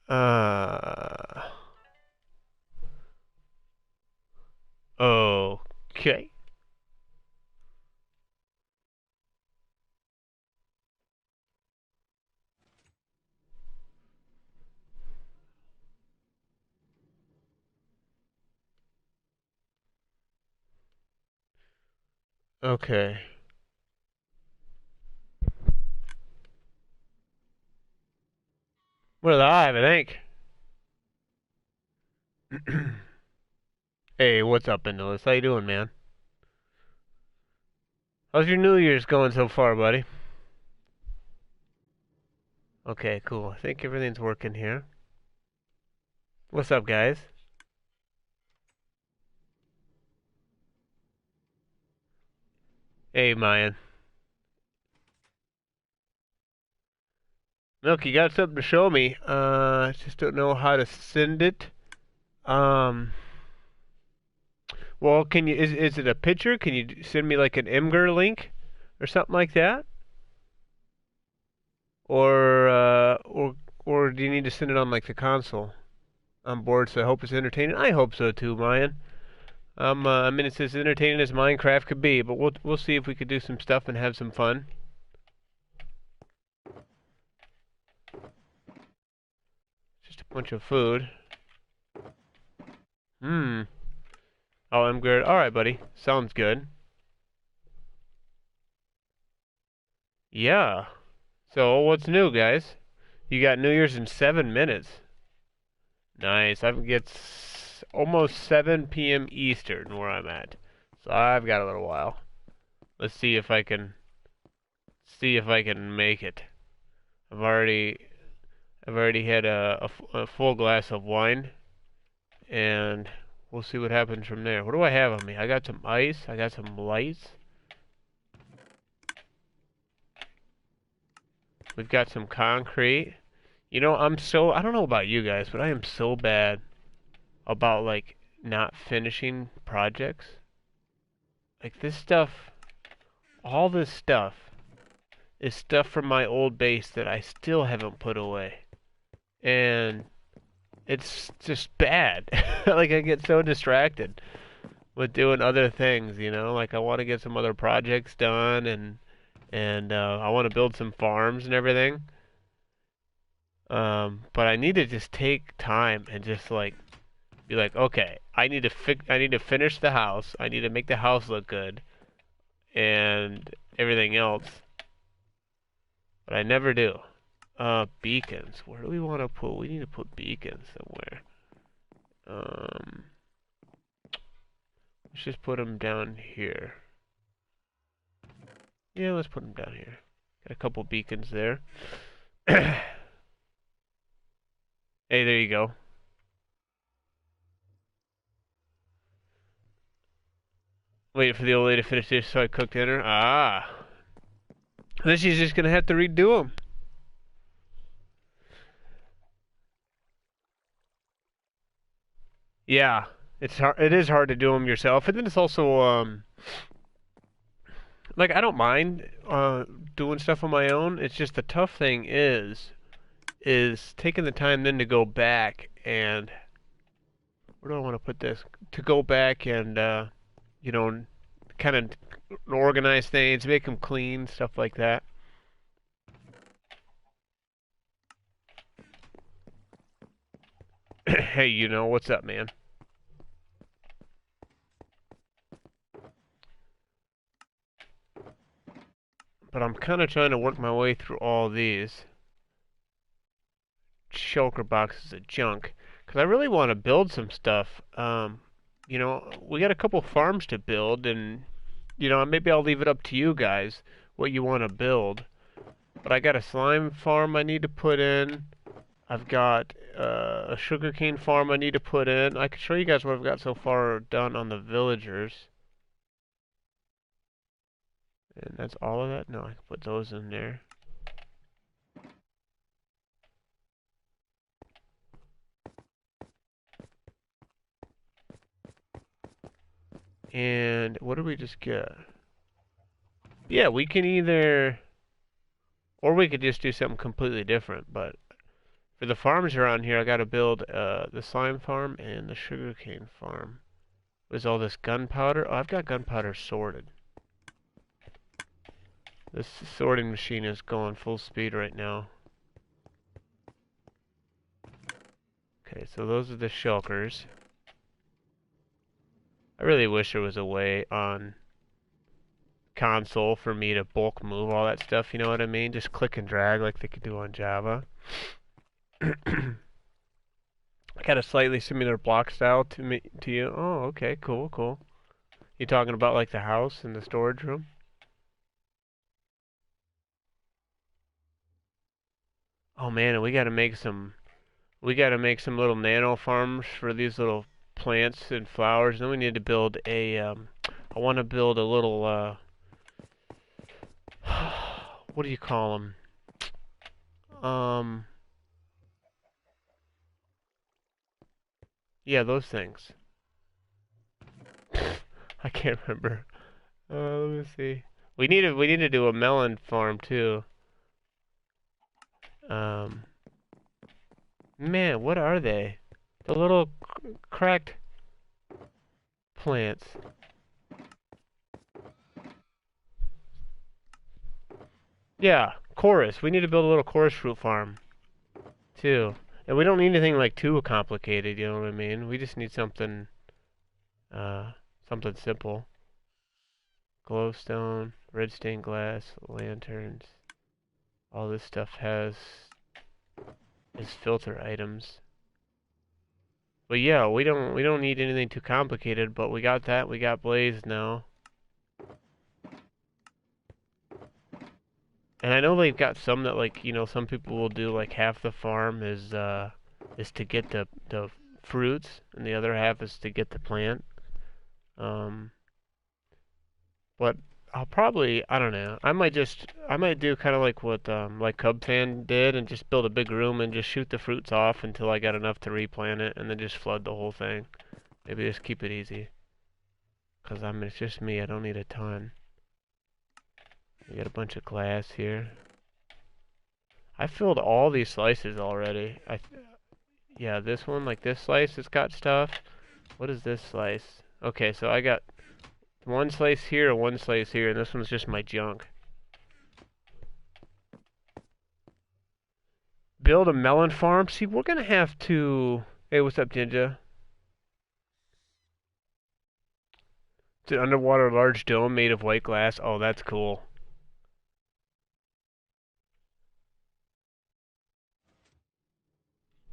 Uh, okay. Okay. We're live, I think. Hey, what's up, Vanillas? How you doing, man? How's your New Year's going so far, buddy? Okay, cool. I think everything's working here. What's up, guys? Hey, Mayan. Look, you got something to show me. Just don't know how to send it. Um, well, can you? Is it a picture? Can you send me like an Imgur link or something like that? Or or do you need to send it on like the console? I'm bored, so I hope it's entertaining. I hope so too, Mayan. I mean, it's as entertaining as Minecraft could be, but we'll see if we could do some stuff and have some fun. Just a bunch of food. Hmm. Oh, I'm good. All right, buddy. Sounds good. Yeah. So what's new, guys? You got New Year's in 7 minutes. Nice. It's almost 7 p.m. Eastern where I'm at, so I've got a little while. Let's see if I can make it. I've already I've already had a full glass of wine, and we'll see what happens from there. What do I have on me? I got some ice. I got some lights. We've got some concrete. You know, I don't know about you guys, but I am so bad about like not finishing projects. Like this stuff, all this stuff is stuff from my old base that I still haven't put away. And it's just bad. Like I get so distracted with doing other things, you know? Like I want to get some other projects done and I want to build some farms and everything. But I need to just take time and just like be like, okay, I need to finish the house. I need to make the house look good and everything else. But I never do. Beacons. Where do we want to put? We need to put beacons somewhere. Um, let's just put them down here. Yeah, let's put them down here. Got a couple beacons there. Hey, there you go. Wait for the old lady to finish this so I cook dinner. Ah. Then she's just gonna have to redo them. Yeah, it's hard. It is hard to do them yourself, and then it's also like I don't mind doing stuff on my own. It's just the tough thing is taking the time then to go back and where do I want to put this? To go back and you know, kind of organize things, make them clean, stuff like that. Hey, you know what's up, man? But I'm kind of trying to work my way through all these shulker boxes of junk because I really want to build some stuff. You know, we got a couple farms to build, and you know, maybe I'll leave it up to you guys what you want to build. But I got a slime farm I need to put in. I've got a sugarcane farm I need to put in. I can show you guys what I've got so far done on the villagers. And that's all of that? No, I can put those in there. And what did we just get? Yeah, we can either... Or we could just do something completely different, but For the farms around here, I gotta build the slime farm and the sugarcane farm. There's all this gunpowder. Oh, I've got gunpowder sorted. This sorting machine is going full speed right now. Okay, so those are the shulkers. I really wish there was a way on console for me to bulk move all that stuff, you know what I mean? Just click and drag like they could do on Java. I got a slightly similar block style to you. Oh, okay, cool, cool. You talking about like the house and the storage room? Oh man, and we gotta make some little nano farms for these little plants and flowers. And then we need to build a I want to build a little what do you call them? Um yeah, those things. I can't remember. Let me see. We need to do a melon farm too. Um Man, what are they? The little cracked plants. Yeah, chorus. We need to build a little chorus fruit farm too. And we don't need anything like too complicated, you know what I mean? We just need something uh something simple. Glowstone, red stained glass, lanterns. All this stuff has is filter items. But yeah, we don't need anything too complicated, but we got that. We got blaze now. And I know they've got some that like, you know, some people will do like half the farm is to get the fruits and the other half is to get the plant. Um but I'll probably I don't know. I might do kind of like what like Cub Fan did and just build a big room and just shoot the fruits off until I got enough to replant it and then just flood the whole thing. Maybe just keep it easy. 'Cause I mean it's just me. I don't need a ton. We got a bunch of glass here. I filled all these slices already. Yeah, this one, like this slice, it's got stuff. What is this slice? Okay, so I got one slice here, one slice here, and this one's just my junk. Build a melon farm? See, we're gonna have to... Hey, what's up, Ninja? It's an underwater large dome made of white glass. Oh, that's cool.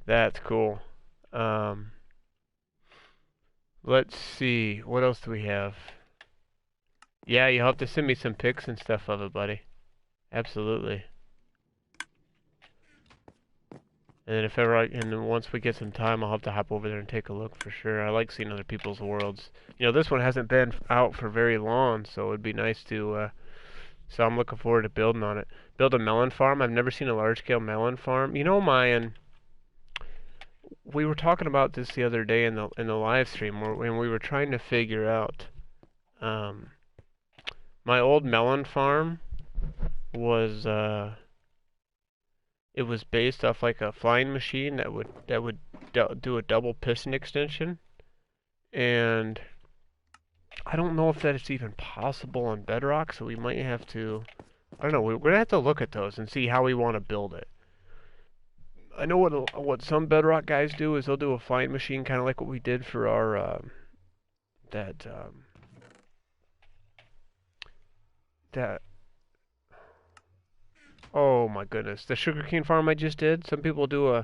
That's cool. Um, let's see. What else do we have? Yeah, you'll have to send me some pics and stuff of it, buddy. Absolutely. And then if ever and then once we get some time, I'll have to hop over there and take a look for sure. I like seeing other people's worlds. You know, this one hasn't been out for very long, so it'd be nice to, so I'm looking forward to building on it. Build a melon farm. I've never seen a large-scale melon farm. You know, Mayan, we were talking about this the other day in the live stream when we were trying to figure out, um, my old melon farm was, it was based off like a flying machine that would do a double piston extension, and I don't know if that is even possible on Bedrock. So we might have to. I don't know. We're gonna have to look at those and see how we want to build it. I know what some Bedrock guys do is they'll do a flying machine, kind of like what we did for our that that. Oh my goodness, the sugarcane farm I just did. Some people do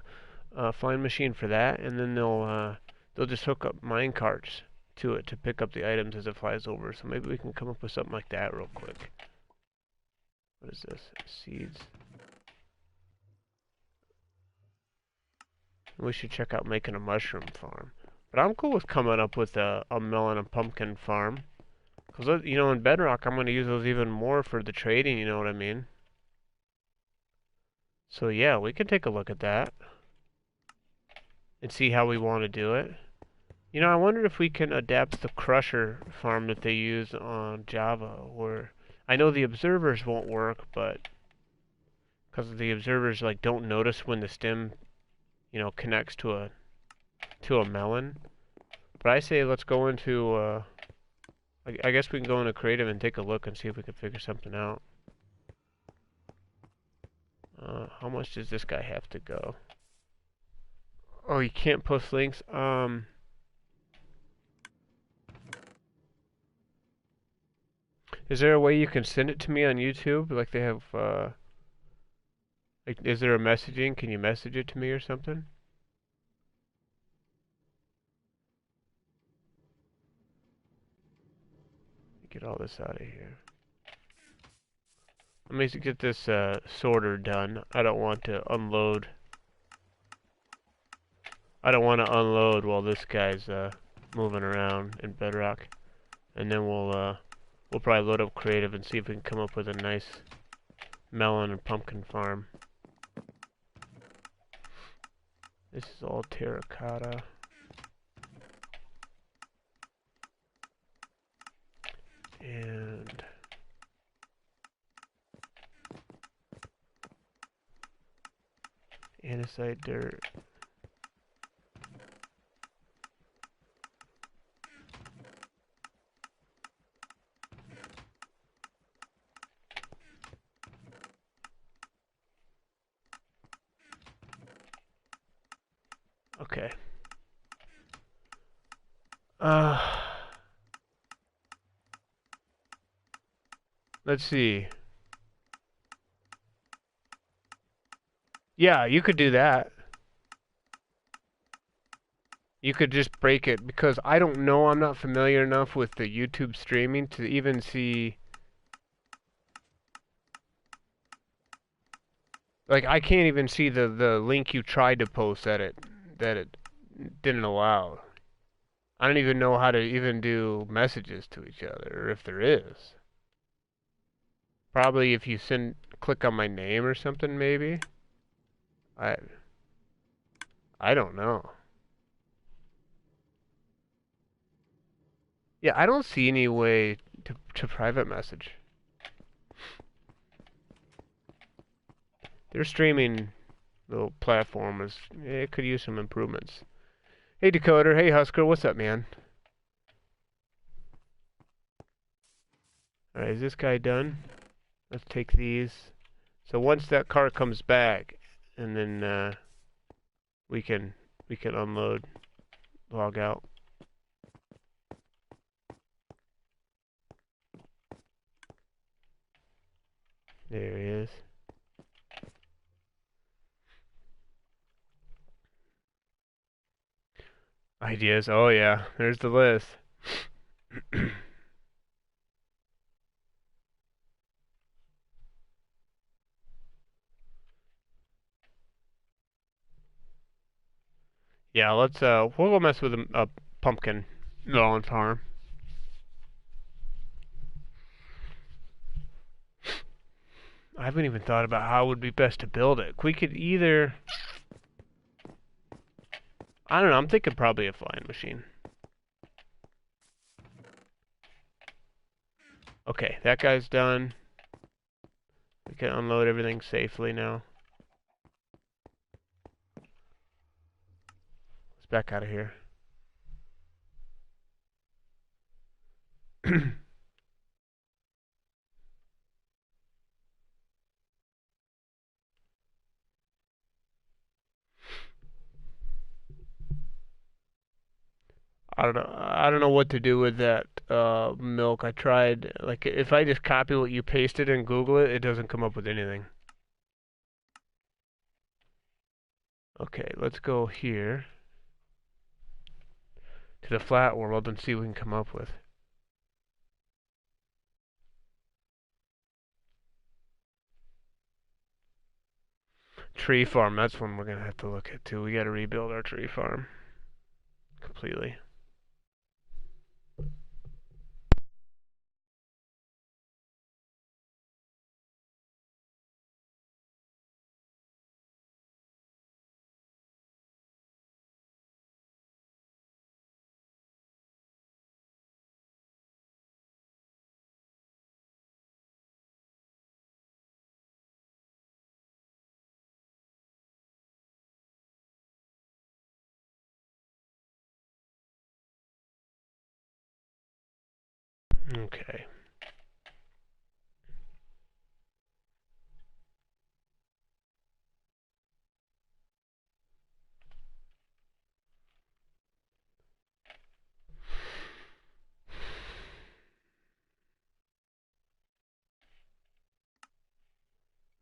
a flying machine for that, and then they'll just hook up mine carts to it to pick up the items as it flies over. So maybe we can come up with something like that real quick. What is this? Seeds. We should check out making a mushroom farm. But I'm cool with coming up with a melon and pumpkin farm. Because, you know, in Bedrock, I'm going to use those even more for the trading, you know what I mean? So yeah, we can take a look at that and see how we want to do it. You know, I wonder if we can adapt the crusher farm that they use on Java, or I know the observers won't work, but because the observers like don't notice when the stem connects to a melon. But I say let's go into I guess we can go into creative and take a look and see if we can figure something out. How much does this guy have to go? Oh, you can't post links. Is there a way you can send it to me on YouTube? Like they have, like, is there a messaging? Can you message it to me or something? Get all this out of here. Let me get this sorter done. I don't want to unload. I don't want to unload while this guy's moving around in Bedrock, and then we'll probably load up creative and see if we can come up with a nice melon and pumpkin farm. This is all terracotta. And andesite dirt. Okay. Let's see. Yeah, you could do that. You could just break it because I don't know. I'm not familiar enough with the YouTube streaming to even see. Like I can't even see the link you tried to post that it didn't allow. I don't even know how to even do messages to each other, or if there is. Probably if you click on my name or something, maybe. I I don't know. Yeah, I don't see any way to private message. Their streaming little platform it could use some improvements. Hey Decoder, hey Husker, what's up, man? Alright, is this guy done? Let's take these. So once that car comes back, and then we can unload, log out. There he is. Ideas. Oh yeah, there's the list. Yeah, we'll go mess with a pumpkin melon farm. I haven't even thought about how it would be best to build it. We could either, I don't know, I'm thinking probably a flying machine. Okay, that guy's done. We can unload everything safely now. Let's back out of here. I don't know what to do with that milk. I tried, like, if I just copy what you pasted and Google it, it doesn't come up with anything. Okay, let's go here to the flat world and see what we can come up with. Tree farm, that's one we're gonna have to look at too. We gotta rebuild our tree farm completely. Okay.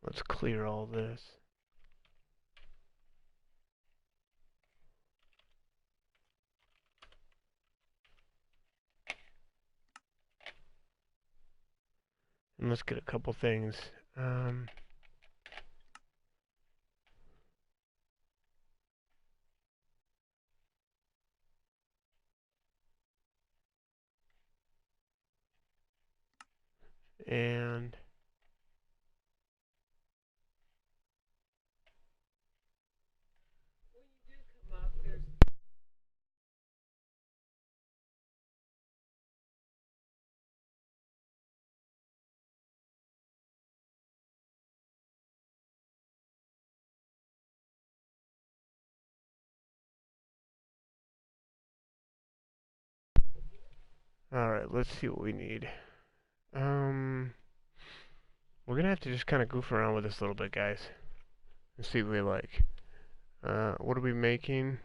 Let's clear all this. And let's get a couple things. And all right, let's see what we need. We're gonna have to just kind of goof around with this a little bit, guys, and see what we like. What are we making?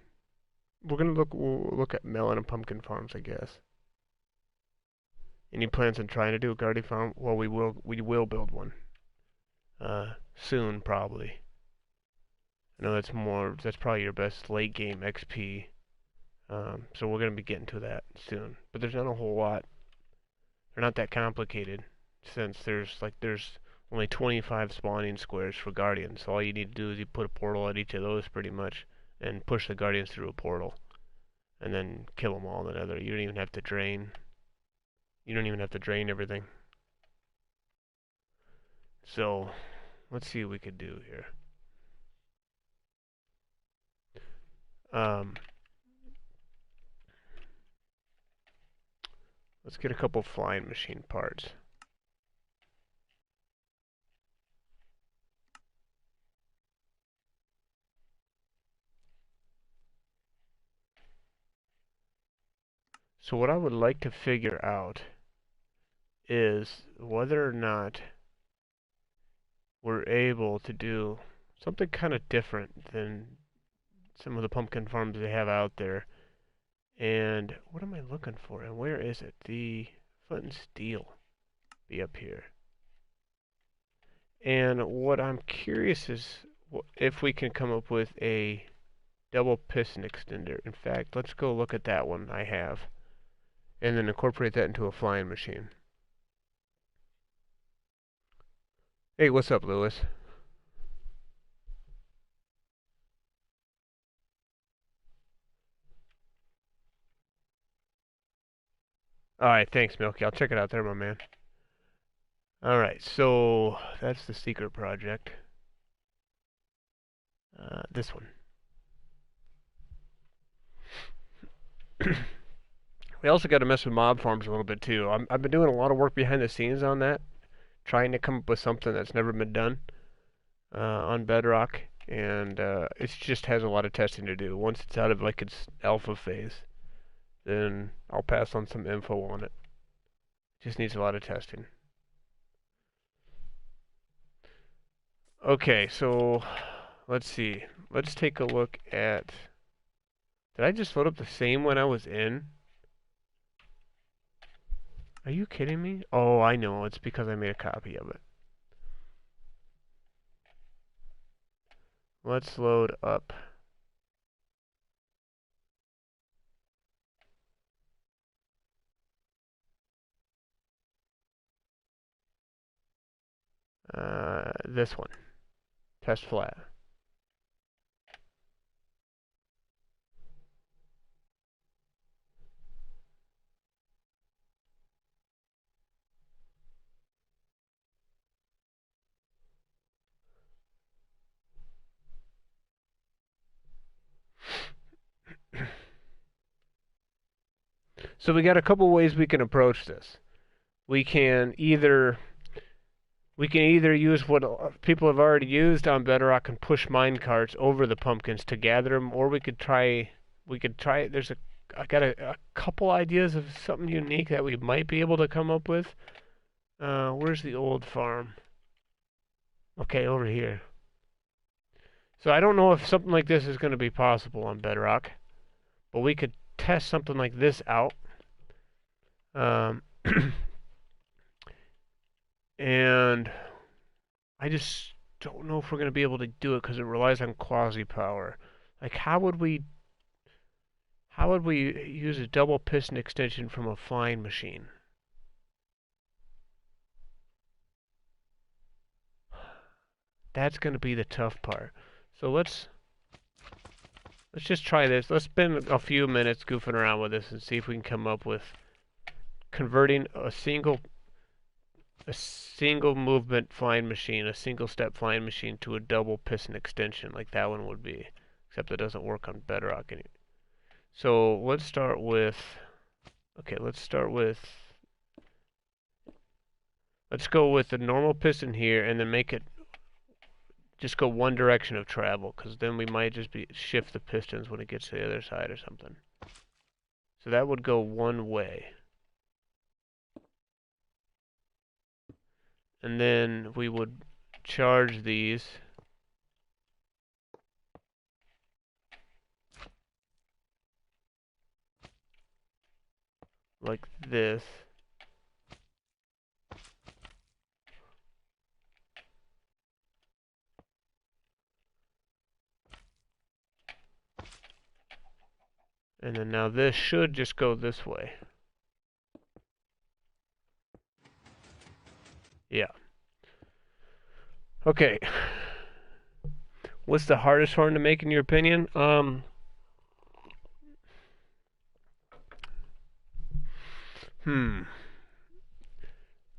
We'll look at melon and pumpkin farms, I guess. Any plans on trying to do a garden farm? Well, we will build one. Soon probably. I know that's probably your best late game XP. So we're gonna be getting to that soon. But there's not a whole lot. They're not that complicated, since there's only 25 spawning squares for guardians. So all you need to do is you put a portal at each of those pretty much, and push the guardians through a portal, and then kill them all in the nether. You don't even have to drain. You don't even have to drain everything. So let's see what we could do here. Um, let's get a couple flying machine parts. So what I would like to figure out is whether or not we're able to do something kind of different than some of the pumpkin farms they have out there. And what am I looking for? And where is it? The flint and steel be up here. And what I'm curious is if we can come up with a double piston extender. In fact, let's go look at that one I have, and then incorporate that into a flying machine. Hey, what's up, Lewis? Alright, thanks, Milky. I'll check it out there, my man. Alright, so that's the secret project. This one. We also got to mess with mob farms a little bit too. I've been doing a lot of work behind the scenes on that, trying to come up with something that's never been done on Bedrock, and it just has a lot of testing to do. Once it's out of like its alpha phase, then I'll pass on some info on it. Just needs a lot of testing. Okay, so let's see. Let's take a look at. Did I just load up the same one I was in? Are you kidding me? Oh, I know. It's because I made a copy of it. Let's load up. This one. Test flat. So we got a couple ways we can approach this. We can either use what people have already used on Bedrock and push mine carts over the pumpkins to gather them, or we could try. There's I got a couple ideas of something unique that we might be able to come up with. Where's the old farm? Okay, over here. So I don't know if something like this is going to be possible on Bedrock, but we could test something like this out. Um, and I just don't know if we're going to be able to do it because it relies on quasi power. Like, how would we use a double piston extension from a flying machine? That's going to be the tough part. So let's just try this. Let's spend a few minutes goofing around with this and see if we can come up with converting a single movement flying machine, a single step flying machine to a double piston extension like that one would be. Except it doesn't work on Bedrock anymore. So let's start with, okay, let's go with the normal piston here and then make it just go one direction of travel, because then we might just shift the pistons when it gets to the other side or something. So that would go one way. And then we would charge these. Like this. And then now this should just go this way. Yeah. Okay. What's the hardest horn to make in your opinion?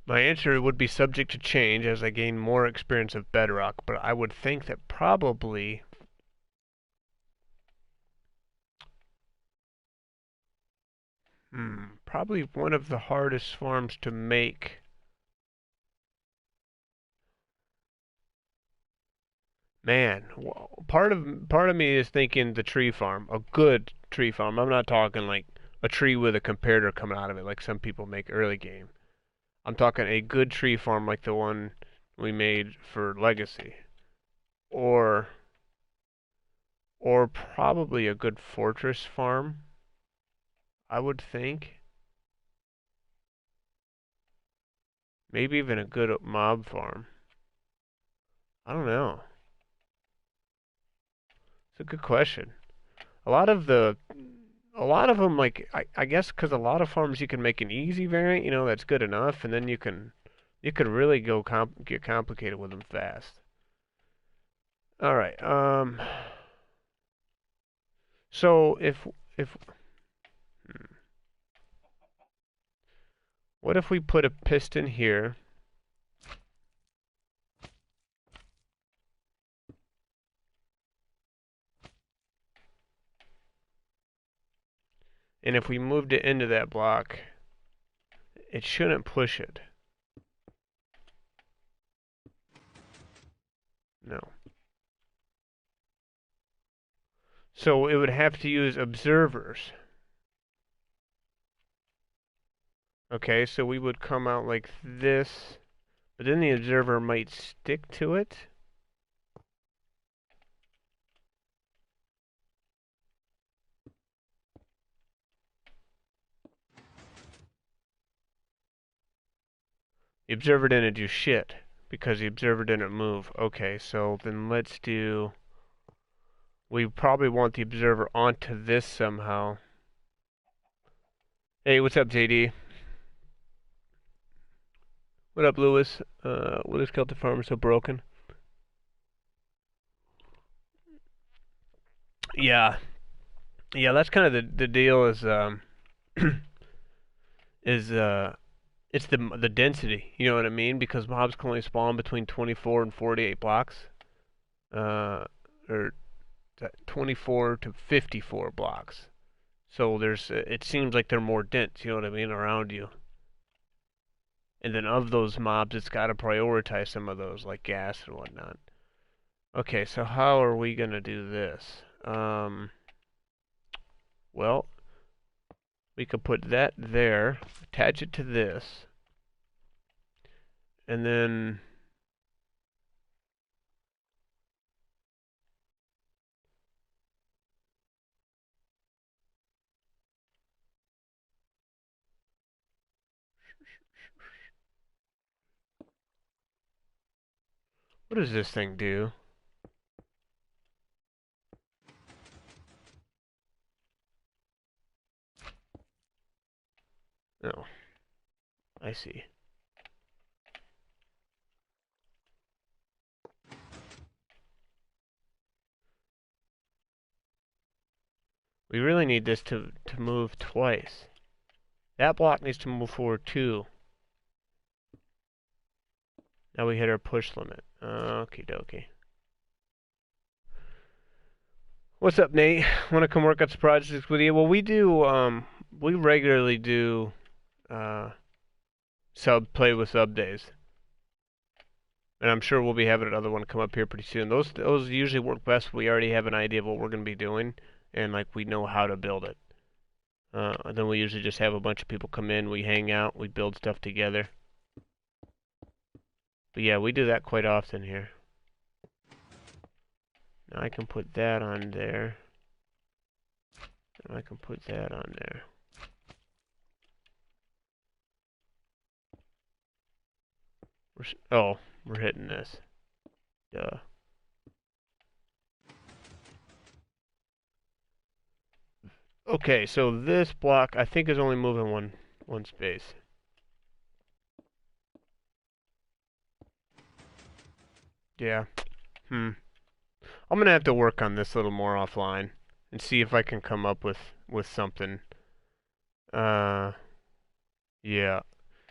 My answer would be subject to change as I gain more experience of Bedrock, but I would think that probably probably one of the hardest farms to make. Man, part of me is thinking the tree farm, a good tree farm. I'm not talking like a tree with a comparator coming out of it like some people make early game. I'm talking a good tree farm like the one we made for Legacy. Or or probably a good fortress farm, I would think. Maybe even a good mob farm. I don't know. It's a good question. A lot of the a lot of them, like I guess because a lot of farms you can make an easy variant, that's good enough, and then you can really get complicated with them fast. All right. So if what if we put a piston here? And if we moved it into that block, it shouldn't push it. No. So it would have to use observers. Okay, so we would come out like this, but then the observer might stick to it. The observer didn't do shit because the observer didn't move. Okay, so then we probably want the observer onto this somehow. Hey, what's up, JD? What up, Lewis? What is Celtic Farmer so broken? Yeah, yeah, that's kind of the deal is it's the density. You know what I mean? Because mobs can only spawn between 24 and 48 blocks, or 24 to 54 blocks. So it seems like they're more dense. You know what I mean, around you. And then of those mobs, it's got to prioritize some of those, like gas and whatnot. Okay, so how are we gonna do this? Well, We could put that there, attach it to this, and then what does this thing do? Oh, I see. We really need this to move twice. That block needs to move forward too. Now we hit our push limit. Okie dokie. What's up, Nate? Want to come work on some projects with you? Well, we regularly do, uh, play with sub days. And I'm sure we'll be having another one come up here pretty soon. Those usually work best when we already have an idea of what we're going to be doing, and like we know how to build it. And then we usually just have a bunch of people come in, we hang out, we build stuff together. But yeah, we do that quite often here. Now I can put that on there. And I can put that on there. We're hitting this. Duh. Okay, so this block I think is only moving one space. Yeah. I'm gonna have to work on this a little more offline and see if I can come up with something. Yeah.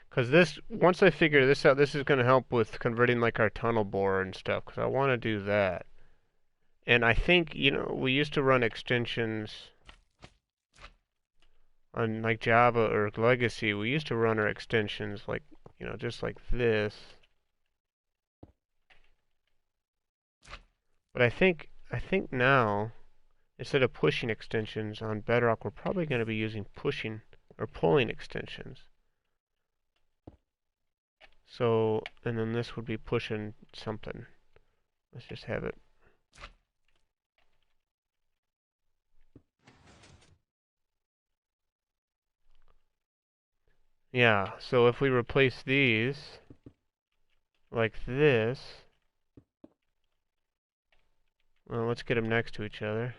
Cause once I figure this out, this is gonna help with converting like our tunnel bore and stuff. Cause I want to do that. And I think, we used to run extensions on like Java or Legacy. We used to run our extensions like, just like this. But I think now, instead of pushing extensions on Bedrock, we're probably going to be using pushing or pulling extensions. So, and then this would be pushing something. Let's just have it. Yeah, so if we replace these like this, well, let's get them next to each other.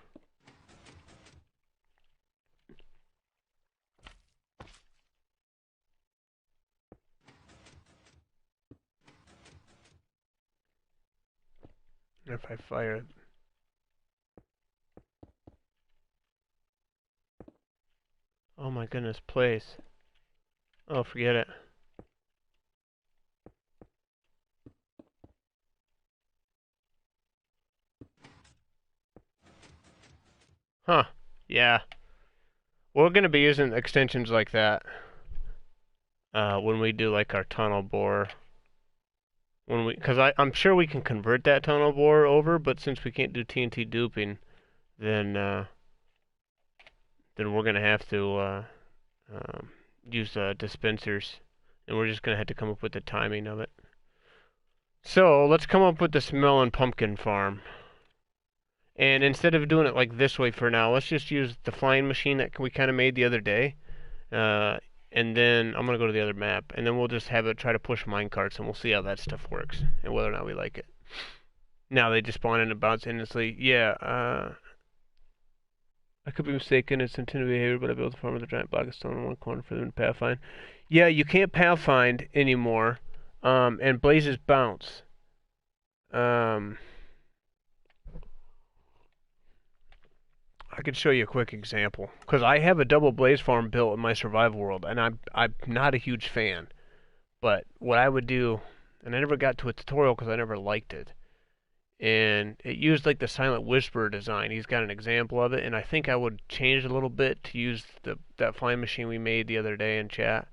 If I fire it. Oh my goodness, place. Oh, forget it. Huh. Yeah. We're going to be using extensions like that when we do like our tunnel bore. Because I'm sure we can convert that tunnel bore over, but since we can't do TNT duping, then we're going to have to use dispensers, and we're just going to have to come up with the timing of it. So let's come up with this melon pumpkin farm. And instead of doing it like this way for now, let's just use the flying machine that we kind of made the other day. And then I'm going to go to the other map, and then we'll just have it try to push minecarts, and we'll see how that stuff works, and whether or not we like it. Now they just spawn in and bounce endlessly. Yeah, I could be mistaken, it's intended behavior, but I built a farm with a giant block of stone in one corner for them to pathfind. Yeah, you can't pathfind anymore, and blazes bounce. I could show you a quick example because I have a double blaze farm built in my survival world, and I'm not a huge fan. But what I would do, and I never got to a tutorial because I never liked it, and it used like the Silent Whisperer design. He's got an example of it, and I think I would change a little bit to use that flying machine we made the other day in chat.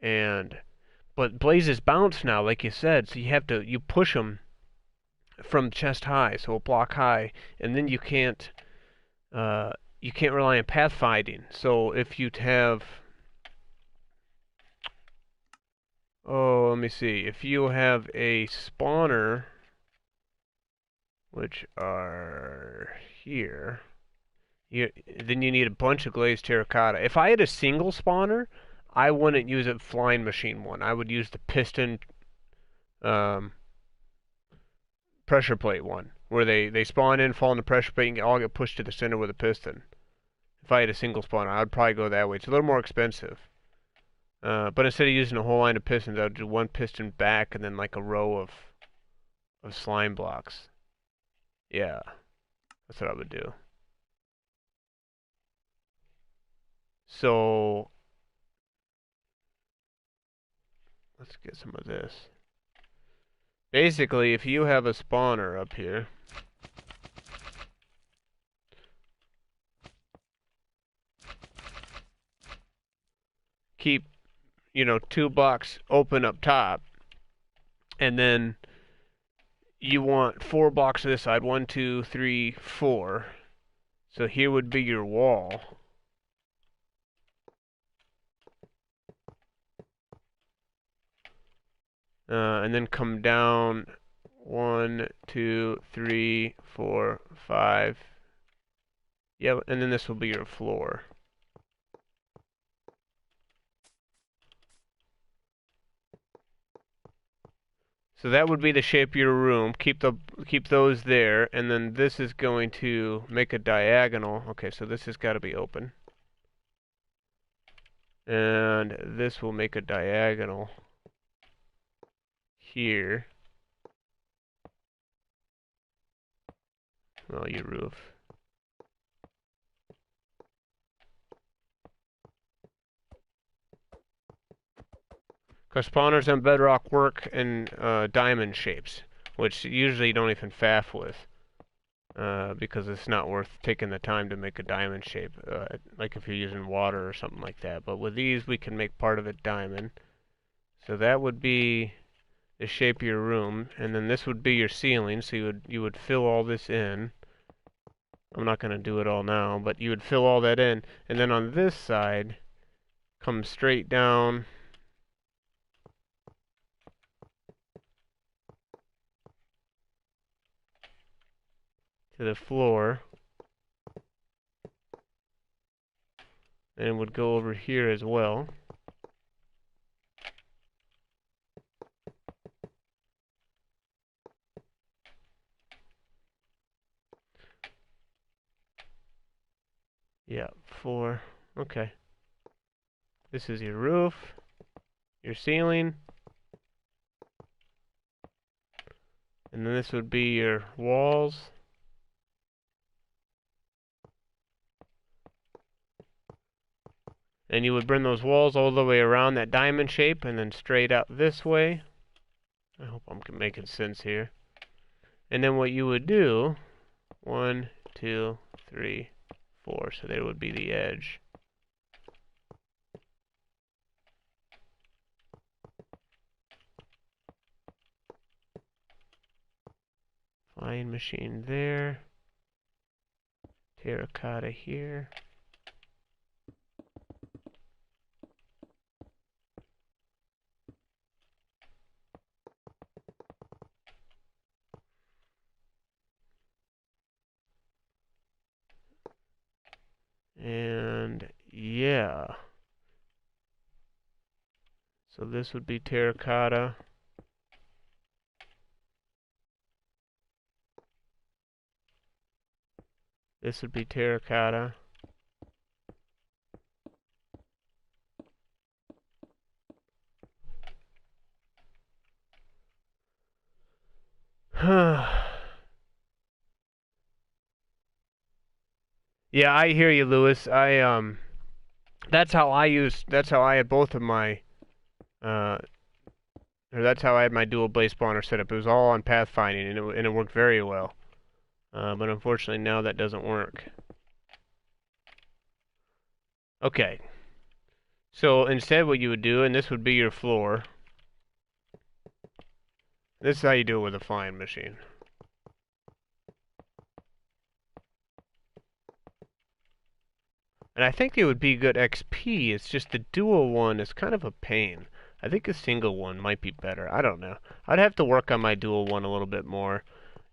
But blazes bounce now, like you said, so you push them from chest high, so a block high, and then you can't you can't rely on pathfinding. So if you have, oh, let me see. If you have a spawner, which are here, then you need a bunch of glazed terracotta. If I had a single spawner, I wouldn't use a flying machine one. I would use the piston um, pressure plate one, where they spawn in, fall in the pressure plate, and all get pushed to the center with a piston. If I had a single spawner, I'd probably go that way. It's a little more expensive. But instead of using a whole line of pistons, I would do one piston back and then like a row of slime blocks. Yeah, that's what I would do. So let's get some of this. Basically, if you have a spawner up here, keep, 2 blocks open up top, and then you want 4 blocks on this side. 1, 2, 3, 4. So here would be your wall. And then come down 1, 2, 3, 4, 5. Yeah, and then this will be your floor. So that would be the shape of your room. Keep those there, and then this is going to make a diagonal. Okay, so this has got to be open. And this will make a diagonal here. Well, your roof. Because spawners on Bedrock work in diamond shapes, which usually you don't even faff with. Because it's not worth taking the time to make a diamond shape, like if you're using water or something like that. But with these, we can make part of it diamond. So that would be the shape of your room, and then this would be your ceiling. So you would fill all this in. I'm not going to do it all now, but you would fill all that in, and then on this side, come straight down to the floor, and it would go over here as well. Yeah, 4. Okay. This is your roof, your ceiling, and then this would be your walls. And you would bring those walls all the way around that diamond shape and then straight out this way. I hope I'm making sense here. And then what you would do, 1, 2, 3, 4. So there would be the edge. Flying machine there. Terracotta here. And yeah. So this would be terracotta. This would be terracotta. Yeah, I hear you, Lewis. That's how I had both of my uh or that's how I had my dual blaze spawner set up. It was all on pathfinding, and it worked very well. But unfortunately now that doesn't work. Okay. So instead what you would do, and this would be your floor. This is how you do it with a flying machine. And I think it would be good XP. It's just the dual one is kind of a pain. I think a single one might be better. I don't know. I'd have to work on my dual one a little bit more.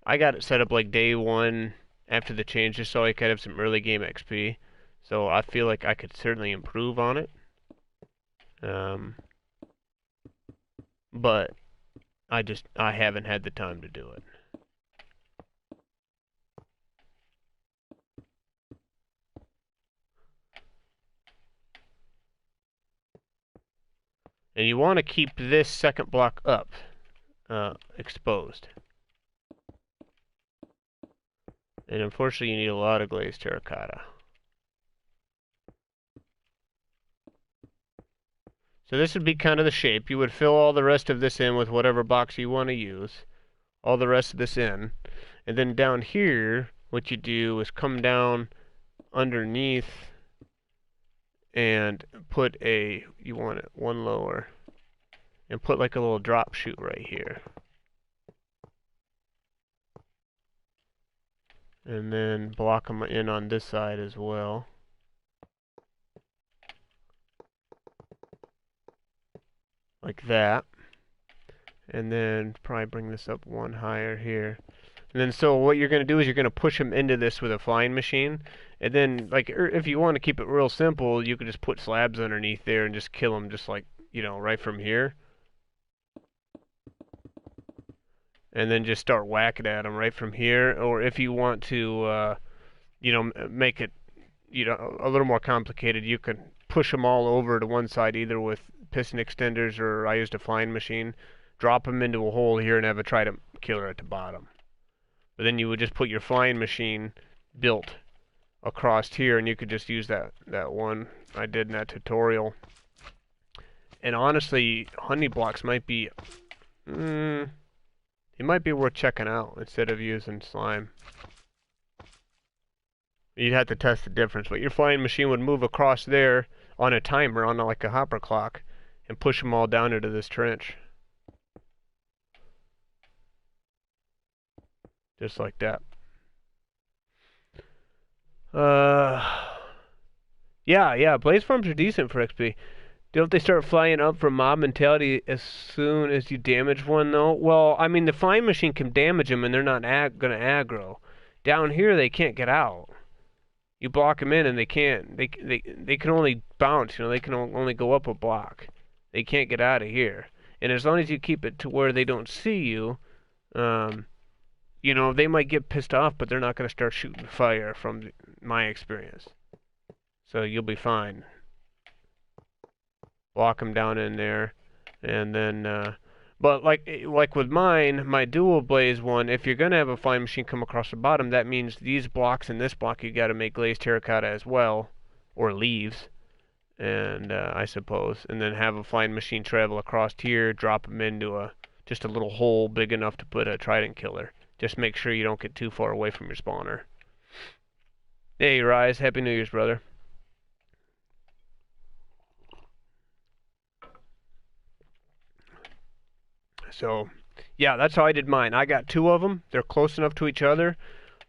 I got it set up like day one after the change just so I could have some early game XP. So I feel like I could certainly improve on it. Um, but I haven't had the time to do it. And you want to keep this second block up, exposed. And unfortunately you need a lot of glazed terracotta. So this would be kind of the shape. You would fill all the rest of this in with whatever box you want to use. All the rest of this in. And then down here, what you do is come down underneath and put you want it one lower, and put like a little drop chute right here. And then block them in on this side as well. Like that. And then probably bring this up one higher here. And then so what you're going to do is you're going to push them into this with a flying machine. And then, like, if you want to keep it real simple, you could just put slabs underneath there and just kill them just like, right from here. And then just start whacking at them right from here. Or if you want to, make it, a little more complicated, you can push them all over to one side either with piston extenders or I used a flying machine. Drop them into a hole here and have a trident killer at the bottom. But then you would just put your flying machine built across here, and you could just use that one I did in that tutorial. And honestly, honey blocks might be, it might be worth checking out instead of using slime. You'd have to test the difference, but your flying machine would move across there on a timer, on like a hopper clock, and push them all down into this trench. Just like that. Yeah, blaze farms are decent for XP. Don't they start flying up from mob mentality as soon as you damage one, though? Well, I mean, the flying machine can damage them, and they're not gonna aggro. Down here, they can't get out. You block them in, and they can't. They can only bounce. They can only go up a block. They can't get out of here. And as long as you keep it to where they don't see you, they might get pissed off, but they're not going to start shooting fire from my experience. So you'll be fine. Block them down in there, and then, but like with mine, my dual blaze one, if you're going to have a flying machine come across the bottom, that means these blocks and this block you got to make glazed terracotta as well, or leaves, and I suppose, and then have a flying machine travel across here, drop them into just a little hole big enough to put a trident killer. Just make sure you don't get too far away from your spawner. Hey, Rise. Happy New Year's, brother. So, yeah, that's how I did mine. I got two of them. They're close enough to each other.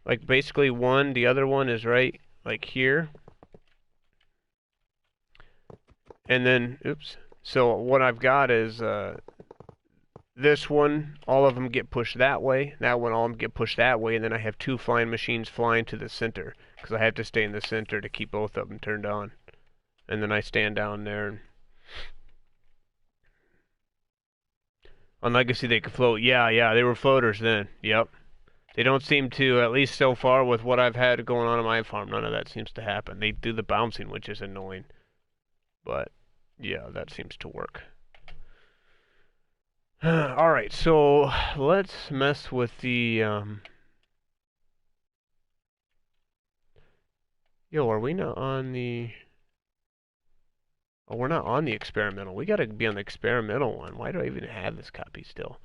Like, basically the other one is right, like, here. And then, oops. So, what I've got is, this one, all of them get pushed that way. That one, all of them get pushed that way. And then I have two flying machines flying to the center. Because I have to stay in the center to keep both of them turned on. And then I stand down there. And on Legacy, they could float. Yeah, they were floaters then. Yep. They don't seem to, at least so far with what I've had going on my farm, none of that seems to happen. They do the bouncing, which is annoying. But, yeah, that seems to work. Alright, so let's mess with the, Yo, are we not on the... Oh, we're not on the experimental. We gotta be on the experimental one. Why do I even have this copy still?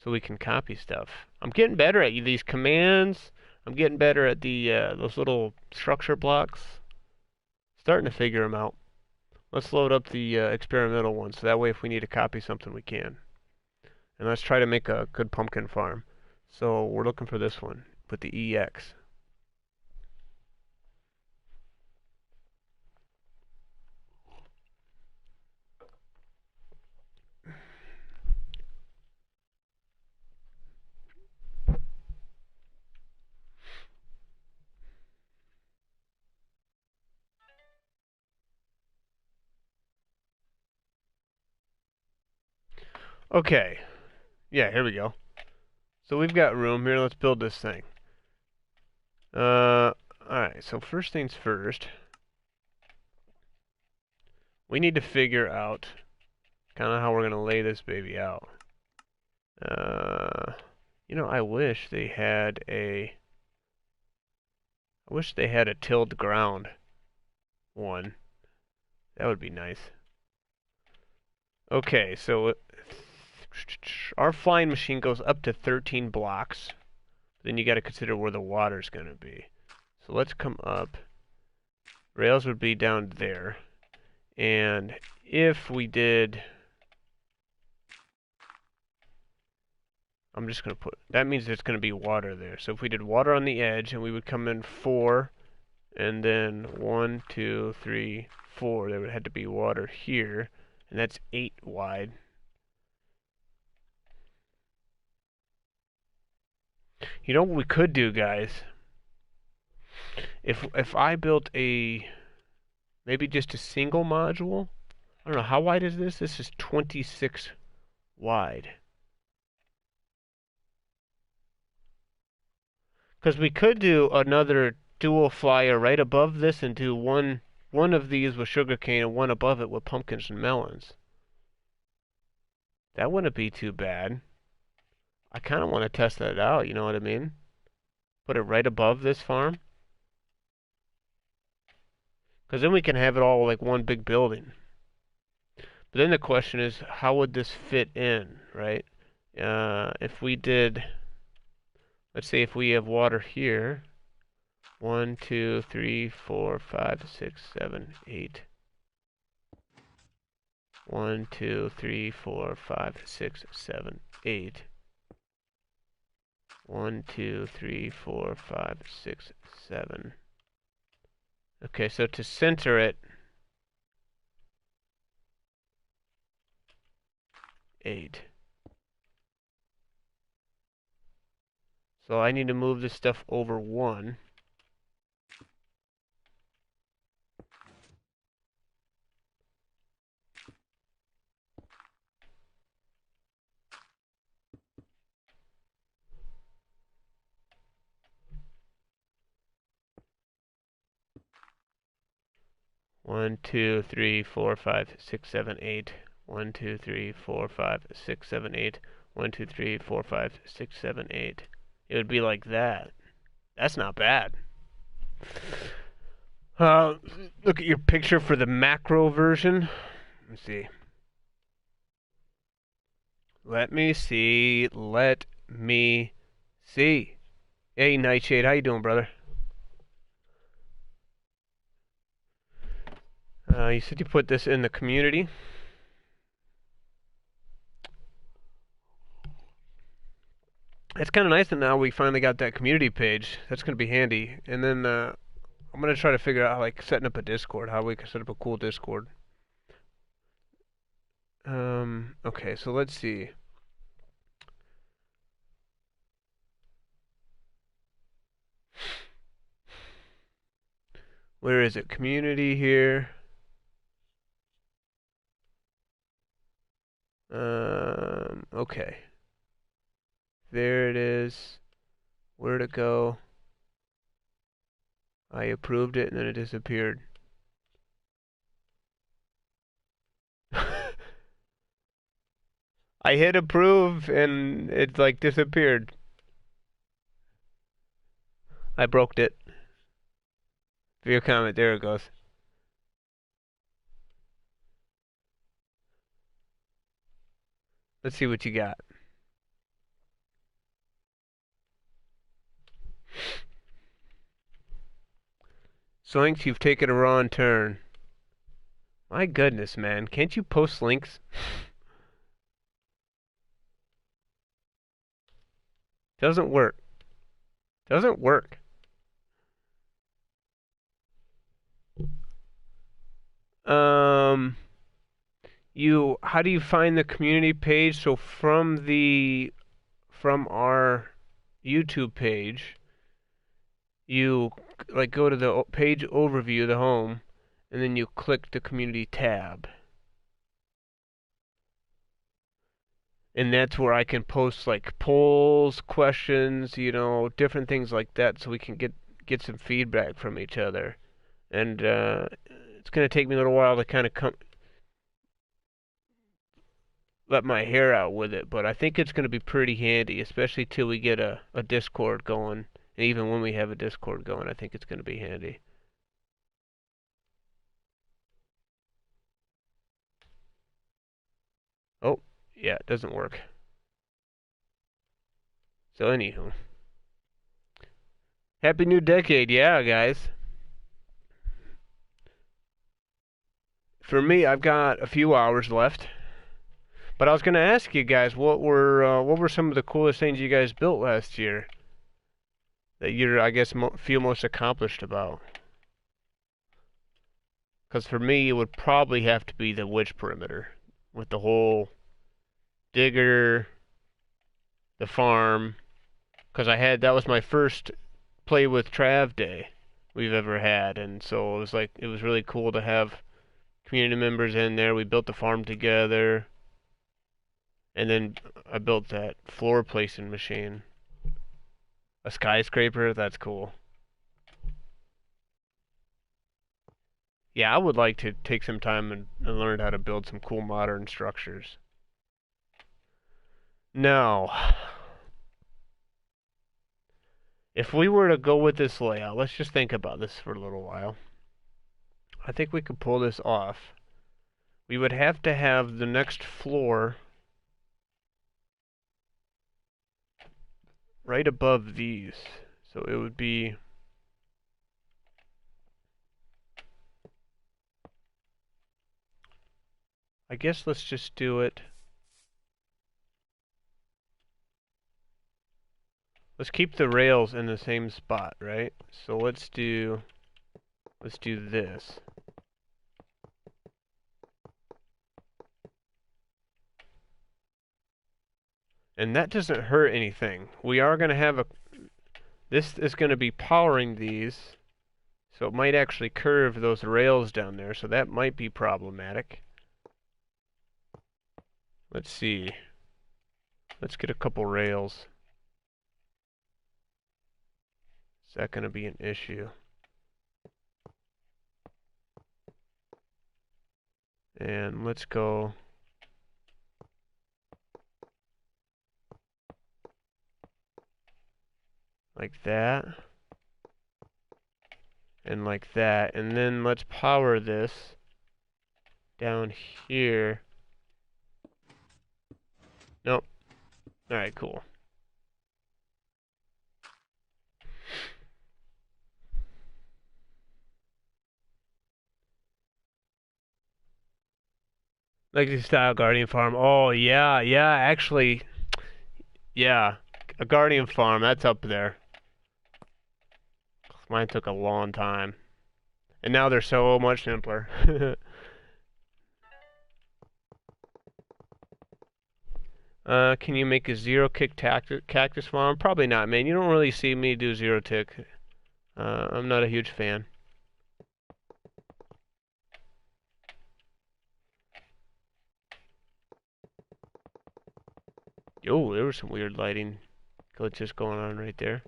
So we can copy stuff. I'm getting better at these commands. I'm getting better at the, those little structure blocks. Starting to figure them out. Let's load up the, experimental one, so that way if we need to copy something, we can. And let's try to make a good pumpkin farm. So we're looking for this one. Put the EX. Okay. Yeah, here we go. So we've got room here. Let's build this thing. Alright, so first things first. We need to figure out kind of how we're going to lay this baby out. You know, I wish they had a tilled ground one. That would be nice. Okay, so our flying machine goes up to 13 blocks. Then you got to consider where the water's going to be. So let's come up. Rails would be down there. And if we did... I'm just going to put... That means there's going to be water there. So if we did water on the edge, and we would come in 4, and then 1, 2, 3, 4, there would have to be water here. And that's 8 wide. You know what we could do, guys? If I built a... maybe just a single module? I don't know, how wide is this? This is 26 wide. Because we could do another dual flyer right above this and do one of these with sugarcane and one above it with pumpkins and melons. That wouldn't be too bad. I kind of want to test that out, you know what I mean? Put it right above this farm. Because then we can have it all like one big building. But then the question is, how would this fit in, right? If we did... Let's say if we have water here, 1, 2, 3, 4, 5, 6, 7, 8. 1, 2, 3, 4, 5, 6, 7, 8. 1, 2, 3, 4, 5, 6, 7. Okay, so to center it, 8. So I need to move this stuff over 1. One, 2, 3, 4, 5, 6, 7, 8. 1, 2, 3, 4, 5, 6, 7, 8. 1, 2, 3, 4, 5, 6, 7, 8. It would be like that. That's not bad. Look at your picture for the macro version. Let's see. Let me see. Let me see. Hey, Nightshade, how you doing, brother? You said you put this in the community. It's kind of nice that now we finally got that community page. That's going to be handy. And then I'm going to try to figure out, like, setting up a Discord, how we can set up a cool Discord. Okay, so let's see. Where is it? Community here. Okay. There it is. Where to go? I approved it and then it disappeared. I hit approve and it like disappeared. I broke it. View comment, there it goes. Let's see what you got. Zoinks, you've taken a wrong turn. My goodness, man. Can't you post links? Doesn't work. Doesn't work. How do you find the community page? So from our YouTube page, you like go to the page overview, the home, and then you click the community tab. And that's where I can post like polls, questions, different things like that, so we can get some feedback from each other. And it's gonna take me a little while to kind of let my hair out with it, but I think it's gonna be pretty handy, especially till we get a Discord going. And even when we have a Discord going, I think it's gonna be handy. Oh, yeah, it doesn't work. So anywho, happy new decade, yeah, guys. For me, I've got a few hours left. But I was going to ask you guys, what were some of the coolest things you guys built last year that you're, I guess, feel most accomplished about? Because for me, it would probably have to be the witch perimeter with the whole digger, the farm. Because that was my first play with Trav day we've ever had, and so it was really cool to have community members in there. We built the farm together. And then I built that floor placing machine. A skyscraper, that's cool. Yeah, I would like to take some time and learn how to build some cool modern structures. Now, if we were to go with this layout, let's just think about this for a little while. I think we could pull this off. We would have to have the next floor right above these. So it would be... I guess let's just do it. Let's keep the rails in the same spot, right? So let's do this. And that doesn't hurt anything. We are going to have this is going to be powering these, so it might actually curve those rails down there, so that might be problematic. Let's see. Let's get a couple rails. Is that going to be an issue? And let's go like that. And like that. And then let's power this down here. Nope. Alright, cool. Legacy style Guardian Farm. Oh, yeah, actually, yeah. A Guardian Farm, that's up there. Mine took a long time. And now they're so much simpler. Can you make a zero-kick cactus farm? Probably not, man. You don't really see me do zero-tick. I'm not a huge fan. Oh, there was some weird lighting glitches going on right there.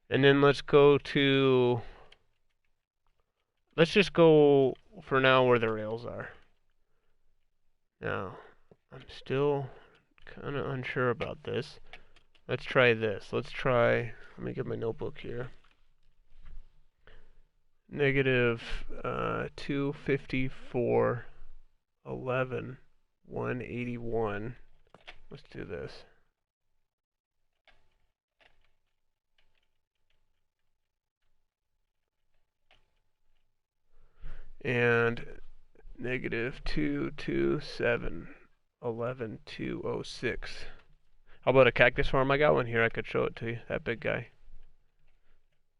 And then let's just go for now where the rails are. Now, I'm still kind of unsure about this. Let's try this. Let me get my notebook here. Negative 254, 11, 181. Let's do this. And negative 227, 11, 206. How about a cactus farm? I got one here. I could show it to you. That big guy.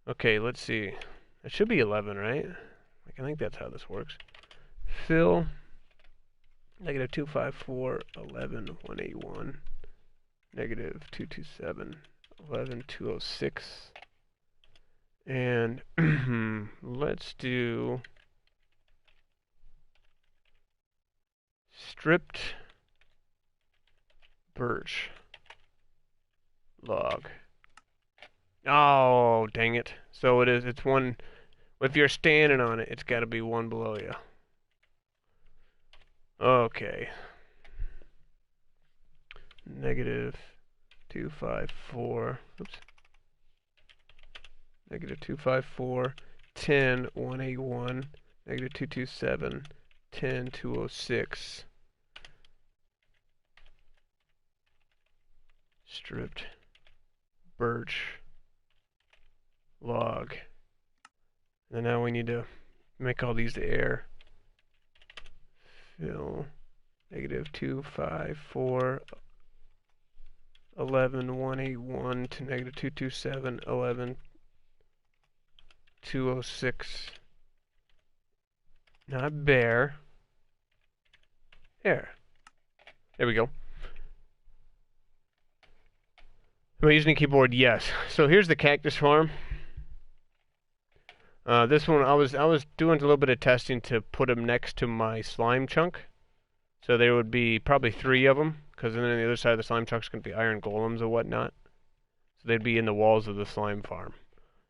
Okay, let's see. It should be 11, right? Like, I think that's how this works. Fill negative 254 11 181 negative 227 11 206, and let's do stripped birch log. Oh, dang it. So it's one, if you're standing on it, it's got to be one below you. Okay. Negative 254, oops. Negative 254, 10, 181, negative 227, 10, 206. Stripped birch log. And now we need to make all these air. Fill negative 254 11 181 to negative 227 11 206. Not bear. Air. There we go. Am I using a keyboard? Yes. So here's the cactus farm. This one I was doing a little bit of testing to put them next to my slime chunk, so there would be probably 3 of them, because then on the other side of the slime chunk's going to be iron golems and whatnot. So they'd be in the walls of the slime farm.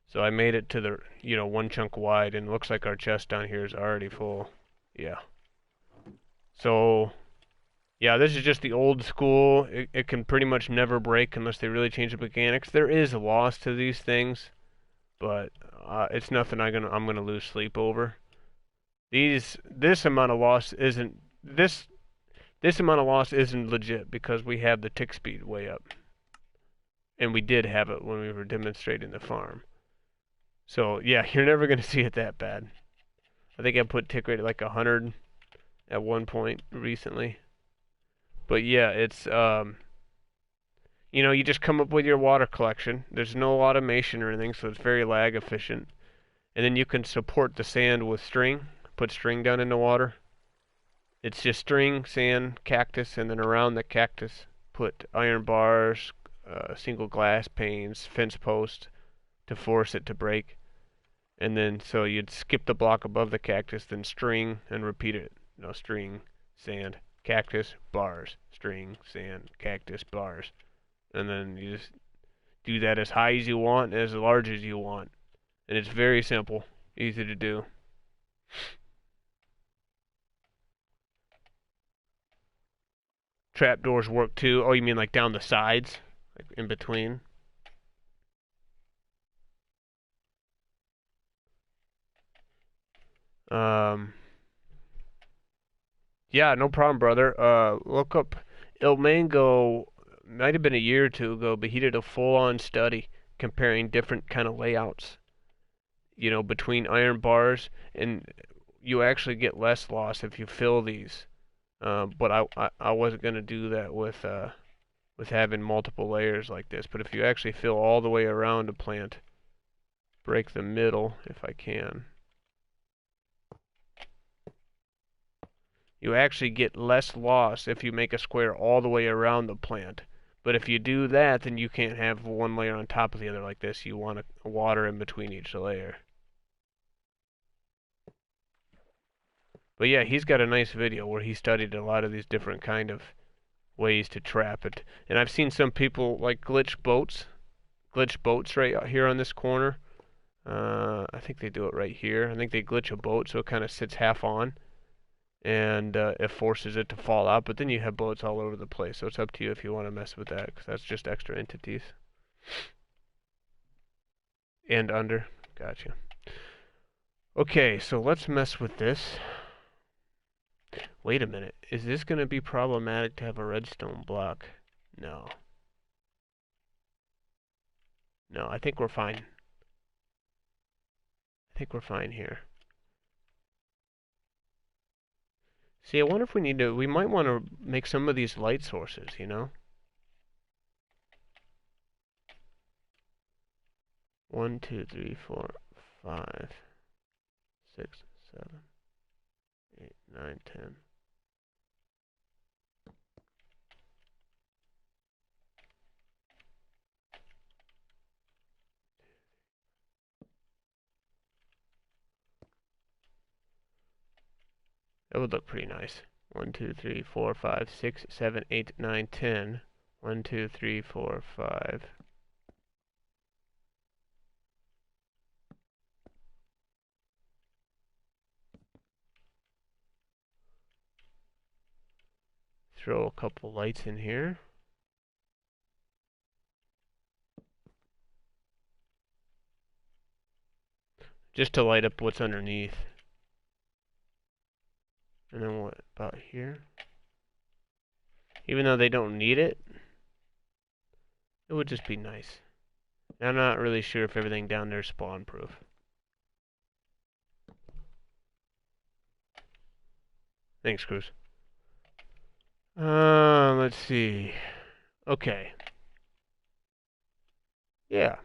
So I made it to the 1 chunk wide, and it looks like our chest down here is already full. Yeah. So yeah, this is just the old school. It can pretty much never break unless they really change the mechanics. There is a loss to these things, but it's nothing I'm gonna lose sleep over. This amount of loss isn't legit because we have the tick speed way up, and we did have it when we were demonstrating the farm. So yeah, you're never gonna see it that bad. I think I put tick rate at like 100 at one point recently. But yeah, it's you just come up with your water collection. There's no automation or anything, so it's very lag efficient. And then you can support the sand with string. Put string down in the water. It's just string, sand, cactus, and then around the cactus put iron bars, single glass panes, fence posts to force it to break. And then so you'd skip the block above the cactus, then string and repeat it. String, sand, cactus, bars, string, sand, cactus, bars. And then you just do that as high as you want, as large as you want. And it's very simple, easy to do. Trapdoors work too. Oh, you mean like down the sides? Like in between? Yeah, no problem, brother. Look up Il Mango. Might have been a year or two ago, but he did a full-on study comparing different kind of layouts, between iron bars, and you actually get less loss if you fill these. But I wasn't gonna do that with having multiple layers like this. But if you actually fill all the way around a plant, break the middle if I can. You actually get less loss if you make a square all the way around the plant. But if you do that, then you can't have one layer on top of the other like this. You want a water in between each layer. But yeah, he's got a nice video where he studied a lot of these different kind of ways to trap it. And I've seen some people like glitch boats right out here on this corner. I think they do it right here. I think they glitch a boat so it kind of sits half on, and it forces it to fall out. But then you have boats all over the place, so it's up to you if you want to mess with that, because that's just extra entities. And under. Gotcha. Okay, so let's mess with this. Wait a minute. Is this going to be problematic to have a redstone block? No. No, I think we're fine. I think we're fine here. See, I wonder if we might want to make some of these light sources, 1, 2, 3, 4, 5, 6, 7, 8, 9, 10. That would look pretty nice. 1, 2, 3, 4, 5, 6, 7, 8, 9, 10. 1, 2, 3, 4, 5. Throw a couple lights in here. Just to light up what's underneath. And then what about here? Even though they don't need it, it would just be nice. I'm not really sure if everything down there is spawn proof. Thanks, Cruz. Let's see. Okay. Yeah.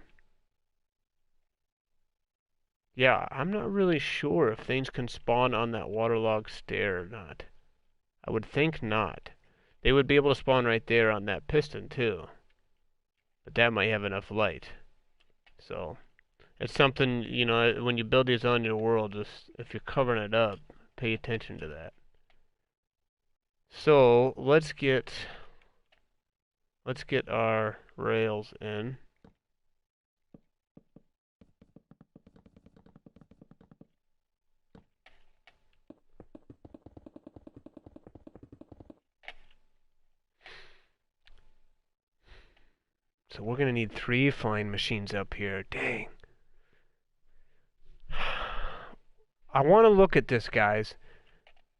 Yeah, I'm not really sure if things can spawn on that waterlogged stair or not. I would think not. They would be able to spawn right there on that piston too. But that might have enough light. So, it's something, you know, when you build these on your world, just if you're covering it up, pay attention to that. So, let's get our rails in. So we're gonna need 3 flying machines up here. Dang. I want to look at this, guys.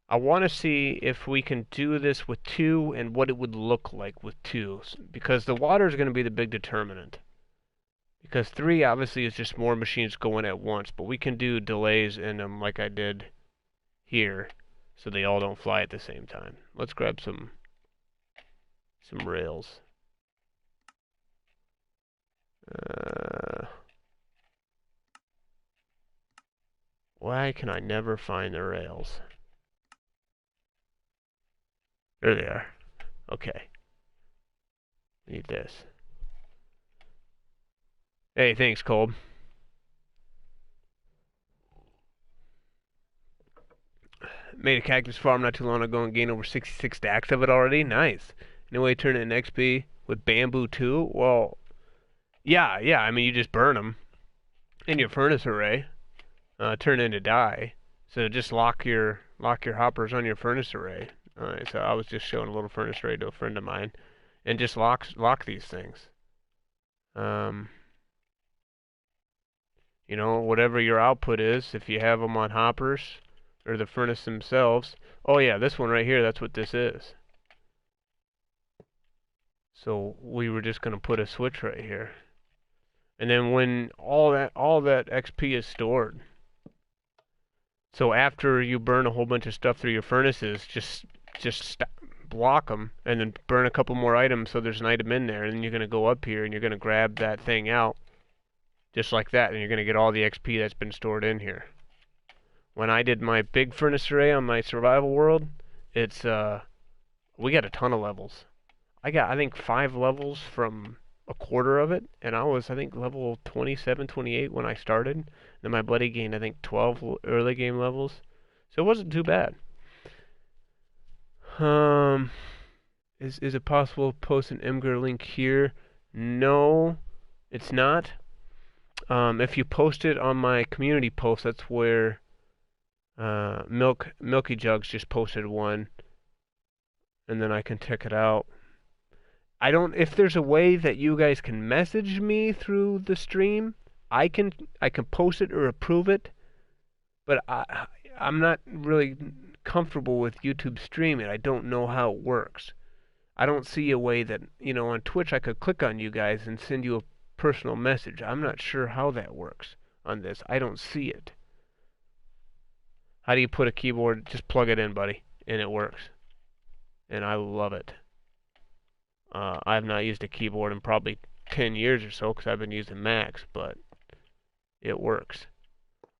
I want to see if we can do this with 2 and what it would look like with 2. Because the water is going to be the big determinant. Because 3 obviously is just more machines going at once. But we can do delays in them like I did here. So they all don't fly at the same time. Let's grab some rails. Why can I never find the rails? There they are. Okay. Need this. Hey, thanks, Colb. Made a cactus farm not too long ago and gained over 66 stacks of it already. Nice. Anyway, turn it into XP with bamboo too? Well, yeah. I mean, you just burn them in your furnace array. Turn it into dye. So just lock your hoppers on your furnace array. Alright, so I was just showing a little furnace array to a friend of mine, and just lock these things. You know, whatever your output is, if you have them on hoppers or the furnace themselves. Oh yeah, this one right here, that's what this is. So we were just going to put a switch right here. And then when all that XP is stored. So after you burn a whole bunch of stuff through your furnaces, just block them and then burn a couple more items so there's an item in there, and then you're going to go up here and you're going to grab that thing out just like that, and you're going to get all the XP that's been stored in here. When I did my big furnace array on my survival world, it's we got a ton of levels. I got, I think, 5 levels from a quarter of it, and I was, I think, level 27, 28 when I started. Then my buddy gained, I think, 12 early game levels. So it wasn't too bad. Is it possible to post an Imgur link here? No, it's not. If you post it on my community post, that's where Milky Jugs just posted one, and then I can check it out. I don't. If there's a way that you guys can message me through the stream, I can post it or approve it, but I'm not really comfortable with YouTube streaming. I don't know how it works. I don't see a way that, you know, on Twitch I could click on you guys and send you a personal message. I'm not sure how that works on this. I don't see it. How do you put a keyboard? Just plug it in, buddy, and it works. And I love it. I have not used a keyboard in probably 10 years or so because I've been using Macs, but it works.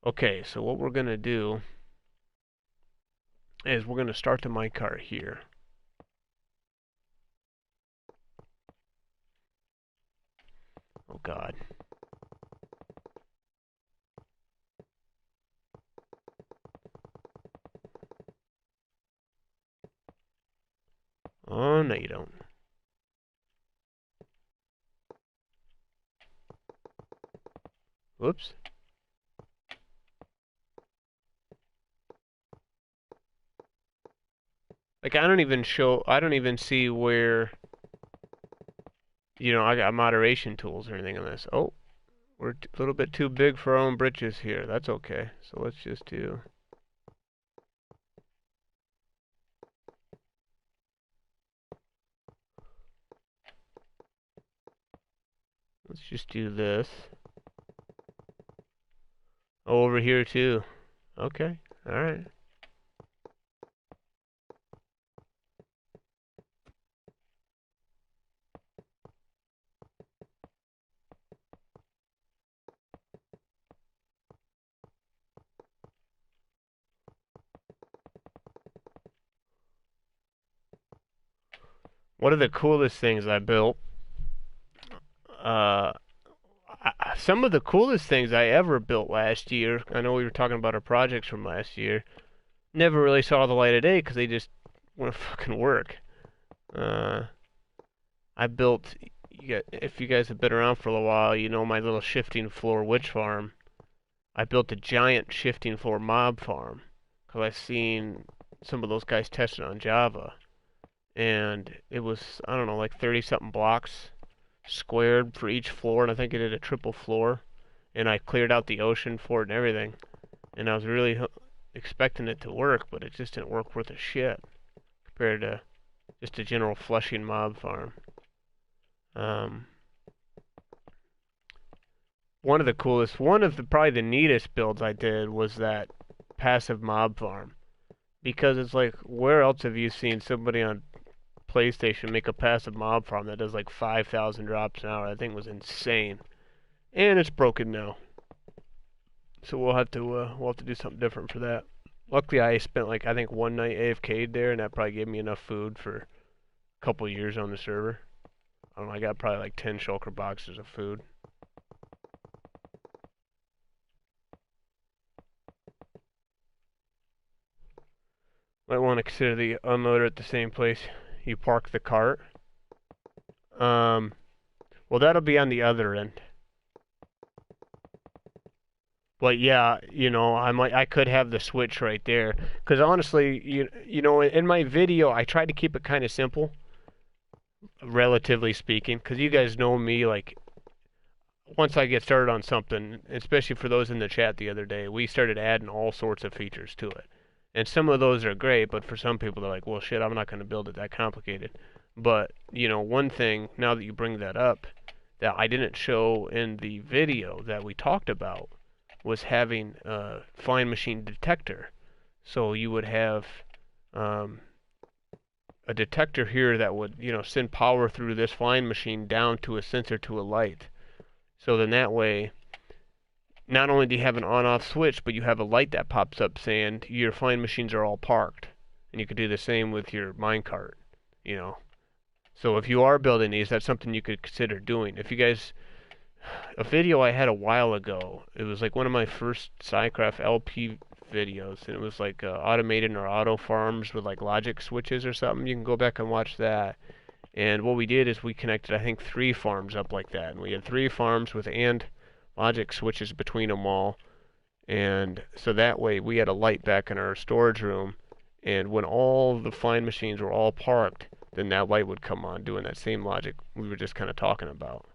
Okay, so what we're going to do is we're going to start the minecart here. Oh God. Oh, no you don't. Whoops. Like, I don't even see where, I got moderation tools or anything on this. Oh, we're a little bit too big for our own britches here. That's okay. So let's just do... Let's just do this. Oh, over here too. Okay. Alright. One of the coolest things I built, uh, some of the coolest things I ever built last year, I know we were talking about our projects from last year, never really saw the light of day because they just wouldn't fucking work. Uh, I built, if you guys have been around for a while, you know my little shifting floor witch farm. I built a giant shifting floor mob farm because I've seen some of those guys test it on Java. And it was, I don't know, like 30 something blocks squared for each floor, and I think I did a triple floor. And I cleared out the ocean for it and everything. And I was really expecting it to work, but it just didn't work worth a shit compared to just a general flushing mob farm. Um, one of the probably the neatest builds I did was that passive mob farm. Because it's like, where else have you seen somebody on PlayStation make a passive mob farm that does like 5,000 drops an hour? That thing was insane. And it's broken now. So we'll have to do something different for that. Luckily, I spent like I think one night AFK'd there, and that probably gave me enough food for a couple years on the server. I don't know. I got probably like 10 shulker boxes of food. Might want to consider the unloader at the same place you park the cart. Well, that'll be on the other end. But yeah, I could have the switch right there. Because honestly, in my video, I tried to keep it kind of simple, relatively speaking. Because you guys know me, like, once I get started on something, especially for those in the chat the other day, we started adding all sorts of features to it. And some of those are great, but for some people, they're like, well, shit, I'm not going to build it that complicated. But, one thing, now that you bring that up, that I didn't show in the video that we talked about was having a flying machine detector. So you would have um, a detector here that would, send power through this flying machine down to a sensor to a light. So then that way, not only do you have an on-off switch, but you have a light that pops up saying your flying machines are all parked. And you could do the same with your minecart, you know. So if you are building these, that's something you could consider doing. If you guys, a video I had a while ago, it was like one of my first Minecraft LP videos, and it was like automated or auto farms with like logic switches or something. You can go back and watch that. And what we did is we connected, I think, 3 farms up like that. And we had 3 farms with and logic switches between them all. And so that way we had a light back in our storage room. And when all the flying machines were all parked, then that light would come on doing that same logic we were just kind of talking about.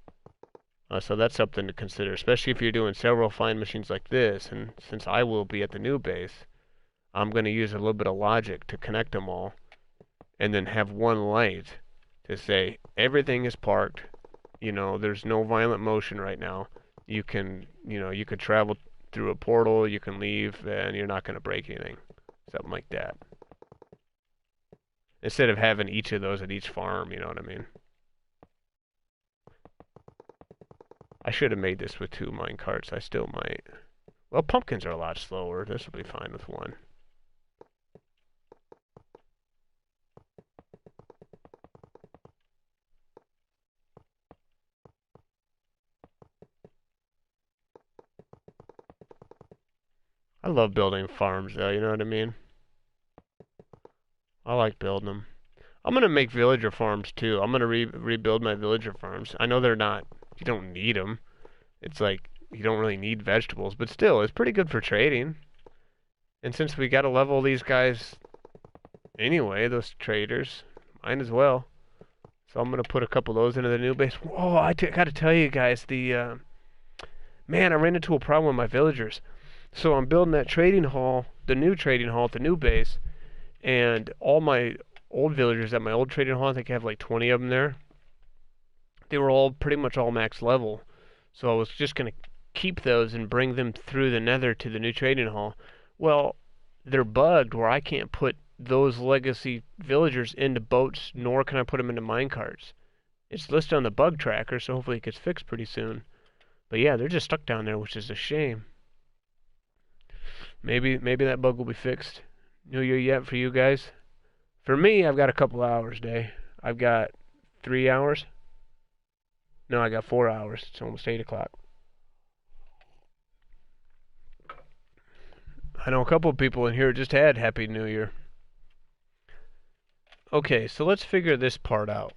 So that's something to consider, especially if you're doing several flying machines like this. And since I will be at the new base, I'm going to use a little bit of logic to connect them all. And then have one light to say everything is parked. There's no violent motion right now. You can, you could travel through a portal, you can leave, and you're not going to break anything. Something like that. Instead of having each of those at each farm, you know what I mean? I should have made this with 2 mine carts. I still might. Well, pumpkins are a lot slower. This will be fine with 1. I love building farms though, you know what I mean? I like building them. I'm gonna make villager farms too. I'm gonna rebuild my villager farms. I know they're not, you don't need them. It's like you don't really need vegetables, but still, it's pretty good for trading. And since we gotta level these guys anyway, those traders, might as well. So I'm gonna put a couple of those into the new base. Whoa, gotta tell you guys, man, I ran into a problem with my villagers. So I'm building that trading hall, the new trading hall at the new base, and all my old villagers at my old trading hall, I think I have like 20 of them there. They were all pretty much all max level. So I was just gonna keep those and bring them through the nether to the new trading hall. Well, they're bugged where I can't put those legacy villagers into boats, nor can I put them into minecarts. It's listed on the bug tracker, so hopefully it gets fixed pretty soon. But yeah, they're just stuck down there, which is a shame. Maybe that bug will be fixed. New year yet for you guys? For me, I've got a couple hours day. I've got 3 hours. No, I got 4 hours. It's almost 8 o'clock. I know a couple of people in here just had Happy New Year. Okay, so let's figure this part out.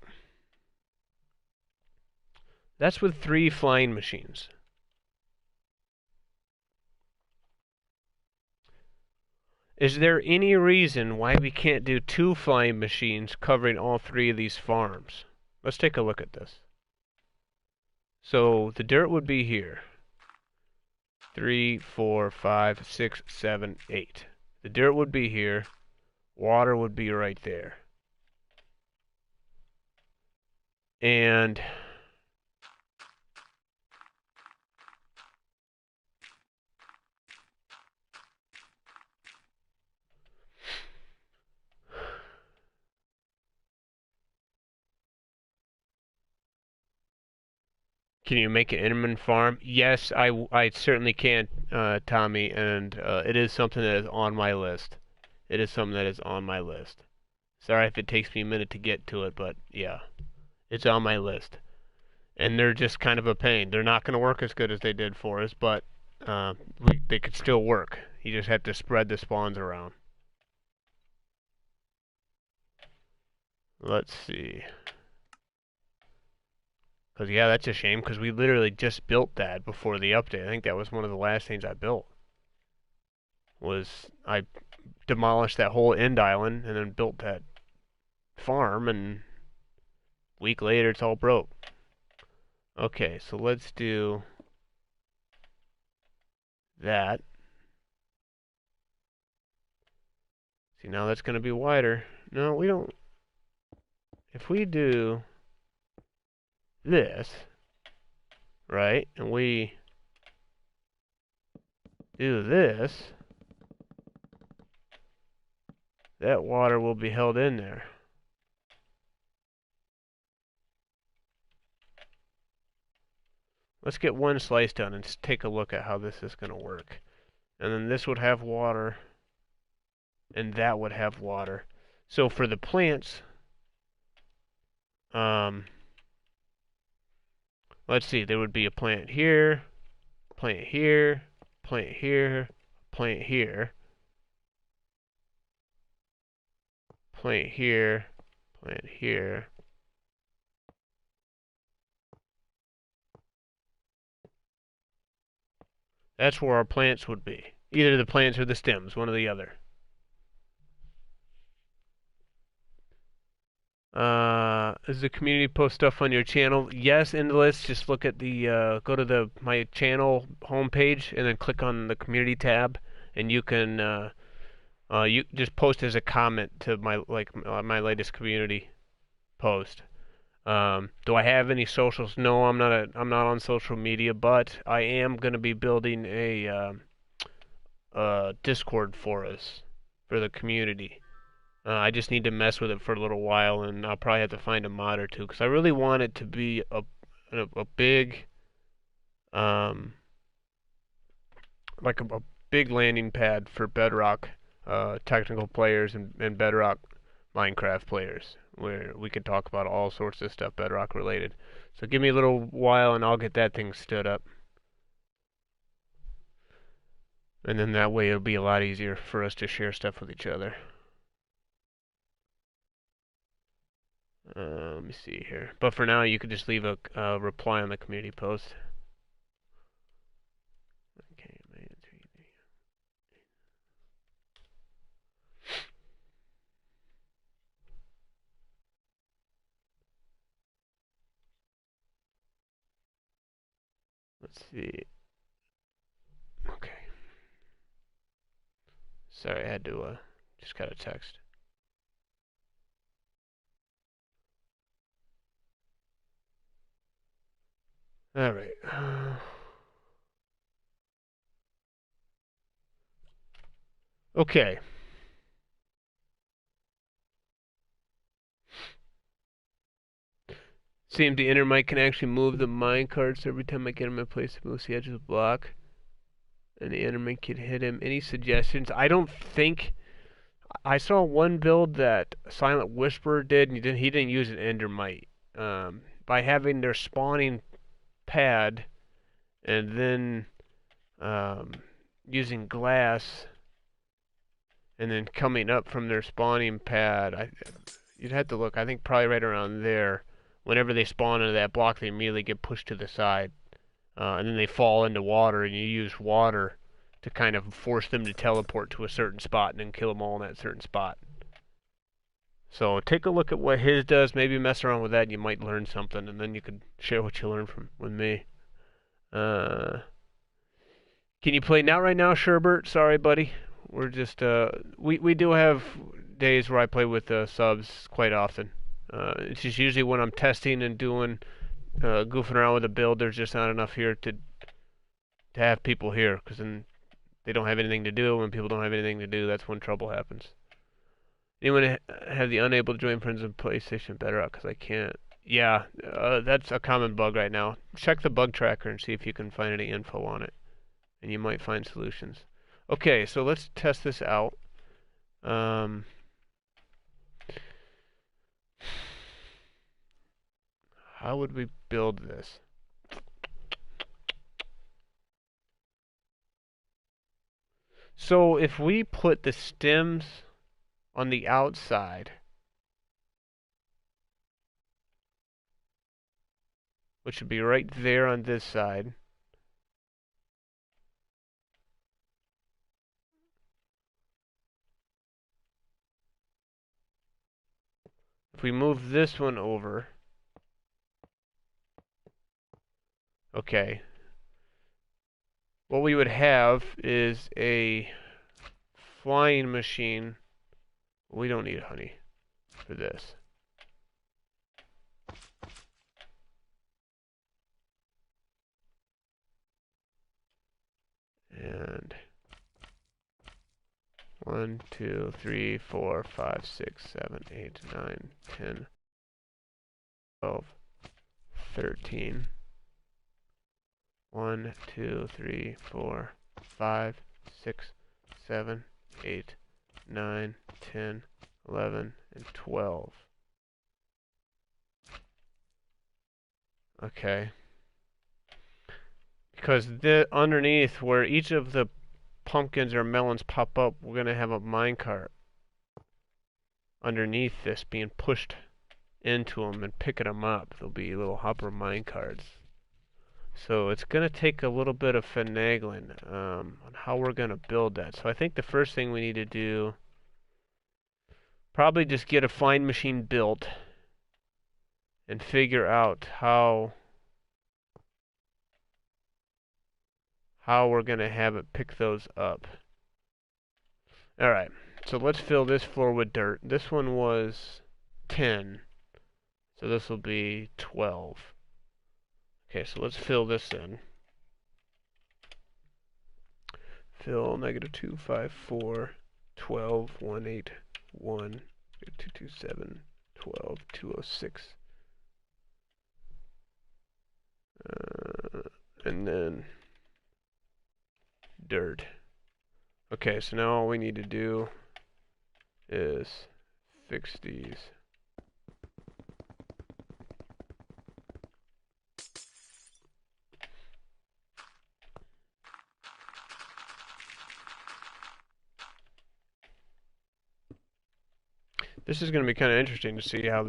That's with 3 flying machines. Is there any reason why we can't do 2 flying machines covering all 3 of these farms? Let's take a look at this. So the dirt would be here. 3, 4, 5, 6, 7, 8. The dirt would be here. Water would be right there. And can you make an Enderman farm? Yes, I certainly can, Tommy, and it is something that is on my list. It is something that is on my list. Sorry if it takes me a minute to get to it, but yeah, it's on my list. And they're just kind of a pain. They're not going to work as good as they did for us, but they could still work. You just have to spread the spawns around. Let's see. Because, yeah, that's a shame, because we literally just built that before the update. I think that was one of the last things I built. I demolished that whole end island and then built that farm, and a week later it's all broke. Okay, so let's do that. See, now that's going to be wider. No, we don't. If we do this, right, and we do this, that water will be held in there. Let's get one slice done and take a look at how this is going to work. And then this would have water, and that would have water. So for the plants, let's see, there would be a plant here, plant here, plant here, plant here, plant here, plant here. That's where our plants would be. Either the plants or the stems, one or the other. Is the community post stuff on your channel? Yes, Endless. Just look at the go to my channel homepage and then click on the community tab, and you can you just post as a comment to my latest community post. Do I have any socials? No, I'm not on social media, but I am going to be building a Discord for us for the community. I just need to mess with it for a little while, and I'll probably have to find a mod or two because I really want it to be a big like a big landing pad for Bedrock technical players and Bedrock Minecraft players, where we could talk about all sorts of stuff Bedrock related. So give me a little while and I'll get that thing stood up. And then that way it'll be a lot easier for us to share stuff with each other. Let me see here. But for now, you could just leave a reply on the community post. Okay, let's see. Okay. Sorry, I had to just got a text. All right. Okay. Seems the Endermite can actually move the minecarts every time I get him in place to move the edge of the block. And the Enderman can hit him. Any suggestions? I don't think I saw one build that Silent Whisperer did, and he didn't use an Endermite. By having their spawning pad and then using glass and then coming up from their spawning pad, you'd have to look. I think probably right around there. Whenever they spawn into that block, they immediately get pushed to the side. And then they fall into water, and you use water to kind of force them to teleport to a certain spot and then kill them all in that certain spot. So take a look at what his does, maybe mess around with that, and you might learn something, and then you could share what you learn with me. Can you play now right now, Sherbert? Sorry, buddy. We're just we do have days where I play with subs quite often. It's just usually when I'm testing and doing goofing around with a build. There's just not enough here to have people here, because then they don't have anything to do. When people don't have anything to do, that's when trouble happens. Anyone have the unable to join friends on PlayStation Bedrock? Because I can't. Yeah, that's a common bug right now. Check the bug tracker and see if you can find any info on it, and you might find solutions. Okay, so let's test this out. How would we build this? So if we put the stems on the outside, which would be right there on this side, if we move this one over, okay, what we would have is a flying machine. We don't need honey for this. And 1, 2, 3, 4, 5, 6, 7, 8, 9, 10, 12, 13. 1, 2, 3, 4, 5, 6, 7, 8, 9, 10, 11, and 12. Okay. Because underneath where each of the pumpkins or melons pop up, we're going to have a minecart underneath this being pushed into them and picking them up. There'll be little hopper minecarts. So it's going to take a little bit of finagling on how we're going to build that. So I think the first thing we need to do, probably just get a flying machine built and figure out how we're going to have it pick those up. Alright, so let's fill this floor with dirt. This one was 10, so this will be 12. Okay, so let's fill this in. Fill -2, 5, 4, 12, 1, 8, 1, 2, 2, 7, 12, 206. And then dirt. Okay, so now all we need to do is fix these. This is going to be kind of interesting to see how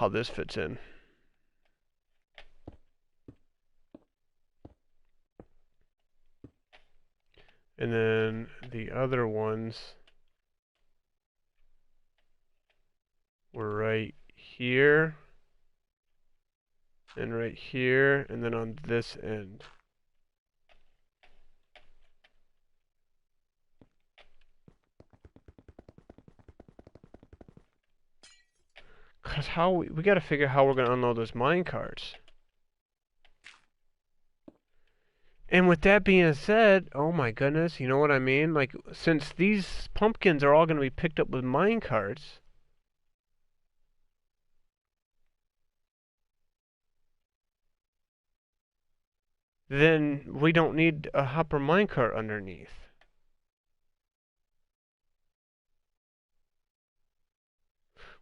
this fits in. And then the other ones were right here, and right here, and then on this end. Cause how we got to figure how we're gonna unload those mine carts. And with that being said, oh my goodness, you know what I mean? Like, since these pumpkins are all gonna be picked up with mine carts, then we don't need a hopper minecart underneath.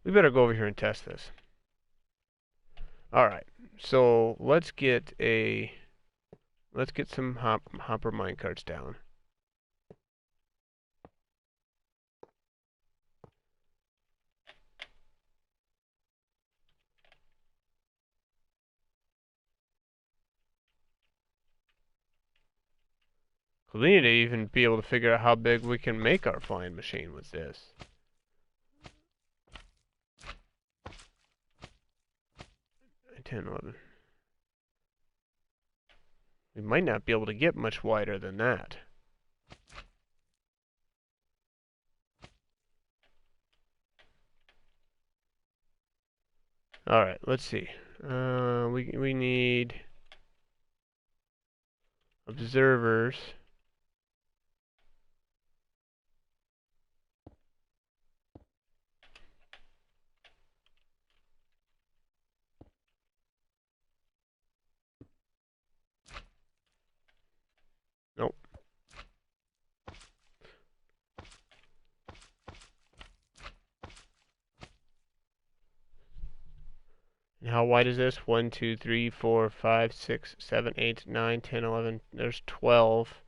We better go over here and test this. Alright, so let's get some hopper minecarts down. We need to even be able to figure out how big we can make our flying machine with this. 10, 11. We might not be able to get much wider than that. Alright, let's see. We need observers. Nope. And how wide is this? 1, 2, 3, 4, 5, 6, 7, 8, 9, 10, 11. There's 12.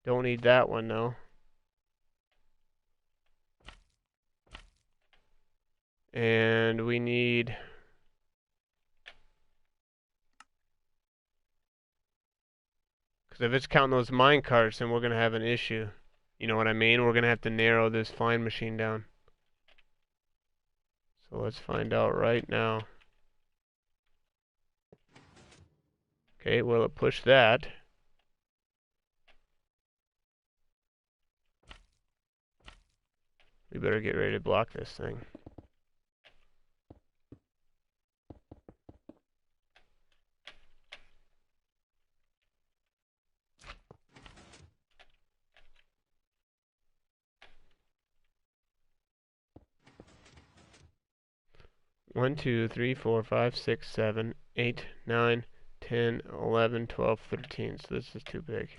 Don't need that one though. And we need... Because if it's counting those mine carts, then we're going to have an issue. You know what I mean? We're going to have to narrow this flying machine down. So let's find out right now. Okay, well, it pushed that. We better get ready to block this thing. One, 2, 3, 4, 5, 6, 7, 8, 9, 10, 11, 12, 13. So this is too big.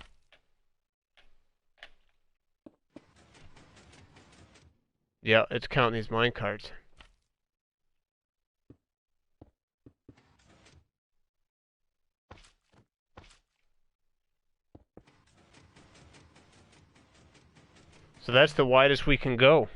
Yeah, it's counting these mine carts. So that's the widest we can go.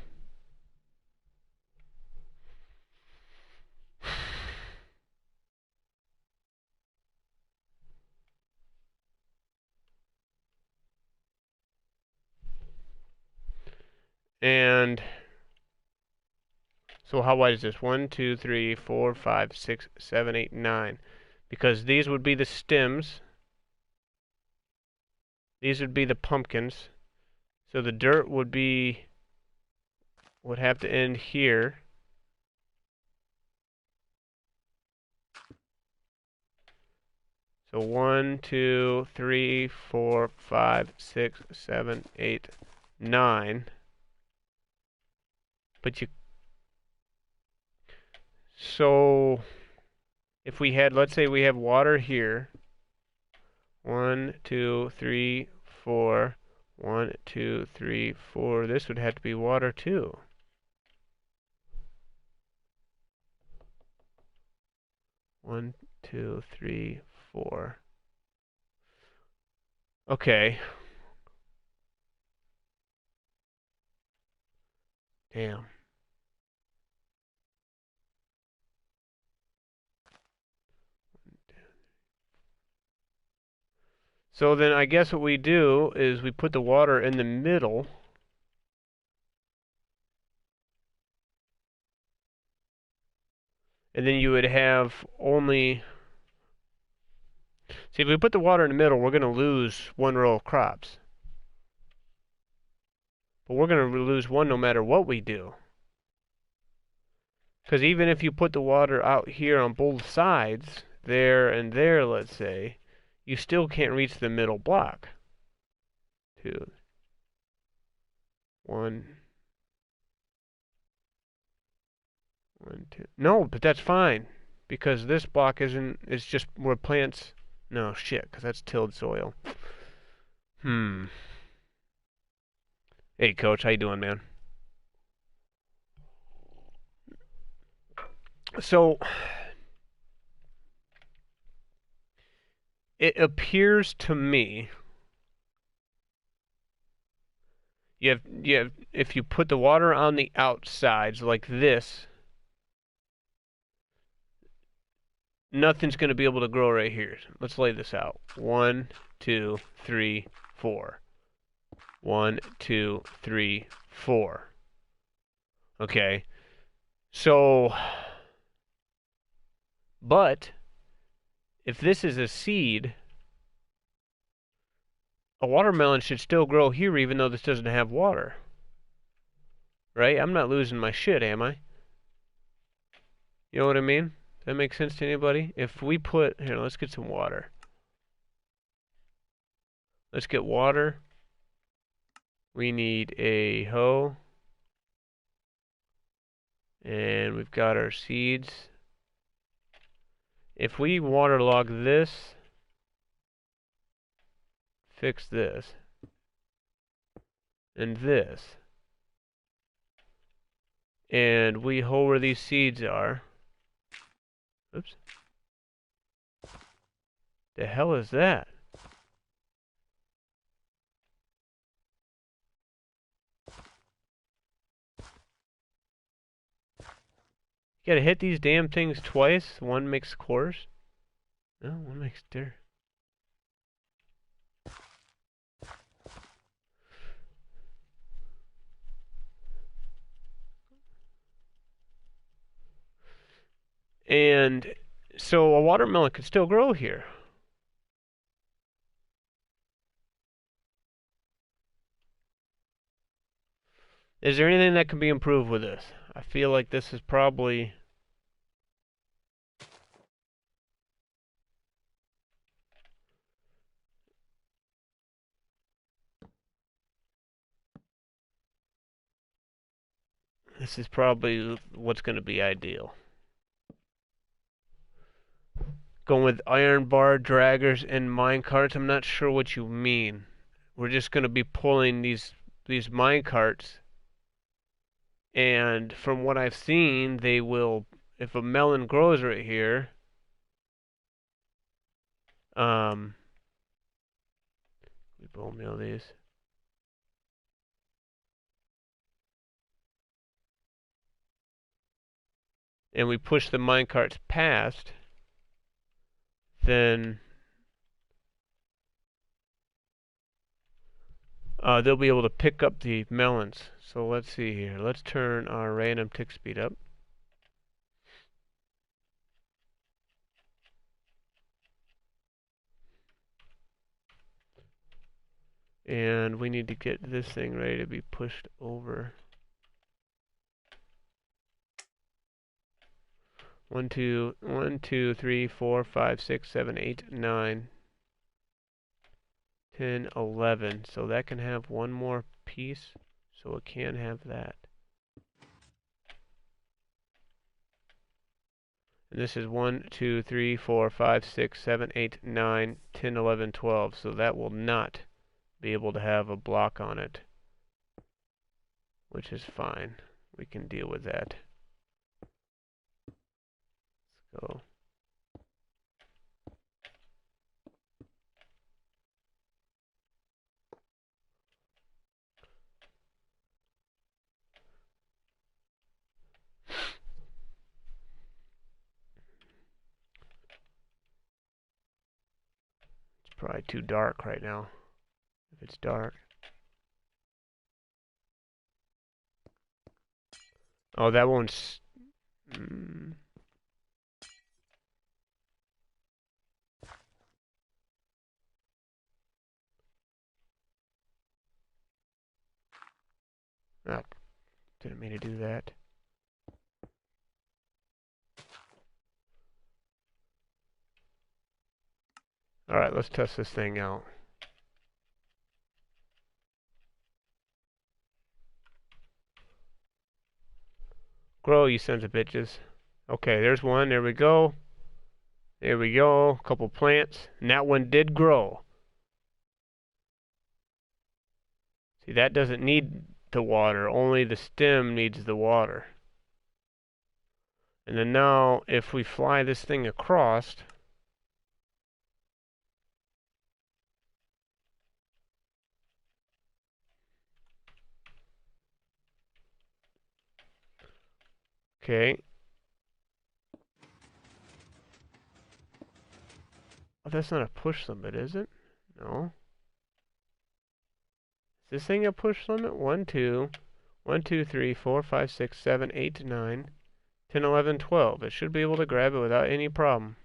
And so how wide is this? 1, 2, 3, 4, 5, 6, 7, 8, 9. Because these would be the stems. These would be the pumpkins. So the dirt would have to end here. So 1, 2, 3, 4, 5, 6, 7, 8, 9. But so if we had, let's say we have water here. 1, 2, 3, 4. 1, 2, 3, 4. This would have to be water too. One, 2, 3, 4. Okay. Damn. So then I guess what we do is we put the water in the middle. And then you would have only... See, if we put the water in the middle, we're going to lose one row of crops. But we're going to lose one no matter what we do. Because even if you put the water out here on both sides, there and there, let's say, you still can't reach the middle block. 2, 1, 1, 2. No, but that's fine. Because this block it's just where plants... No, shit, because that's tilled soil. Hey, Coach, how you doing, man? So, it appears to me if you put the water on the outsides like this, nothing's going to be able to grow right here. Let's lay this out. 1, 2, 3, 4. 1, 2, 3, 4. Okay. So, but if this is a seed, a watermelon should still grow here even though this doesn't have water. Right? I'm not losing my shit, am I? You know what I mean? Does that make sense to anybody? If we put... Here, let's get some water. Let's get water. We need a hoe. And we've got our seeds. If we waterlog this, fix this, and this, and we hoe where these seeds are. Oops. The hell is that? You gotta hit these damn things twice. One makes coarse. No, one makes dirt. And so a watermelon could still grow here. Is there anything that can be improved with this? I feel like this is probably... This is probably what's going to be ideal. Going with iron bar draggers and mine carts. I'm not sure what you mean. We're just going to be pulling these mine carts, and from what I've seen, they will, if a melon grows right here, we bone meal these. And we push the mine carts past, then they'll be able to pick up the melons. So let's see here. Let's turn our random tick speed up. And we need to get this thing ready to be pushed over. 1, 2, 1, 2, 3, 4, 5, 6, 7, 8, 9, 10, 11. So that can have one more piece. So it can have that. And this is 1, 2, 3, 4, 5, 6, 7, 8, 9, 10, 11, 12. So that will not be able to have a block on it, which is fine. We can deal with that. Let's go. Probably too dark right now. If it's dark. Oh, that won't... Oh, didn't mean to do that. Alright, let's test this thing out. Grow, you sons of bitches. Okay, there's one. There we go. There we go. Couple plants. And that one did grow. See, that doesn't need the water. Only the stem needs the water. And then now, if we fly this thing across... Okay. Oh, that's not a push limit, is it? No. Is this thing a push limit? 1, 2, 1, 2, 3, 4, 5, 6, 7, 8, 9, 10, 11, 12. It should be able to grab it without any problem.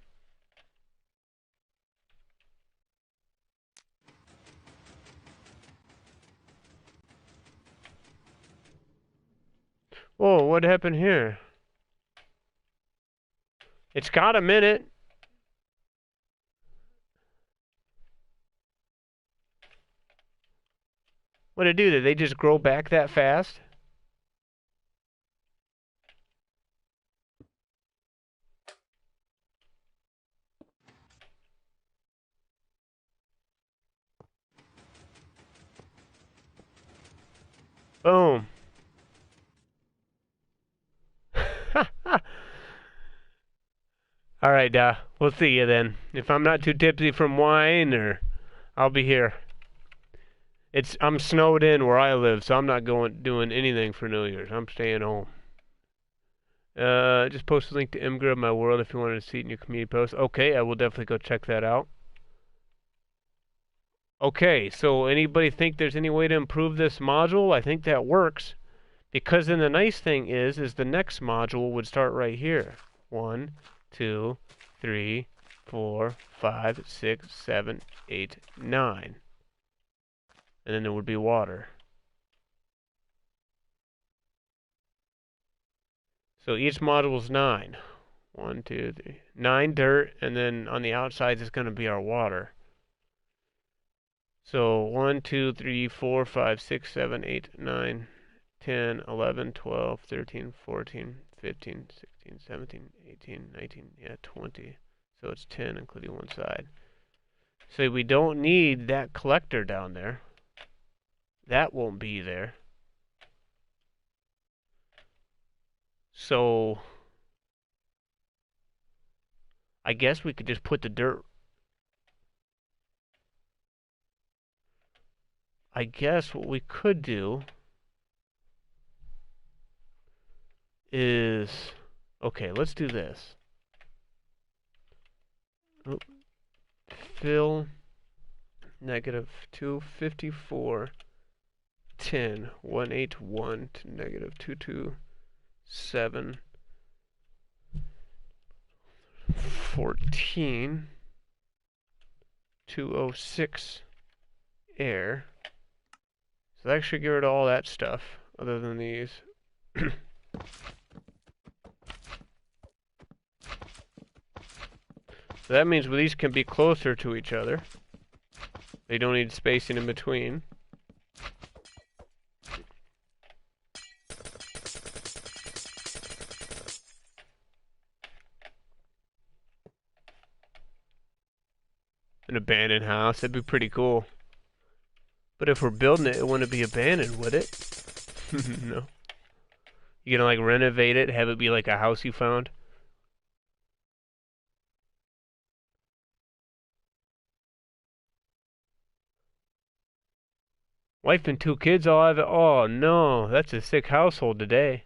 Whoa, what happened here? It's got a minute. What did it do? Did they just grow back that fast? Boom. Alright, we'll see you then. If I'm not too tipsy from wine, or I'll be here. I'm snowed in where I live, so I'm not doing anything for New Year's. I'm staying home. Just post a link to Imgrub My World if you wanted to see it in your community post. Okay, I will definitely go check that out. Okay, so anybody think there's any way to improve this module? I think that works. Because then the nice thing is the next module would start right here. 1, 2, 3, 4, 5, 6, 7, 8, 9. And then there would be water. So each module is 9. 1, 2, 3. 9 dirt, and then on the outside is going to be our water. So 1, 2, 3, 4, 5, 6, 7, 8, 9, 10, 11, 12, 13, 14, 15, 16, 17, 18, 19, yeah, 20. So it's 10, including one side. So we don't need that collector down there. That won't be there. So I guess we could just put the dirt. I guess what we could do is, okay, let's do this. Fill negative 254 10 181 to negative 227 14 206 air. So that should get rid of all that stuff other than these. So that means these can be closer to each other. They don't need spacing in between. An abandoned house, that'd be pretty cool. But if we're building it, it wouldn't be abandoned, would it? No. You gonna like renovate it, have it be like a house you found? Wife and 2 kids all have it. Oh no, that's a sick household today.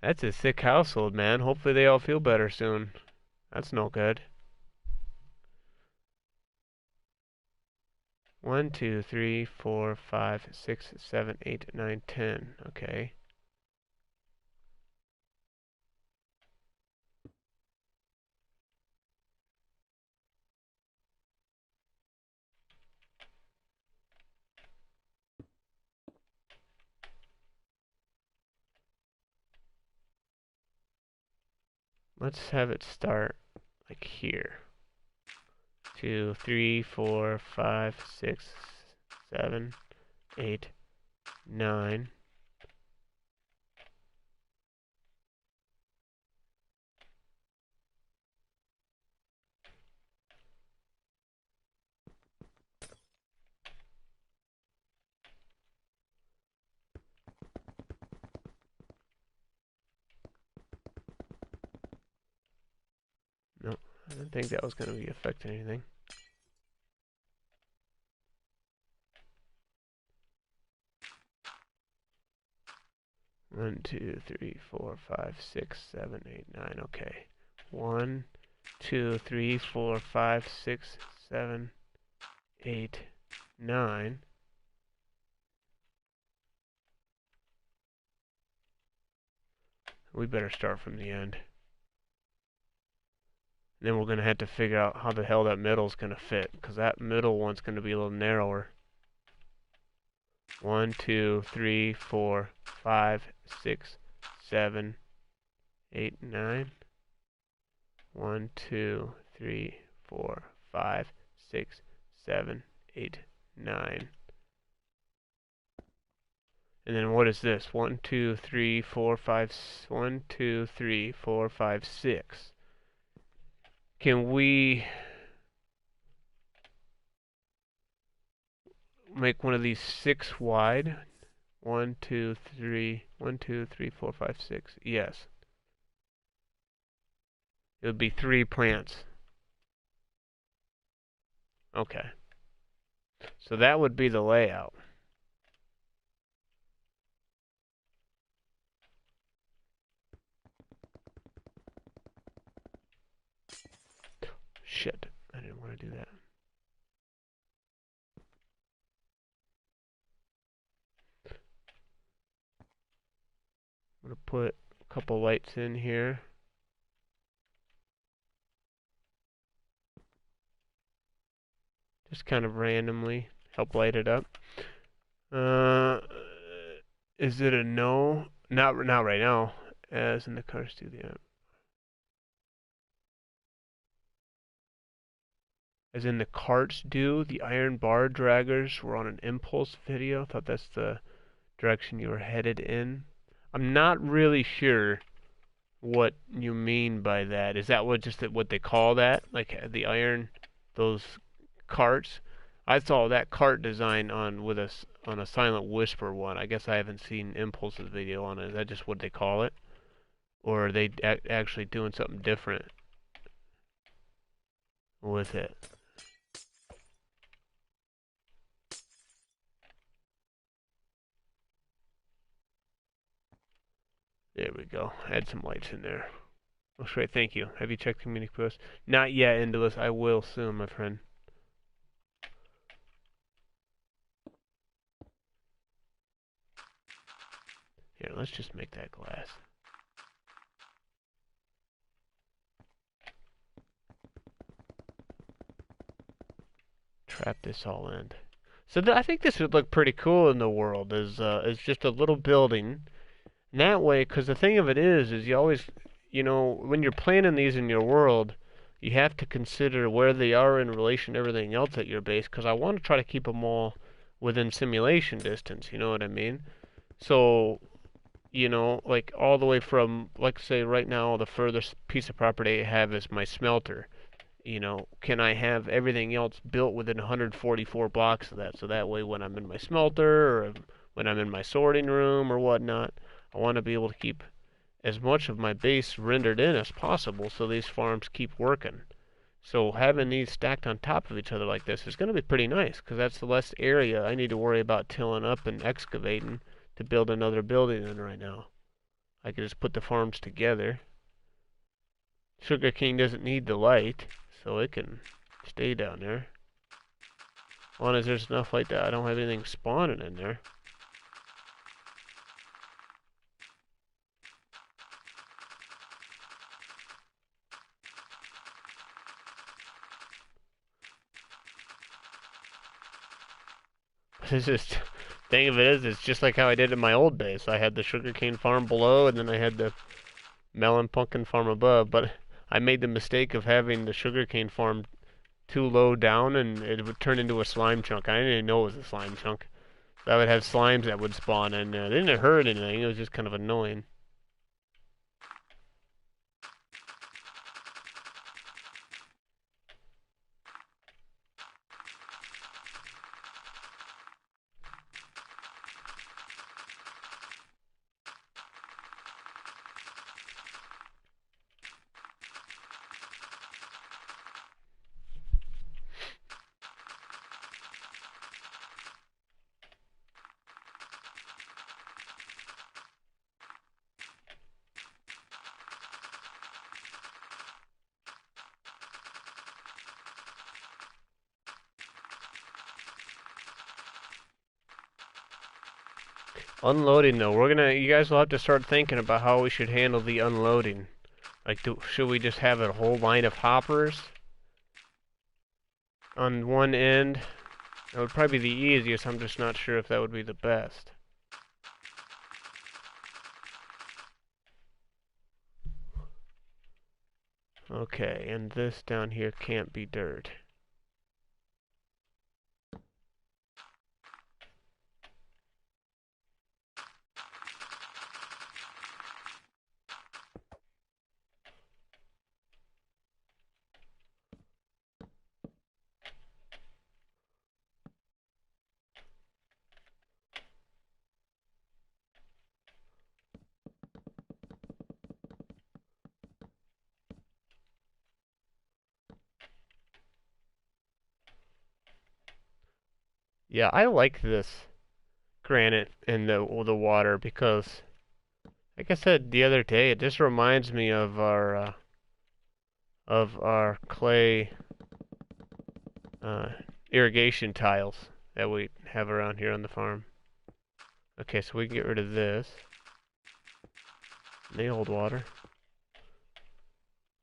That's a sick household, man. Hopefully they all feel better soon. That's no good. 1, 2, 3, 4, 5, 6, 7, 8, 9, 10. Okay. Let's have it start like here. 2, 3, 4, 5, 6, 7, 8, 9. No, I didn't think that was going to be affecting anything. One, 2, 3, 4, 5, 6, 7, 8, 9. Okay. 1, 2, 3, 4, 5, 6, 7, 8, 9. We better start from the end. And then we're going to have to figure out how the hell that middle's going to fit, because that middle one's going to be a little narrower. 1, 2, 3, 4, 5, 6, 7, 8, 9. 1, 2, 3, 4, 5, 6, 7, 8, 9. And then what is this? 1, 2, 3, 4, 5, 1, 2, 3, 4, 5, 6. Can we make one of these 6 wide? 1, 2, 3, 1, 2, 3, 4, 5, 6. Yes. It would be 3 plants. Okay. So that would be the layout. Shit. I didn't want to do that. I'm going to put a couple lights in here. Just kind of randomly help light it up. Is it a no? Not right now. As in the car studio. As in the carts do. The iron bar draggers were on an impulse video. Thought that's the direction you were headed in. I'm not really sure what you mean by that. Is that what they call that? Like the iron, those carts? I saw that cart design on a Silent Whisper one. I guess I haven't seen Impulse's video on it. Is that just what they call it, or are they actually doing something different with it? There we go. Add some lights in there. Looks great. Thank you. Have you checked community post? Not yet, Indolus. I will soon, my friend. Here, let's just make that glass. Trap this all in. So I think this would look pretty cool in the world. Is just a little building. And that way, because the thing of it is you always, when you're planning these in your world, you have to consider where they are in relation to everything else at your base. Because I want to try to keep them all within simulation distance. You know what I mean? So, like all the way from, like say right now, the furthest piece of property I have is my smelter. Can I have everything else built within 144 blocks of that? So that way when I'm in my smelter or when I'm in my sorting room or whatnot, I want to be able to keep as much of my base rendered in as possible so these farms keep working. So having these stacked on top of each other like this is going to be pretty nice because that's the less area I need to worry about tilling up and excavating to build another building in right now. I can just put the farms together. Sugarcane doesn't need the light, so it can stay down there. As long as there's enough light that I don't have anything spawning in there. It's just, thing of it is, it's just like how I did in my old days. I had the sugarcane farm below, and then I had the melon pumpkin farm above, but I made the mistake of having the sugarcane farm too low down, and it would turn into a slime chunk. I didn't even know it was a slime chunk. I would have slimes that would spawn in there. They didn't hurt anything, it was just kind of annoying. Unloading though, you guys will have to start thinking about how we should handle the unloading. Like, should we just have a whole line of hoppers on one end? That would probably be the easiest, I'm just not sure if that would be the best. Okay, and this down here can't be dirt. Yeah, I like this granite in the water because, like I said the other day, it just reminds me of our clay uh, irrigation tiles that we have around here on the farm. Okay, so we can get rid of this. They hold water.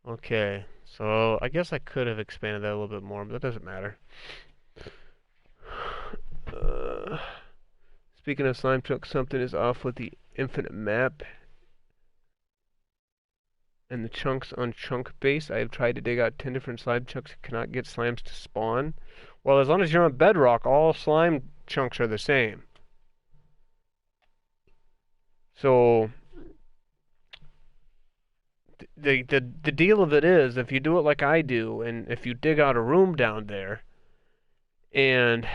Okay, so I guess I could have expanded that a little bit more, but that doesn't matter. Uh, Speaking of slime chunks, something is off with the infinite map and the chunks on chunk base. I have tried to dig out 10 different slime chunks and cannot get slimes to spawn. Well, as long as you're on Bedrock, all slime chunks are the same. So the deal of it is, if you do it like I do, and if you dig out a room down there, and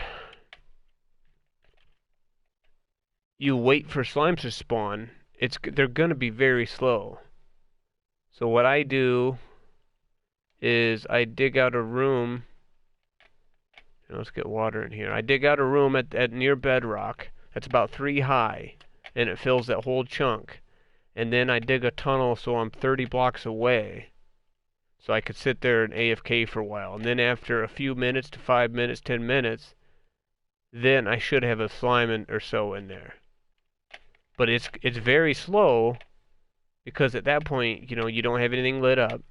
you wait for slimes to spawn, they're gonna be very slow. So what I do is I dig out a room. Let's get water in here. I dig out a room at near bedrock that's about 3 high, and it fills that whole chunk. And then I dig a tunnel so I'm 30 blocks away, so I could sit there and AFK for a while. And then after a few minutes to 5 minutes, 10 minutes, then I should have a slime or so in there. But it's very slow because at that point, you don't have anything lit up.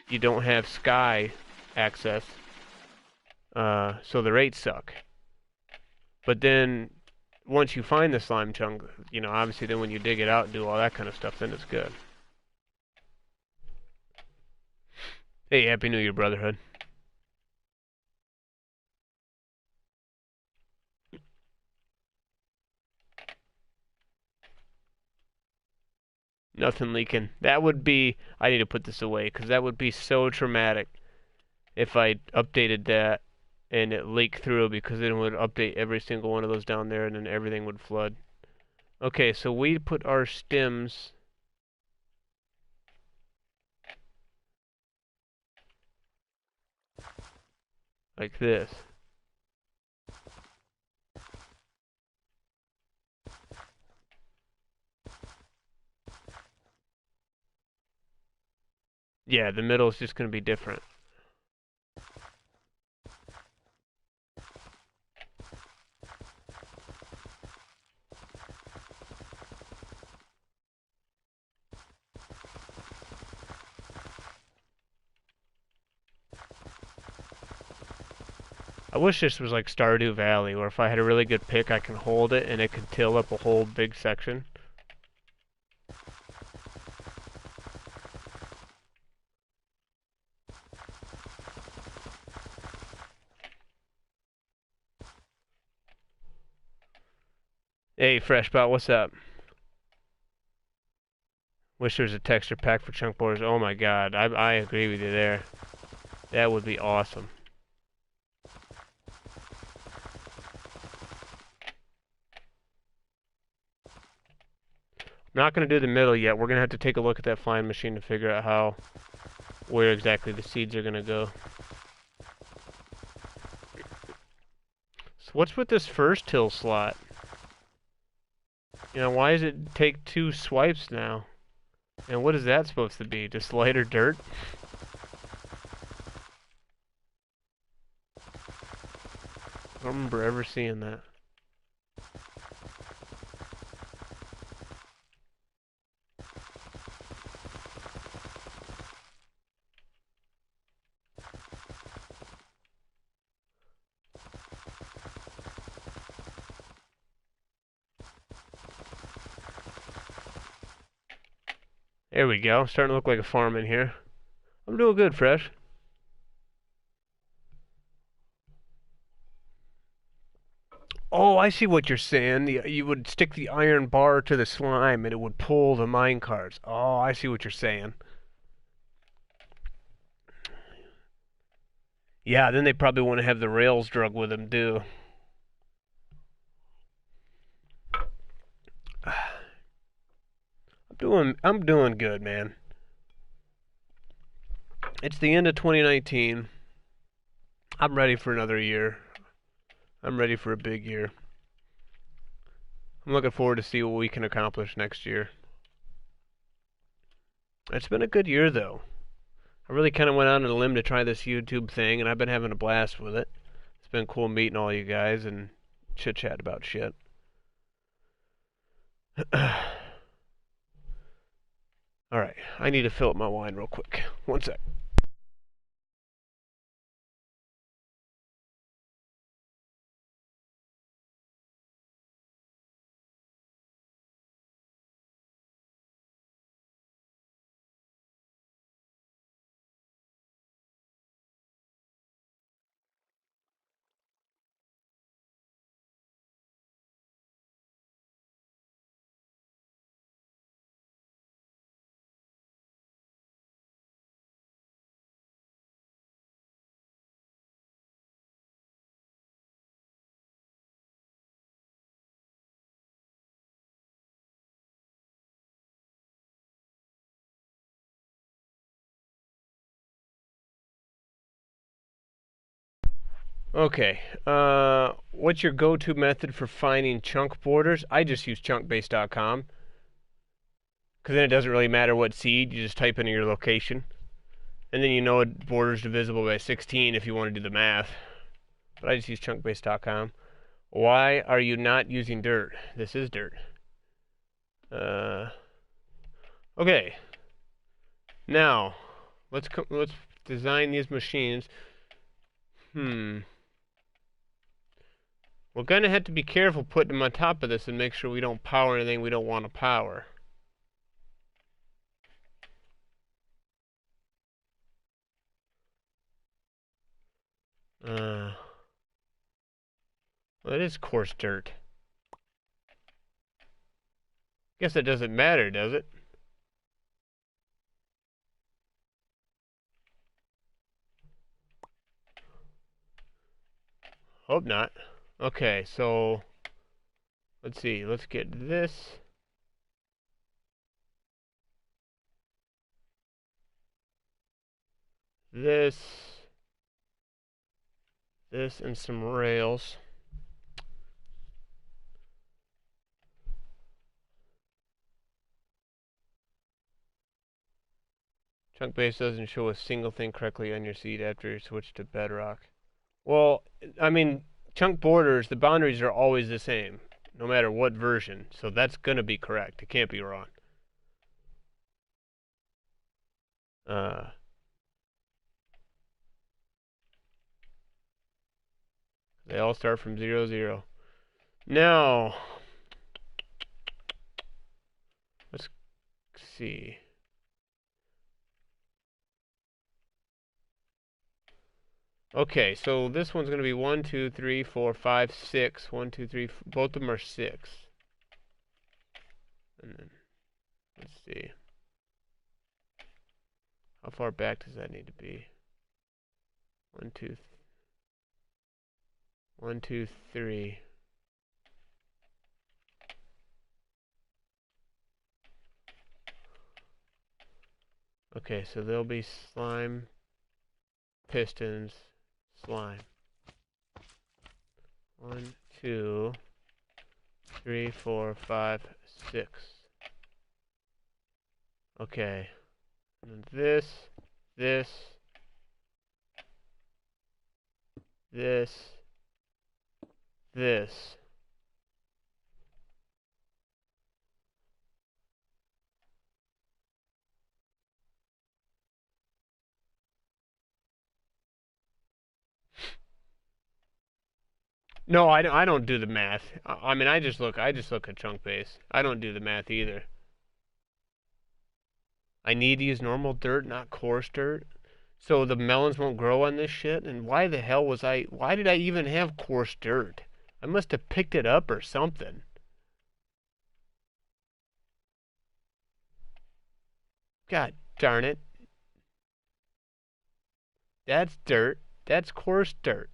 You don't have sky access. So the rates suck. But then once you find the slime chunk, obviously then when you dig it out and do all that kind of stuff, then it's good. Hey, Happy New Year, Brotherhood. Nothing leaking. That would be... I need to put this away, because that would be so traumatic if I updated that and it leaked through, because then it would update every single one of those down there, and then everything would flood. Okay, so we put our stems... like this. Yeah, the middle is just going to be different. I wish this was like Stardew Valley, where if I had a really good pick, I can hold it and it could till up a whole big section. Hey, Freshbot, what's up? Wish there was a texture pack for chunk borders. Oh my god, I agree with you there. That would be awesome. I'm not going to do the middle yet. We're going to have to take a look at that flying machine to figure out where exactly the seeds are going to go. So what's with this first till slot? You know, why does it take 2 swipes now? And what is that supposed to be? Just lighter dirt? I don't remember ever seeing that. There we go. Starting to look like a farm in here. I'm doing good, Fresh. Oh, I see what you're saying. You would stick the iron bar to the slime and it would pull the mine carts. Oh, I see what you're saying. Yeah, then they probably want to have the rails drug with them too. I'm doing good, man. It's the end of 2019. I'm ready for another year. I'm ready for a big year. I'm looking forward to see what we can accomplish next year. It's been a good year though. I really kind of went out on a limb to try this YouTube thing, and I've been having a blast with it. It's been cool meeting all you guys and chit chat about shit. Alright, I need to fill up my wine real quick. One sec. Okay, what's your go-to method for finding chunk borders? I just use chunkbase.com, because then it doesn't really matter what seed, you just type in your location. And then you know it borders divisible by 16 if you want to do the math. But I just use chunkbase.com. Why are you not using dirt? This is dirt. Okay. Now, let's design these machines. We're gonna have to be careful putting them on top of this and make sure we don't power anything we don't want to power. Well, it is coarse dirt. Guess that doesn't matter, does it? Hope not. Okay, so let's see. Let's get this. This. This and some rails. Chunk base doesn't show a single thing correctly on your seed after you switch to Bedrock. Well, I mean, chunk borders, the boundaries are always the same, no matter what version. So that's gonna be correct. It can't be wrong. They all start from 0, 0. Now, let's see. Okay, so this one's going to be 1, 2, 3, 4, 5, 6. 1, 2, 3, both of them are 6. And then, let's see. How far back does that need to be? 1, 2, 1, 2, 3. Okay, so there'll be slime, pistons, slime. 1, 2, 3, 4, 5, 6. Okay. And this, this, this. No, I don't do the math. I mean, I just look at chunk base. I don't do the math either. I need to use normal dirt, not coarse dirt, so the melons won't grow on this shit. And why the hell why did I even have coarse dirt? I must have picked it up or something. God darn it. That's dirt. That's coarse dirt.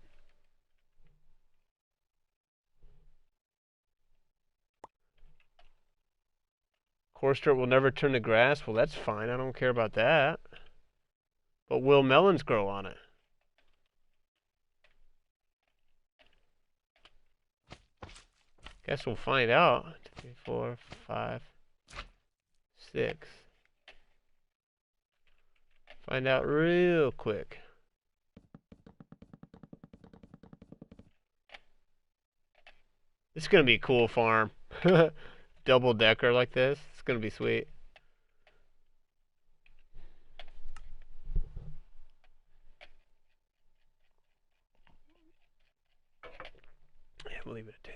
Coarse dirt will never turn to grass. Well, that's fine. I don't care about that. But will melons grow on it? Guess we'll find out. 2, 3, 4, 5, 6. Find out real quick. This is gonna be a cool farm. Double decker like this. It's gonna be sweet. Yeah, we'll leave it at 10.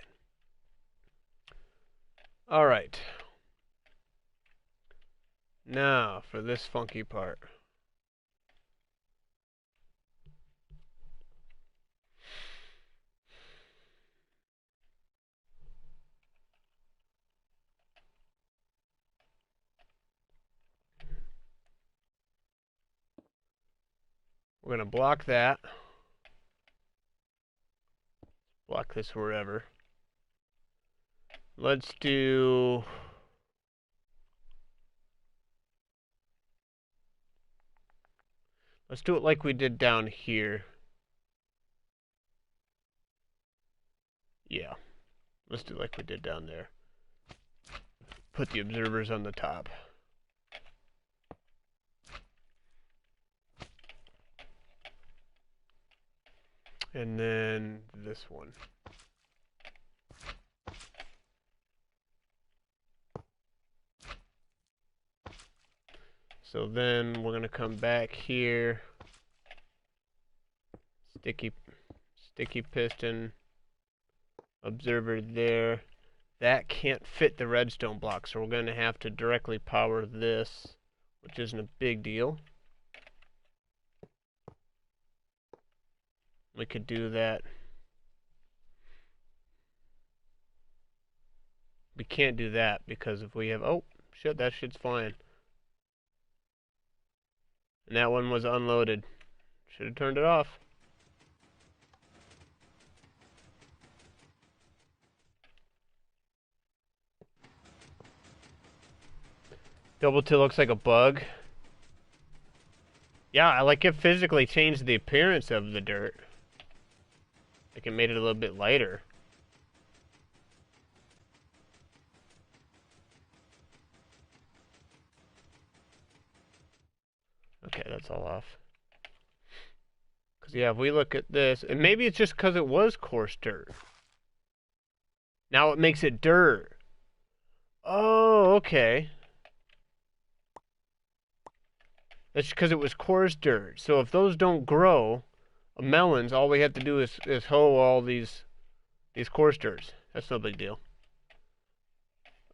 Alright. Now for this funky part. We're gonna block that. Block this wherever. Let's do it like we did down here. Yeah. Let's do it like we did down there. Put the observers on the top. And then this one. So then we're going to come back here. Sticky piston. Observer there. That can't fit the redstone block, so we're going to have to directly power this, which isn't a big deal. We could do that. We can't do that because if we have... Oh, shit, that shit's flying. And that one was unloaded. Should have turned it off. Double till looks like a bug. Yeah, I like it physically changed the appearance of the dirt. Like it made it a little bit lighter. Okay, that's all off. Because, yeah, if we look at this, and maybe it's just because it was coarse dirt. Now it makes it dirt. Oh, okay. That's because it was coarse dirt. So if those don't grow, melons, all we have to do is hoe all these coarse dirts. That's no big deal.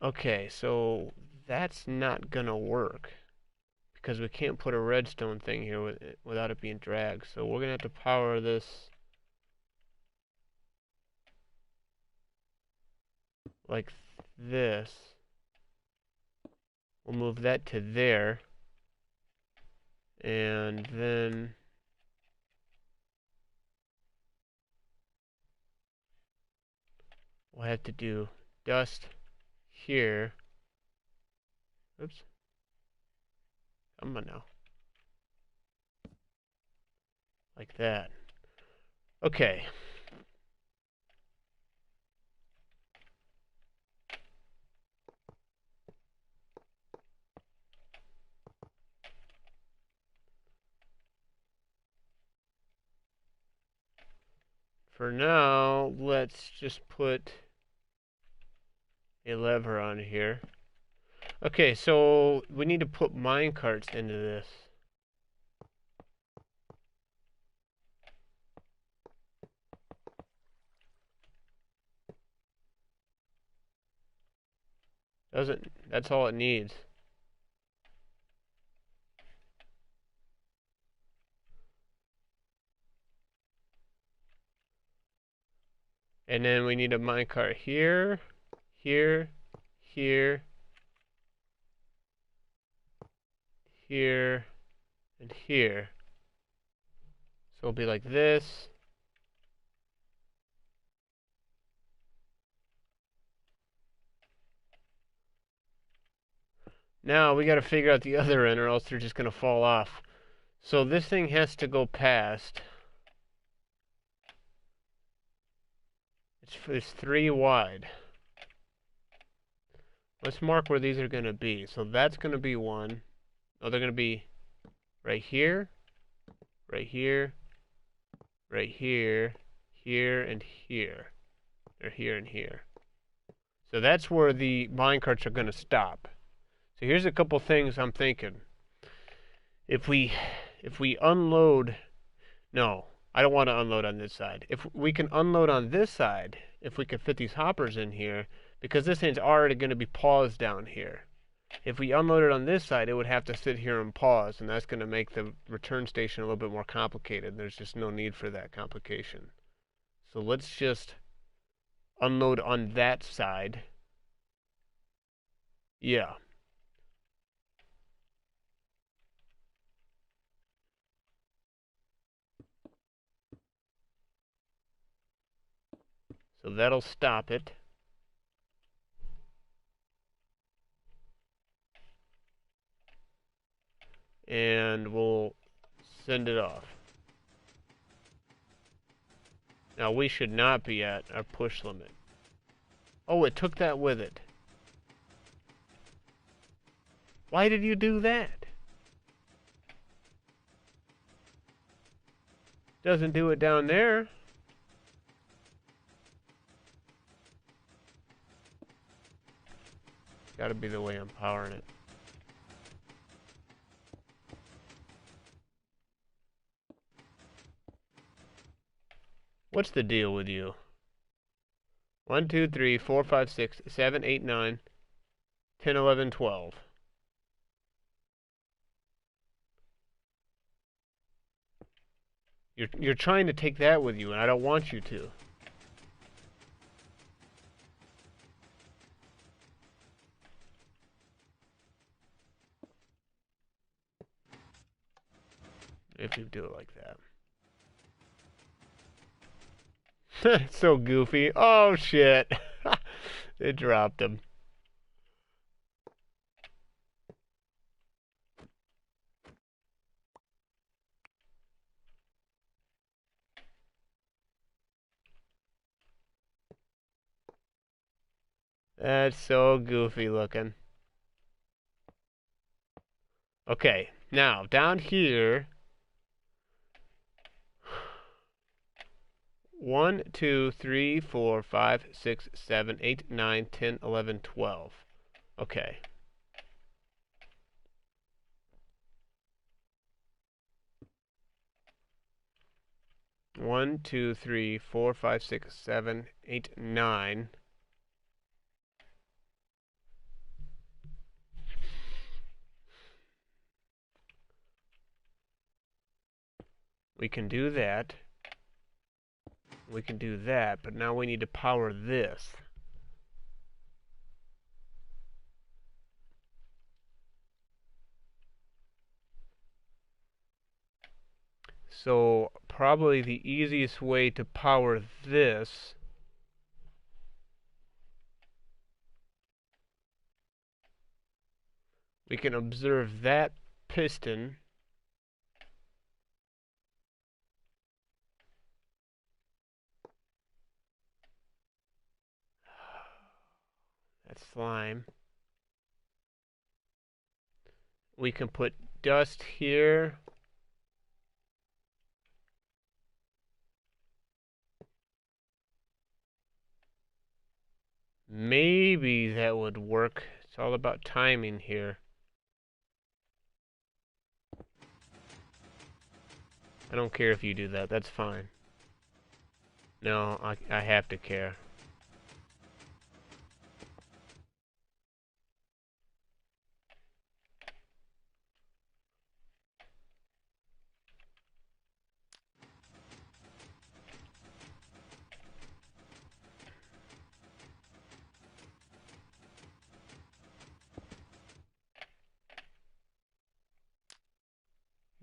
Okay, so that's not gonna work because we can't put a redstone thing here without it being dragged. So we're gonna have to power this like this. We'll move that to there. And then we'll have to do dust here. Oops. Come on now. Like that. Okay. For now, let's just put a lever on here. Okay, so we need to put mine carts into this. That's all it needs. And then we need a minecart here, here, here, here, and here. So it'll be like this. Now we gotta figure out the other end or else they're just gonna fall off. So this thing has to go past. It's 3 wide. Let's mark where these are gonna be. So that's gonna be 1. Oh, they're gonna be right here, right here, right here, here, and here. They're here and here. So that's where the minecarts are going to stop. So here's a couple things I'm thinking. If we unload, no, I don't want to unload on this side. If we can unload on this side, if we can fit these hoppers in here, because this thing's already going to be paused down here. If we unload it on this side, it would have to sit here and pause, and that's going to make the return station a little bit more complicated. There's just no need for that complication. So let's just unload on that side. Yeah. So that'll stop it. And we'll send it off. Now we should not be at our push limit. Oh, it took that with it. Why did you do that? Doesn't do it down there. Gotta be the way I'm powering it. What's the deal with you? 1, 2, 3, 4, 5, 6, 7, 8, 9, 10, 11, 12. You're trying to take that with you, and I don't want you to. If you do it like that. It's so goofy. Oh, shit. It dropped him. That's so goofy looking. Okay, Now, down here, 1, 2, 3, 4, 5, 6, 7, 8, 9, 10, 11, 12. Okay. One, 2, 3, 4, 5, 6, 7, 8, 9. We can do that. We can do that, but now we need to power this. So probably the easiest way to power this we can observe that piston. That's slime. We can put dust here. Maybe that would work. It's all about timing here. I don't care if you do that. That's fine. No, I have to care.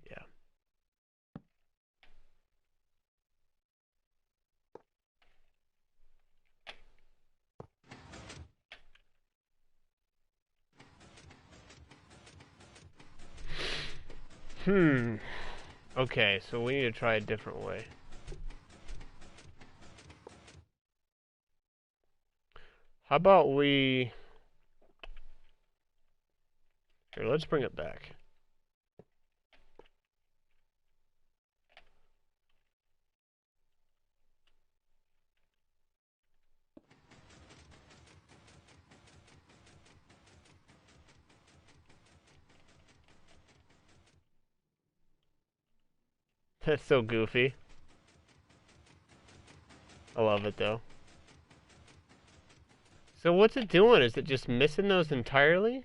Yeah. Okay, so we need to try a different way. How about we... Here, let's bring it back. That's so goofy. I love it, though. So what's it doing? Is it just missing those entirely?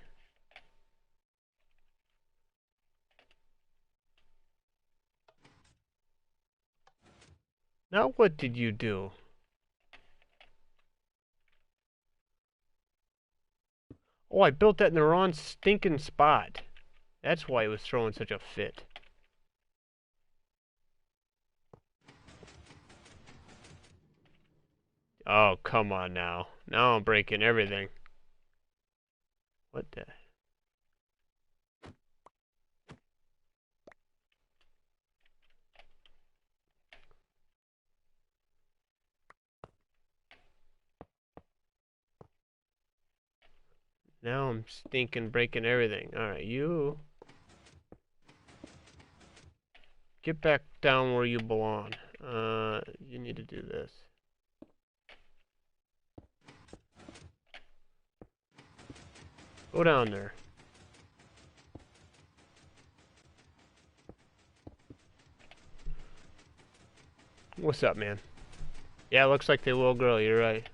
Now what did you do? Oh, I built that in the wrong stinking spot. That's why it was throwing such a fit. Oh, come on now. Now I'm breaking everything. What the... Now I'm stinking breaking everything. Alright, you... Get back down where you belong. You need to do this. Go down there. What's up, man? Yeah, looks like they will grow, you're right.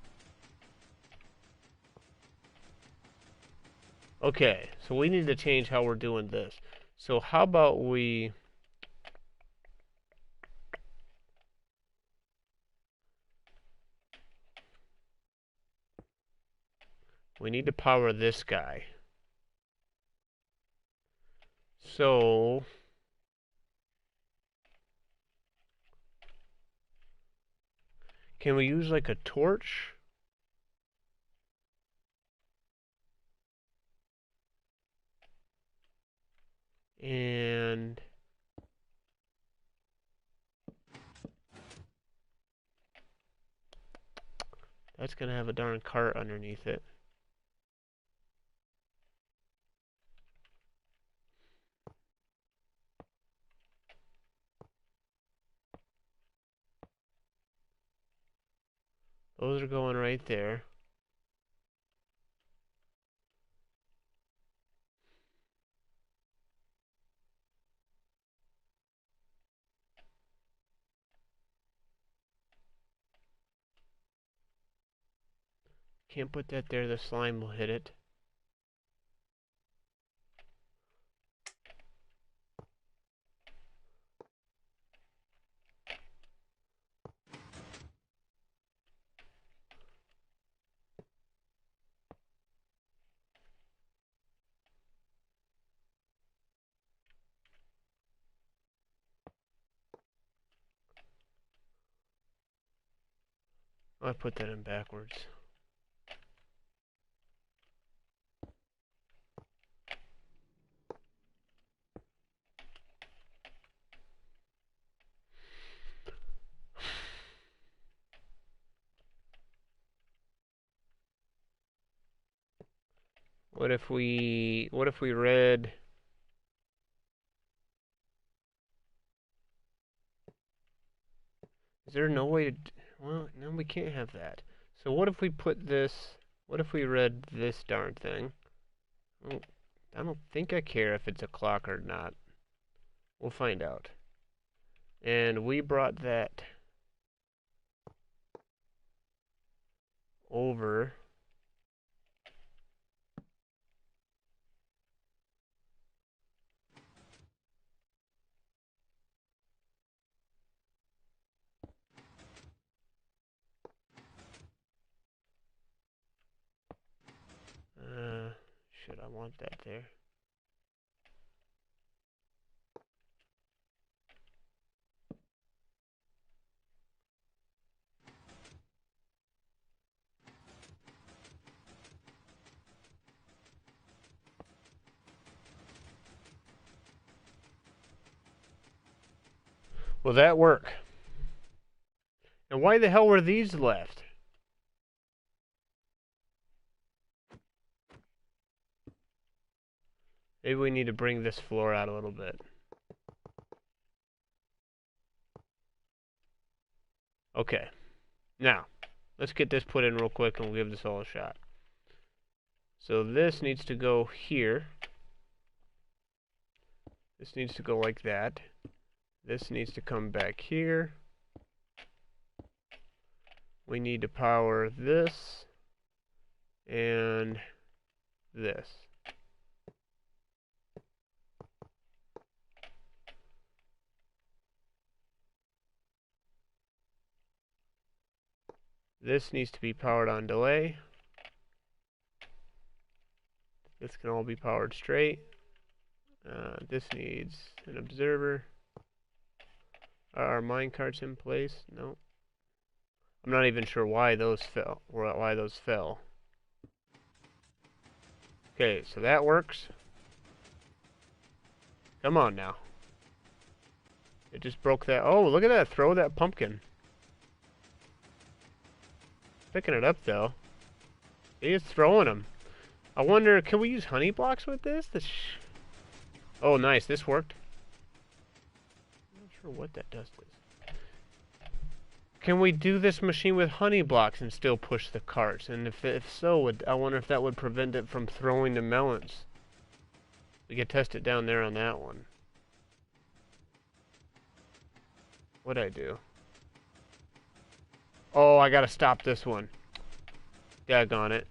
Okay, so we need to change how we're doing this. So how about we... We need to power this guy. So... Can we use like a torch? And... That's gonna have a darn cart underneath it. Those are going right there. Can't put that there, the slime will hit it. I put that in backwards. What if we read? Is there no way to? Well, no, we can't have that. So what if we put this? What if we read this darn thing? Well, I don't think I care if it's a clock or not. We'll find out. And we brought that over. Shit, I want that there. Will that work? And why the hell were these left? Maybe we need to bring this floor out a little bit. Okay. Now, let's get this put in real quick and we'll give this all a shot. So this needs to go here. This needs to go like that. This needs to come back here. We need to power this and this. This needs to be powered on delay. This can all be powered straight. This needs an observer. Are our minecarts in place? No. I'm not even sure why those fell. Or why those fell. Okay, so that works. Come on now. It just broke that. Oh, look at that. Throw that pumpkin. Picking it up, though. He's throwing them. I wonder, can we use honey blocks with this? Oh, nice. This worked. I'm not sure what that does to this. Can we do this machine with honey blocks and still push the carts? And if so, I wonder if that would prevent it from throwing the melons. We could test it down there on that one. What'd I do? Oh, I gotta stop this one. Daggone it.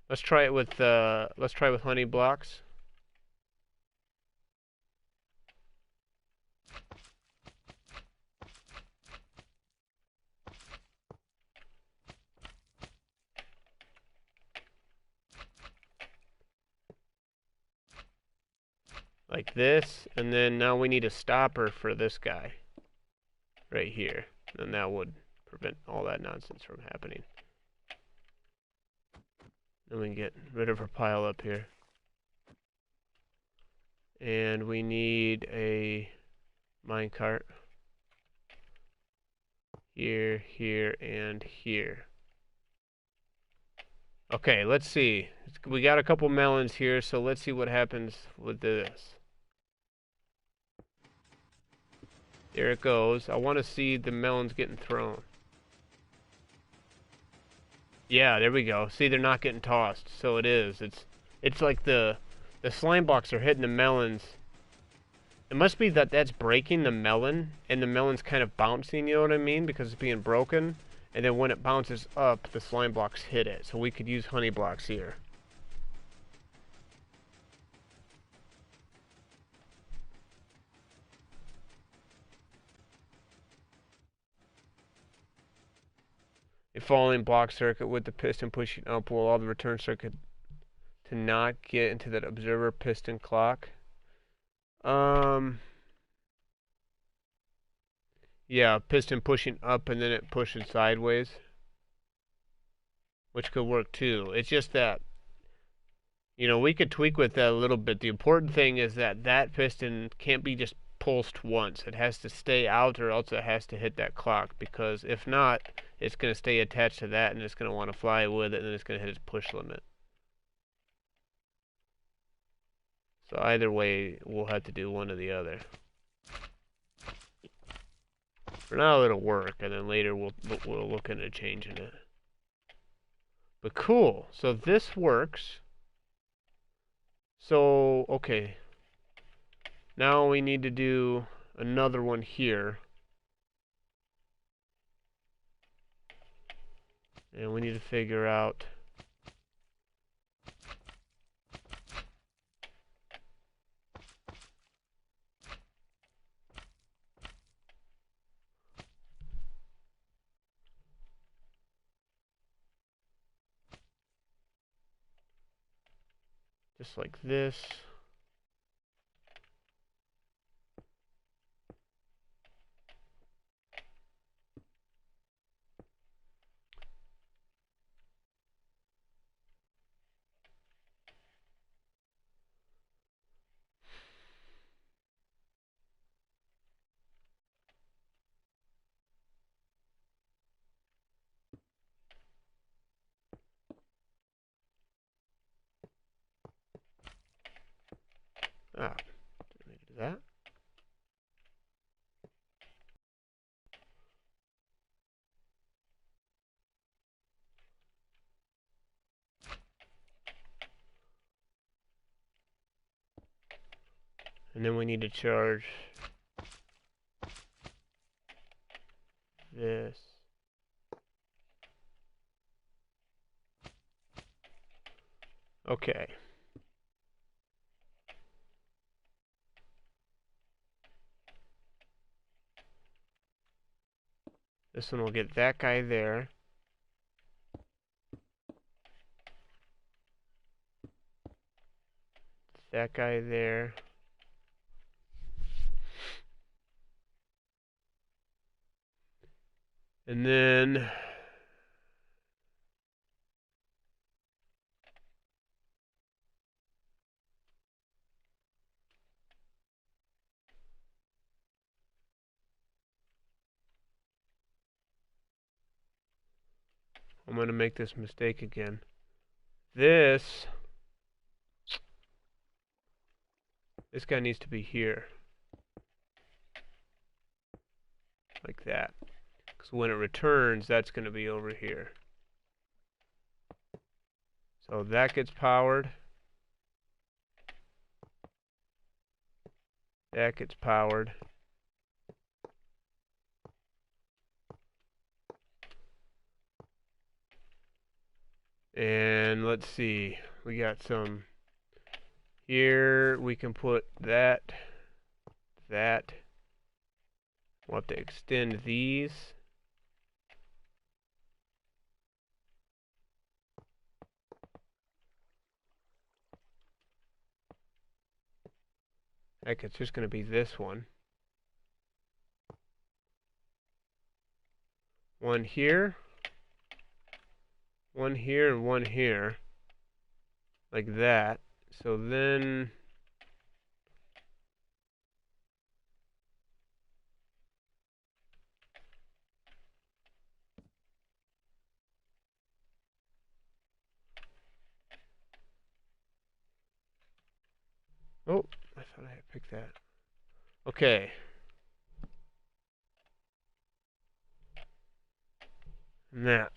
Let's try it with honey blocks. Like this, and then now we need a stopper for this guy. Right here. And that would prevent all that nonsense from happening. Then we can get rid of our pile up here. And we need a minecart. Here, here, and here. Okay, let's see. We got a couple melons here, so let's see what happens with this. There it goes. I want to see the melons getting thrown. Yeah, there we go. See, they're not getting tossed. So it is. It's like the slime blocks are hitting the melons. It must be that that's breaking the melon, and the melon's kind of bouncing, you know what I mean? Because it's being broken. And then when it bounces up, the slime blocks hit it. So we could use honey blocks here. A falling block circuit with the piston pushing up will allow the return circuit to not get into that observer piston clock. Yeah, piston pushing up and then it pushing sideways, which could work too. It's just that, we could tweak with that a little bit. The important thing is that that piston can't be just pulsed once. It has to stay out or else it has to hit that clock, because if not, it's going to stay attached to that and it's going to want to fly with it and then it's going to hit its push limit. So either way, we'll have to do one or the other. For now, it'll work, and then later we'll look into changing it. But cool. So this works. So, okay. Now we need to do another one here. And we need to figure out just like this. Ah, do that. And then we need to charge this. Okay. This one will get that guy there. That guy there. And then I'm going to make this mistake again. This guy needs to be here. Like that. Because when it returns, that's going to be over here. So that gets powered. That gets powered. And let's see. We got some here. We can put that. We'll have to extend these. Heck, it's just going to be this one. One here. One here and one here. Like that. So then Oh, I thought I had picked that. Okay. Now,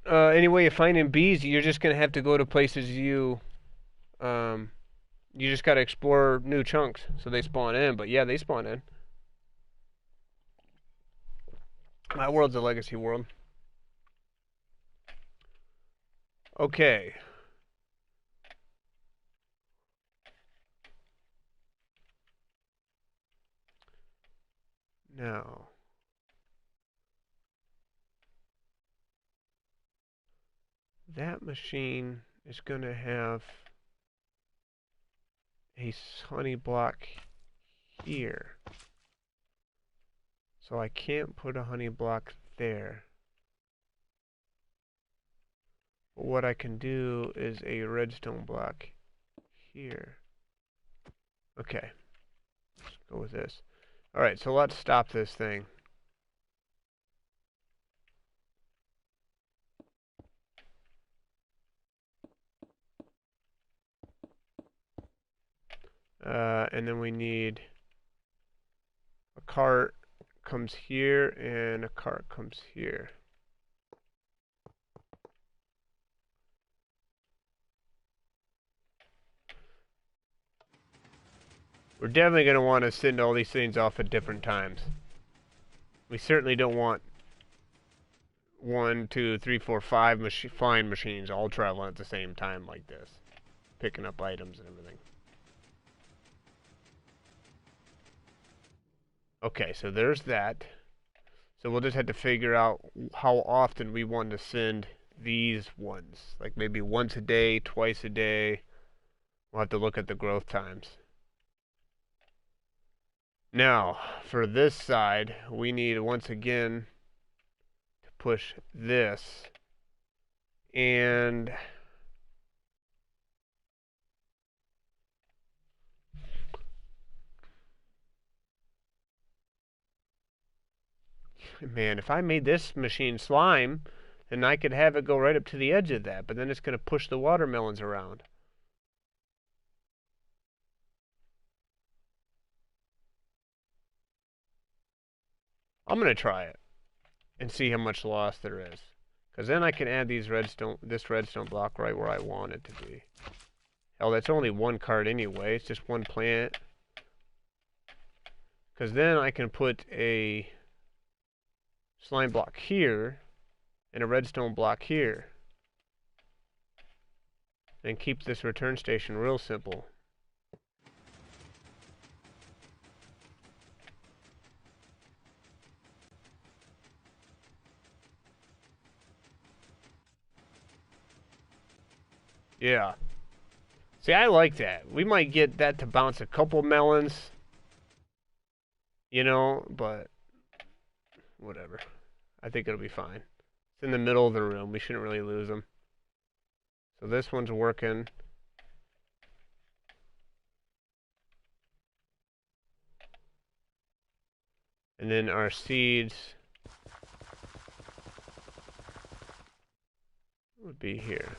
any way of finding bees, you're just gonna have to go to places um, you just gotta explore new chunks so they spawn in. But yeah, they spawn in. My world's a legacy world. Okay. Now, that machine is gonna have a honey block here. So I can't put a honey block there. But what I can do is a redstone block here. Okay, let's go with this. Alright, so let's stop this thing. And then we need a cart comes here and a cart comes here. We're definitely going to want to send all these things off at different times. We certainly don't want 1, 2, 3, 4, 5 flying machines all traveling at the same time like this, picking up items and everything. Okay, so there's that. So we'll just have to figure out how often we want to send these ones. Like maybe once a day, twice a day. We'll have to look at the growth times. Now, for this side, we need once again to push this. And man, if I made this machine slime, then I could have it go right up to the edge of that, but then it's going to push the watermelons around. I'm going to try it and see how much loss there is. Because then I can add this redstone block right where I want it to be. Hell, that's only one card anyway. It's just one plant. Because then I can put a slime block here and a redstone block here. And keep this return station real simple. Yeah. See, I like that. We might get that to bounce a couple melons. You know, but whatever. I think it'll be fine. It's in the middle of the room. We shouldn't really lose them. So this one's working. And then our seeds would be here.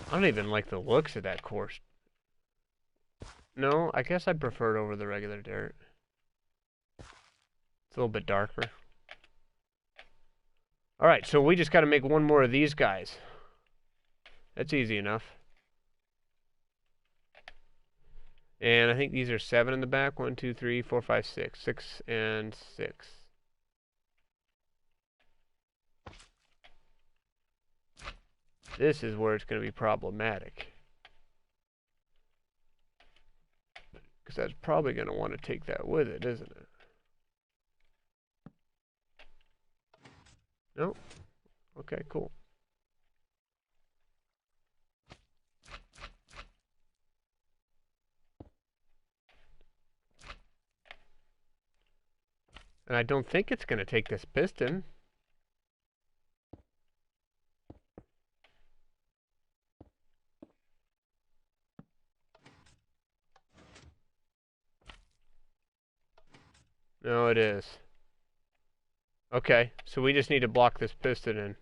I don't even like the looks of that course. No, I guess I prefer it over the regular dirt. It's a little bit darker. Alright, so we just got to make one more of these guys. That's easy enough. And I think these are 7 in the back. 1, 2, 3, 4, 5, 6. 6 and 6. This is where it's going to be problematic. Because that's probably going to want to take that with it, isn't it? Nope. Okay, cool. And I don't think it's going to take this piston. No, it is. Okay, so we just need to block this piston in.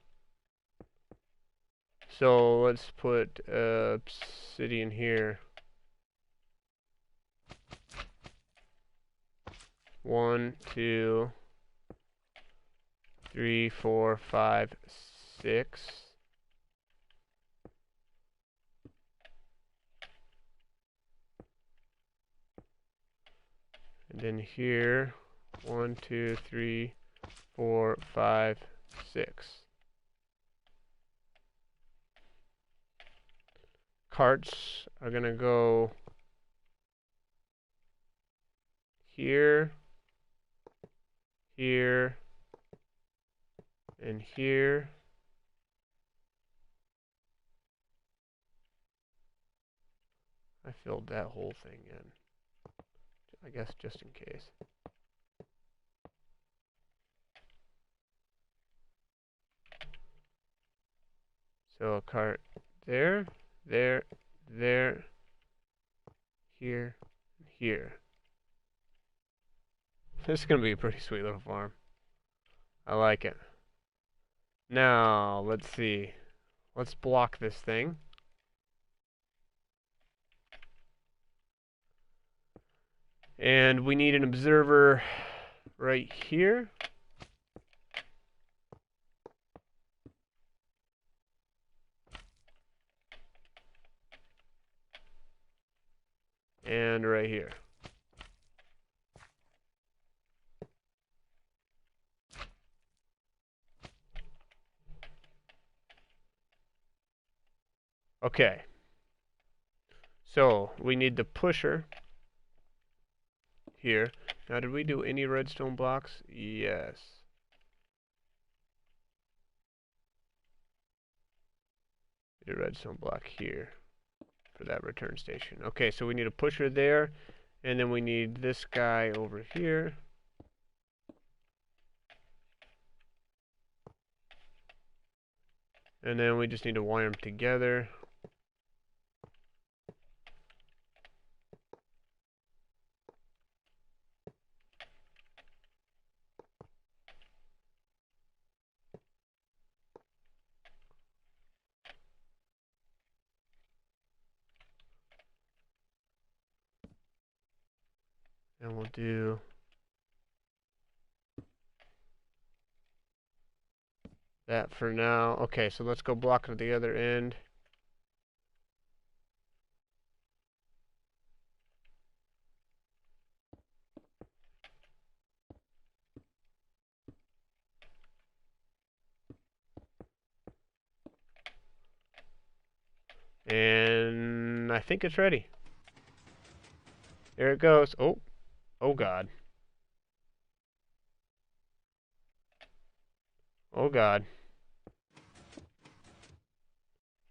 So let's put obsidian here. 1, 2, 3, 4, 5, 6. And then here, 1, 2, 3, 4, 5, 6. Carts are gonna go here, here, and here. I filled that whole thing in, I guess just in case. So a cart there, there, there, here, and here. This is going to be a pretty sweet little farm. I like it. Now, let's see. Let's block this thing. And we need an observer right here. And right here. Okay. So, we need the pusher here. Now, did we do any redstone blocks? Yes. A redstone block here for that return station. Okay, so we need a pusher there, and then we need this guy over here. And then we just need to wire them together. And we'll do that for now. Okay, so let's go block it at the other end. And I think it's ready. There it goes. Oh, oh God. Oh God.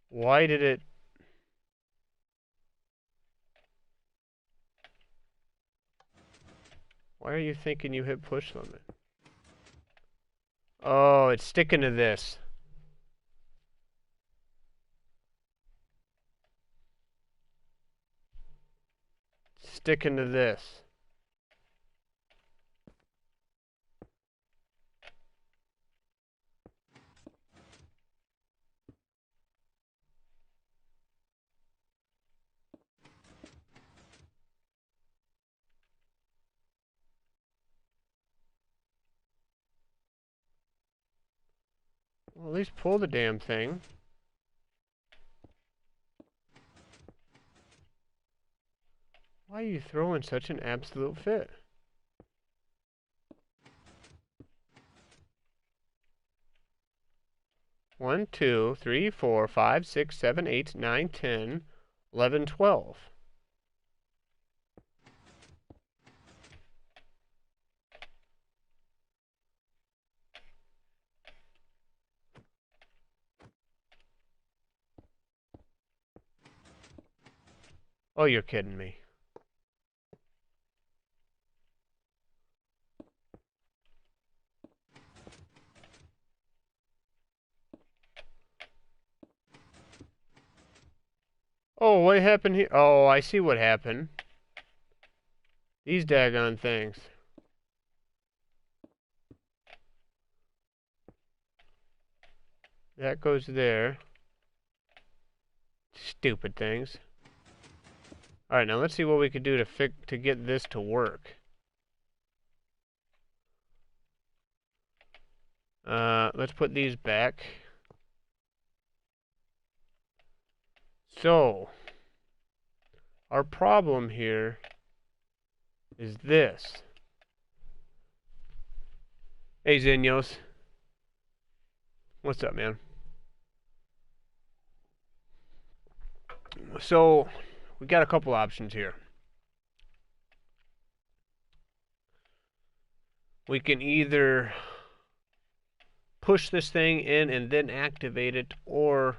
Why did it... Why are you thinking you hit push limit? Oh, it's sticking to this. Sticking to this. Well, at least pull the damn thing. Why are you throwing such an absolute fit? One, 2, 3, 4, 5, 6, 7, 8, 9, 10, 11, 12. Oh, you're kidding me. Oh, what happened here? Oh, I see what happened. These daggone things. That goes there. Stupid things. Alright, now let's see what we can do to get this to work. Let's put these back. So, our problem here is this. Hey, Zinnios. What's up, man? So, we got a couple options here. We can either push this thing in and then activate it, or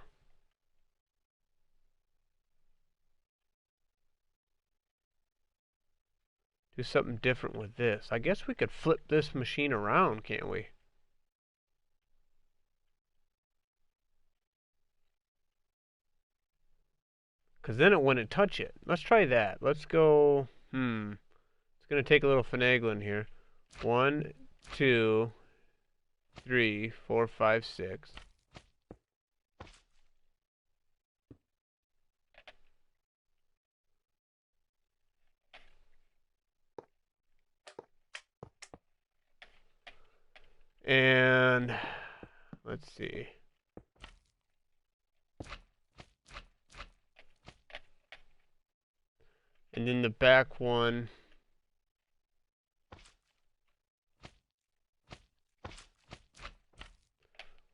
do something different with this. I guess we could flip this machine around, can't we? Because then it wouldn't touch it. Let's try that. Let's go, it's going to take a little finagling here. 1, 2, 3, 4, 5, 6. And let's see. And then the back one.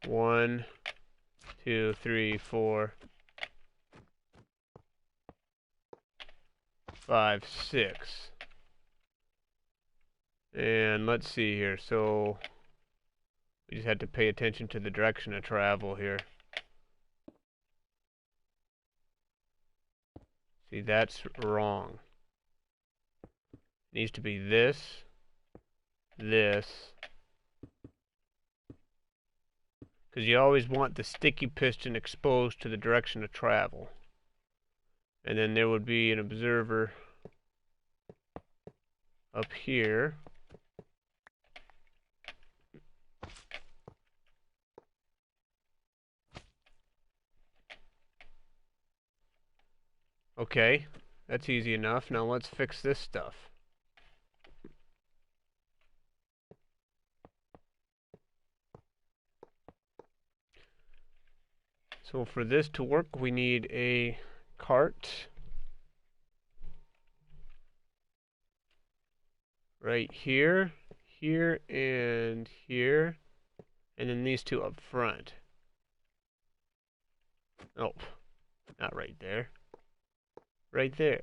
One, 2, 3, 4, 5, 6. And let's see here. So we just had to pay attention to the direction of travel here. See, that's wrong. It needs to be this, this. Because you always want the sticky piston exposed to the direction of travel. And then there would be an observer up here. Okay, that's easy enough. Now let's fix this stuff. So for this to work, we need a cart right here, here, and here, and then these two up front. Oh, not right there. Right there.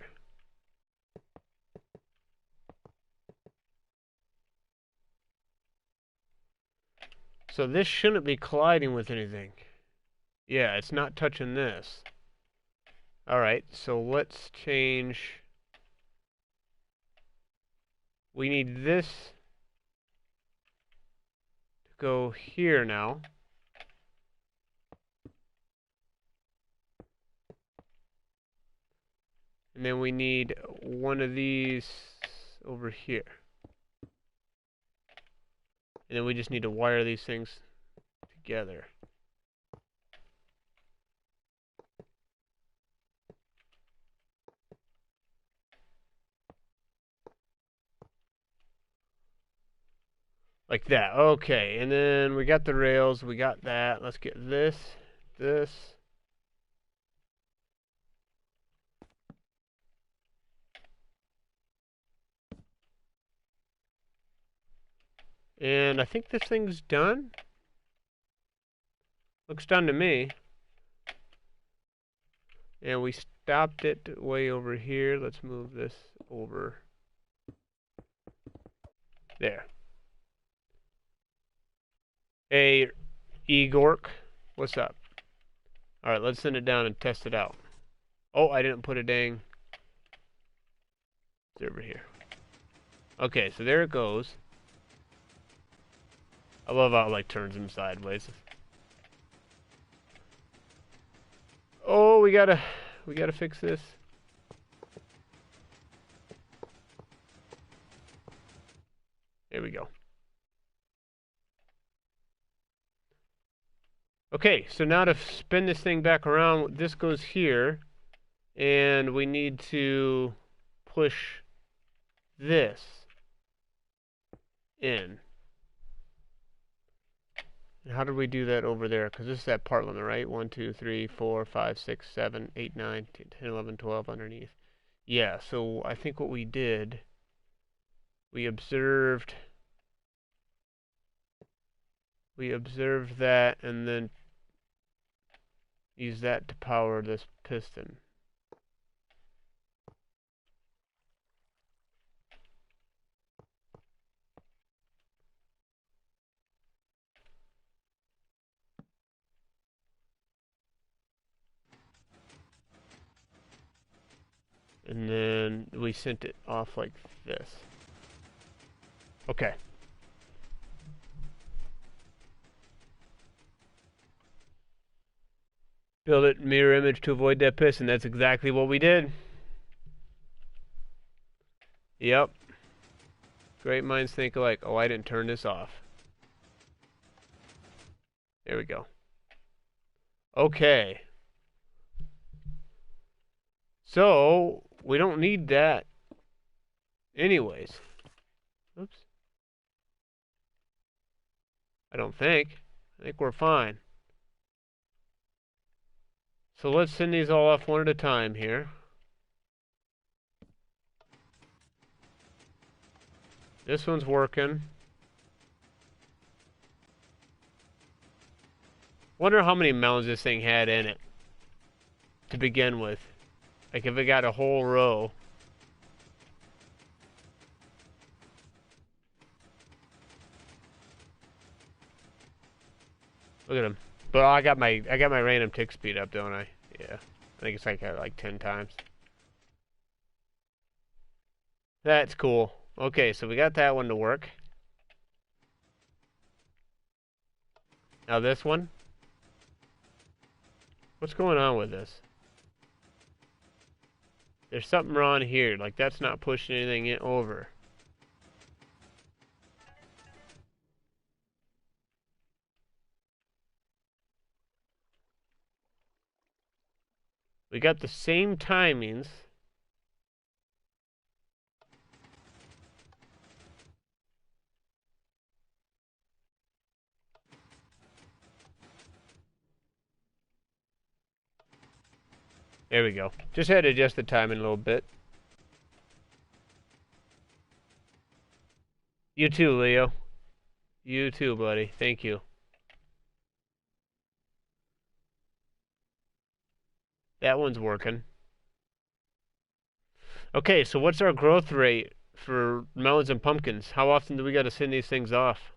So this shouldn't be colliding with anything. Yeah, it's not touching this. Alright, so let's change. We need this to go here now. And then we need one of these over here. And then we just need to wire these things together. Like that. Okay, and then we got the rails, we got that. Let's get this, this. And I think this thing's done. Looks done to me. And we stopped it way over here. Let's move this over there. Hey, Igork, what's up? Alright, let's send it down and test it out. Oh, I didn't put a dang. It's over here. Okay, so there it goes. I love how it like turns them sideways. Oh, we gotta fix this. There we go. Okay, so now to spin this thing back around, this goes here, and we need to push this in. And how did we do that over there? Because this is that part limit, right? 1, 2, 3, 4, 5, 6, 7, 8, 9, 10, 11, 12 underneath. Yeah, so I think what we did, we observed that and then use that to power this piston. And then we sent it off like this. Okay. Build it mirror image to avoid that piston. That's exactly what we did. Yep. Great minds think alike. Oh, I didn't turn this off. There we go. Okay. So, we don't need that anyways. Oops. I don't think. I think we're fine. So let's send these all off one at a time here. This one's working. Wonder how many melons this thing had in it to begin with. Like if it got a whole row. Look at him. But I got my random tick speed up, don't I? Yeah. I think it's like 10 times. That's cool. Okay, so we got that one to work. Now this one. What's going on with this? There's something wrong here. Like that's not pushing anything over. We got the same timings. There we go. Just had to adjust the timing a little bit. You too, Leo. You too, buddy. Thank you. That one's working. Okay, so what's our growth rate for melons and pumpkins? How often do we got to send these things off?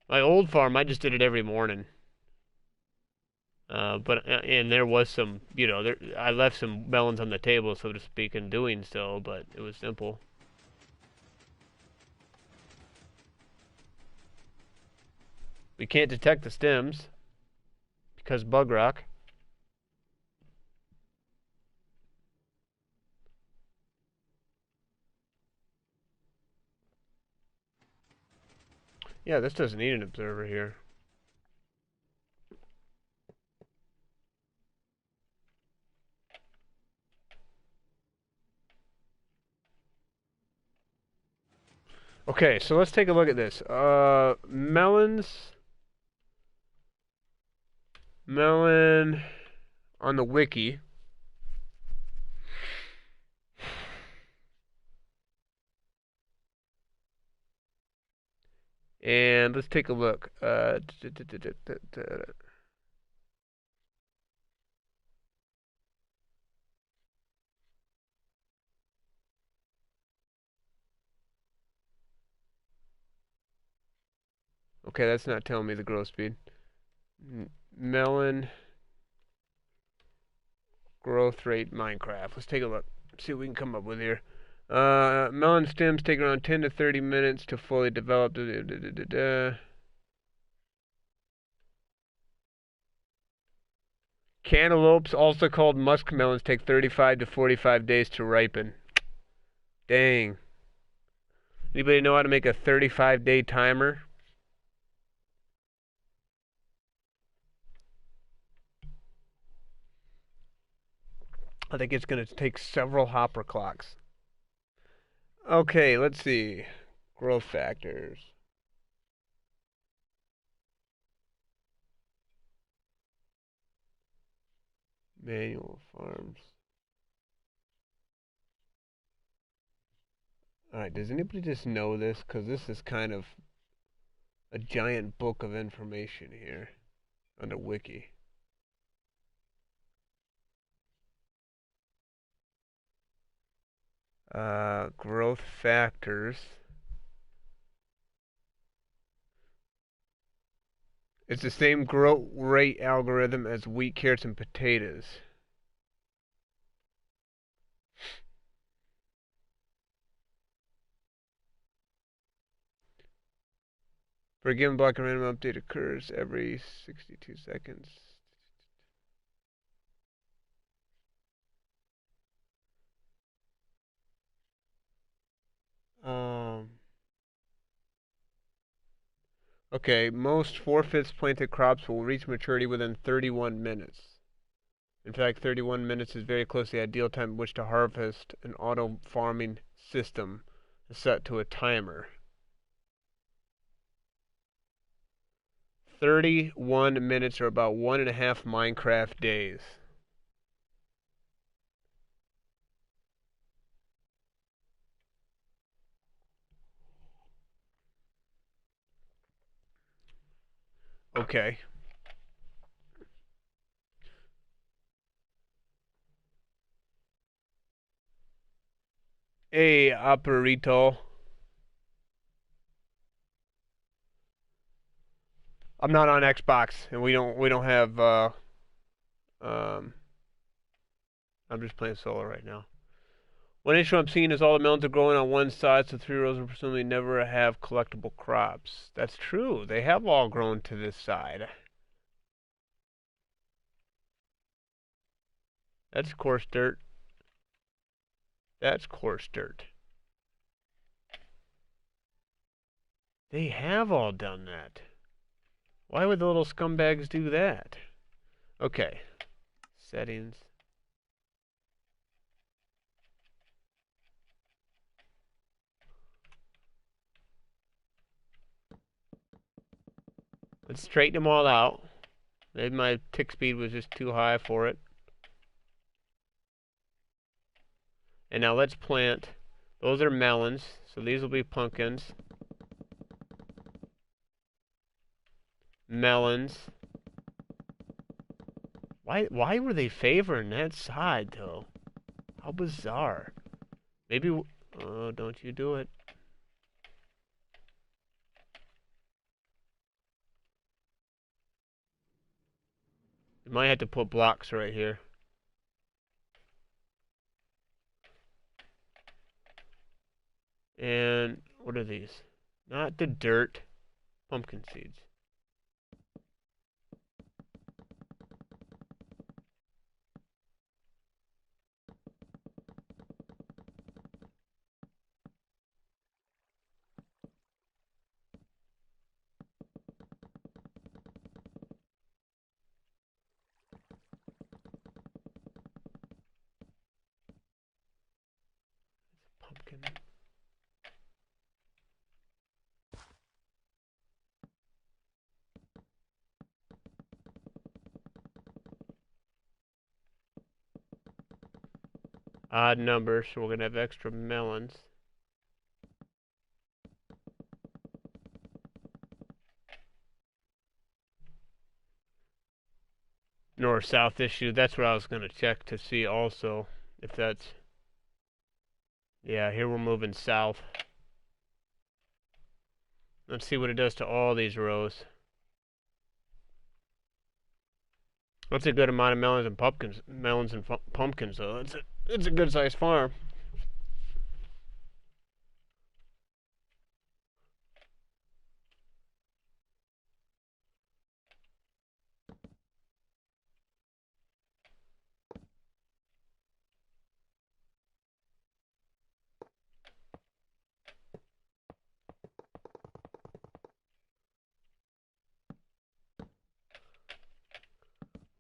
My old farm, I just did it every morning. And there was some, I left some melons on the table, so to speak, in doing so, but it was simple. We can't detect the stems because bug rock. Yeah, this doesn't need an observer here. Okay, so let's take a look at this. Melon on the wiki. And let's take a look. Okay, that's not telling me the growth speed. Melon growth rate Minecraft. Let's take a look. See what we can come up with here. Melon stems take around 10 to 30 minutes to fully develop. Cantaloupes, also called muskmelons, take 35 to 45 days to ripen. Dang. Anybody know how to make a 35-day timer? I think it's going to take several hopper clocks. Okay, let's see. Growth factors. Manual farms. Alright, does anybody just know this? Because this is kind of a giant book of information here on the wiki. Growth factors. It's the same growth rate algorithm as wheat, carrots, and potatoes. For a given block, a random update occurs every 62 seconds. Okay, most 4/5 planted crops will reach maturity within 31 minutes. In fact, 31 minutes is very close to the ideal time in which to harvest. An auto farming system is set to a timer. 31 minutes are about 1.5 Minecraft days. Okay. Hey, Aparito. I'm not on Xbox, and we don't have. Um, I'm just playing solo right now. One issue I'm seeing is all the melons are growing on one side, so 3 rows will presumably never have collectible crops. That's true. They have all grown to this side. That's coarse dirt. That's coarse dirt. They have all done that. Why would the little scumbags do that? Okay. Settings. Let's straighten them all out. Maybe my tick speed was just too high for it. And now let's plant. Those are melons, so these will be pumpkins. Melons. Why were they favoring that side, though? How bizarre. Maybe... Oh, don't you do it. You might have to put blocks right here. And what are these? Not the dirt. Pumpkin seeds. Pumpkin. Odd numbers, so we're going to have extra melons. North-south issue. That's what I was going to check to see also if that's... Yeah, here we're moving south. Let's see what it does to all these rows. That's a good amount of melons and pumpkins. Melons and pumpkins, though. It's a good-sized farm.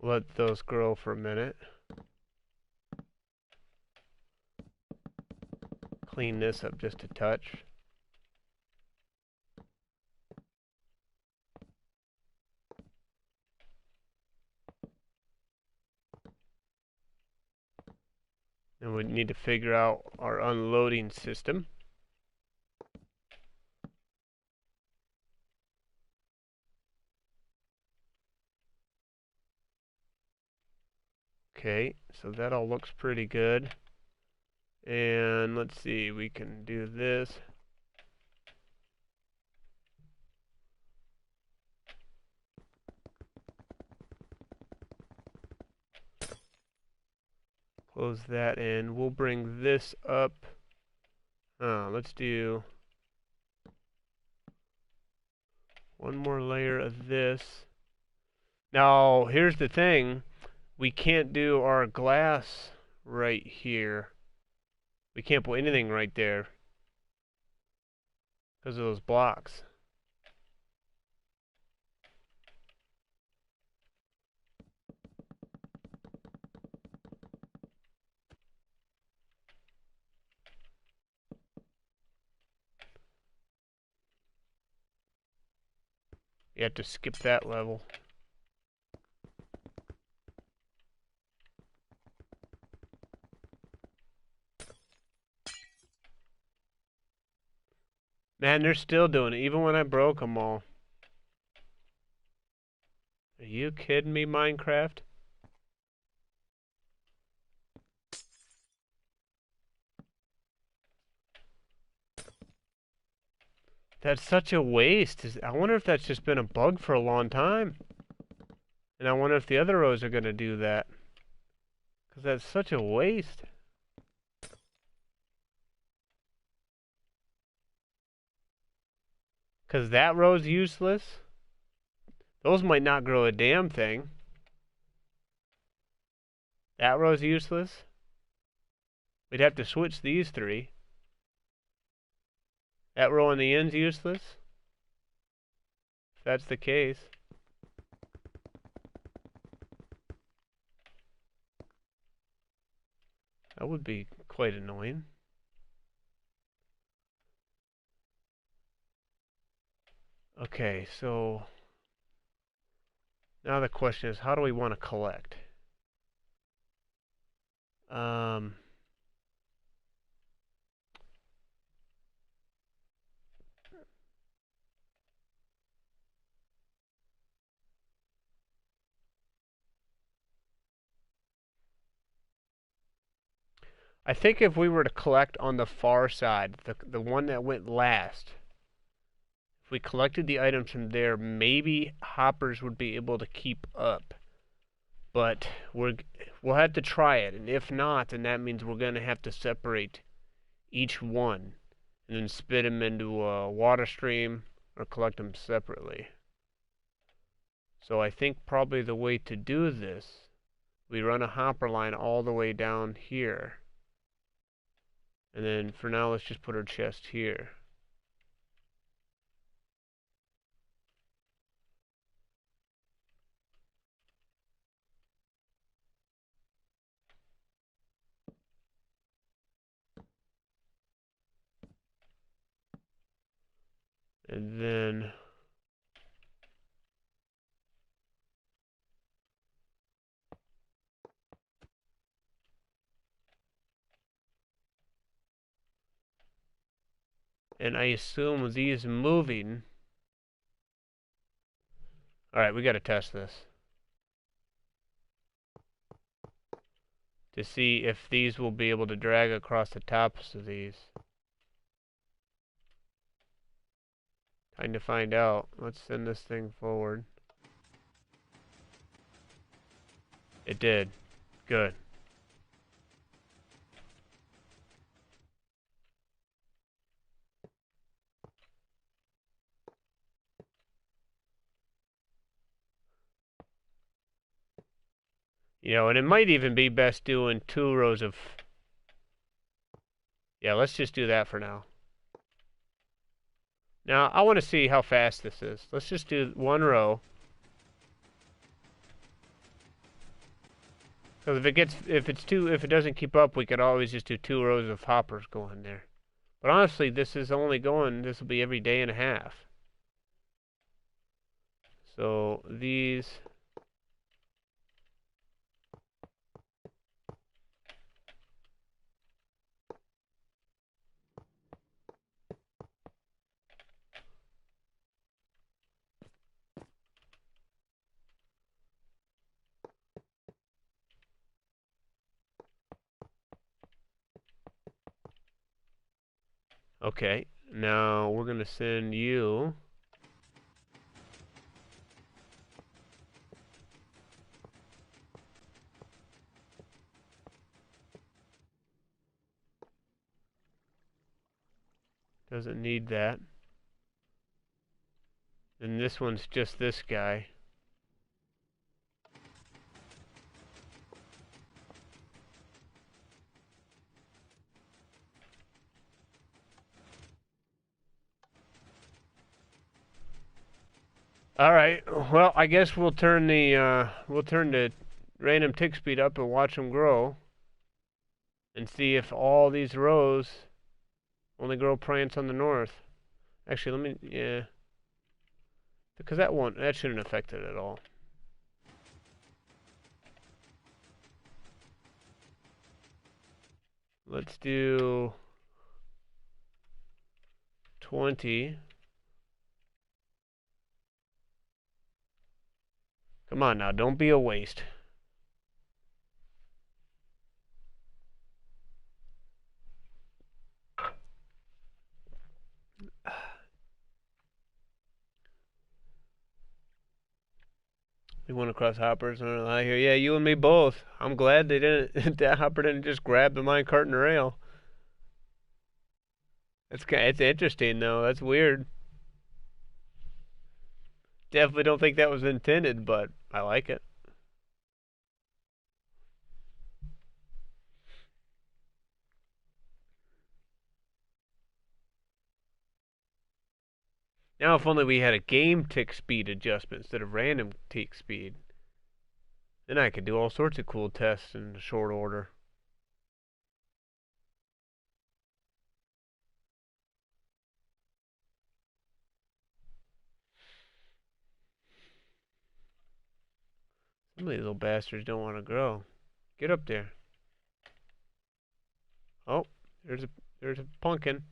Let those grow for a minute. clean this up just a touch. And we need to figure out our unloading system. Okay, so that all looks pretty good. And let's see, we can do this. Close that and we'll bring this up. Let's do one more layer of this. Now, here's the thing. We can't do our glass right here. We can't put anything right there because of those blocks. You have to skip that level. Man, they're still doing it, even when I broke them all. Are you kidding me, Minecraft? That's such a waste. I wonder if that's just been a bug for a long time. And I wonder if the other rows are going to do that. Because that's such a waste. Because that row's useless. Those might not grow a damn thing. That row's useless. We'd have to switch these three. That row on the end's useless. If that's the case. That would be quite annoying. Okay, so now the question is, how do we want to collect? I think if we were to collect on the far side, the one that went last, if we collected the items from there, maybe hoppers would be able to keep up. But we'll have to try it, and if not, then that means we're going to have to separate each one and then spit them into a water stream or collect them separately. So I think probably the way to do this, we run a hopper line all the way down here. And then for now, let's just put our chest here. And then I assume with these moving. Alright, we gotta test this. To see if these will be able to drag across the tops of these. Time to find out. Let's send this thing forward. It did. Good. You know, and it might even be best doing 2 rows of... Yeah, let's just do that for now. Now, I want to see how fast this is. Let's just do 1 row. Because if it doesn't keep up, we could always just do 2 rows of hoppers going there. But honestly, this is only going, this will be every day and a half. So these, okay. Now we're gonna send you. Doesn't need that. And this one's just this guy. All right. Well, I guess we'll turn the random tick speed up and watch them grow, and see if all these rows only grow plants on the north. Actually, yeah, because that shouldn't affect it at all. Let's do 20. Come on now, don't be a waste. We went across hoppers and I hear, yeah, you and me both. I'm glad they didn't. That hopper didn't just grab the minecart and rail. It's interesting though. That's weird. Definitely don't think that was intended, but I like it. Now, if only we had a game tick speed adjustment instead of random tick speed, then I could do all sorts of cool tests in short order. Some of these little bastards don't want to grow. Get up there. Oh, there's a pumpkin.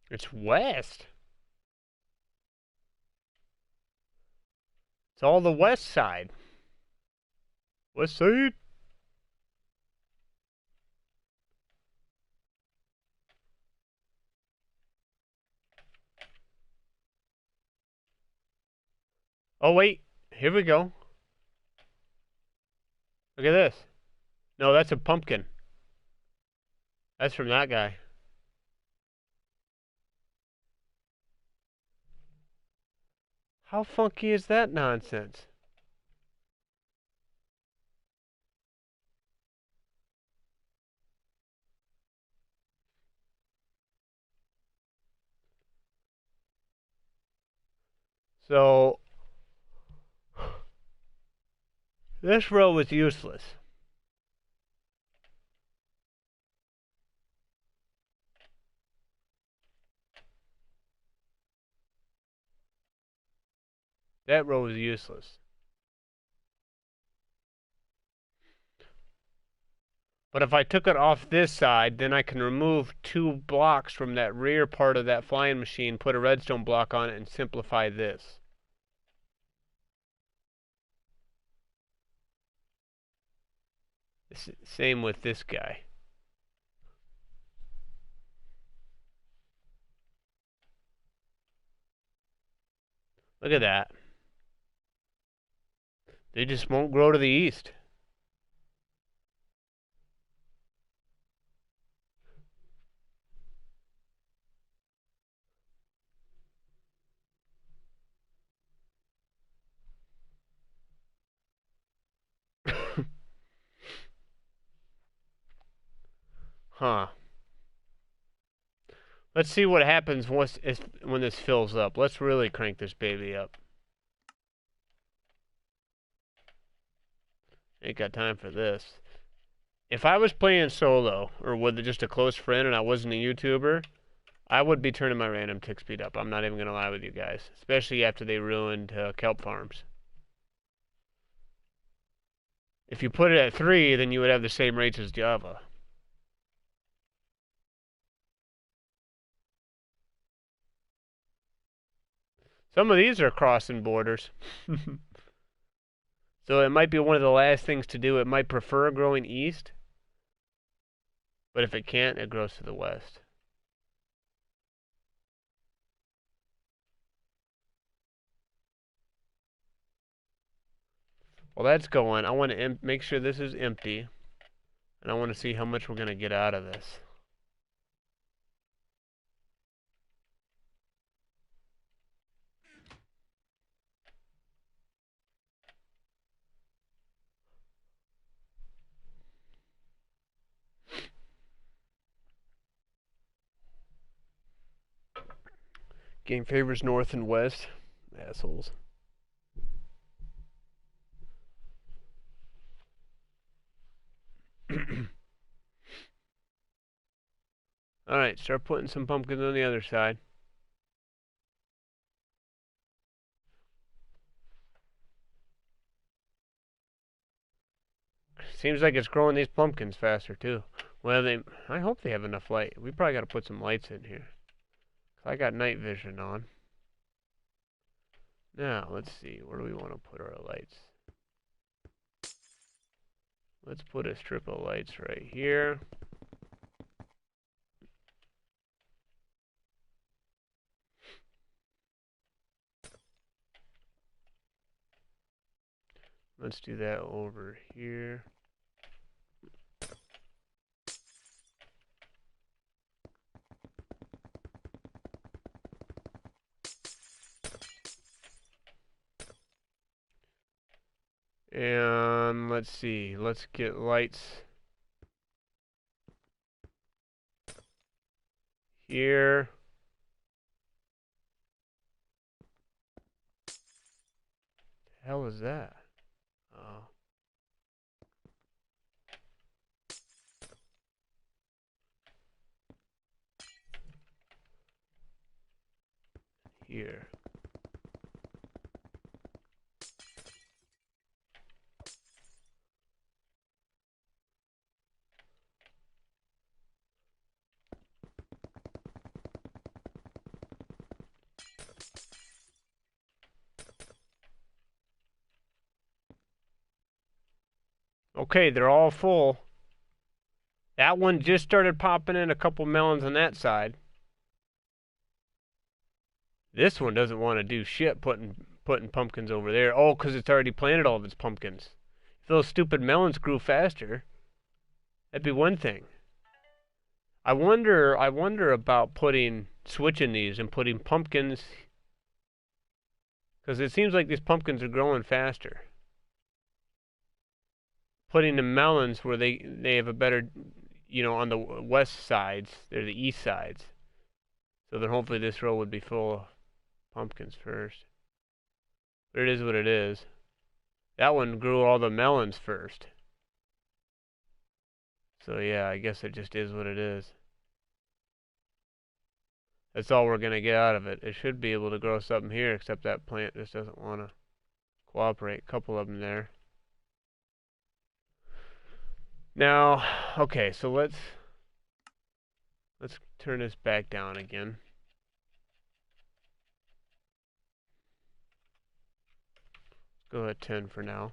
It's west. It's all the west side. West side. Oh wait, here we go. Look at this. No, that's a pumpkin. That's from that guy. How funky is that nonsense? So, this row was useless. That row was useless. But if I took it off this side, then I can remove 2 blocks from that rear part of that flying machine, put a redstone block on it, and simplify this. Same with this guy. Look at that. They just won't grow to the east. Huh. Let's see what happens when this fills up. Let's really crank this baby up. Ain't got time for this. If I was playing solo, or with just a close friend and I wasn't a YouTuber, I would be turning my random tick speed up. I'm not even going to lie with you guys. Especially after they ruined kelp farms. If you put it at 3, then you would have the same rates as Java. Some of these are crossing borders. So it might be one of the last things to do. It might prefer growing east. But if it can't, it grows to the west. Well, that's going. I want to make sure this is empty. And I want to see how much we're going to get out of this. Game favors north and west. Assholes. Alright, start putting some pumpkins on the other side. Seems like it's growing these pumpkins faster too. Well, I hope they have enough light. We probably got to put some lights in here. I got night vision on. Now, let's see. Where do we want to put our lights? Let's put a strip of lights right here. Let's do that over here. And let's see, let's get lights here. The hell is that? Oh. Here. Okay, they're all full. That one just started popping in a couple melons on that side. This one doesn't want to do shit putting pumpkins over there. Oh, because it's already planted all of its pumpkins. If those stupid melons grew faster, that'd be one thing. I wonder about switching these and putting pumpkins, because it seems like these pumpkins are growing faster. Putting the melons where they have a better, on the west sides, they're the east sides. So then hopefully this row would be full of pumpkins first. But it is what it is. That one grew all the melons first. So yeah, I guess it just is what it is. That's all we're going to get out of it. It should be able to grow something here, except that plant just doesn't want to cooperate. A couple of them there. Now, okay, so let's turn this back down again. Go at 10 for now.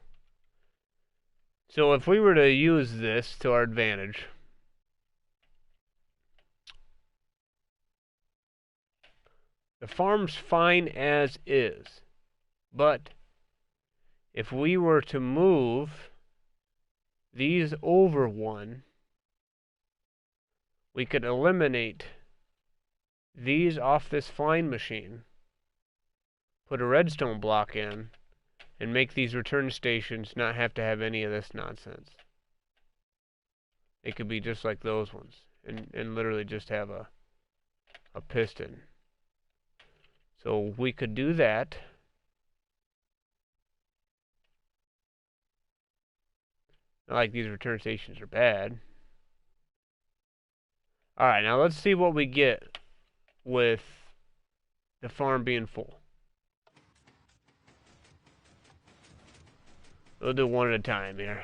So if we were to use this to our advantage, the farm's fine as is, but if we were to move these over one, we could eliminate these off this flying machine, put a redstone block in, and make these return stations not have to have any of this nonsense. It could be just like those ones. and literally just have a piston. So we could do that. Not like these return stations are bad. Alright, now let's see what we get with the farm being full. We'll do one at a time here.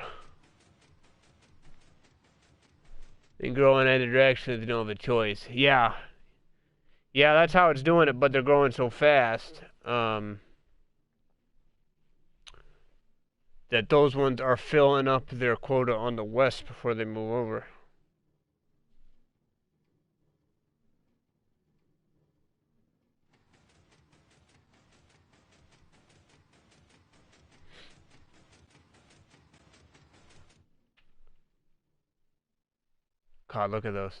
And grow in either direction if they don't have a choice. Yeah. Yeah, that's how it's doing it, but they're growing so fast. That those ones are filling up their quota on the west before they move over. God, look at those.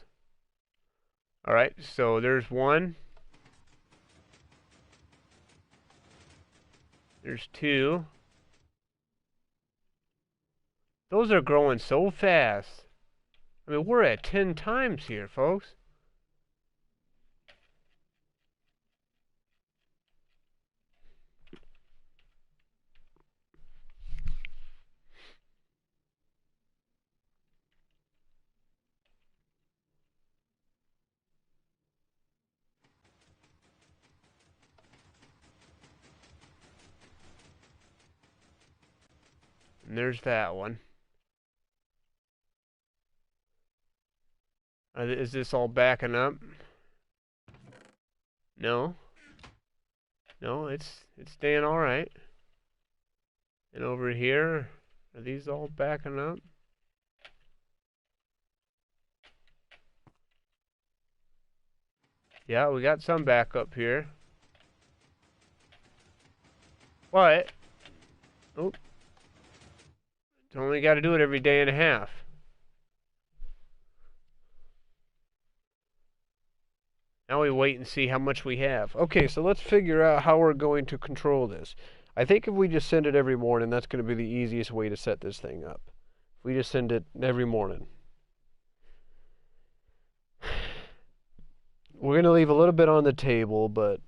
Alright, so there's one. There's two. Those are growing so fast. I mean, we're at 10 times here, folks. And there's that one. Is this all backing up? No. No, it's staying alright. And over here, are these all backing up? Yeah, we got some back up here. But, oh, it's only got to do it every day and a half. Now we wait and see how much we have. Okay, so let's figure out how we're going to control this. I think if we just send it every morning, that's going to be the easiest way to set this thing up. If we just send it every morning. We're going to leave a little bit on the table, but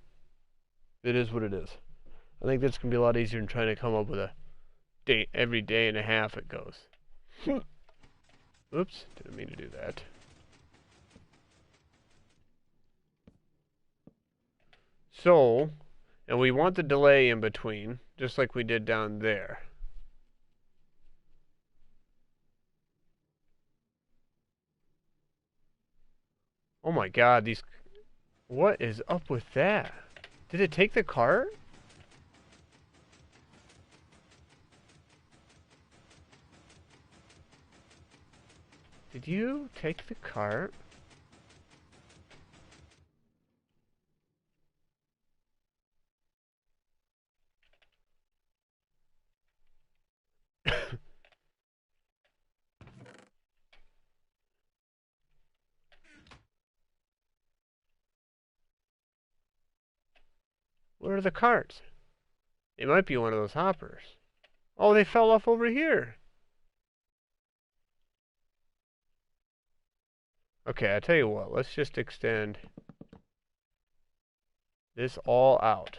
it is what it is. I think that's going to be a lot easier than trying to come up with a day every day and a half it goes. Oops, didn't mean to do that. So, and we want the delay in between, just like we did down there. Oh my god, these... What is up with that? Did it take the cart? Did you take the cart? Where are the carts? It might be one of those hoppers. Oh, they fell off over here. Okay, I tell you what, let's just extend this all out.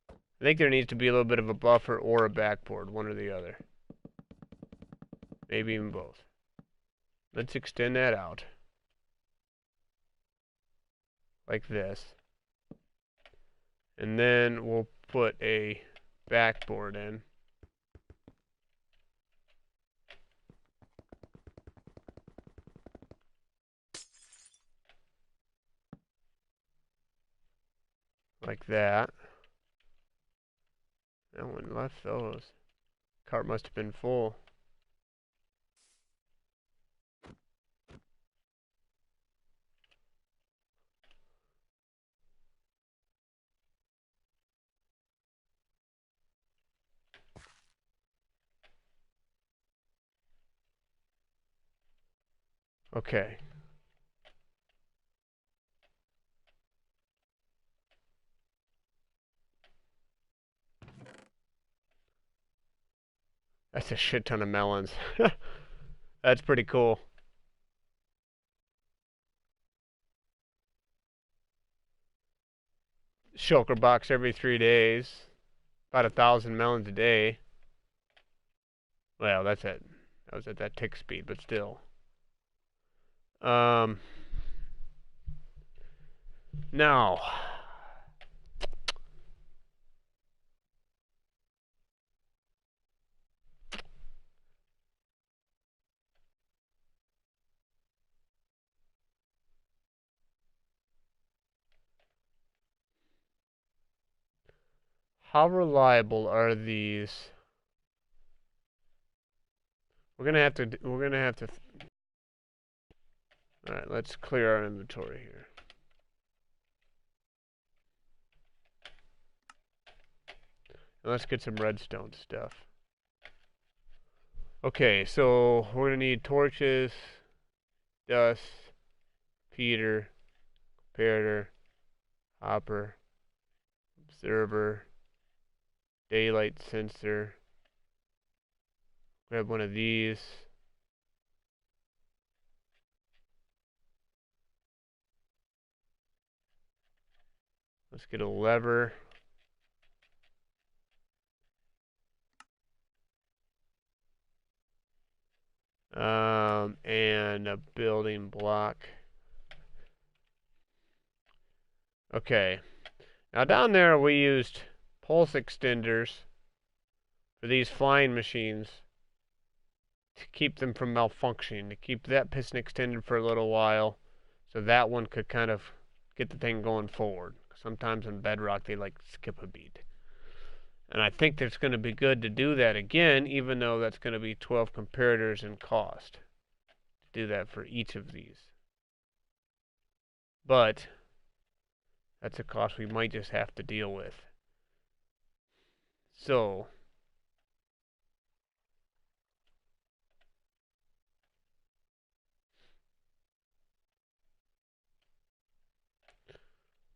I think there needs to be a little bit of a buffer or a backboard, one or the other. Maybe even both. Let's extend that out. Like this. And then we'll put a backboard in. Like that. No one left those. Cart must have been full. Okay. That's a shit ton of melons. That's pretty cool. shulker box every 3 days. About 1,000 melons a day. Well, that's at I was at that tick speed, but still. Um, now, how reliable are these? We're gonna have to. We're gonna have to. All right, let's clear our inventory here. And let's get some redstone stuff. Okay, so we're gonna need torches, dust, feeder, comparator, hopper, observer, daylight sensor. Grab one of these. Let's get a lever. And a building block. Okay. Now down there we used pulse extenders for these flying machines to keep them from malfunctioning, to keep that piston extended for a little while so that one could kind of get the thing going forward. Sometimes in Bedrock they like skip a beat. And I think it's going to be good to do that again, even though that's going to be 12 comparators in cost to do that for each of these. But that's a cost we might just have to deal with. So,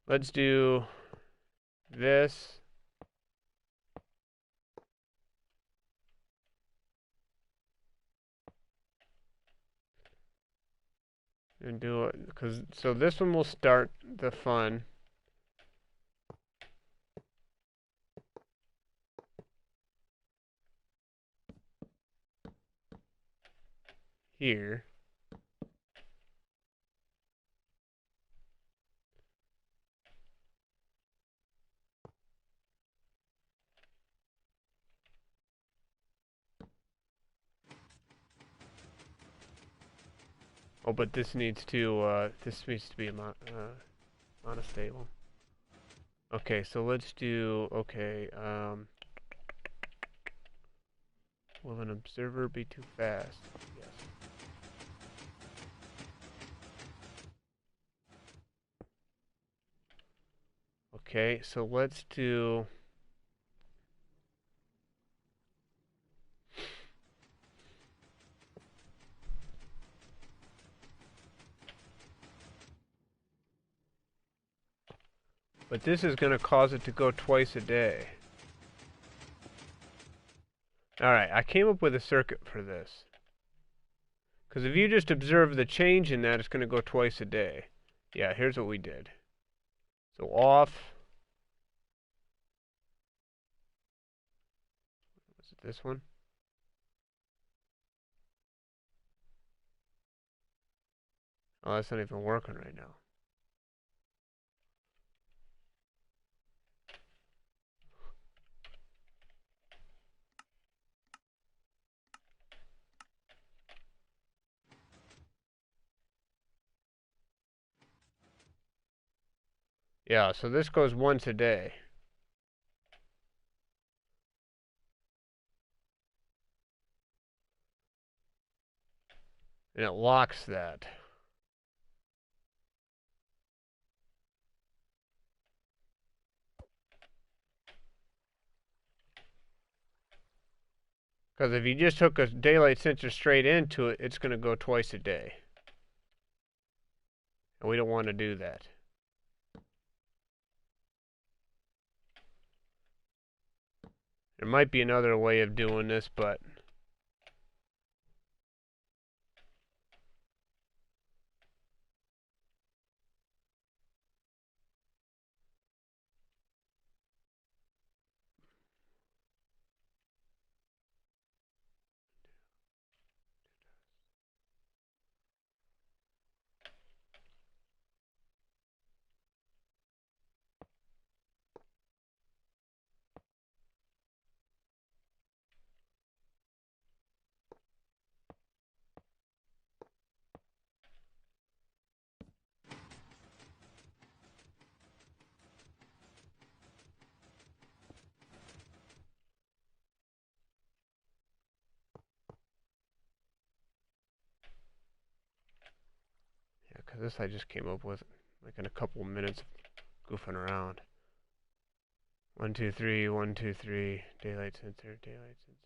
let's do this. And do it, because so this one will start the fun. Here. Oh, but this needs to be monostable. Okay, so let's do, okay, will an observer be too fast? Yes. Okay, so let's do, but this is going to cause it to go twice a day. Alright, I came up with a circuit for this. Because if you just observe the change in that, it's going to go twice a day. Yeah, here's what we did. So off. Was it this one? Oh, that's not even working right now. Yeah, so this goes once a day. And it locks that. Because if you just hook a daylight sensor straight into it, it's going to go twice a day. And we don't want to do that. There might be another way of doing this, but This I just came up with like in a couple minutes of goofing around. 1, 2, 3, 1, 2, 3, daylight sensor, daylight sensor.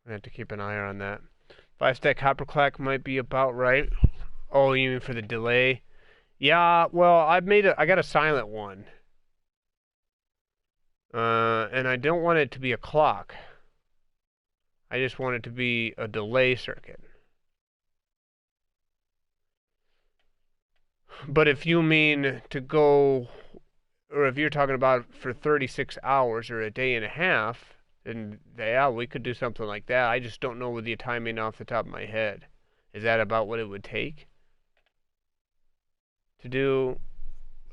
I have to keep an eye on that. 5-stack copper clock might be about right. Oh, you mean for the delay? Yeah, well, I got a silent one. And I don't want it to be a clock. I just want it to be a delay circuit. But if you mean to go, or if you're talking about for 36 hours or a day and a half, then yeah, we could do something like that. I just don't know the timing off the top of my head. Is that about what it would take to do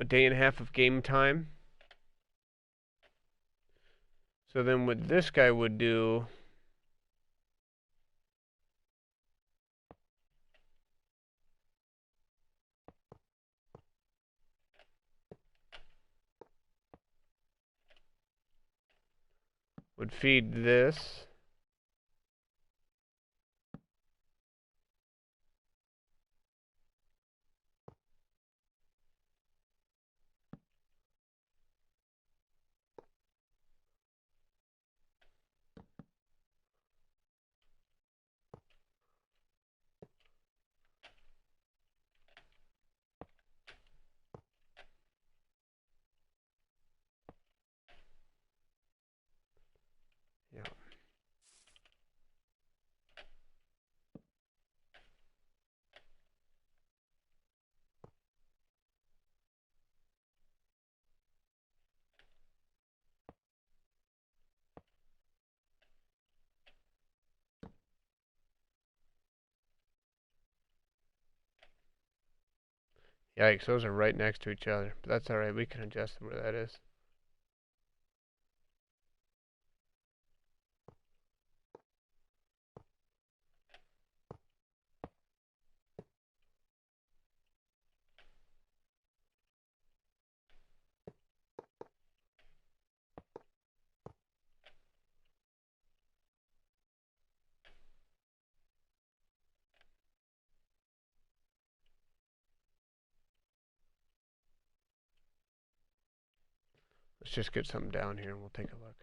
a day and a half of game time? So then what this guy would do would feed this. Yeah. Yikes, those are right next to each other. But that's alright, we can adjust where that is. Let's just get something down here and we'll take a look.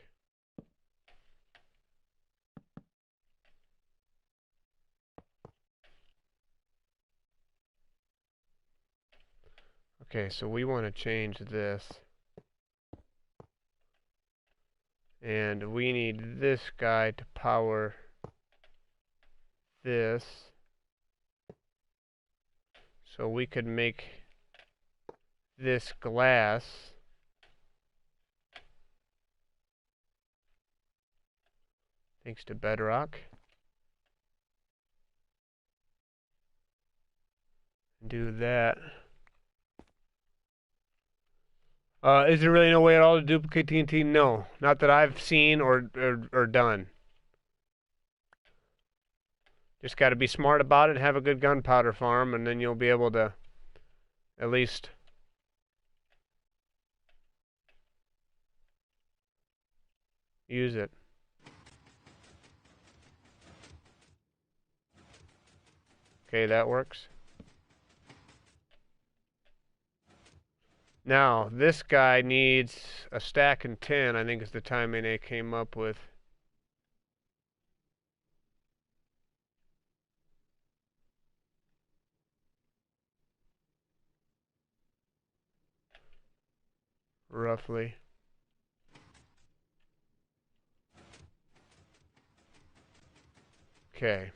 Okay, so we want to change this. And we need this guy to power this. So we could make this glass thanks to Bedrock. Do that. Is there really no way at all to duplicate TNT? No, not that I've seen or done. Just got to be smart about it, have a good gunpowder farm, and then you'll be able to at least use it. Okay, that works. Now, this guy needs a stack and 10, I think is the timing they came up with. Roughly. Okay.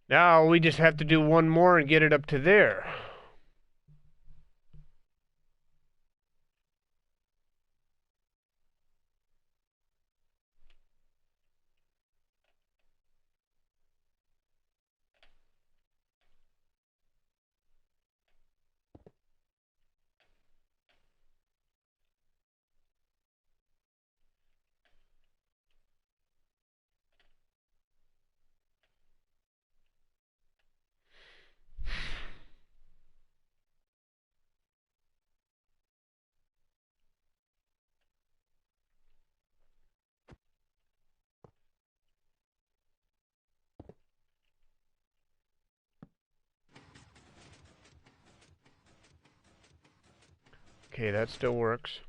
Now we just have to do one more and get it up to there. Okay, that still works.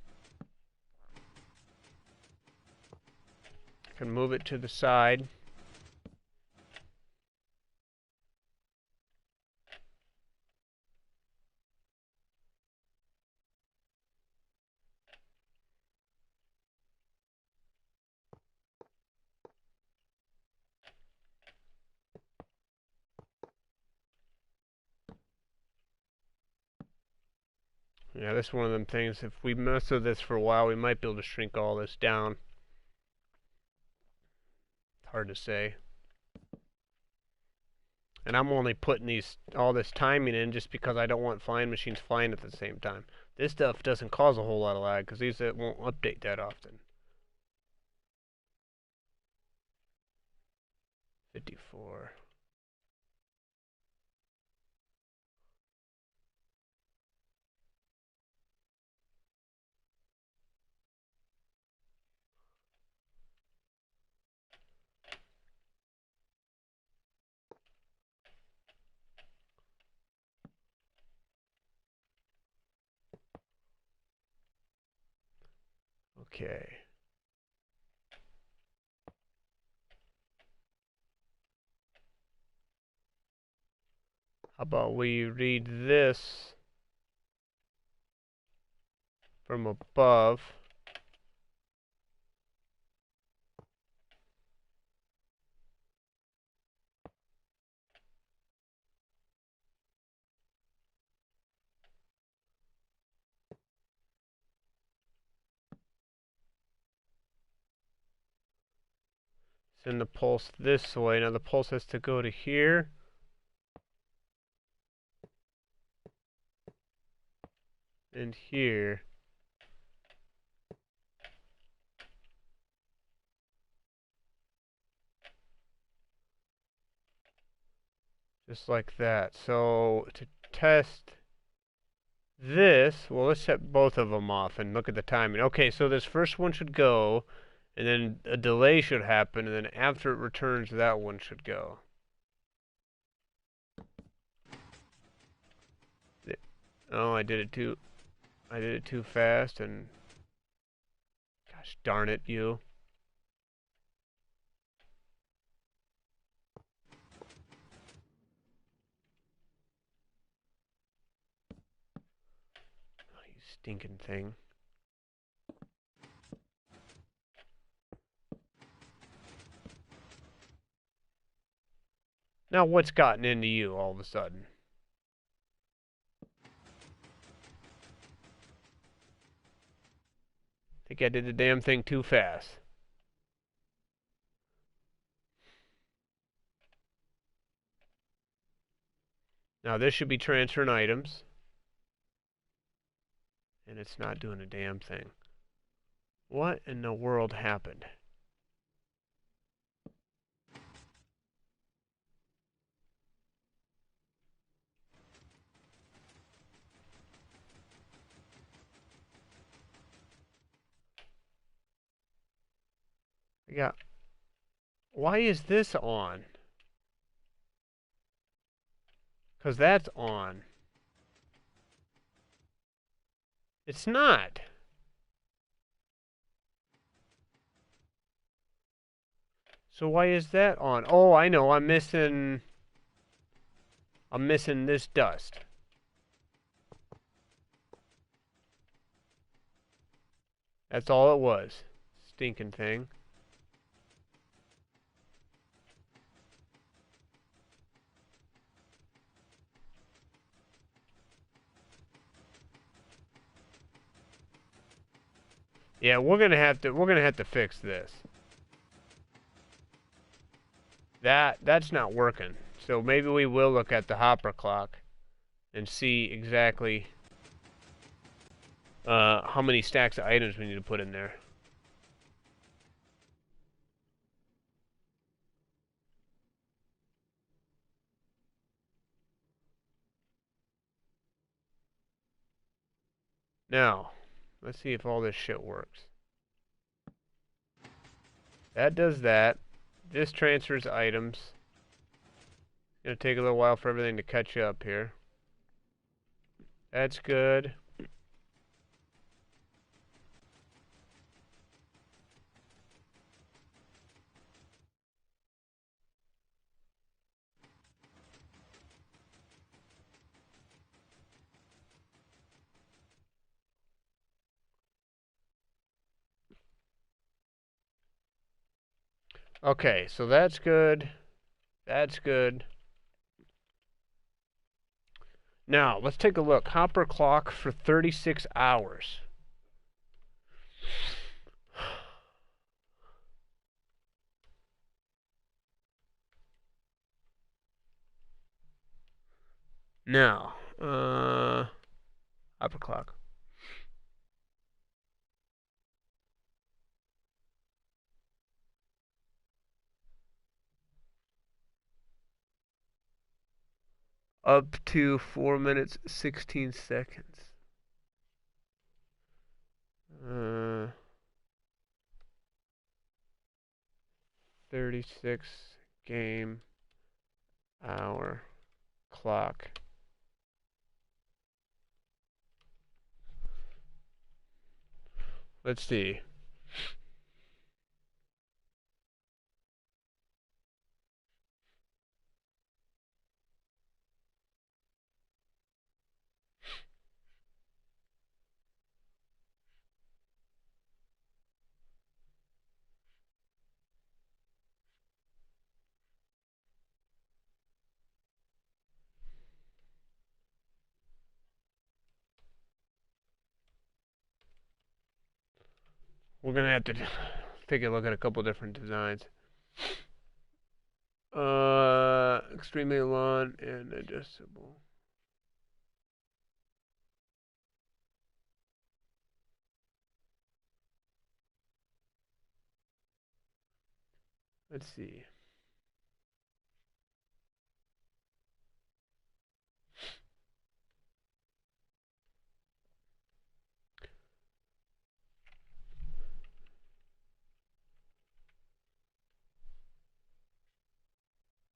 I can move it to the side. Yeah, this is one of them things, if we mess with this for a while, we might be able to shrink all this down. It's hard to say. And I'm only putting all this timing in just because I don't want flying machines flying at the same time. This stuff doesn't cause a whole lot of lag because these won't update that often. 54. Okay. How about we read this from above? Send the pulse this way. Now the pulse has to go to here. And here. Just like that. So to test this, well, let's set both of them off and look at the timing. Okay, so this first one should go, and then a delay should happen, and then after it returns, that one should go. Oh, I did it too fast, and gosh darn it, you. Oh, you stinking thing. Now what's gotten into you all of a sudden? Think I did the damn thing too fast. Now this should be transferring items. And it's not doing a damn thing. What in the world happened? Yeah. Why is this on? Because that's on. It's not. So why is that on? Oh, I know. I'm missing this dust. That's all it was. Stinking thing. Yeah, we're gonna have to fix this. That's not working. So maybe we will look at the hopper clock and see exactly how many stacks of items we need to put in there. Now, let's see if all this shit works. That does that. This transfers items. It's gonna take a little while for everything to catch up here. That's good. Okay, so that's good. That's good. Now, let's take a look. Hopper clock for 36 hours. Now, hopper clock. Up to 4 minutes, 16 seconds. 36 game hour clock. Let's see. We're gonna have to take a look at a couple different designs. Extreme Melon and adjustable. Let's see.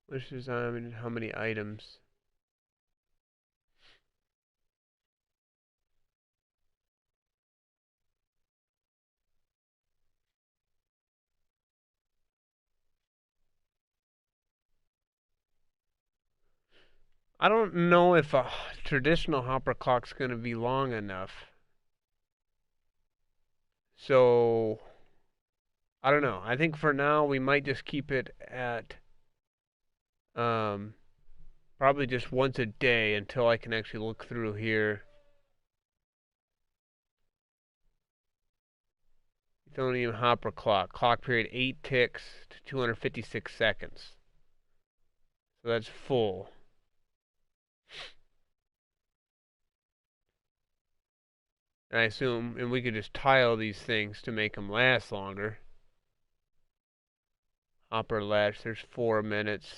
Which design and how many items? I don't know if a traditional hopper clock's gonna be long enough. So I don't know. I think for now we might just keep it at um probably just once a day until I can actually look through here. Don't even hopper clock. Clock period 8 ticks to 256 seconds. So that's full. And I assume, and we could just tile these things to make them last longer. Hopper latch, there's 4 minutes,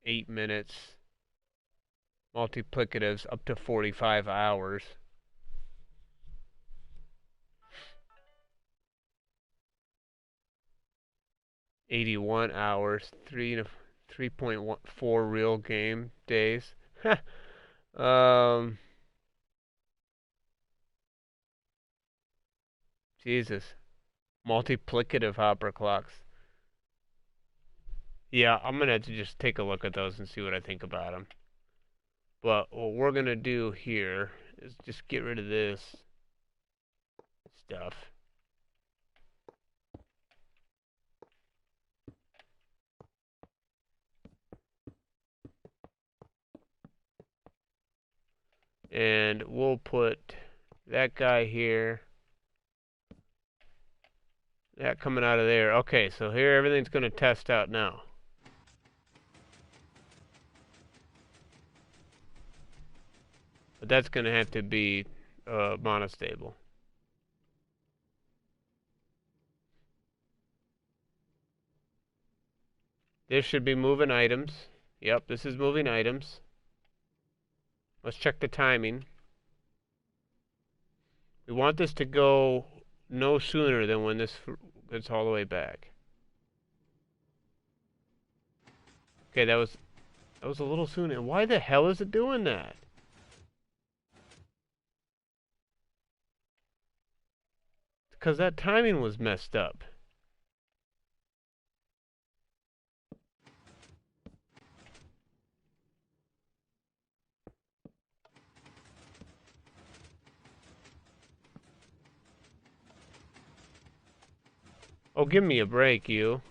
8 minutes. Multiplicatives up to 45 hours. $81, 3.4 real game days. um, Jesus, multiplicative hopper clocks. Yeah, I'm gonna have to just take a look at those and see what I think about them. But what we're gonna do here is just get rid of this stuff. And we'll put that guy here. That coming out of there. Okay, so here everything's gonna test out now. But that's gonna have to be monostable. This should be moving items. Yep, this is moving items. Let's check the timing. We want this to go no sooner than when this gets all the way back. Okay, that was a little soon. And why the hell is it doing that? Because that timing was messed up. Oh, give me a break, you.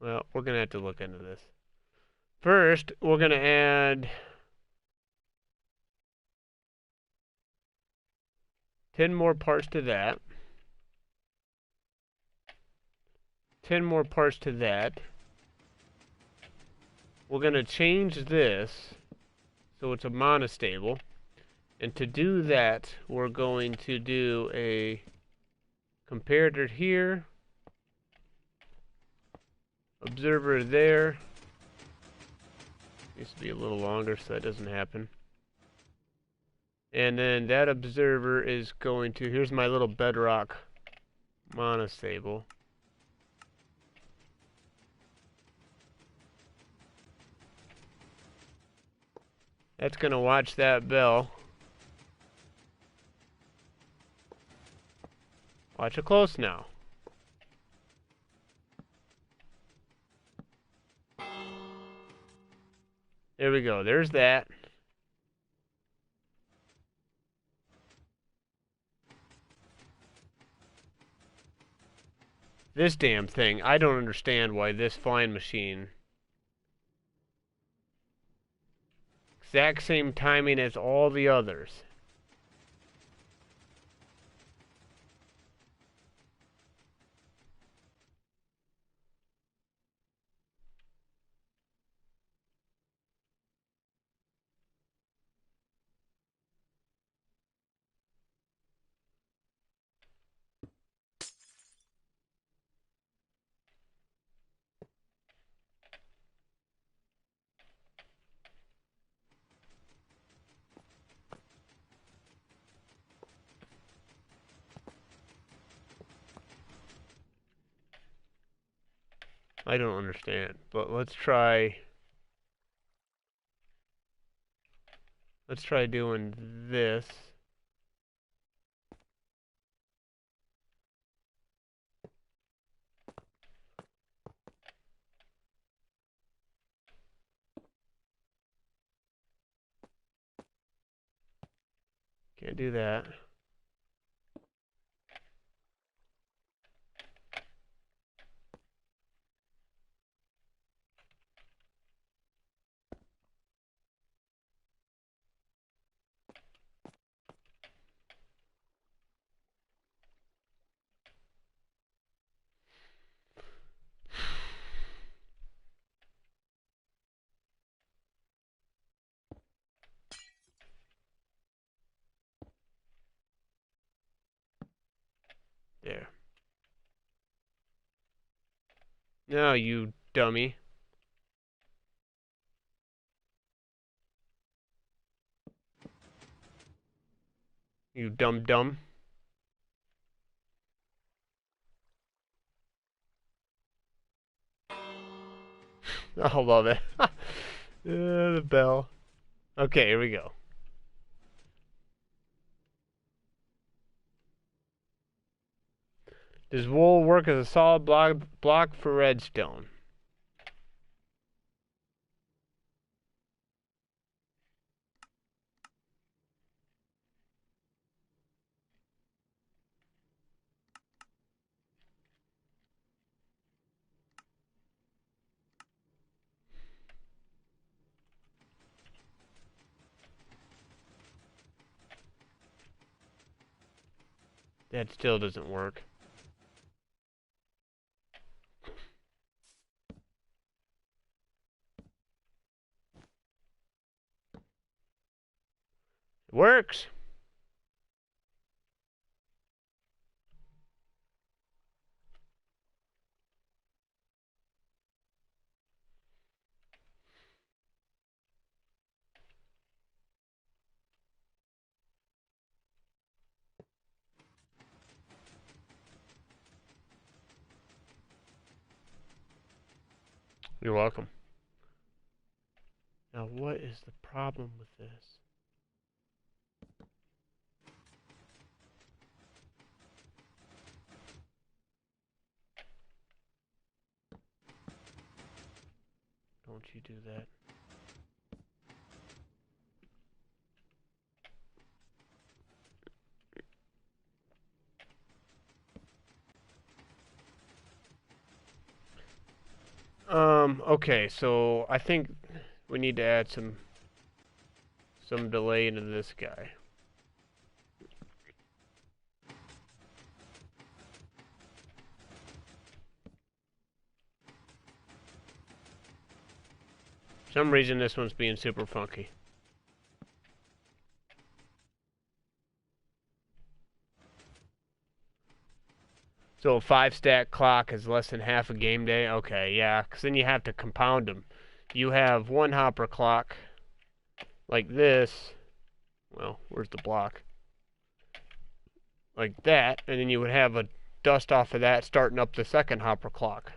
Well, we're gonna have to look into this. First, we're gonna add 10 more parts to that. 10 more parts to that. We're gonna change this so it's a monostable. And to do that, we're going to do a comparator here, observer there. Needs to be a little longer so that doesn't happen. And then that observer is going to, here's my little Bedrock monostable. That's going to watch that bell. Watch it close now. There we go. There's that. This damn thing. I don't understand why this flying machine. Exact same timing as all the others. I don't understand. But let's try doing this. Can't do that. There. Now, you dummy. You dumb dumb. I love it. The bell. Okay, here we go. Does wool work as a solid block for redstone? That still doesn't work. It works. You're welcome. Now, what is the problem with this? Don't you do that. Okay, so I think we need to add some delay into this guy. For some reason this one's being super funky. So a 5 stack clock is less than half a game day? Okay, yeah, because then you have to compound them. You have one hopper clock like this. Well, where's the block? Like that, and then you would have a dust off of that starting up the second hopper clock.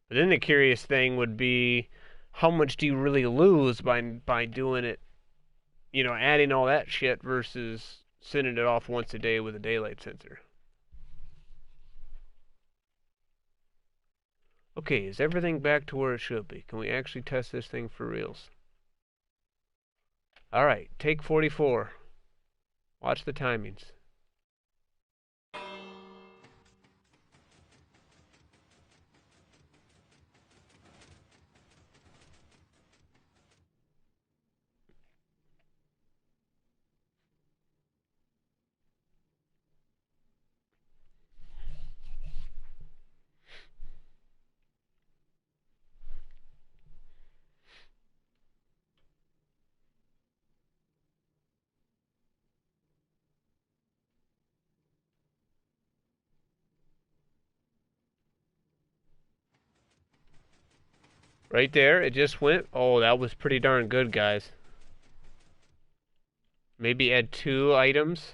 But then the curious thing would be how much do you really lose by doing it, adding all that shit versus sending it off once a day with a daylight sensor. Okay, is everything back to where it should be? Can we actually test this thing for reals? Alright, take 44. Watch the timings. Right there, it just went. Oh, that was pretty darn good, guys. Maybe add 2 items.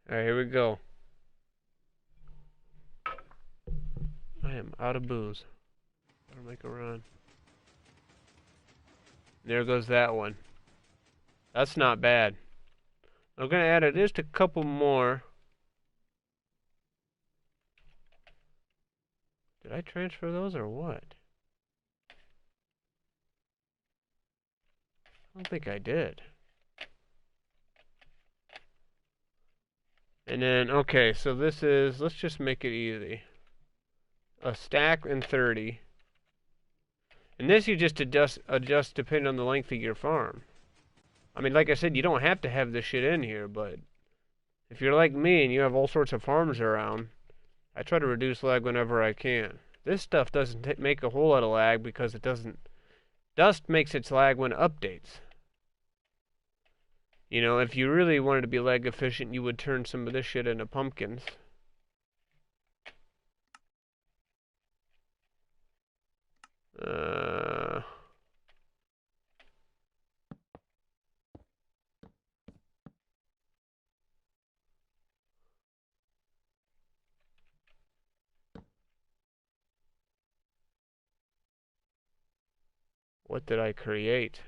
Alright, here we go. I am out of booze. Gotta make a run. There goes that one. That's not bad. I'm gonna add just a couple more. Did I transfer those or what? I don't think I did. And then, okay, so this is, let's just make it easy. A stack and 30. And this you just adjust depending on the length of your farm. I mean, like I said, you don't have to have this shit in here, but if you're like me and you have all sorts of farms around, I try to reduce lag whenever I can. This stuff doesn't make a whole lot of lag because it doesn't. Dust makes its lag when it updates. If you really wanted to be lag efficient, you would turn some of this shit into pumpkins. What did I create?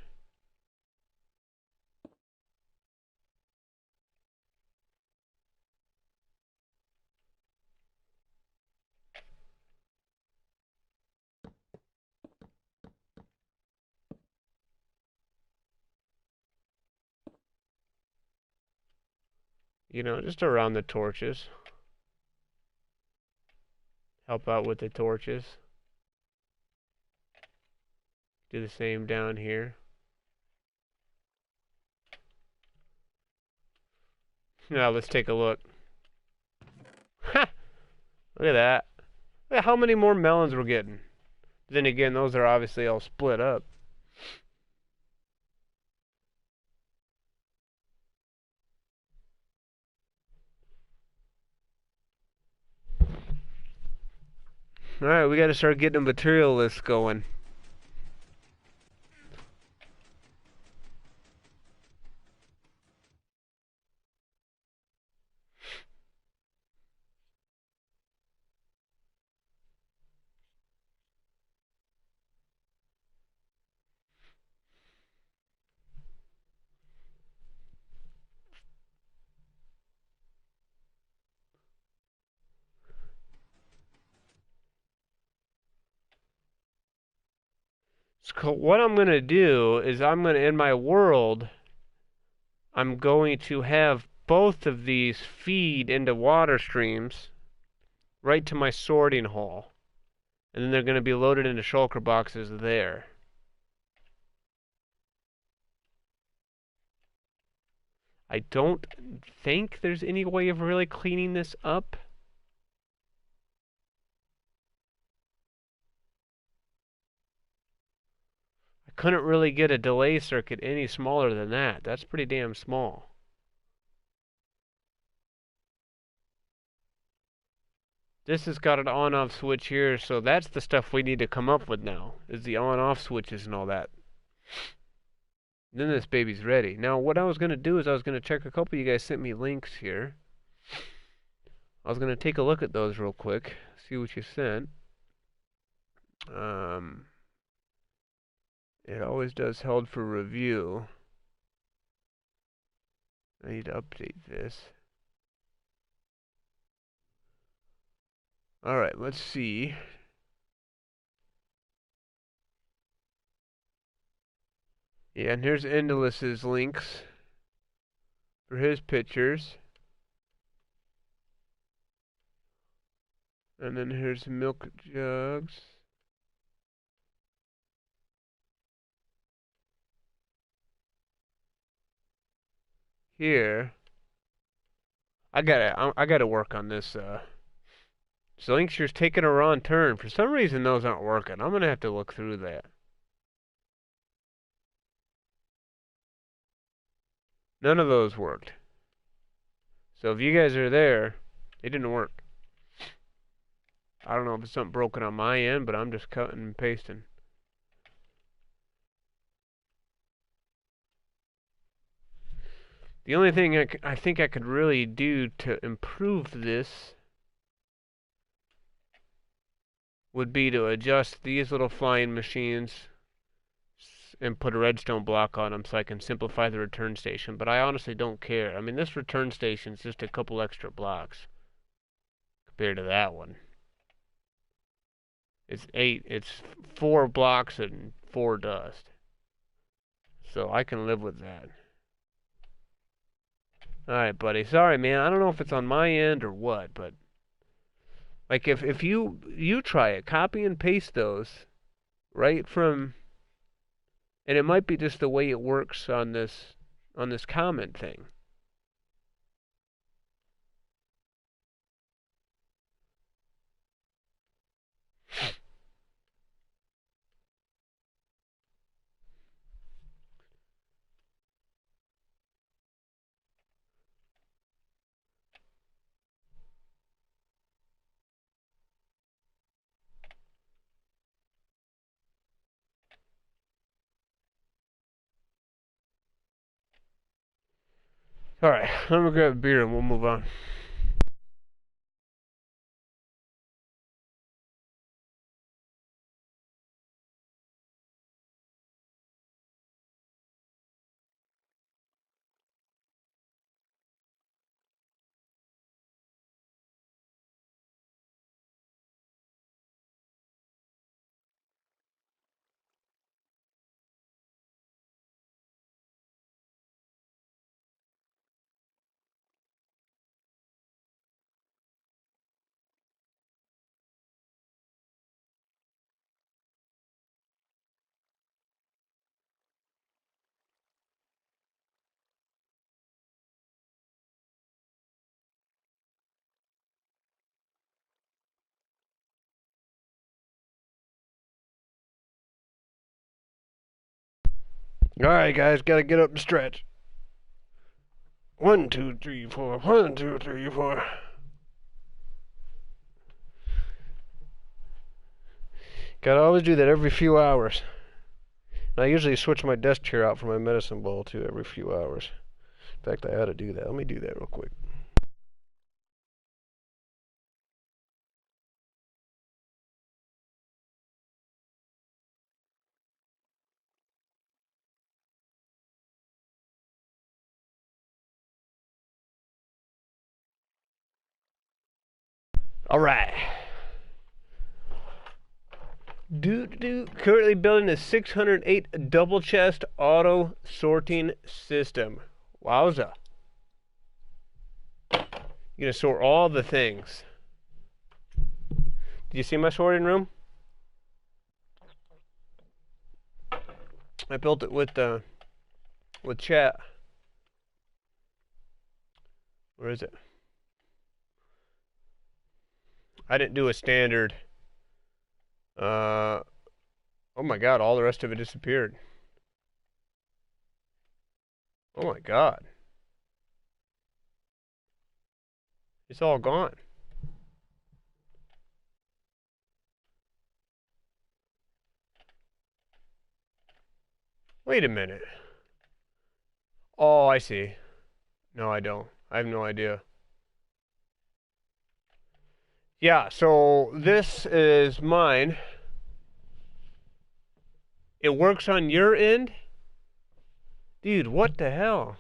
Just around the torches. Help out with the torches. Do the same down here. Now let's take a look. Ha! Look at that. Look at how many more melons we're getting. Then again, those are obviously all split up. Alright, we gotta start getting a material list going. So what I'm going to do is in my world, I'm going to have both of these feed into water streams right to my sorting hole. And then they're going to be loaded into shulker boxes there. I don't think there's any way of really cleaning this up. I couldn't really get a delay circuit any smaller than that. That's pretty damn small. This has got an on-off switch here, so that's the stuff we need to come up with now, is the on-off switches and all that. Then this baby's ready. Now, what I was going to do is I was going to check a couple of you guys sent me links here. I was going to take a look at those real quick, see what you sent. It always does held for review. I need to update this. Alright, let's see. Yeah, and here's Endelous's links for his pictures. And then here's milk jugs. Here. I gotta work on this, Slinkshire's taking a wrong turn. For some reason those aren't working. I'm gonna have to look through that. None of those worked. So if you guys are there, it didn't work. I don't know if it's something broken on my end, but I'm just cutting and pasting. The only thing I think I could really do to improve this would be to adjust these little flying machines and put a redstone block on them so I can simplify the return station. But I honestly don't care. I mean, this return station is just a couple extra blocks compared to that one. It's 4 blocks and 4 dust. So I can live with that. Alright, buddy. Sorry, man. I don't know if it's on my end or what, but like if you try it, copy and paste those right from, and it might be just the way it works on this comment thing. Alright, I'm gonna grab a beer and we'll move on. Alright, guys, gotta get up and stretch. 1, 2, 3, 4. 1, 2, 3, 4. Gotta always do that every few hours. And I usually switch my desk chair out for my medicine ball too every few hours. In fact, I ought to do that. Let me do that real quick. Alright. Currently building a 608 double chest auto sorting system. Wowza. You're gonna sort all the things. Do you see my sorting room? I built it with chat. Where is it? I didn't do a standard. Oh my god, all the rest of it disappeared. Oh my god. It's all gone. Wait a minute. Oh, I see. No, I don't. I have no idea. Yeah, so this is mine. It works on your end? Dude, what the hell?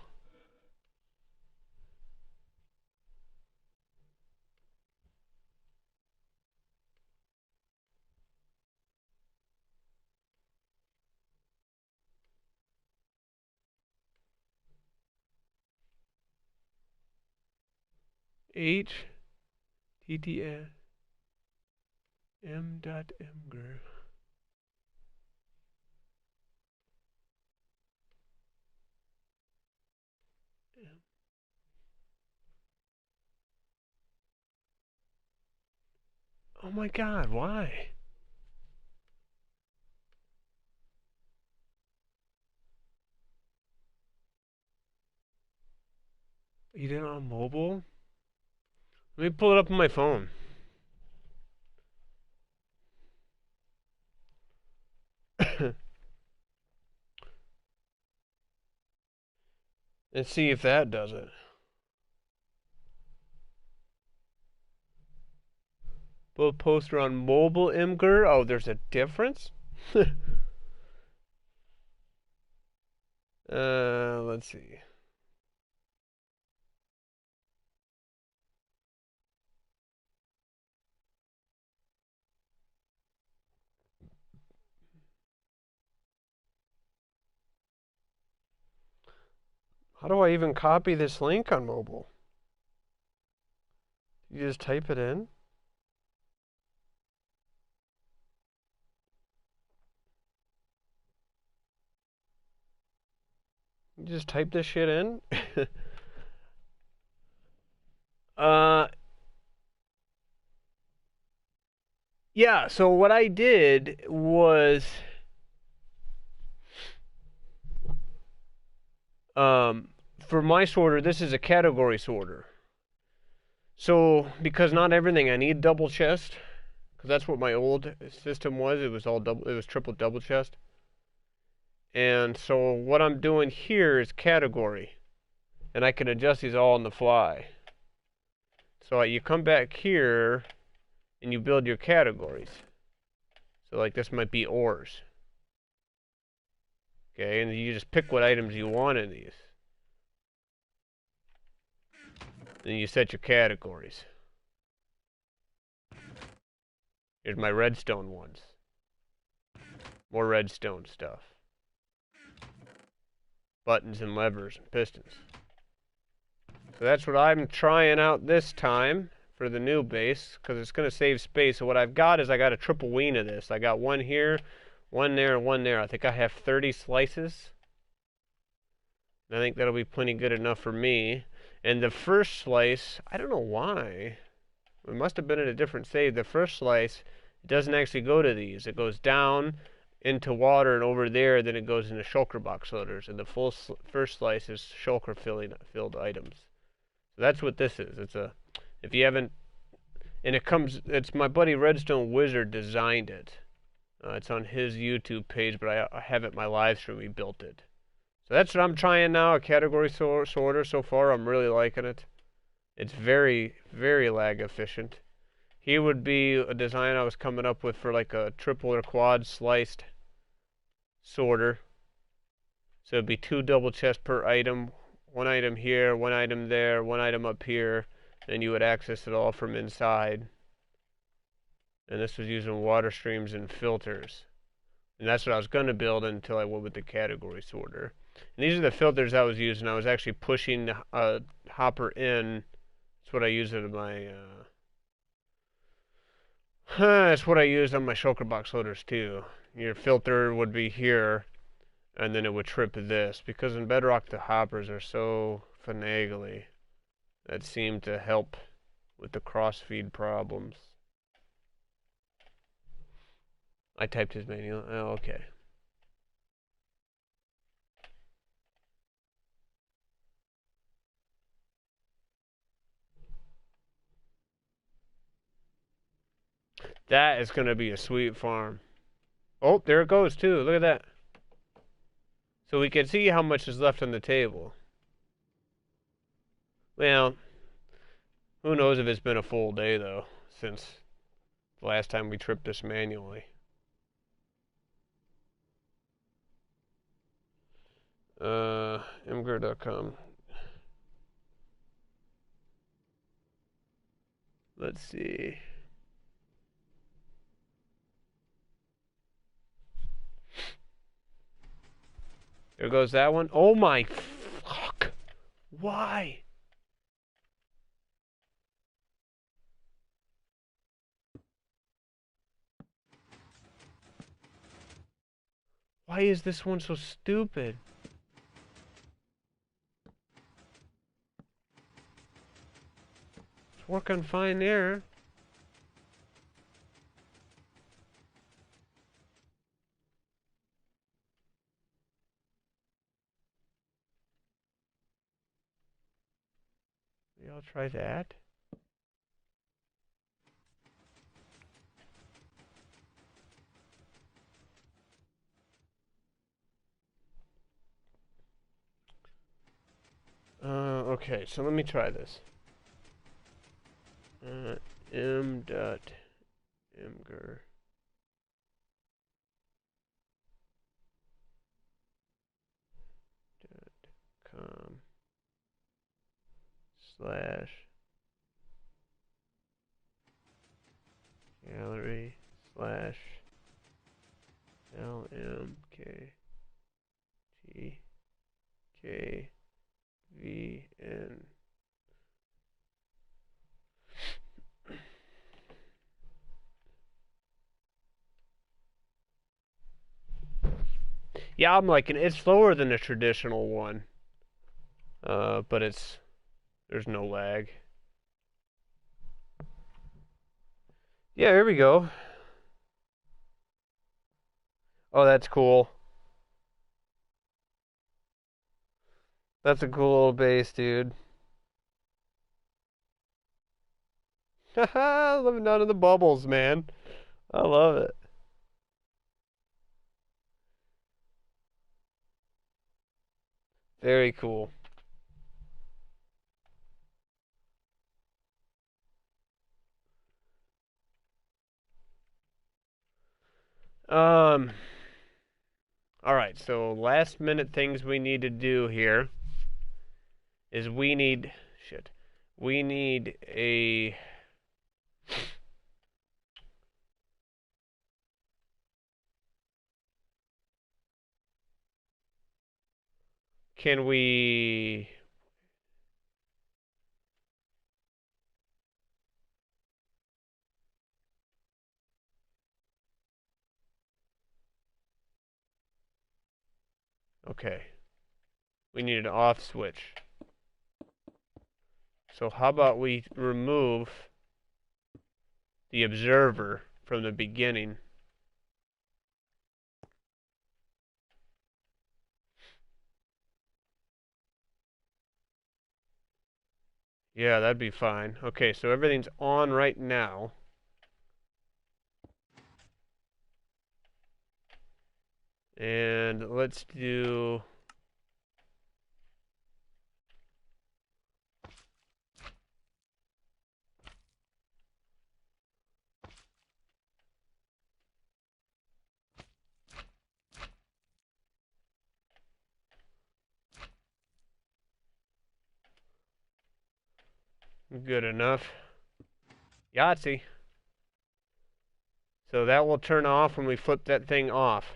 H TTS m.mgr. Oh my god, why? You did it on mobile? Let me pull it up on my phone. Let's see if that does it. Both poster on mobile Imgur. Oh, there's a difference? Let's see. How do I even copy this link on mobile? You just type it in? You just type this shit in? uh, yeah, so what I did was for my sorter, this is a category sorter. So because not everything I need double chest, because that's what my old system was. It was all double. It was triple double chest. And so what I'm doing here is category, and I can adjust these all on the fly. So you come back here, and you build your categories. So like this might be ores. Okay, and you just pick what items you want in these. Then you set your categories. Here's my redstone ones. More redstone stuff. Buttons and levers and pistons. So that's what I'm trying out this time for the new base, because it's going to save space. So what I've got is I got a triple ween of this. I got one here, one there, and one there. I think I have 30 slices. And I think that'll be plenty good enough for me. And the first slice, I don't know why. It must have been in a different save. The first slice, it doesn't actually go to these. It goes down into water and over there, then it goes into shulker box loaders. And the full first slice is shulker filled items. So that's what this is. It's a, if you haven't, and it comes, it's my buddy Redstone Wizard designed it. It's on his YouTube page, but I have it in my live stream. He built it. So that's what I'm trying now, a category sorter. So far, I'm really liking it. It's very, very lag efficient. Here would be a design I was coming up with for like a triple or quad sliced sorter. So it'd be 2 double chests per item. One item here, one item there, one item up here. And you would access it all from inside. And this was using water streams and filters. And that's what I was going to build until I went with the category sorter. And these are the filters I was using. I was actually pushing the hopper in. That's what I use in my... that's what I use on my shulker box loaders too. Your filter would be here, and then it would trip this. Because in Bedrock the hoppers are so finagly, that seemed to help with the crossfeed problems. I typed his manual. Oh, okay. That is going to be a sweet farm. Oh, there it goes too. Look at that. So we can see how much is left on the table. Well, who knows if it's been a full day though, since the last time we tripped this manually. Imgur.com. Let's see. There goes that one. Oh my fuck. Why? Why is this one so stupid? It's working fine there. Maybe I'll try that. Okay, so let me try this. M.imgur. .com slash gallery slash LMKTKVN. Yeah, I'm liking it. It's slower than a traditional one. But there's no lag. Yeah, here we go. Oh, that's cool. That's a cool little base, dude. Haha, living down in the bubbles, man. I love it. Very cool. Um, all right, so last minute things we need to do here is we need a can we okay. We need an off switch. So how about we remove the observer from the beginning? Yeah, that'd be fine. Okay, so everything's on right now. And let's do good enough. Yahtzee. So that will turn off when we flip that thing off.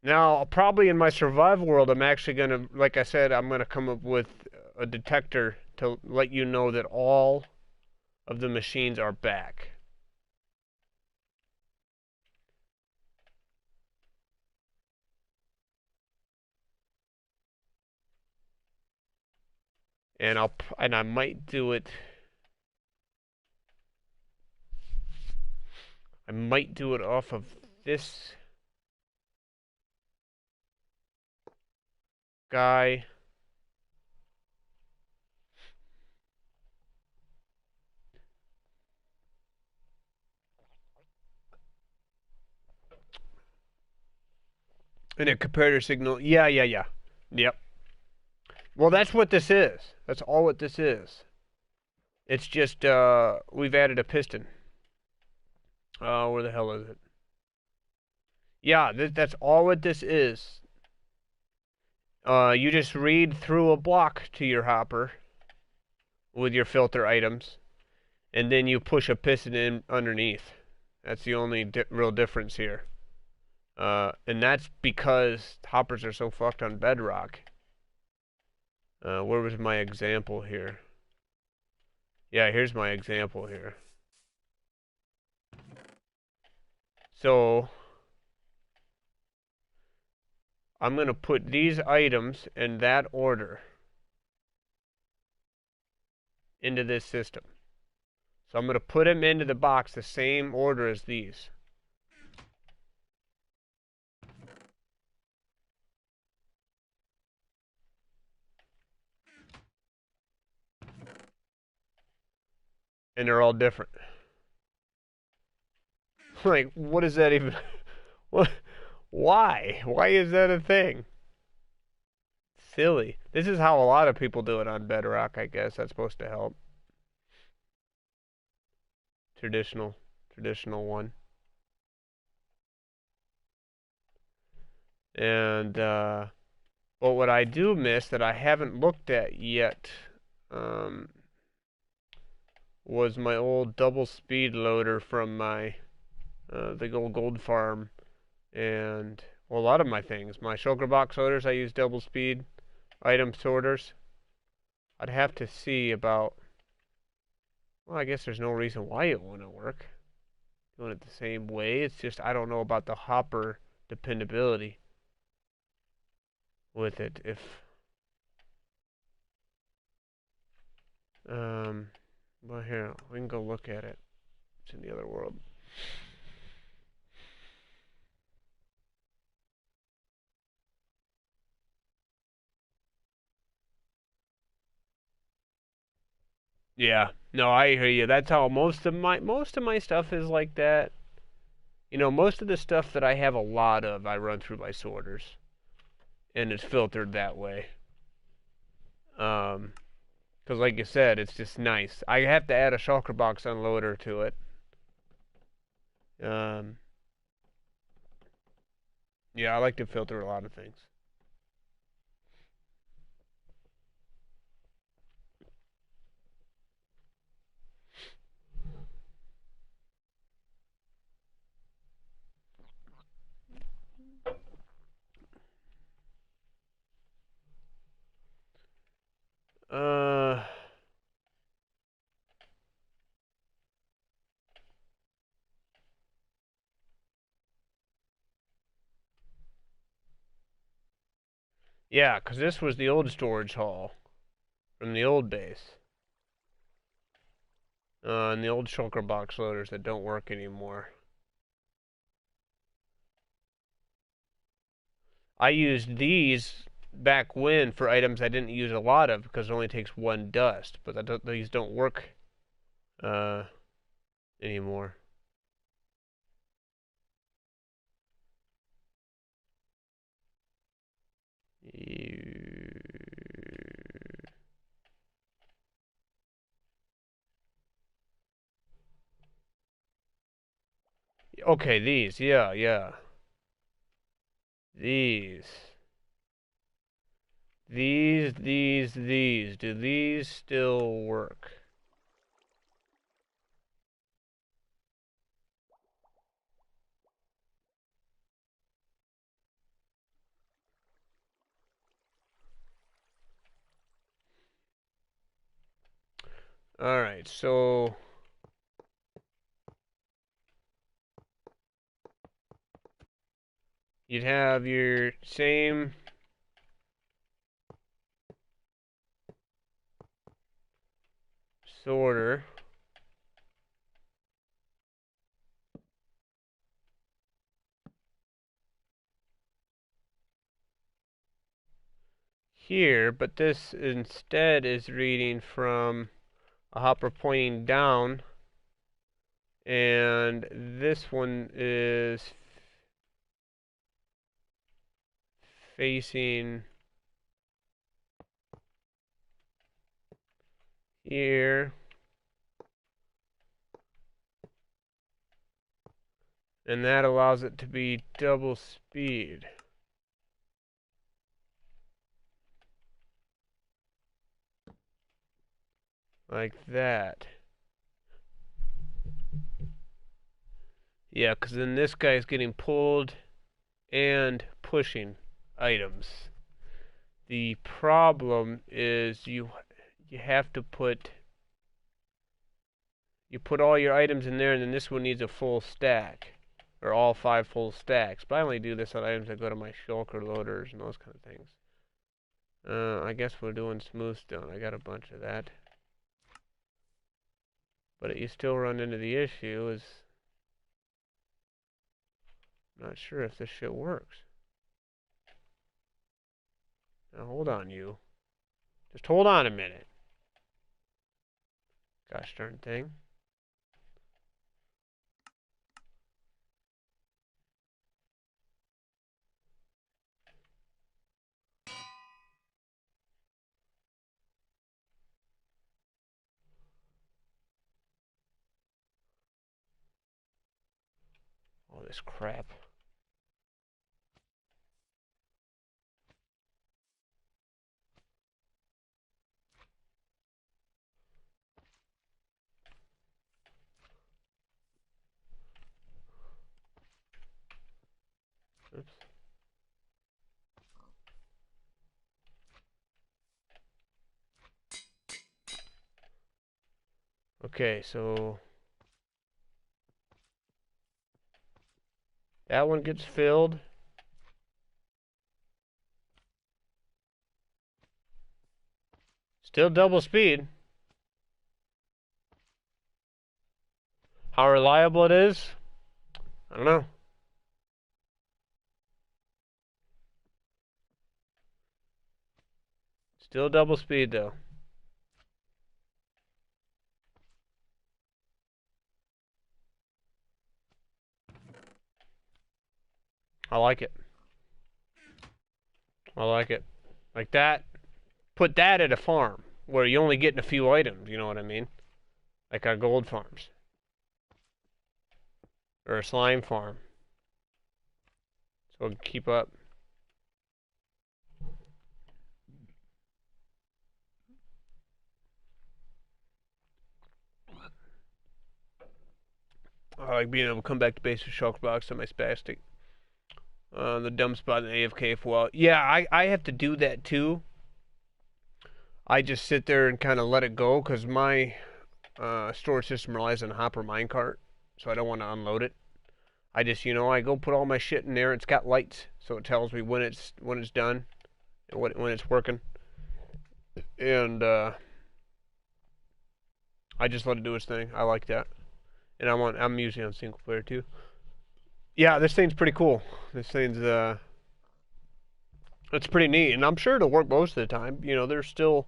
Now, probably in my survival world, I'm actually going to, like I said, I'm going to come up with a detector to let you know that all of the machines are back. And I might do it. I might do it off of this guy. And a comparator signal. Yeah, yeah, yeah. Yep. Well, that's what this is. That's all what this is. It's just we've added a piston. Where the hell is it? Yeah, that's all what this is. You just read through a block to your hopper with your filter items, and then you push a piston in underneath. That's the only real difference here. And that's because hoppers are so fucked on Bedrock. Where was my example here? Yeah, here's my example here. So I'm going to put these items in that order into this system. So I'm going to put them into the box the same order as these. And they're all different. Like, what is that even? What? Why? Why is that a thing? Silly. This is how a lot of people do it on Bedrock, I guess. That's supposed to help. Traditional one. And, but what I do miss that I haven't looked at yet, was my old double speed loader from my, the old gold farm. And, well, a lot of my things. My shulker box loaders, I use double speed. Item sorters. I'd have to see about, well, I guess there's no reason why it wouldn't work. Doing it the same way. It's just I don't know about the hopper dependability with it. If well, here we can go look at it. It's in the other world. Yeah, no, I hear you. That's how most of my stuff is like that. You know, most of the stuff that I have a lot of, I run through my sorters, and it's filtered that way. Um, because like you said, it's just nice. I have to add a shulker box unloader to it. Um, yeah, I like to filter a lot of things. Uh, yeah, because this was the old storage hall from the old base. And the old shulker box loaders that don't work anymore. I used these back when for items I didn't use a lot of because it only takes one dust, but these don't work uh, anymore. Okay, these, yeah, yeah. These. These. Do these still work? Alright, so you'd have your same sorter. Here, but this instead is reading from a hopper pointing down, and this one is facing here, and that allows it to be double speed, like that. Yeah, because then this guy's getting pulled and pushing items. The problem is you have to put all your items in there, and then this one needs a full stack, or all 5 full stacks. But I only do this on items that go to my shulker loaders and those kind of things. I guess we're doing smooth stone. I got a bunch of that. But you still run into the issue is not sure if this shit works. Now hold on, you. Just hold on a minute. Gosh darn thing. All this crap. Oops. Okay, so that one gets filled. Still double speed. How reliable it is? I don't know. Still double speed though. I like it. I like it. Like that. Put that at a farm where you only getting a few items, you know what I mean? Like our gold farms. Or a slime farm. So keep up. I like being able to come back to base with shulker blocks on my spastic. The dumb spot in AFK for a while. Yeah, I have to do that too. I just sit there and kind of let it go because my storage system relies on a hopper minecart, so I don't want to unload it. I just, I go put all my shit in there. It's got lights, so it tells me when it's done and when it's working. And I just let it do its thing. I like that, and I'm usually on single player too. Yeah, this thing's pretty cool. This thing's it's pretty neat, and I'm sure it'll work most of the time. There's still,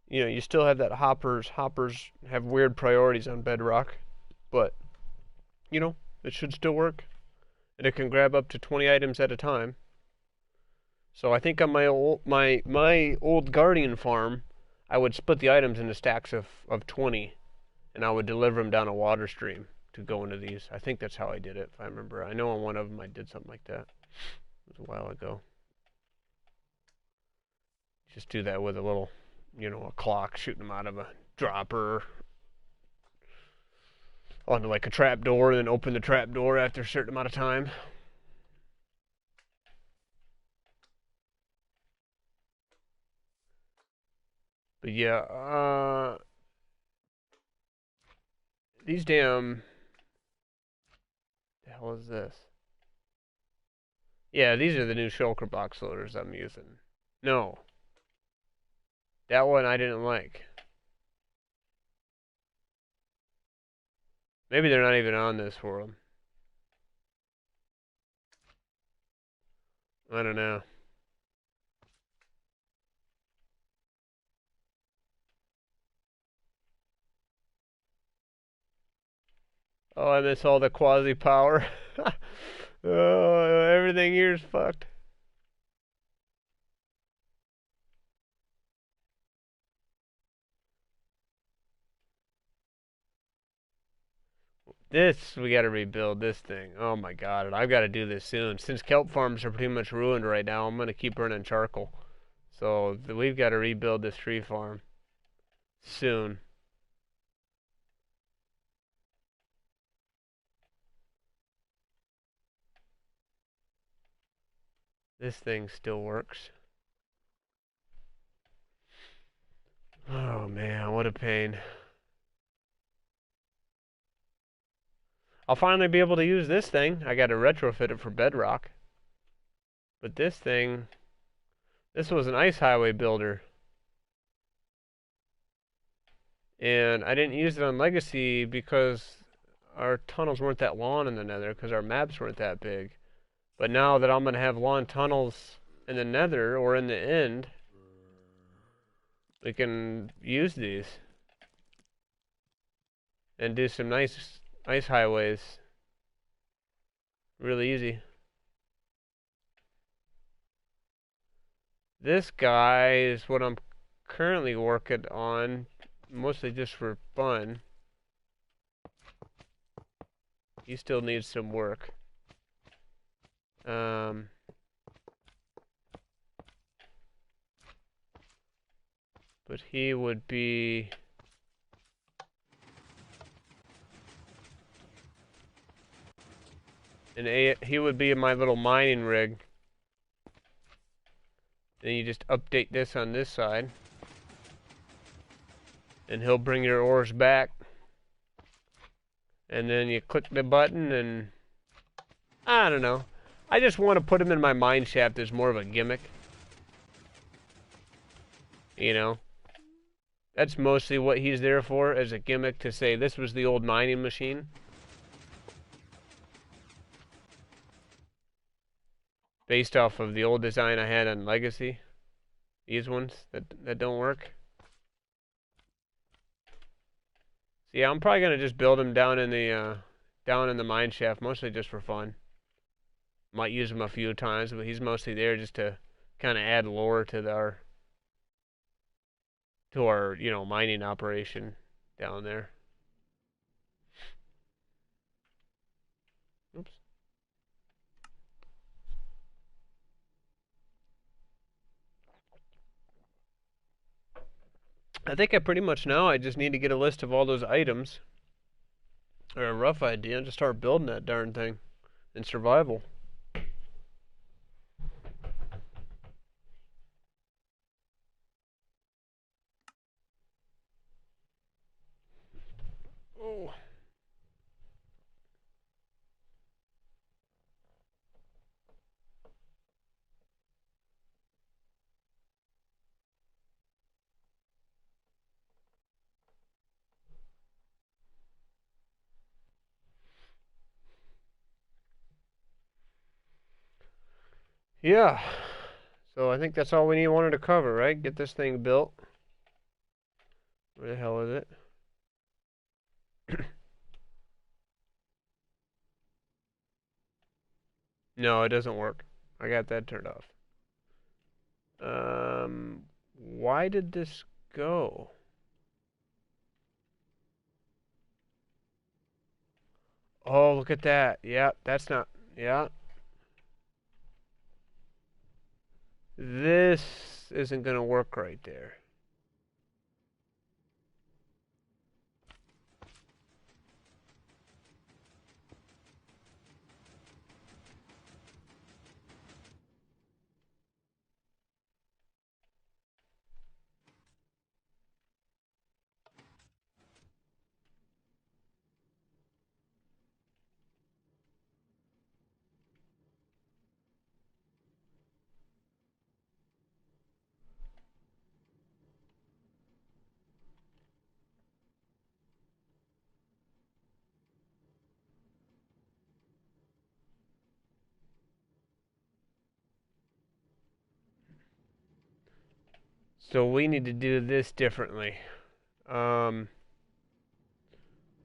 you still have that hoppers. Hoppers have weird priorities on Bedrock, but it should still work, and it can grab up to 20 items at a time. So I think on my old Guardian farm, I would split the items into stacks of 20, and I would deliver them down a water stream to go into these. I think that's how I did it, if I remember. I know on one of them I did something like that. It was a while ago. Just do that with a little, a clock shooting them out of a dropper onto like a trap door, and then open the trap door after a certain amount of time. But yeah, these damn. The hell is this? Yeah, these are the new shulker box loaders I'm using. No, that one I didn't like. Maybe they're not even on this forum. I don't know. Oh, I miss all the quasi power. Oh, everything here's fucked. We gotta rebuild this thing. Oh my god, and I've gotta do this soon. Since kelp farms are pretty much ruined right now, I'm gonna keep burning charcoal. So we've gotta rebuild this tree farm soon. This thing still works. Oh man, what a pain. I'll finally be able to use this thing. I gotta retrofit it for Bedrock. But this thing, this was an ice highway builder. And I didn't use it on Legacy because our tunnels weren't that long in the Nether, because our maps weren't that big. But now that I'm going to have long tunnels in the Nether or in the end, we can use these and do some nice ice highways really easy. This guy is what I'm currently working on, mostly just for fun. He still needs some work. But he would be he would be in my little mining rig. Then you just update this on this side, and he'll bring your ores back. And then you click the button, and I don't know. I just want to put him in my mine shaft as more of a gimmick. You know? That's mostly what he's there for, as a gimmick to say this was the old mining machine. Based off of the old design I had on Legacy. These ones that don't work. So yeah, I'm probably gonna just build him down in the mine shaft, mostly just for fun. Might use him a few times, but he's mostly there just to kind of add lore to our mining operation down there. Oops. I think I pretty much know. I just need to get a list of all those items, or a rough idea, and just start building that darn thing in survival. Oh. Yeah. So I think that's all we wanted to cover, right? Get this thing built. Where the hell is it? No, it doesn't work. I got that turned off. Why did this go? Oh, look at that. Yeah, that's not. Yeah. This isn't gonna work right there. So we need to do this differently. Um,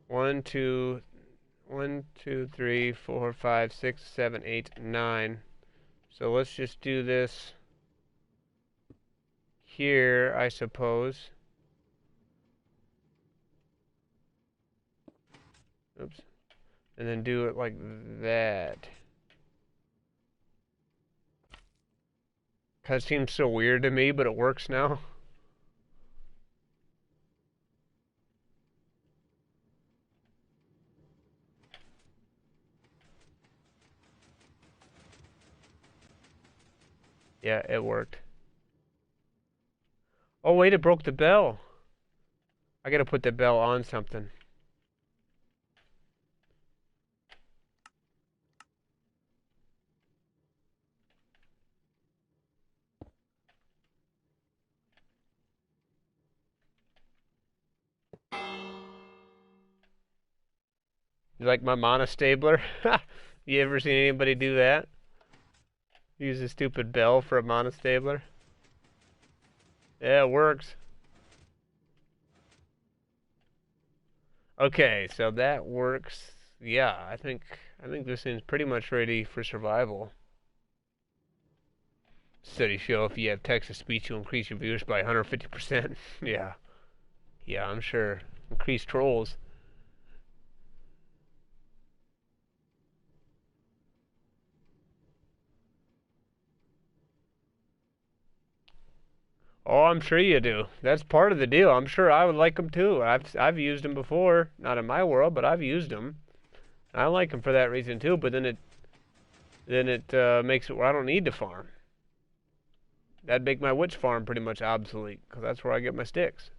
one, two, 1, 2, 3, 4, 5, 6, 7, 8, 9. So let's just do this here, I suppose. Oops. And then do it like that. That seems so weird to me, but it works now. Yeah, it worked. Oh, wait, it broke the bell. I gotta put the bell on something. You like my monostabler? You ever seen anybody do that? Use a stupid bell for a monostabler? Yeah, it works. Okay, so that works. Yeah, I think this thing's pretty much ready for survival. Studies show if you have text-to-speech, you'll increase your viewers by 150%. Yeah, yeah, I'm sure. Increase trolls. Oh, I'm sure you do. That's part of the deal. I'm sure I would like them too. I've used them before, not in my world, but I've used them. I like them for that reason too. But then it makes it where I don't need to farm. That'd make my witch farm pretty much obsolete because that's where I get my sticks.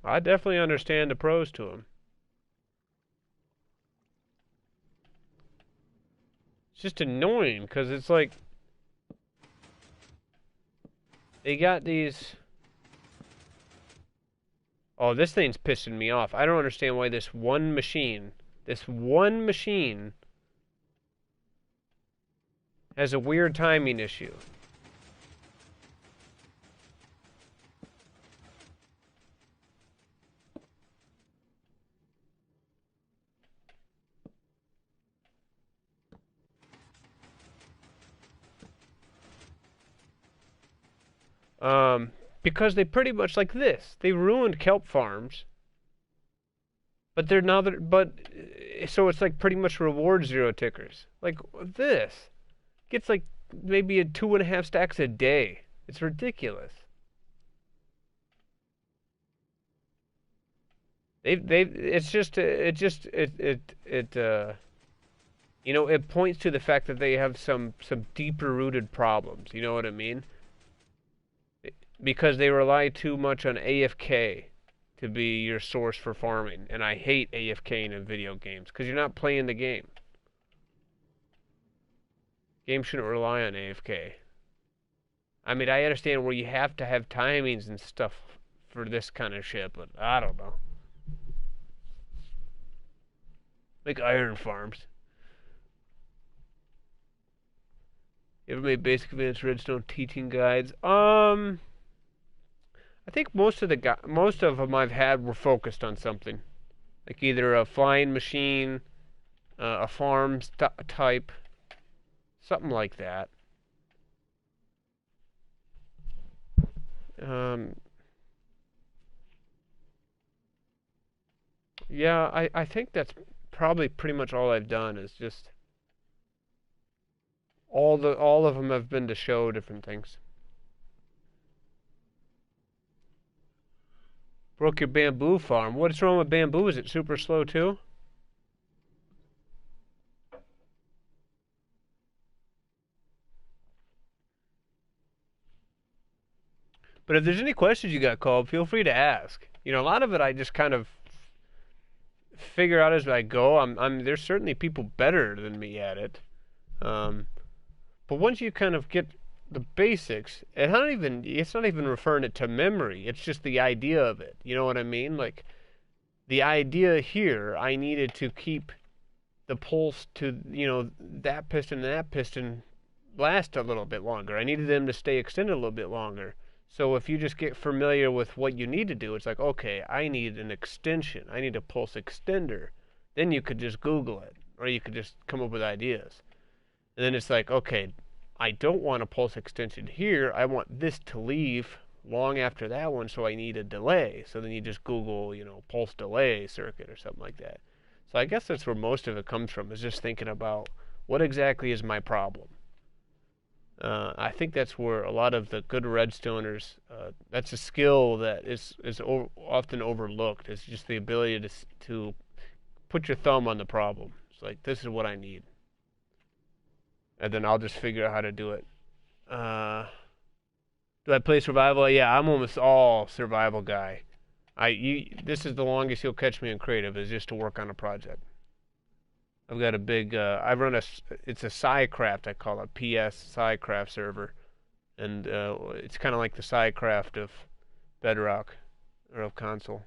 I definitely understand the pros to them. It's just annoying because it's like they got these. Oh, this thing's pissing me off. I don't understand why this one machine has a weird timing issue. Um, because they pretty much like this. They ruined kelp farms, but they're now that but so it's like pretty much reward zero tickers. Like this gets like maybe a 2.5 stacks a day. It's ridiculous. They've it's just it just it it points to the fact that they have some deeper rooted problems. You know what I mean? Because they rely too much on AFK to be your source for farming, and I hate AFKing in video games because you're not playing the game. Games shouldn't rely on AFK. I mean, I understand where you have to have timings and stuff for this kind of shit, but I don't know. Like iron farms. You ever made basic advanced redstone teaching guides? I think most of them I've had were focused on something, like either a flying machine, a farm type, something like that. Um, yeah, I think that's probably pretty much all I've done is just All of them have been to show different things. Broke your bamboo farm. What's wrong with bamboo? Is it super slow too? But if there's any questions you got called, feel free to ask. You know, a lot of it I just kind of figure out as I go. There's certainly people better than me at it. Um, but once you kind of get the basics, it's not even referring it to memory. It's just the idea of it. You know what I mean? Like the idea here, I needed to keep the pulse to, that piston and that piston last a little bit longer. I needed them to stay extended a little bit longer. So if you just get familiar with what you need to do, it's like, okay, I need an extension. I need a pulse extender. Then you could just Google it, or you could just come up with ideas. And then it's like, okay, I don't want a pulse extension here. I want this to leave long after that one, so I need a delay. So then you just Google, pulse delay circuit or something like that. So I guess that's where most of it comes from, is just thinking about what exactly is my problem. I think that's where a lot of the good redstoners, that's a skill that is often overlooked. It's just the ability to put your thumb on the problem. It's like, this is what I need. And then I'll just figure out how to do it. Do I play survival? Yeah, I'm almost all survival guy. This is the longest you'll catch me in creative, is just to work on a project. I've got a big, it's a SciCraft, I call it, PS SciCraft server. And it's kind of like the SciCraft of Bedrock, or of console.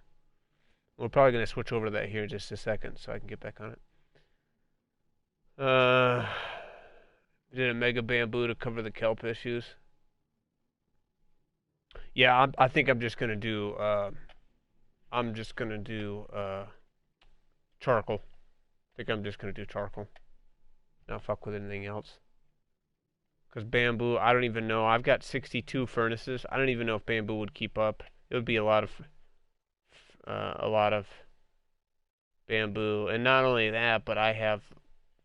We're probably going to switch over to that here in just a second, so I can get back on it. Did a mega bamboo to cover the kelp issues. Yeah, I think I'm just going to do, charcoal. I think I'm just going to do charcoal. Not fuck with anything else. Because bamboo, I don't even know. I've got 62 furnaces. I don't even know if bamboo would keep up. It would be a lot of bamboo. And not only that, but I have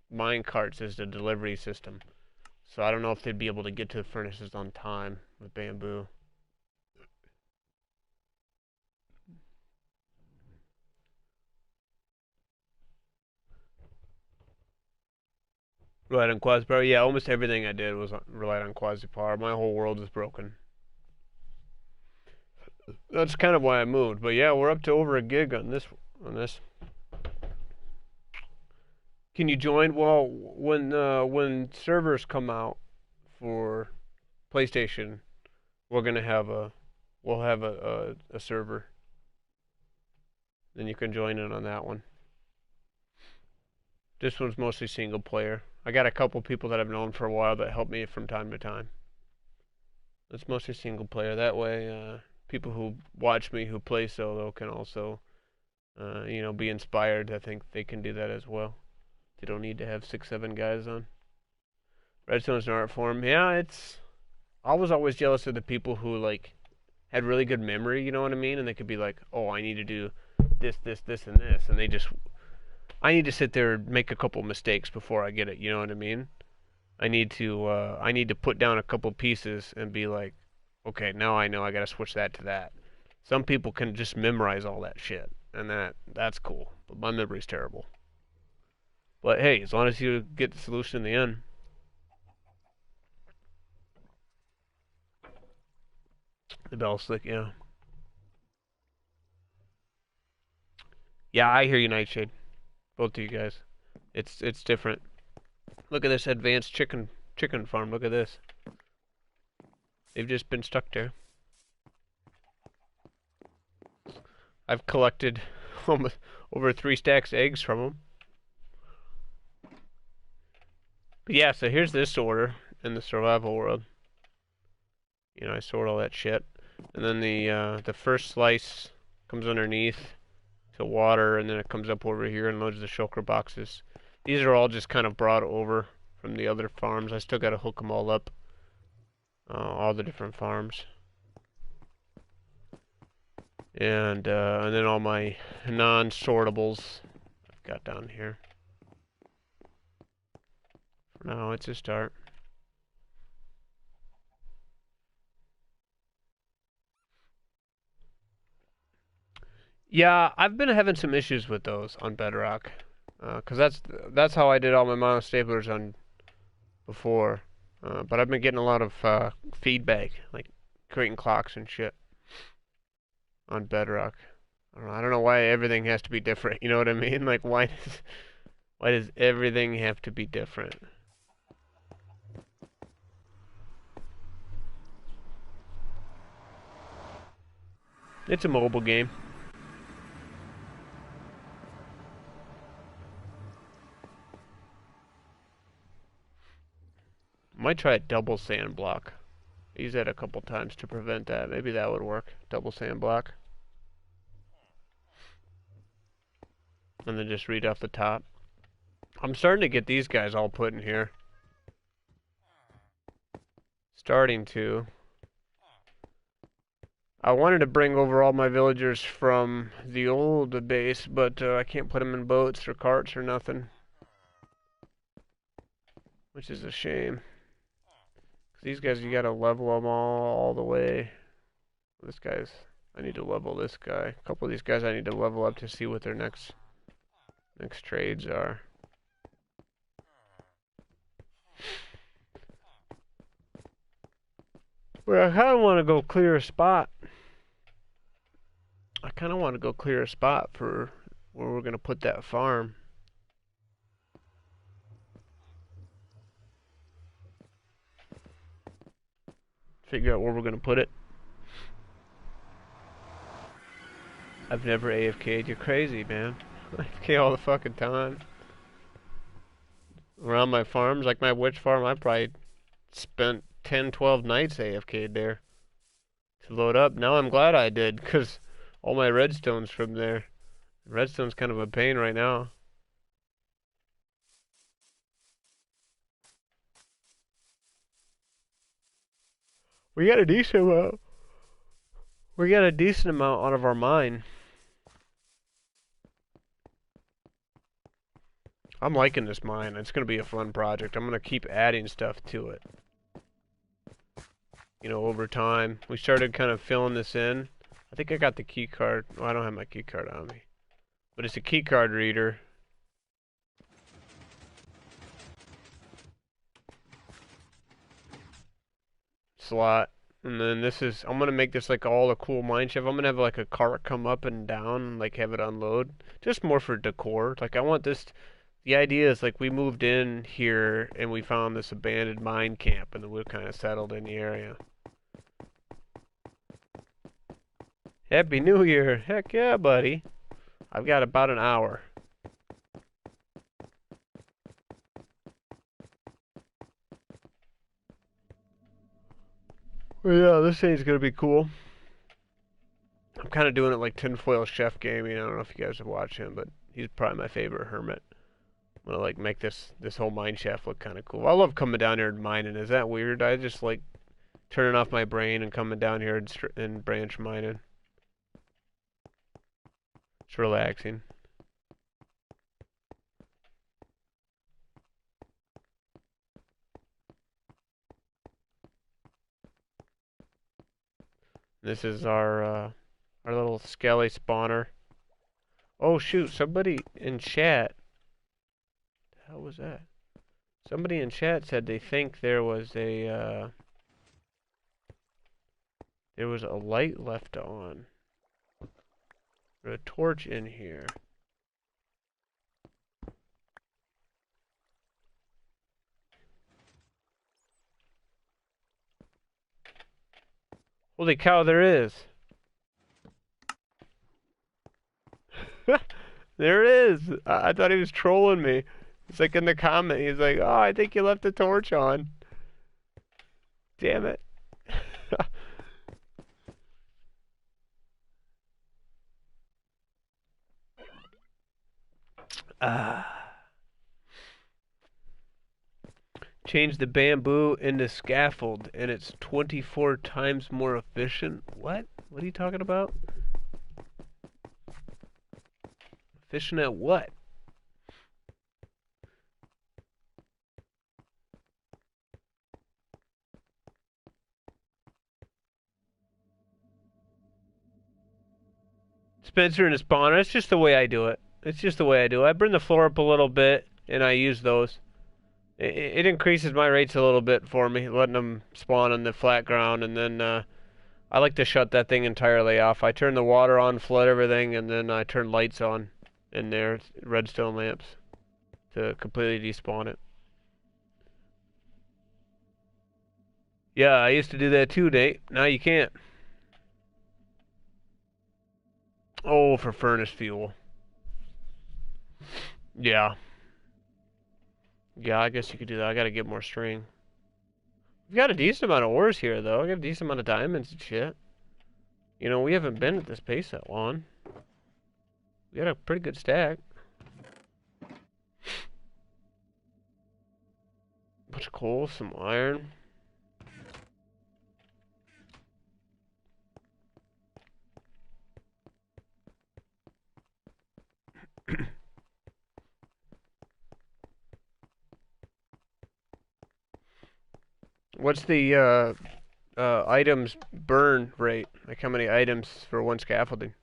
mine carts as the delivery system. So I don't know if they'd be able to get to the furnaces on time with bamboo. Relied on Quasipower. Yeah, almost everything I did was relied on Quasipower. My whole world is broken. That's kind of why I moved. But yeah, we're up to over a gig on this. Can you join? Well, when servers come out for PlayStation, we'll have a server. Then you can join in on that one. This one's mostly single player. I got a couple people that I've known for a while that help me from time to time. It's mostly single player. That way, people who watch me who play solo can also, be inspired. I think they can do that as well. They don't need to have 6, 7 guys on. Redstone's an art form. Yeah, I was always jealous of the people who had really good memory. You know what I mean? And they could be like, "Oh, I need to do this, this, this, and this," and I need to sit there and make a couple mistakes before I get it. You know what I mean? I need to put down a couple pieces and be like, okay, now I know I got to switch that to that. Some people can just memorize all that shit, and that's cool. But my memory's terrible. But hey, as long as you get the solution in the end. The bell slick, yeah. Yeah, I hear you, Nightshade. Both of you guys. It's different. Look at this advanced chicken farm. Look at this. They've just been stuck there. I've collected almost over 3 stacks of eggs from them. But yeah, so here's this order in the survival world. I sort all that shit. And then the first slice comes underneath to water, and then it comes up over here and loads the shulker boxes. These are all just kind of brought over from the other farms. I still got to hook them all up. All the different farms. And then all my non-sortables I've got down here. For now, it's a start. Yeah, I've been having some issues with those on Bedrock, 'cause that's how I did all my monostaplers on before. But I've been getting a lot of feedback, like creating clocks and shit on Bedrock. I don't know why everything has to be different. You know what I mean? Like why does everything have to be different? It's a mobile game. Might try a double sand block. I used that a couple times to prevent that. Maybe that would work. Double sand block. And then just read off the top. I'm starting to get these guys all put in here. Starting to. I wanted to bring over all my villagers from the old base, but I can't put them in boats or carts or nothing. Which is a shame. 'Cause these guys, you gotta level them all the way. This guy's... I need to level this guy. A couple of these guys I need to level up to see what their next trades are. Well, I kind of want to go clear a spot. I kind of want to go clear a spot for where we're going to put that farm. Figure out where we're going to put it. I've never AFK'd. You're crazy, man. I AFK all the fucking time. Around my farms, like my witch farm, I probably spent 10, 12 nights AFK'd there to load up. Now I'm glad I did, because all my redstone's from there. Redstone's kind of a pain right now. We got a decent amount. We got a decent amount out of our mine. I'm liking this mine. It's going to be a fun project. I'm going to keep adding stuff to it. You know, over time. We started kind of filling this in. I think I got the key card. Well, I don't have my key card on me. But it's a key card reader. Slot. And then this is... I'm going to make this like all a cool mine shaft. I'm going to have like a cart come up and down. Like have it unload. Just more for decor. Like I want this... The idea is like we moved in here and we found this abandoned mine camp and then we kind of settled in the area. Happy New Year! Heck yeah, buddy. I've got about an hour. Well, yeah, this thing's gonna be cool. I'm kind of doing it like Tinfoil Chef Gaming. I don't know if you guys have watched him, but he's probably my favorite hermit. I'm gonna like make this whole mine shaft look kind of cool. I love coming down here and mining. Is that weird? I just like turning off my brain and coming down here and branch mining. It's relaxing. This is our little skelly spawner. Oh shoot! Somebody in chat. How was that? Somebody in chat said they think there was a light left on. Or a torch in here. Holy cow, there is. There is. I thought he was trolling me. It's like in the comment. He's like, "Oh, I think you left the torch on." Damn it. Change the bamboo into scaffold and it's 24 times more efficient. What? What are you talking about? Efficient at what? Spencer and a spawner. It's just the way I do it. It's just the way I do it. I bring the floor up a little bit, and I use those. It increases my rates a little bit for me, letting them spawn on the flat ground, and then I like to shut that thing entirely off. I turn the water on, flood everything, and then I turn lights on in there, redstone lamps, to completely despawn it. Yeah, I used to do that too, Nate. Now you can't. Oh, for furnace fuel. Yeah. Yeah, I guess you could do that. I gotta get more string. We've got a decent amount of ores here, though. I got a decent amount of diamonds and shit. You know, we haven't been at this pace that long. We got a pretty good stack. Bunch of coal, some iron. What's the items burn rate? Like how many items for one scaffolding?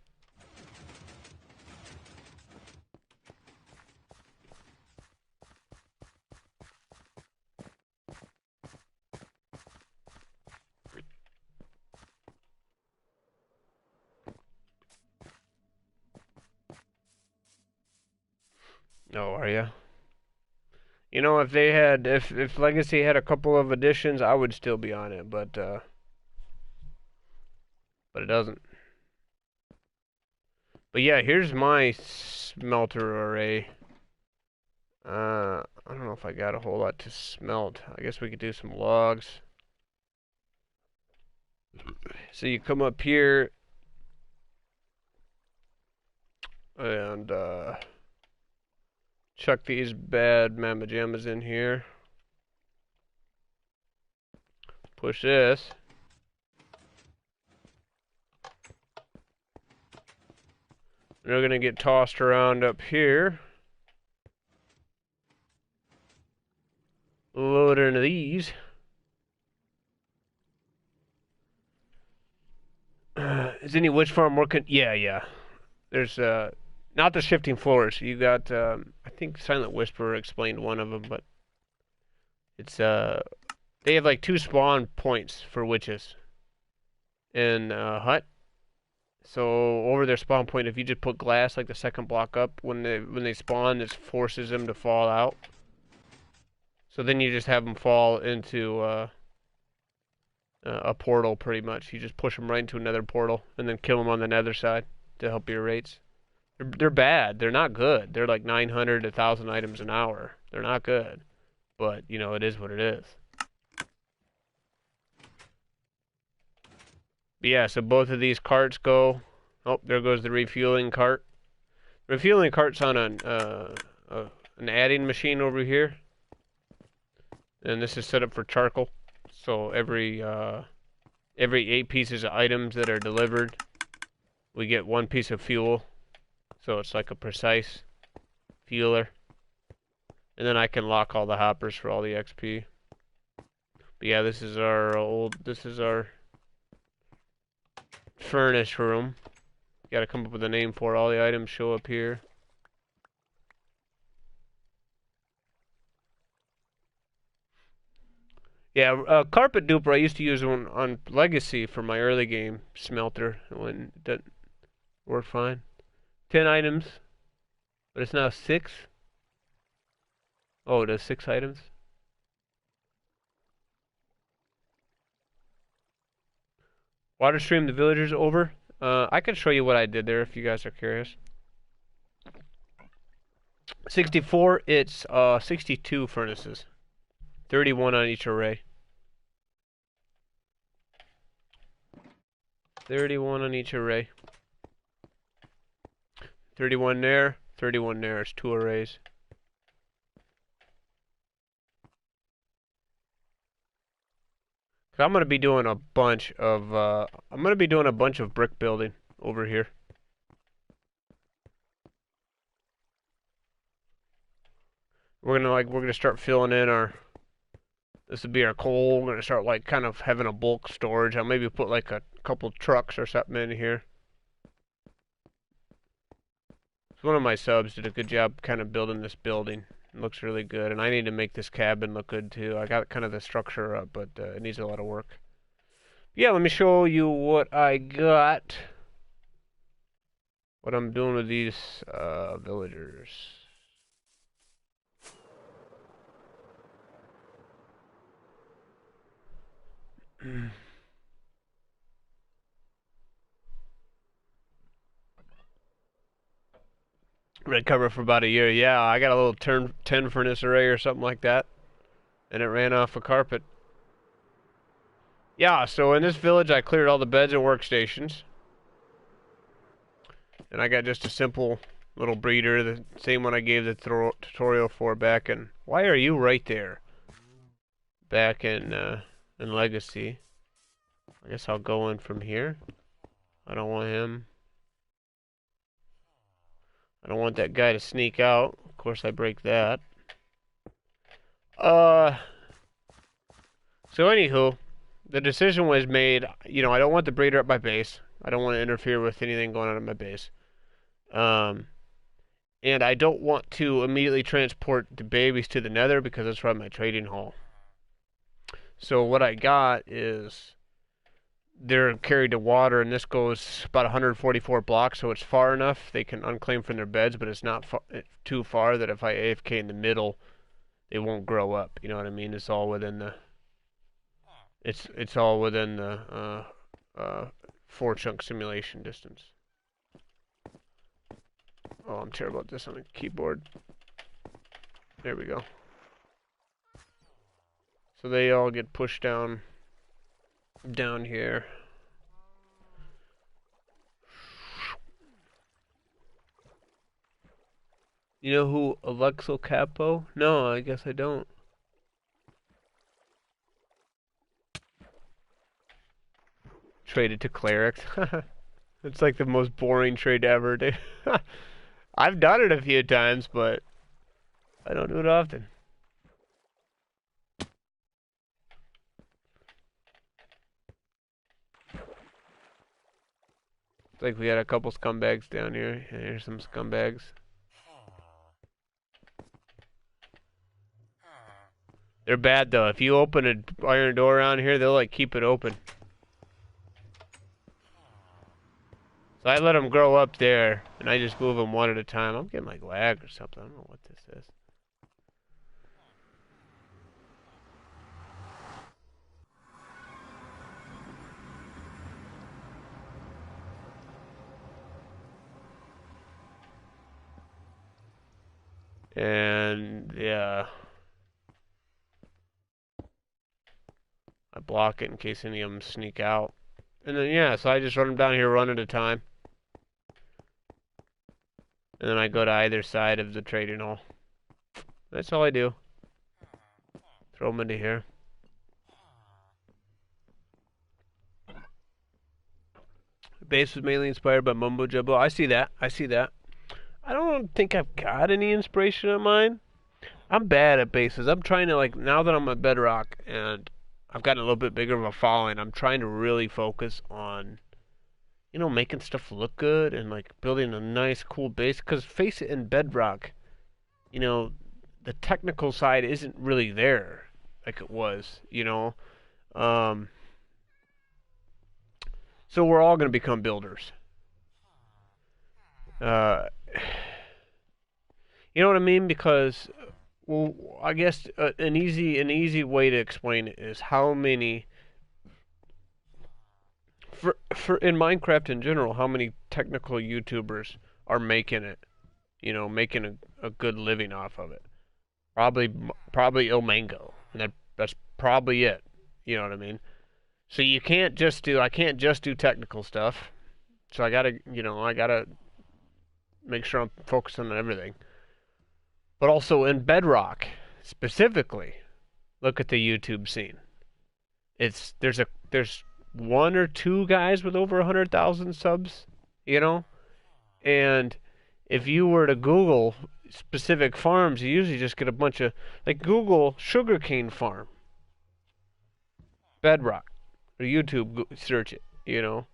Oh, are ya? You know, if they had, if Legacy had a couple of additions, I would still be on it, but it doesn't. But yeah, here's my smelter array. I don't know if I got a whole lot to smelt. I guess we could do some logs. So you come up here and chuck these bad mamma jammas in here. Push this. They're gonna get tossed around up here. Load into these. Is any witch farm working? Yeah. There's not the shifting floors. You got I think Silent Whisperer explained one of them, but it's they have like 2 spawn points for witches in hut. So over their spawn point, if you just put glass like the second block up, when they spawn, it forces them to fall out. So then you just have them fall into a portal, pretty much. You just push them right into another portal, and then kill them on the nether side to help your rates. They're bad. They're not good. They're like 900 to 1,000 items an hour. They're not good. But, you know, it is what it is. But yeah, so both of these carts go. Oh, there goes the refueling cart. Refueling cart's on an adding machine over here. And this is set up for charcoal. So every 8 pieces of items that are delivered, we get 1 piece of fuel. So it's like a precise fueler. And then I can lock all the hoppers for all the XP. But yeah, this is our furnace room. Gotta come up with a name for it. All the items show up here. Yeah, carpet duper I used to use on Legacy for my early game smelter when it didn't work fine. 10 items, but it's now 6. Oh, it does 6 items. Water stream the villagers over. I can show you what I did there if you guys are curious. 64, it's 62 furnaces. 31 on each array. 31 on each array. 31 there, 31 there. It's 2 arrays. I'm gonna be doing a bunch of brick building over here. We're gonna start filling in our. This would be our coal. We're gonna start like kind of having a bulk storage. I'll maybe put like a couple trucks or something in here. one of my subs did a good job kind of building this building. It looks really good, and I need to make this cabin look good too. I got kind of the structure up, but it needs a lot of work. Yeah, let me show you what I got. What I'm doing with these villagers. Red cover for about a year. Yeah, I got a little 10 furnace array or something like that, and it ran off a carpet. Yeah, so in this village I cleared all the beds and workstations. And I got just a simple little breeder, the same one I gave the tutorial for back in... Why are you right there? Back in Legacy. I guess I'll go in from here. I don't want him. I don't want that guy to sneak out. Of course I break that. So anywho, the decision was made, you know, I don't want the breeder at my base. I don't want to interfere with anything going on at my base. And I don't want to immediately transport the babies to the nether because it's from my trading hall. So what I got is they're carried to water, and this goes about 144 blocks, so it's far enough they can unclaim from their beds, but it's not too far that if I AFK in the middle, they won't grow up. You know what I mean? It's all within the... It's all within the 4-chunk simulation distance. Oh, I'm terrible at this on the keyboard. There we go. So they all get pushed down here. You know who Alexo Capo? No, I guess I don't. Traded to clerics. It's like the most boring trade ever, dude. I've done it a few times, but I don't do it often. It's like we got a couple scumbags down here. Here's some scumbags. They're bad though. If you open an iron door around here, they'll like keep it open. So I let them grow up there, and I just move them one at a time. I'm getting like lag or something. I don't know what this is. And yeah, I block it in case any of them sneak out. And then yeah, so I just run them down here one at a time. And then I go to either side of the trading hall. That's all I do. Throw them into here. The base was mainly inspired by Mumbo Jumbo. I see that. I see that. I don't think I've got any inspiration of mine. I'm bad at bases. I'm trying to, like, now that I'm at Bedrock and I've gotten a little bit bigger of a following, I'm trying to really focus on, you know, making stuff look good and, like, building a nice, cool base. Because, face it, in Bedrock, you know, the technical side isn't really there like it was, you know. So we're all going to become builders. You know what I mean? Because, well, I guess an easy way to explain it is how many for in Minecraft in general, how many technical YouTubers are making it, you know, making a good living off of it. Probably Ilmango, and that's probably it. You know what I mean? So I can't just do technical stuff. So I gotta make sure I'm focused on everything. But also in Bedrock, specifically, look at the YouTube scene. There's one or two guys with over 100,000 subs, you know? And if you were to Google specific farms, you usually just get a bunch of, like, Google sugarcane farm, Bedrock, or YouTube search it, you know?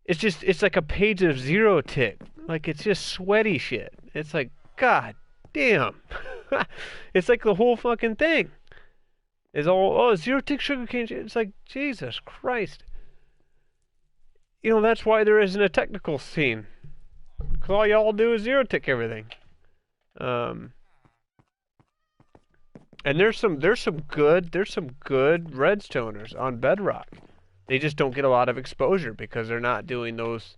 it's like a page of zero tick. Like it's just sweaty shit. It's like, God damn. It's like the whole fucking thing is all, oh, zero tick sugarcane. It's like, Jesus Christ. You know, that's why there isn't a technical scene. Because all y'all do is zero tick everything. Um, and there's some good redstoners on Bedrock. They just don't get a lot of exposure because they're not doing those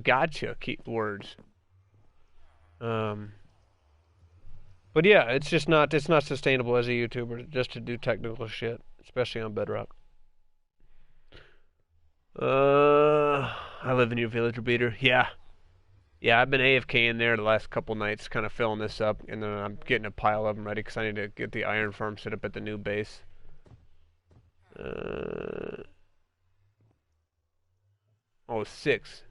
gotcha words. Um, but yeah, it's not sustainable as a YouTuber just to do technical shit, especially on Bedrock. I live in your villager beater. Yeah, yeah, I've been AFK in there the last couple nights, kind of filling this up, and then I'm getting a pile of them ready because I need to get the iron farm set up at the new base. Oh, 6.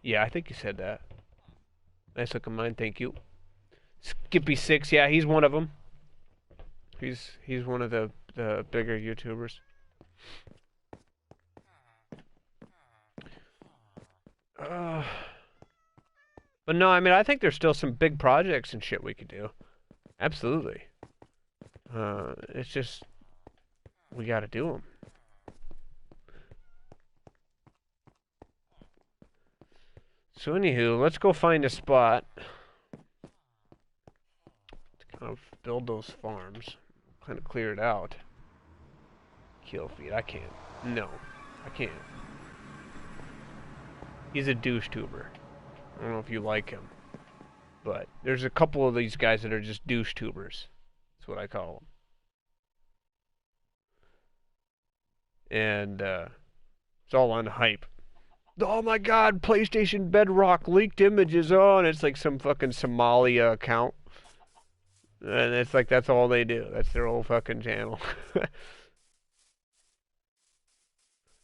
Yeah, I think you said that. Nice look of mine, thank you. Skippy6, yeah, he's one of them. He's one of the bigger YouTubers. Uh, but no, I mean, I think there's still some big projects and shit we could do. Absolutely. It's just we got to do them. So anywho, let's go find a spot to kind of build those farms, kind of clear it out. Kill feed, I can't. No, I can't. He's a douche tuber. I don't know if you like him, but there's a couple of these guys that are just douche tubers. That's what I call them. And it's all on hype. Oh my God, PlayStation Bedrock leaked images on. It's like some fucking Somalia account. And it's like that's all they do. That's their whole fucking channel.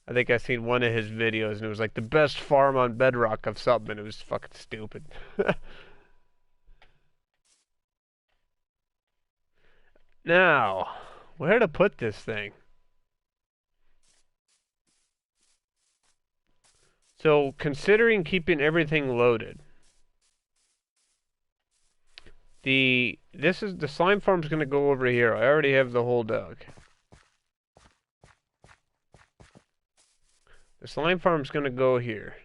I think I seen one of his videos and it was like the best farm on Bedrock of something and it was fucking stupid. Now, where to put this thing? So, considering keeping everything loaded, the slime farm's gonna go over here. I already have the hole dug. The slime farm's gonna go here.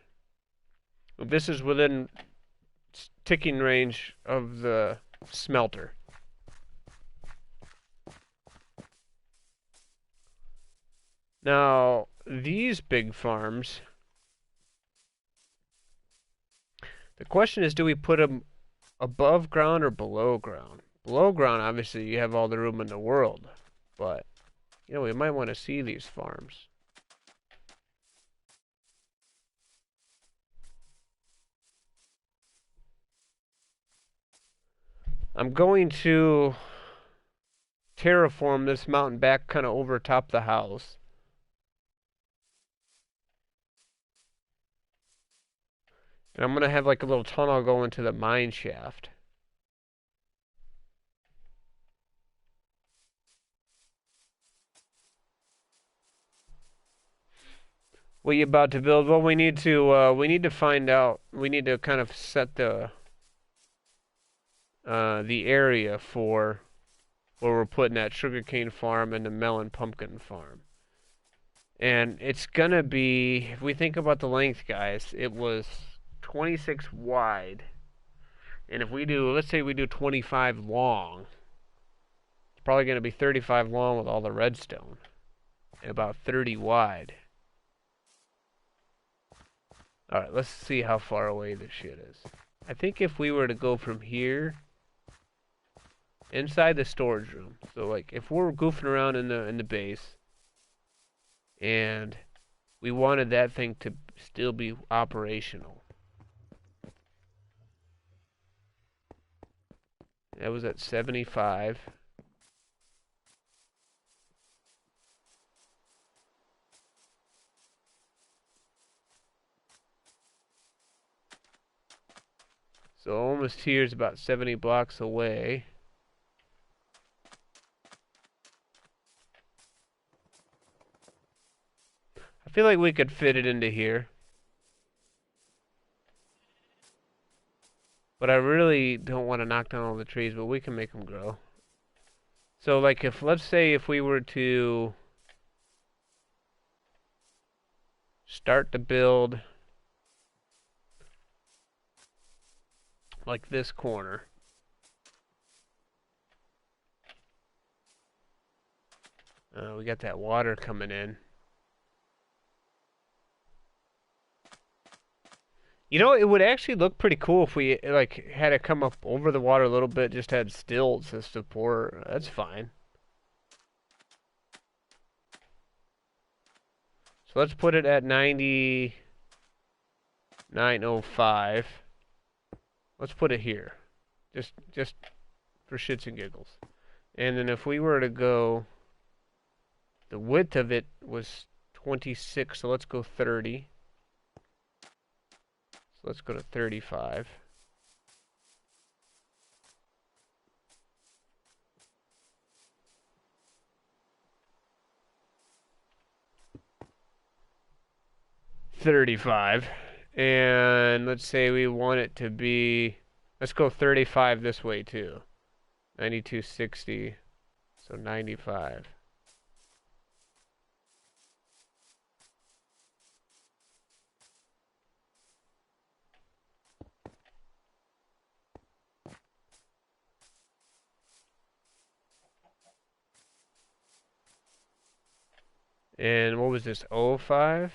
This is within ticking range of the smelter. Now, these big farms, the question is, do we put them above ground or below ground? Below ground, obviously, you have all the room in the world. But, you know, we might want to see these farms. I'm going to terraform this mountain back kind of over top the house. And I'm going to have like a little tunnel go into the mine shaft. What are you about to build? Well, we need to find out. We need to kind of set the area for where we're putting that sugarcane farm and the melon pumpkin farm. And it's gonna be, if we think about the length, guys, it was 26 wide. And if we do, let's say we do 25 long, it's probably gonna be 35 long with all the redstone, and about 30 wide. Alright, let's see how far away this shit is. I think if we were to go from here inside the storage room, so like if we're goofing around in the base and we wanted that thing to still be operational, that was at 75. So almost here is about 70 blocks away. I feel like we could fit it into here. But I really don't want to knock down all the trees, but we can make them grow. So like if, let's say if we were to start to build like this corner. We got that water coming in. You know, it would actually look pretty cool if we like had it come up over the water a little bit, just had stilts as support. That's fine. So let's put it at 99.05. Let's put it here. Just for shits and giggles. And then if we were to go, the width of it was 26, so let's go 30. So let's go to 35. And let's say we want it to be, let's go 35 this way too. 9260, so 95. And what was this, 05?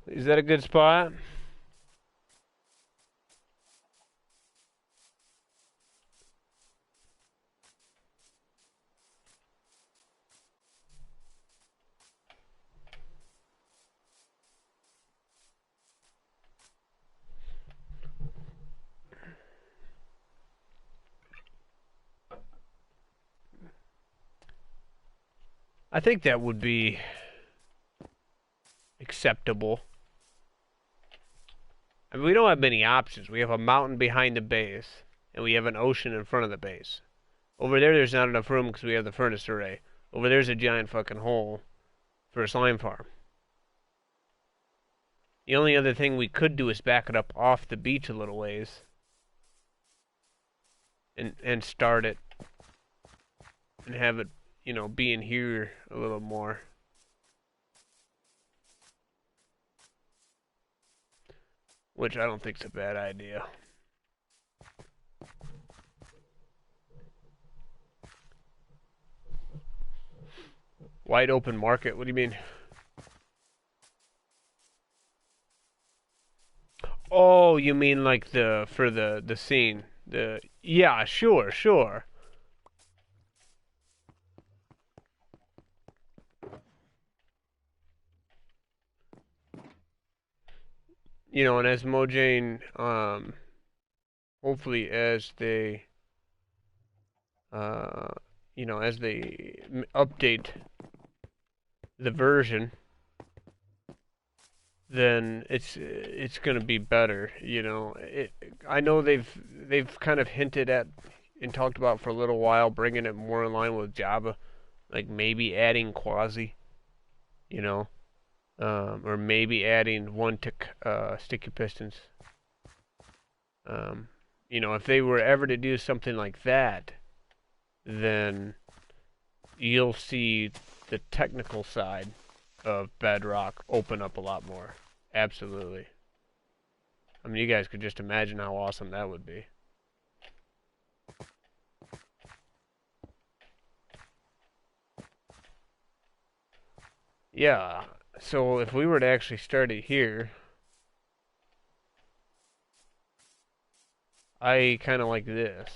Is that a good spot? I think that would be acceptable. I mean, we don't have many options. We have a mountain behind the base, and we have an ocean in front of the base. Over there's not enough room because we have the furnace array. Over there's a giant fucking hole for a slime farm. The only other thing we could do is back it up off the beach a little ways. And start it. And have it, you know, be in here a little more. Which I don't think is a bad idea. Wide open market, what do you mean? Oh, you mean like for the scene. Yeah, sure. You know, and as Mojang, hopefully as they, you know, as they update the version, then it's gonna be better. You know, I know they've kind of hinted at and talked about for a little while bringing it more in line with Java, like maybe adding quasi, you know, or maybe adding one tick sticky pistons. You know, if they were ever to do something like that, then you'll see the technical side of Bedrock open up a lot more. Absolutely. I mean, you guys could just imagine how awesome that would be. Yeah, so if we were to actually start it here, I kind of like this.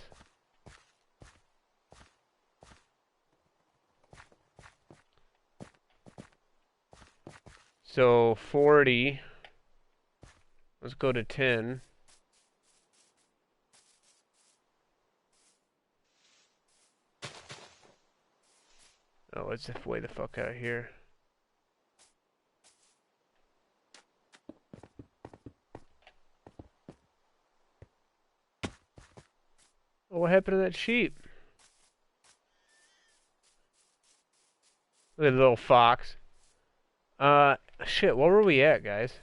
So 40, let's go to 10. Oh, let's way the fuck out here. Oh, what happened to that sheep? Look at the little fox. Uh, shit, where were we at, guys?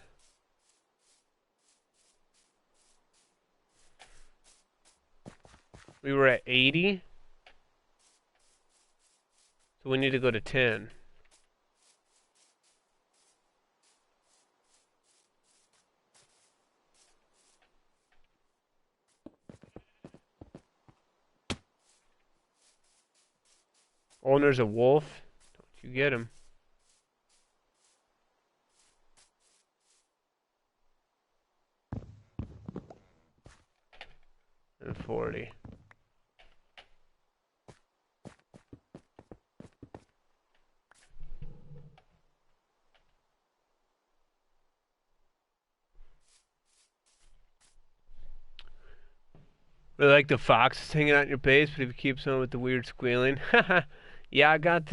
We were at 80. So we need to go to 10. Oh, and there's a wolf. Don't you get him. And 40. Really like the foxes hanging out in your base, but if you keep some with the weird squealing. Yeah, I got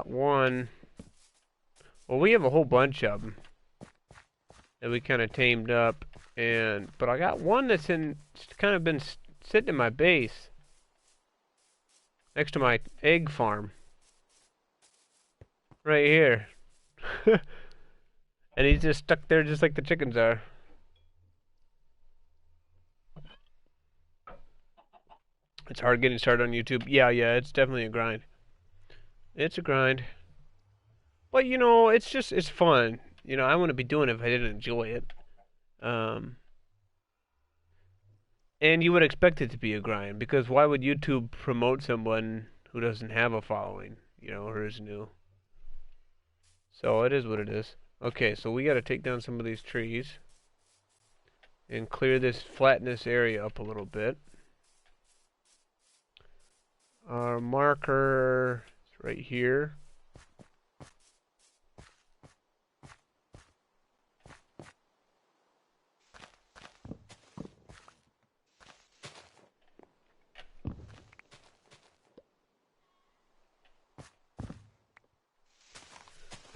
one. Well, we have a whole bunch of them that we kind of tamed up, but I got one that's kind of been sitting in my base next to my egg farm right here. And he's just stuck there just like the chickens are. It's hard getting started on YouTube. Yeah, it's definitely a grind. It's a grind. But it's fun. I wouldn't be doing it if I didn't enjoy it. Um, and you would expect it to be a grind because why would YouTube promote someone who doesn't have a following, or is new? So it is what it is. Okay, so we got to take down some of these trees and clear this flatness area up a little bit. Our marker is right here.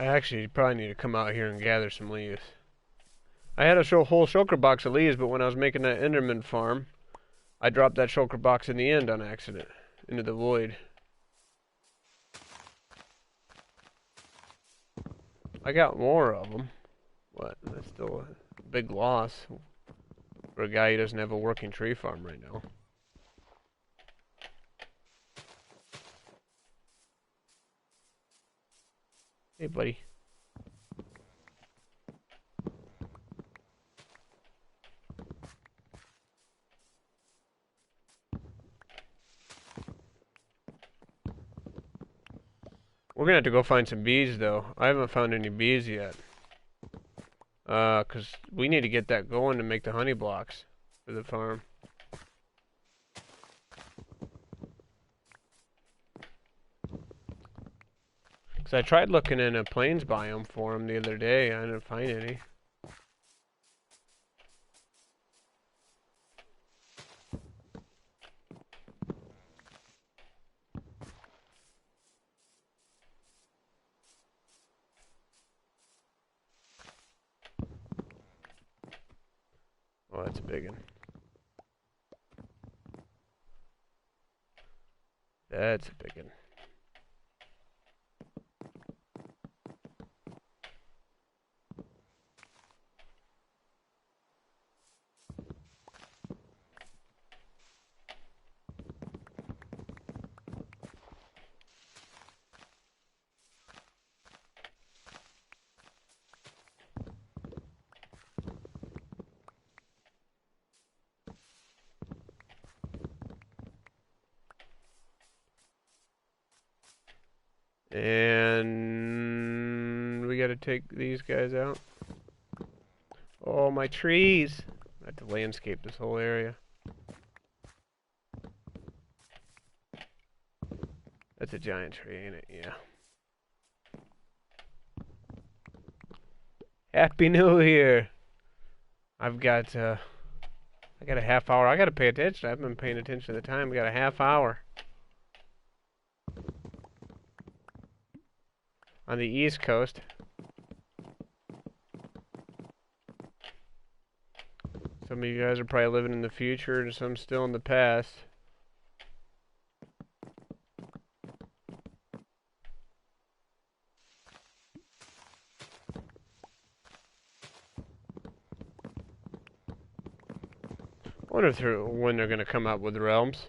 I actually probably need to come out here and gather some leaves. I had a whole shulker box of leaves, but when I was making that Enderman farm, I dropped that shulker box in the end on accident into the void. I got more of them, but that's still a big loss for a guy who doesn't have a working tree farm right now. Hey, buddy. We're gonna have to go find some bees, though. I haven't found any bees yet. 'Cause we need to get that going to make the honey blocks for the farm. Cause I tried looking in a plains biome for them the other day. I didn't find any. Oh, that's a big one. That's a big one. And we gotta take these guys out. Oh, my trees! I have to landscape this whole area. That's a giant tree, ain't it? Yeah. Happy New Year! I got a half hour. I gotta pay attention. I've been paying attention to the time. We got a half hour. On the East Coast. Some of you guys are probably living in the future and some still in the past. I wonder when they're going to come out with realms.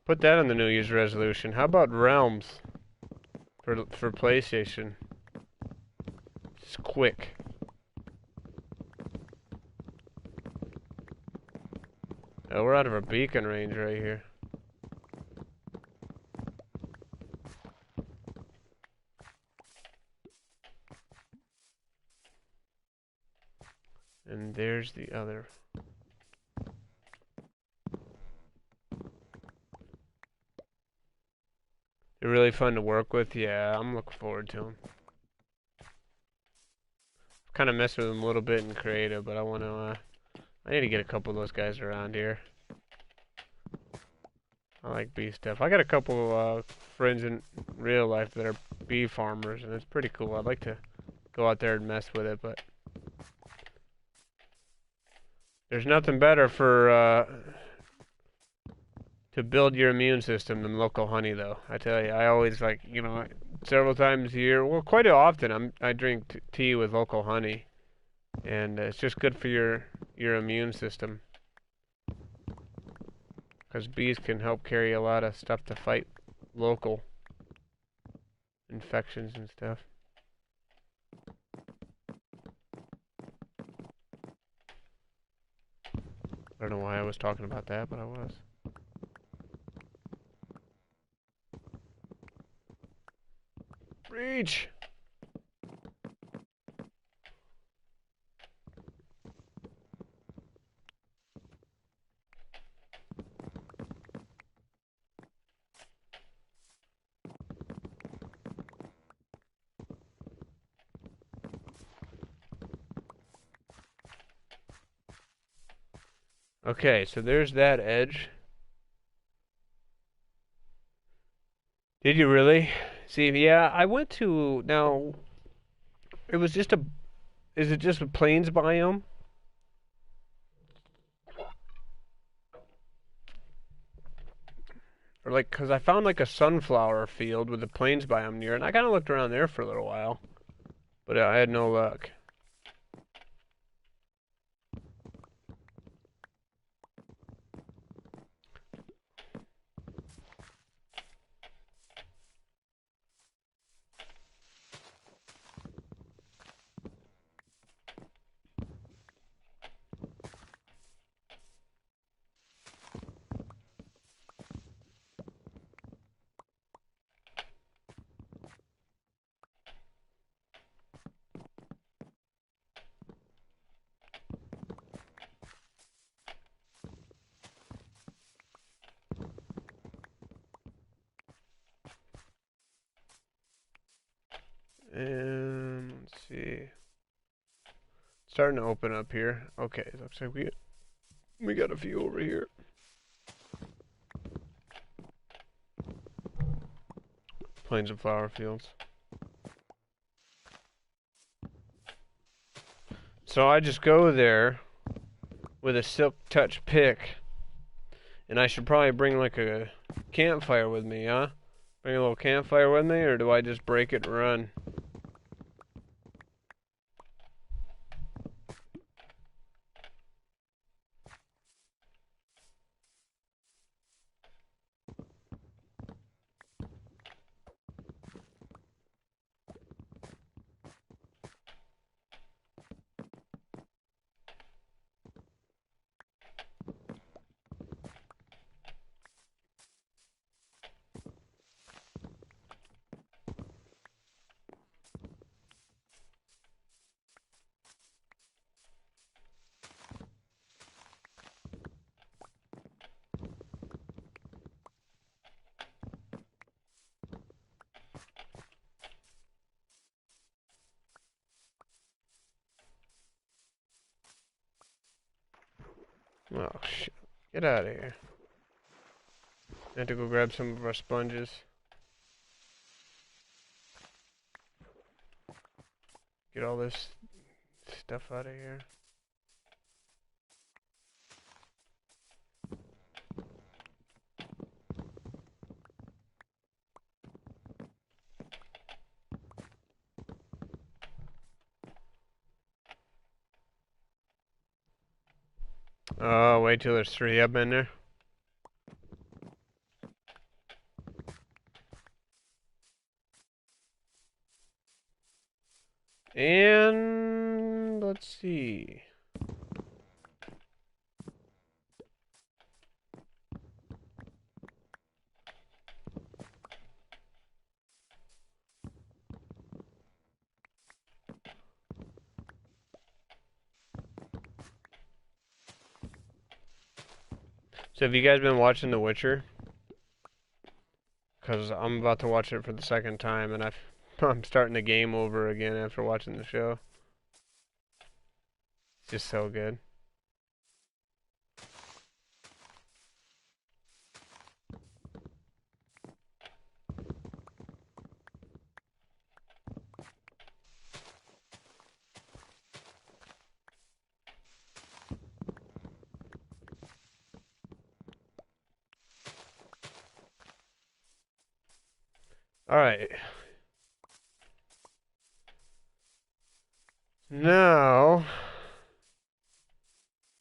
Put that on the New Year's resolution. How about realms for PlayStation? It's quick. Oh, we're out of our beacon range right here. And there's the other. They're really fun to work with. Yeah, I'm looking forward to them. Kind of messed with them a little bit in creative, but I need to get a couple of those guys around here. I like bee stuff. I got a couple friends in real life that are bee farmers, and it's pretty cool. I'd like to go out there and mess with it, but there's nothing better for to build your immune system than local honey, though. I tell you, I always like, several times a year, well, quite often, I drink tea with local honey, and it's just good for your immune system. Because bees can help carry a lot of stuff to fight local infections and stuff. I don't know why I was talking about that, but I was. Reach! Okay, so there's that edge. Did you really? See, yeah, I went to, now, it was just is it just a plains biome? Or like, because I found like a sunflower field with a plains biome near it, and I kind of looked around there for a little while, but I had no luck. And let's see. Starting to open up here. Okay, looks like we got a few over here. Plains and flower fields. So I just go there with a silk touch pick, and I should probably bring like a campfire with me, huh? Bring a little campfire with me, or do I just break it and run? Oh, shit. Get out of here. I have to go grab some of our sponges. Get all this stuff out of here. Oh, wait till there's 3 up in there. And let's see. So have you guys been watching The Witcher? Because I'm about to watch it for the second time, and I'm starting the game over again after watching the show. It's just so good. Alright. Now,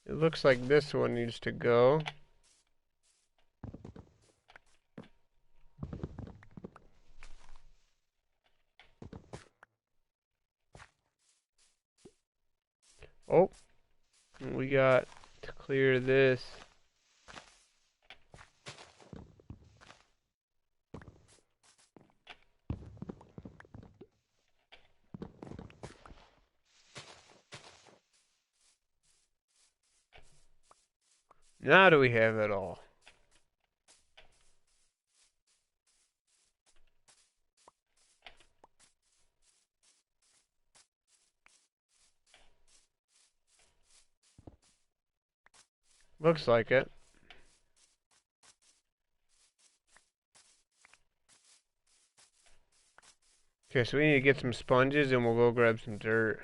it looks like this one needs to go. Oh, we got to clear this. Now do we have it all? Looks like it. Okay, so we need to get some sponges and we'll go grab some dirt.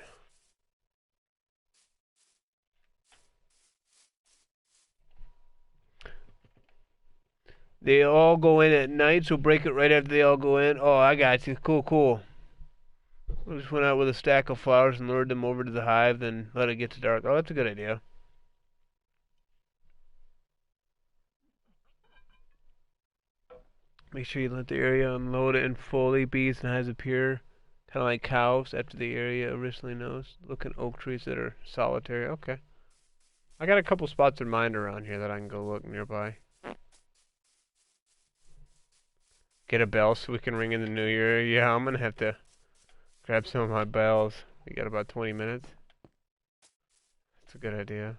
They all go in at night, so break it right after they all go in. Oh, I got you. Cool, cool. We just went out with a stack of flowers and lured them over to the hive, then let it get to dark. Oh, that's a good idea. Make sure you let the area unload it and fully. Bees and hives appear, kind of like cows, after the area originally knows. Look at oak trees that are solitary. Okay. I got a couple spots in mind around here that I can go look nearby. Get a bell so we can ring in the new year. Yeah, I'm gonna have to grab some of my bells. We got about 20 minutes. That's a good idea.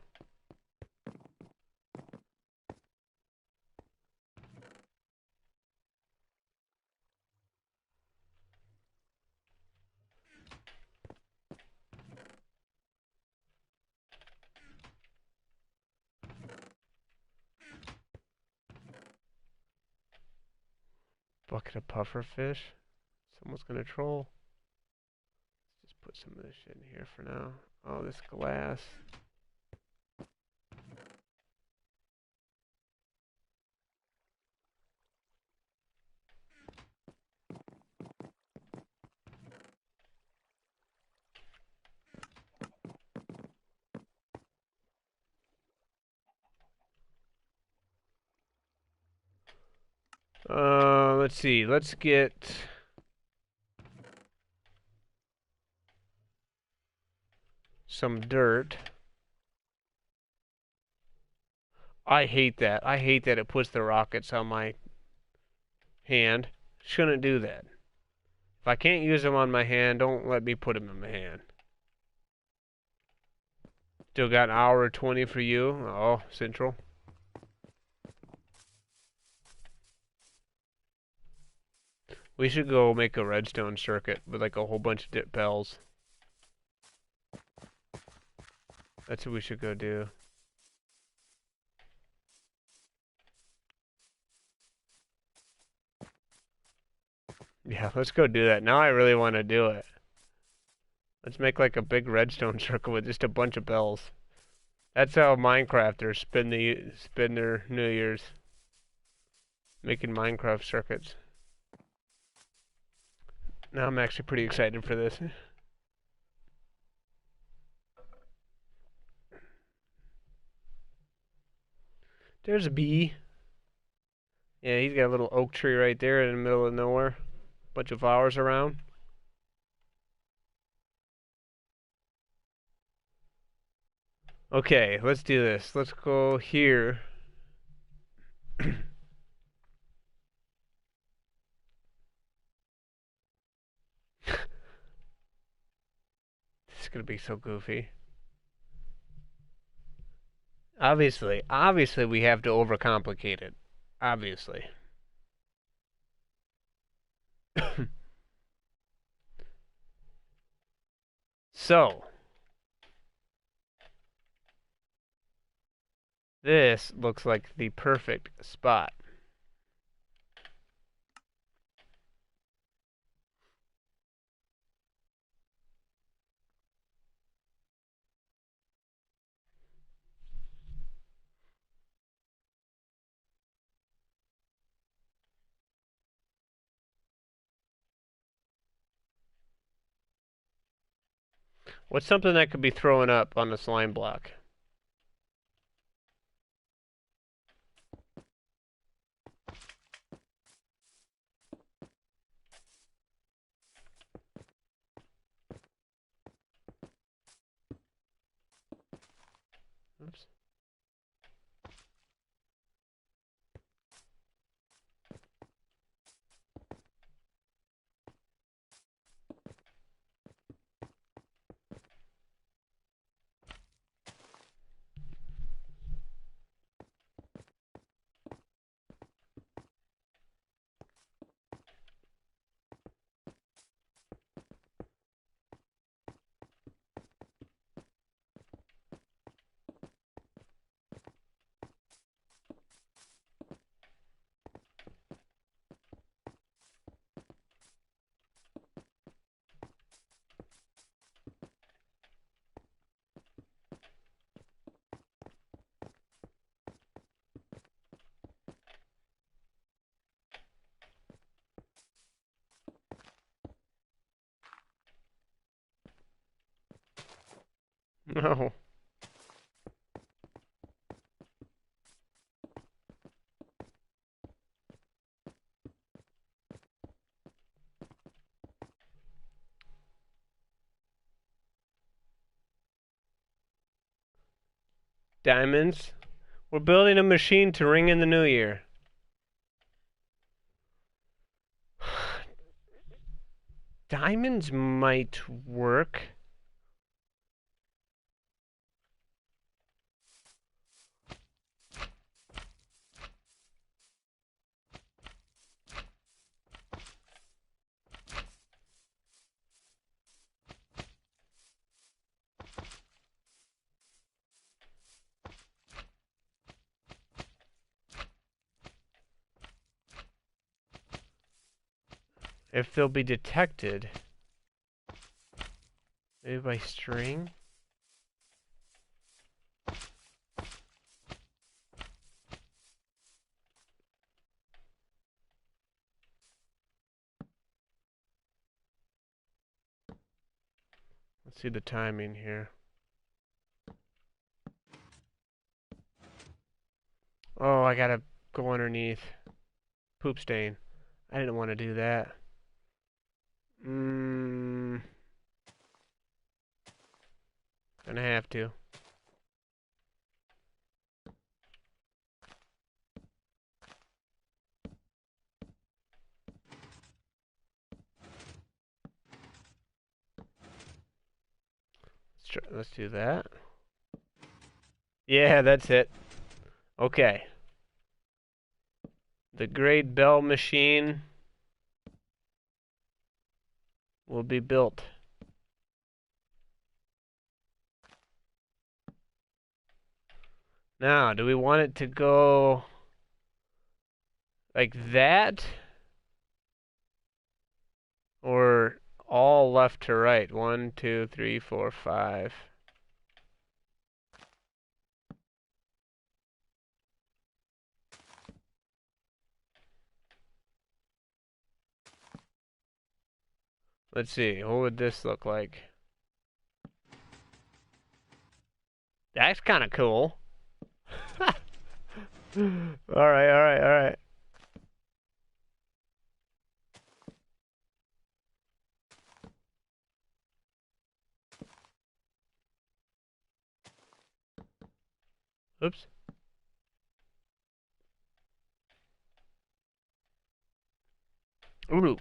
Bucket of puffer fish. Someone's gonna troll. Just put some of this shit in here for now. Oh, this glass. Let's see. Let's get some dirt. I hate that. I hate that it puts the rockets on my hand. Shouldn't do that. If I can't use them on my hand, don't let me put them in my hand. Still got an hour 20 for you. Oh, Central. We should go make a redstone circuit with like a whole bunch of dip bells. That's what we should go do. Yeah, let's go do that. Now I really want to do it. Let's make like a big redstone circle with just a bunch of bells. That's how Minecrafters spend their New Year's, making Minecraft circuits. Now I'm actually pretty excited for this. There's a bee. Yeah, he's got a little oak tree right there in the middle of nowhere. Bunch of flowers around. Okay, let's do this. Let's go here. This is gonna be so goofy. Obviously we have to overcomplicate it. Obviously. So, this looks like the perfect spot. What's something that could be thrown up on the slime block? Oops. No. Diamonds. We're building a machine to ring in the new year. Diamonds might work. If they'll be detected. Maybe by string? Let's see the timing here. Oh, I gotta go underneath. Poop stain. I didn't want to do that. Gonna have to. Let's do that. Yeah, that's it. Okay. The great bell machine will be built. Now, do we want it to go like that? Or all left to right? 1, 2, 3, 4, 5. Let's see, what would this look like? That's kind of cool. Alright, alright, alright. Oops. Ooh.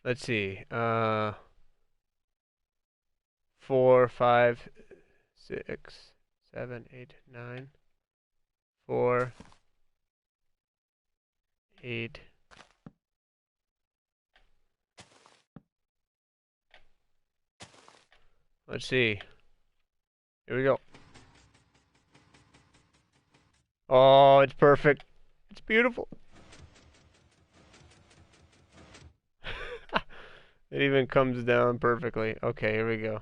Let's see. 4, 5, 6, 7, 8, 9. 4, 8. Let's see. Here we go. Oh, it's perfect. It's beautiful. It even comes down perfectly. Okay, here we go.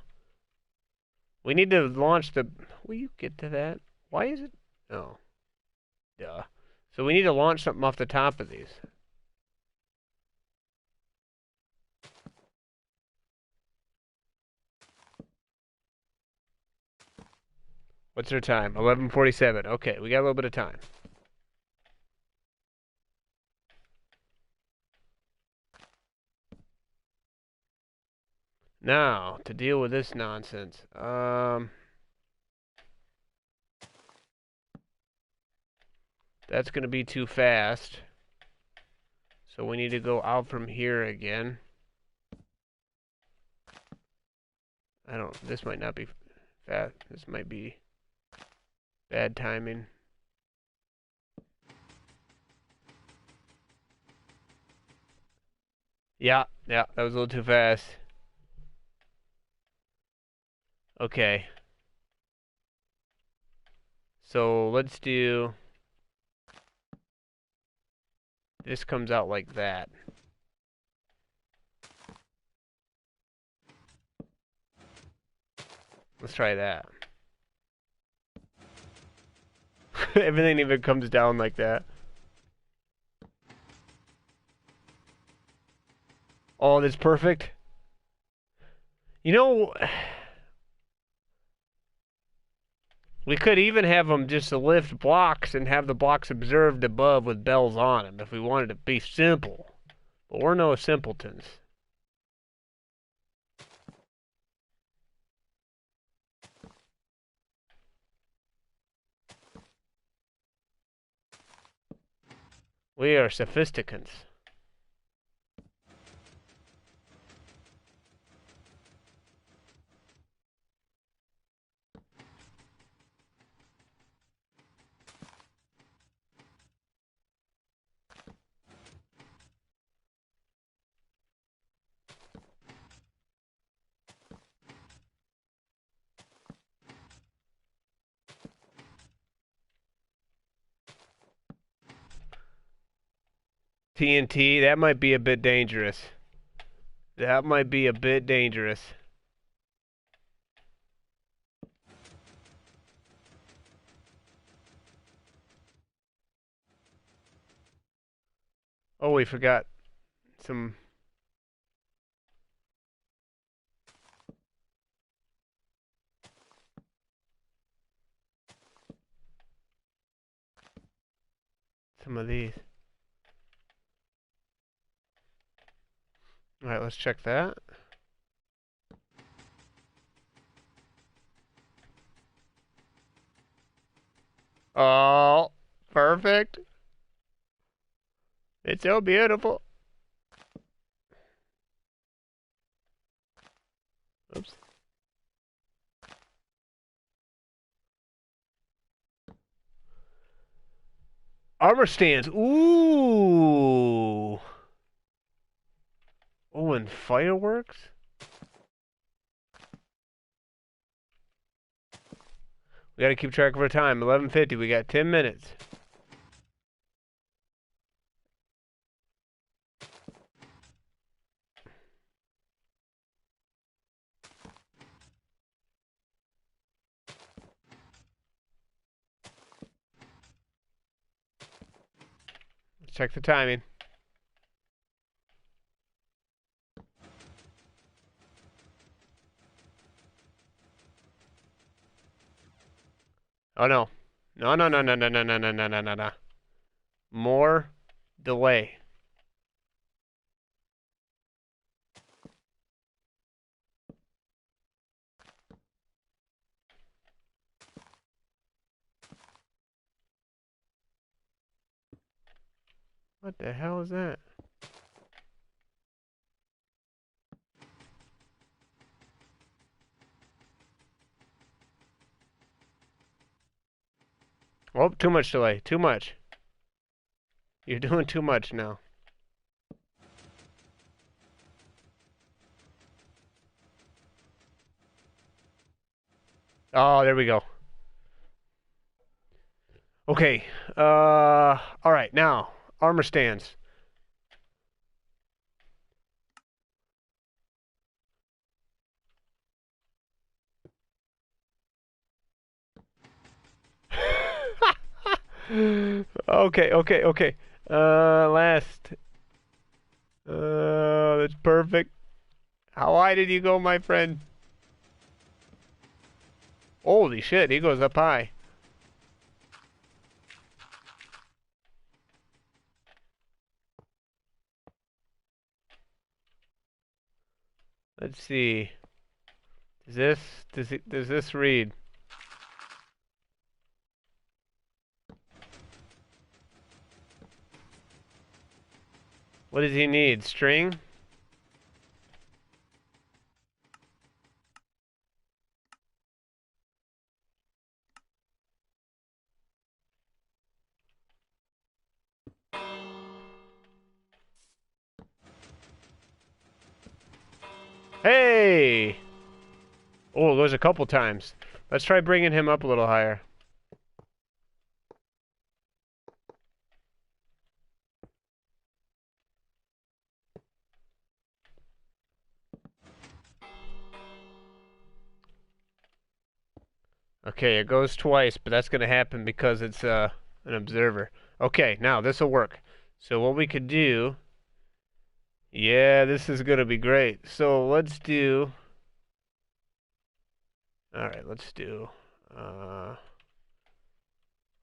We need to launch the... Will you get to that? Why is it... Oh, duh. So we need to launch something off the top of these. What's our time? 11:47. Okay, we got a little bit of time. Now, to deal with this nonsense. That's going to be too fast. So we need to go out from here again. This might not be fast. This might be bad timing. Yeah, that was a little too fast. Okay. So let's do... This comes out like that. Let's try that. Everything even comes down like that. Oh, that's perfect. You know, we could even have them just lift blocks and have the blocks observed above with bells on them if we wanted to be simple. But we're no simpletons. We are sophisticants. TNT, that might be a bit dangerous. That might be a bit dangerous. Oh, we forgot some... some of these. Alright, let's check that. Oh, perfect. It's so beautiful. Oops. Armor stands. Ooh. Oh, and fireworks? We gotta keep track of our time. 11:50. We got 10 minutes. check the timing. Oh no. No, no, no, no, no, no, no, no, no, no, no, no. More delay. What the hell is that? Oh, too much delay. Too much. You're doing too much now. Oh, there we go. Okay. All right. Now, armor stands. Okay, okay, okay. Last. That's perfect. How high did you go, my friend? Holy shit, he goes up high. Let's see. Does this read? What does he need? String? Hey! Oh, it goes a couple times. Let's try bringing him up a little higher. Okay, it goes twice, but that's going to happen because it's an observer. Okay, now this will work. So what we could do... Yeah, this is going to be great. So let's do... Alright, let's do... Uh,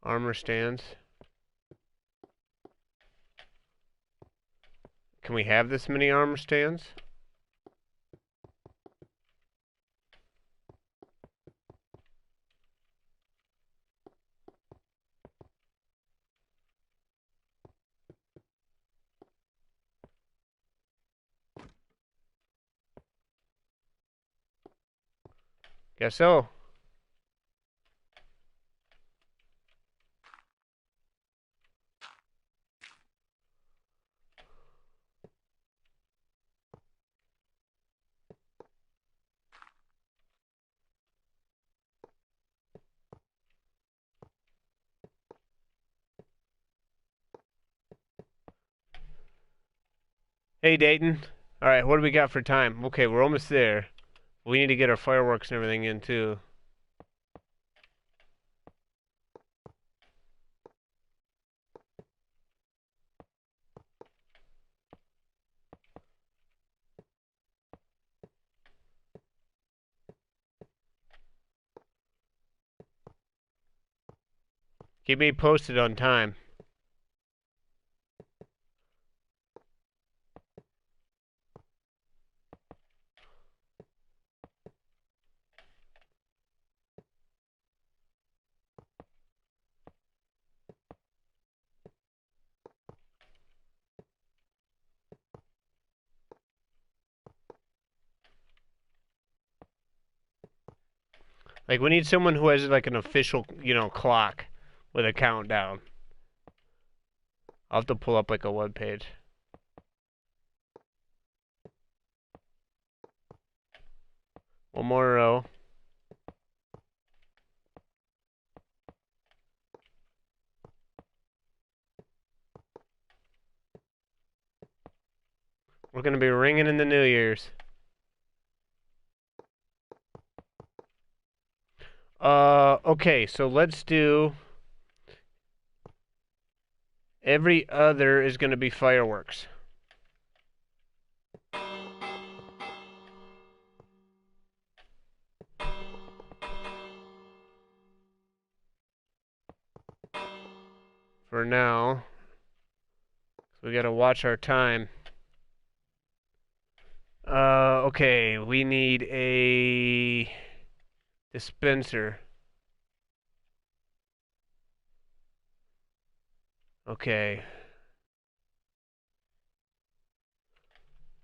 armor stands. Can we have this many armor stands? Guess so. Hey, Dayton. Alright, what do we got for time? Okay, we're almost there. We need to get our fireworks and everything in, too. Keep me posted on time. Like, we need someone who has, like, an official, clock with a countdown. I'll have to pull up, like, a web page. One more row. We're gonna be ringing in the New Year's. Okay, so let's do Every other is going to be fireworks. For now. So we got to watch our time. Okay, we need a dispenser. Okay.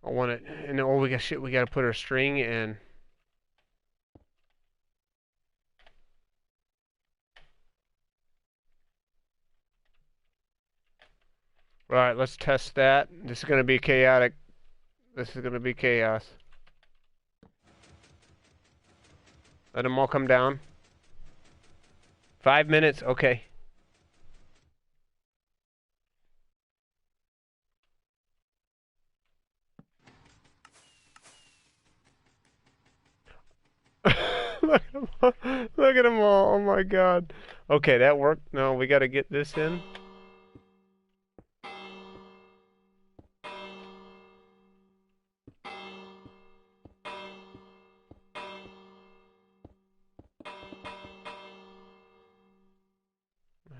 I want it, and oh, we got shit. We got to put our string in. All right, let's test that. This is gonna be chaotic. This is gonna be chaos. Let them all come down. 5 minutes. Okay. Look at them all. Look at them all. Oh my God. Okay, that worked. No, we got to get this in.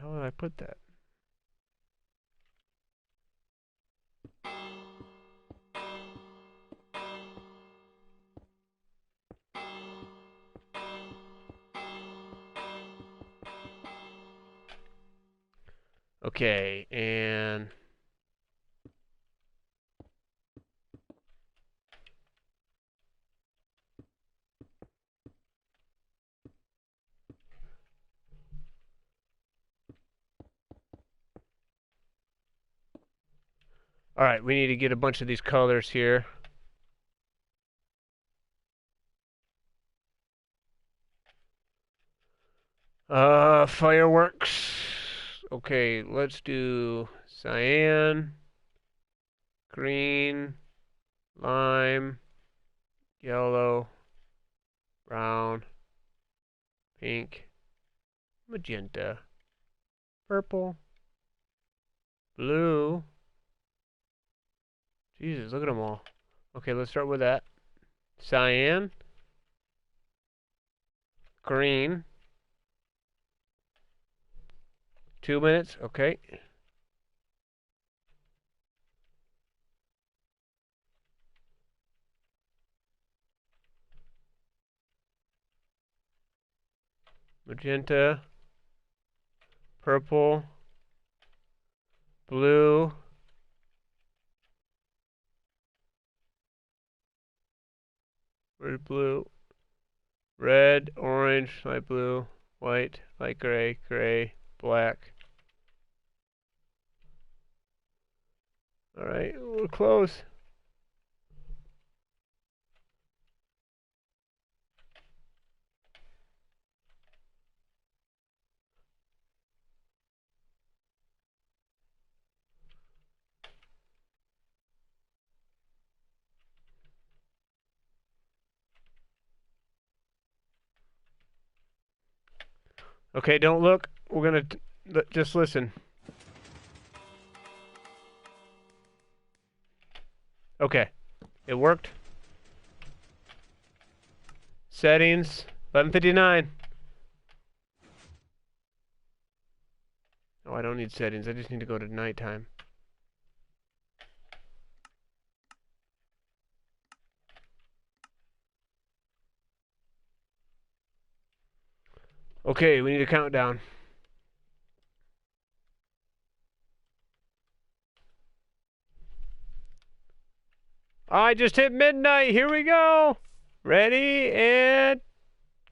How did I put that? Okay, and all right, we need to get a bunch of these colors here. Fireworks. Okay, let's do cyan, green, lime, yellow, brown, pink, magenta, purple, blue. Jesus, look at them all. Okay, let's start with that. Cyan, green. 2 minutes, okay. Magenta, purple, blue, where's blue? Red, orange, light blue, white, light gray, gray, black. All right, we're close. Okay, don't look. We're gonna just listen. Okay, it worked. Settings, 11:59. Oh, I don't need settings. I just need to go to nighttime. Okay, we need a countdown. I just hit midnight. Here we go. Ready and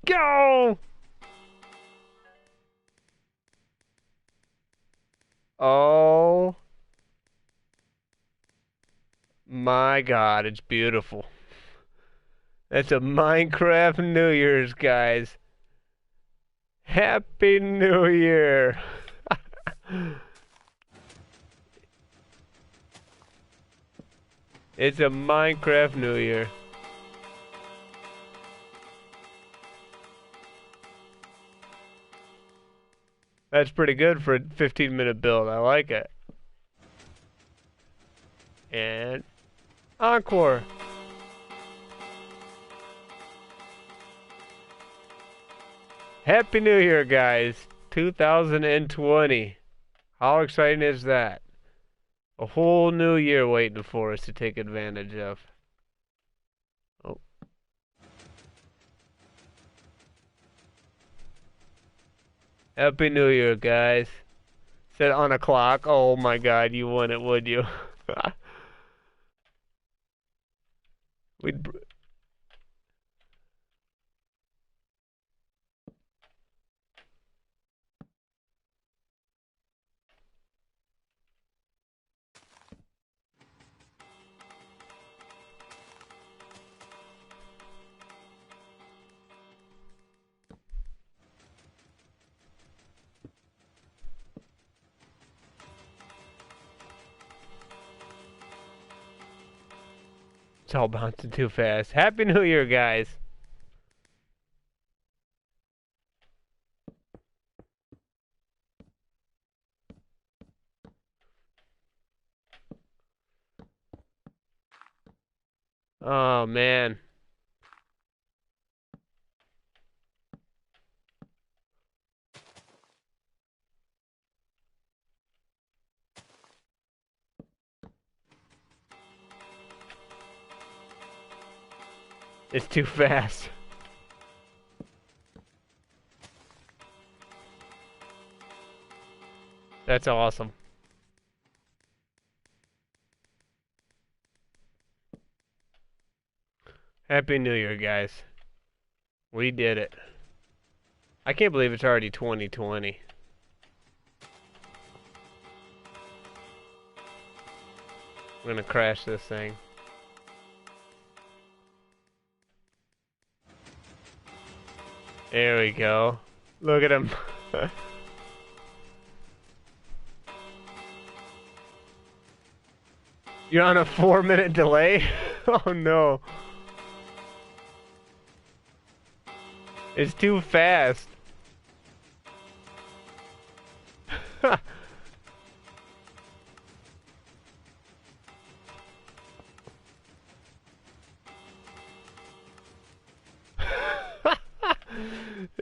go. Oh my God, it's beautiful. That's a Minecraft New Year's, guys. Happy New Year. It's a Minecraft New Year. That's pretty good for a 15-minute build. I like it. And encore. Happy New Year, guys. 2020. How exciting is that? A whole new year waiting for us to take advantage of. Oh. Happy New Year, guys. Set on a clock. Oh my god, you wouldn't, would you? We'd... It's all bouncing too fast. Happy New Year, guys. Oh, man. It's too fast. That's awesome. Happy New Year, guys. We did it. I can't believe it's already 2020. I'm gonna crash this thing. There we go. Look at him. You're on a 4-minute delay? Oh no. It's too fast.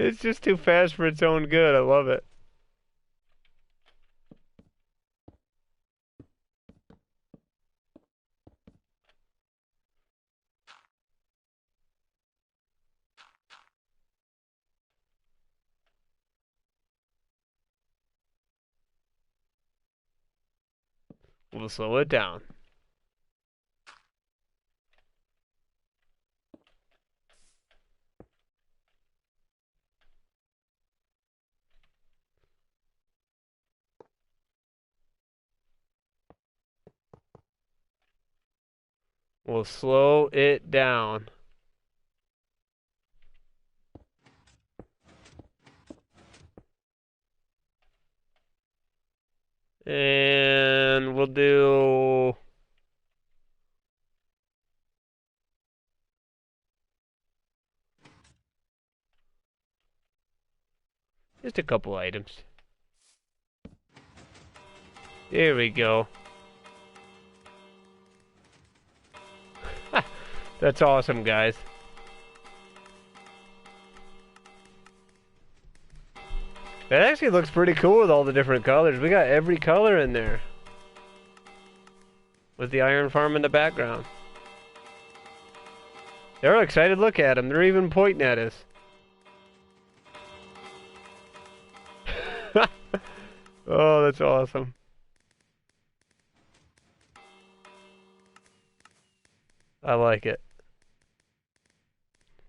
It's just too fast for its own good. I love it. We'll slow it down. We'll slow it down. And we'll do... just a couple items. There we go. That's awesome, guys. That actually looks pretty cool with all the different colors. We got every color in there. With the iron farm in the background. They're excited. Look at them. They're even pointing at us. Oh, that's awesome. I like it.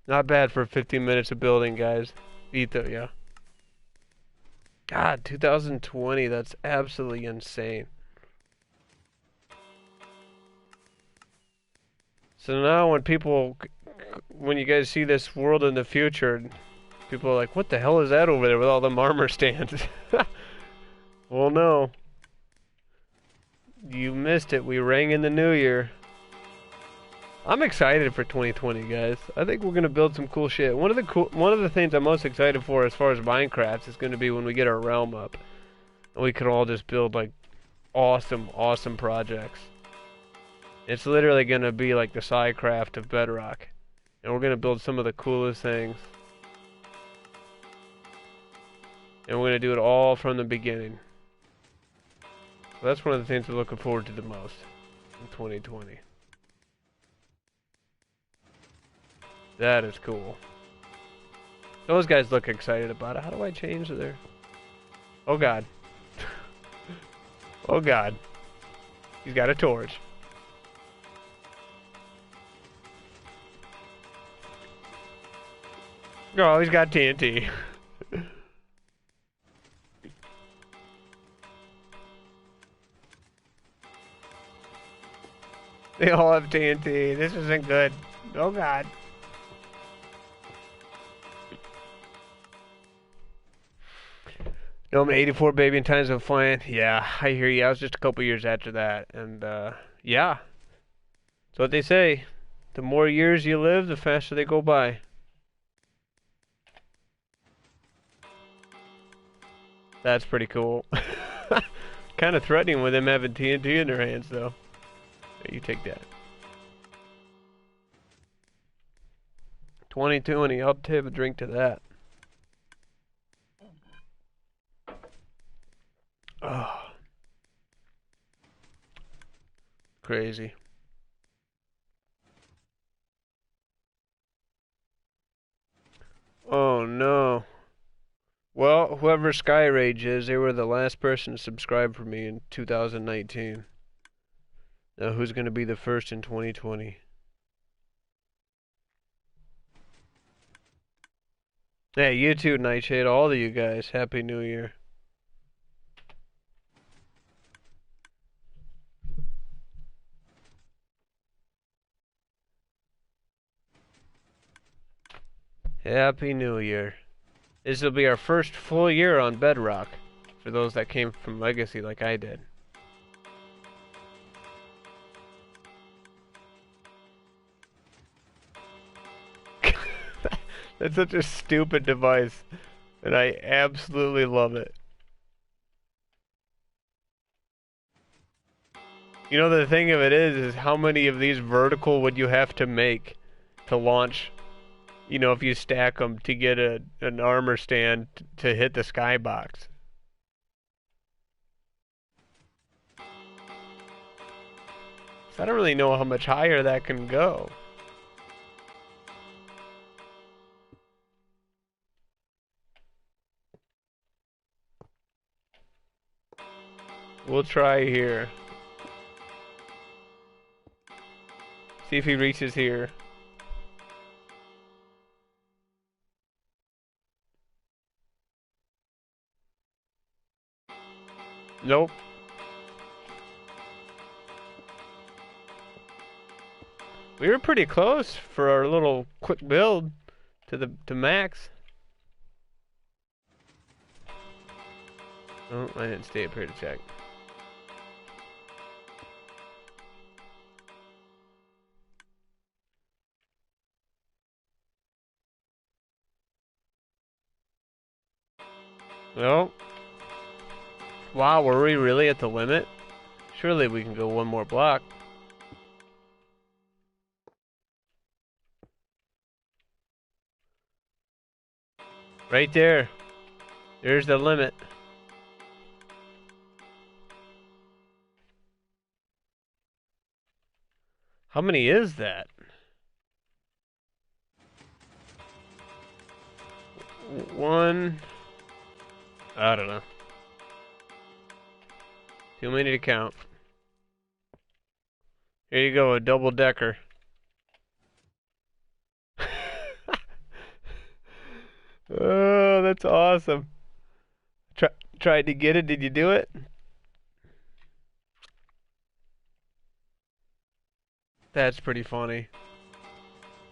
Not bad for 15 minutes of building, guys. Vito, yeah. God, 2020, that's absolutely insane. So now when you guys see this world in the future, people are like, what the hell is that over there with all the armor stands? Well, no. You missed it. We rang in the new year. I'm excited for 2020, guys. I think we're gonna build some cool shit. One of the things I'm most excited for as far as Minecraft is gonna be when we get our realm up, and we can all just build like awesome projects. It's literally gonna be like the Psycraft of Bedrock. And we're gonna build some of the coolest things. And we're gonna do it all from the beginning. So that's one of the things we're looking forward to the most in 2020. That is cool. Those guys look excited about it. How do I change there? Oh god. Oh god. He's got a torch. Oh, he's got TNT. They all have TNT. This isn't good. Oh god. No, I'm 84 baby and times of flying. Yeah, I hear you. I was just a couple years after that. And, yeah. That's what they say. The more years you live, the faster they go by. That's pretty cool. Kind of threatening with them having TNT in their hands, though. You take that. 2020, I'll tip a drink to that. Oh, crazy. Oh no. Well, whoever Sky Rage is, they were the last person to subscribe for me in 2019. Now who's going to be the first in 2020? Hey, you too, Nightshade. All of you guys. Happy New Year. Happy New Year. This will be our first full year on Bedrock. For those that came from Legacy like I did. That's such a stupid device. And I absolutely love it. You know, the thing of it is how many of these vertical would you have to make to launch? You know, if you stack them to get an armor stand to hit the skybox. So I don't really know how much higher that can go. We'll try here. See if he reaches here. Nope. We were pretty close for our little quick build to max. Oh, I didn't stay up here to check. Well, wow, were we really at the limit? Surely we can go one more block. Right there. There's the limit. How many is that? One. I don't know. Too many to count. Here you go, a double decker. Oh, that's awesome. Tried to get it. Did you do it? That's pretty funny.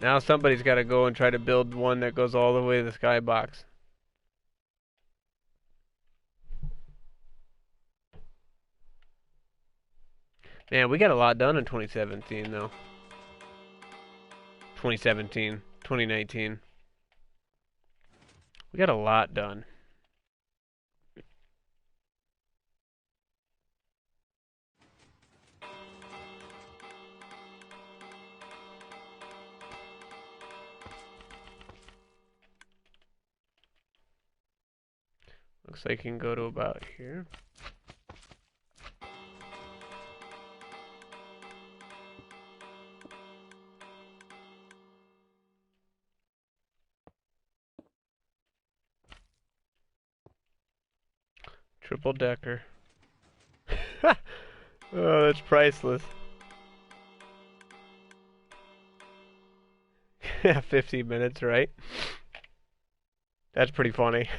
Now somebody's got to go and try to build one that goes all the way to the skybox. Man, we got a lot done in 2017, though. 2017, 2019. We got a lot done. Looks like you can go to about here. Triple decker. Oh, that's priceless. Yeah, 50 minutes, right? That's pretty funny.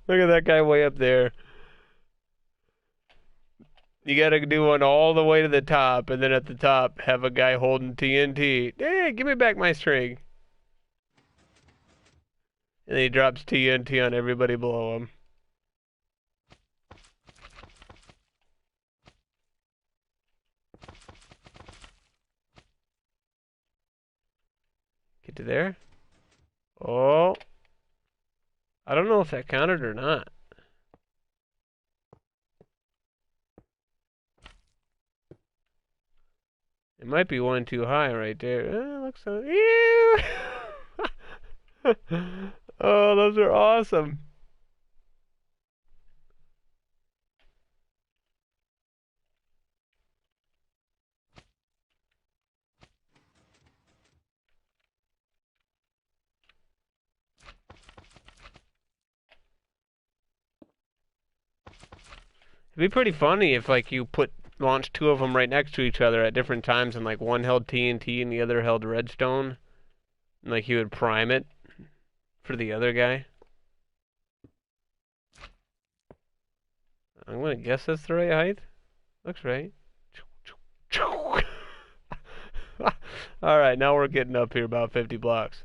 Look at that guy way up there. You gotta do one all the way to the top, and then at the top, have a guy holding TNT. Hey, give me back my string. And then he drops TNT on everybody below him. Get to there. Oh. I don't know if that counted or not. It might be one too high right there. Looks so. Ew! Oh, those are awesome. It'd be pretty funny if like you launch two of them right next to each other at different times, and like one held TNT and the other held redstone, and like you would prime it for the other guy. I'm gonna guess that's the right height. Looks right. All right, now we're getting up here about 50 blocks.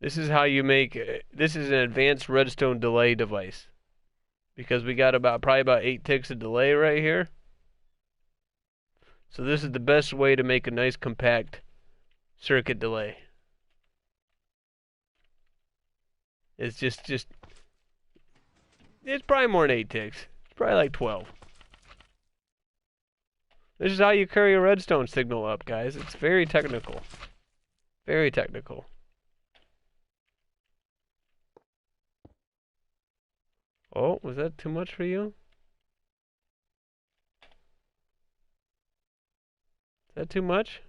This is how you make. This is an advanced redstone delay device, because we got probably about 8 ticks of delay right here. So this is the best way to make a nice compact circuit delay. It's just it's probably more than 8 ticks. It's probably like 12. This is how you carry a redstone signal up, guys. It's very technical. Very technical. Oh, was that too much for you? Is that too much?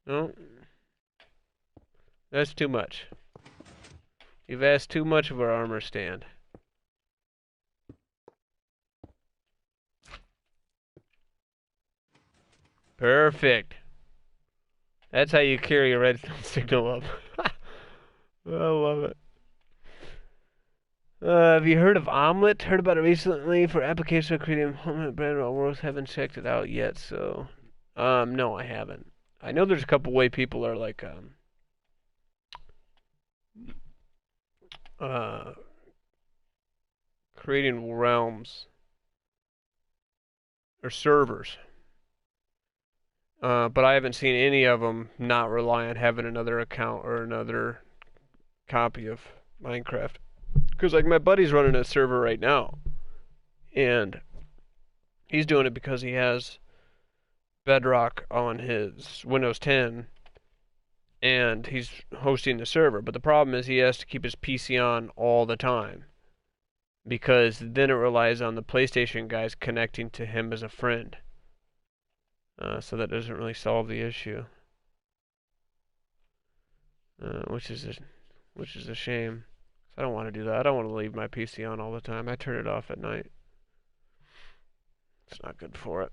No. That's too much. You've asked too much of our armor stand. Perfect. That's how you carry a redstone signal up. I love it. Have you heard of Omelette? Heard about it recently for application of creating homemade bread rolls. Haven't checked it out yet, so no, I haven't. I know there's a couple way people are like creating realms or servers. But I haven't seen any of them not rely on having another account or another copy of Minecraft. Because like my buddy's running a server right now, and he's doing it because he has Bedrock on his Windows 10, and he's hosting the server. But the problem is he has to keep his PC on all the time, because then it relies on the PlayStation guys connecting to him as a friend. So that doesn't really solve the issue, which is a shame. I don't want to do that. I don't want to leave my PC on all the time. I turn it off at night. It's not good for it.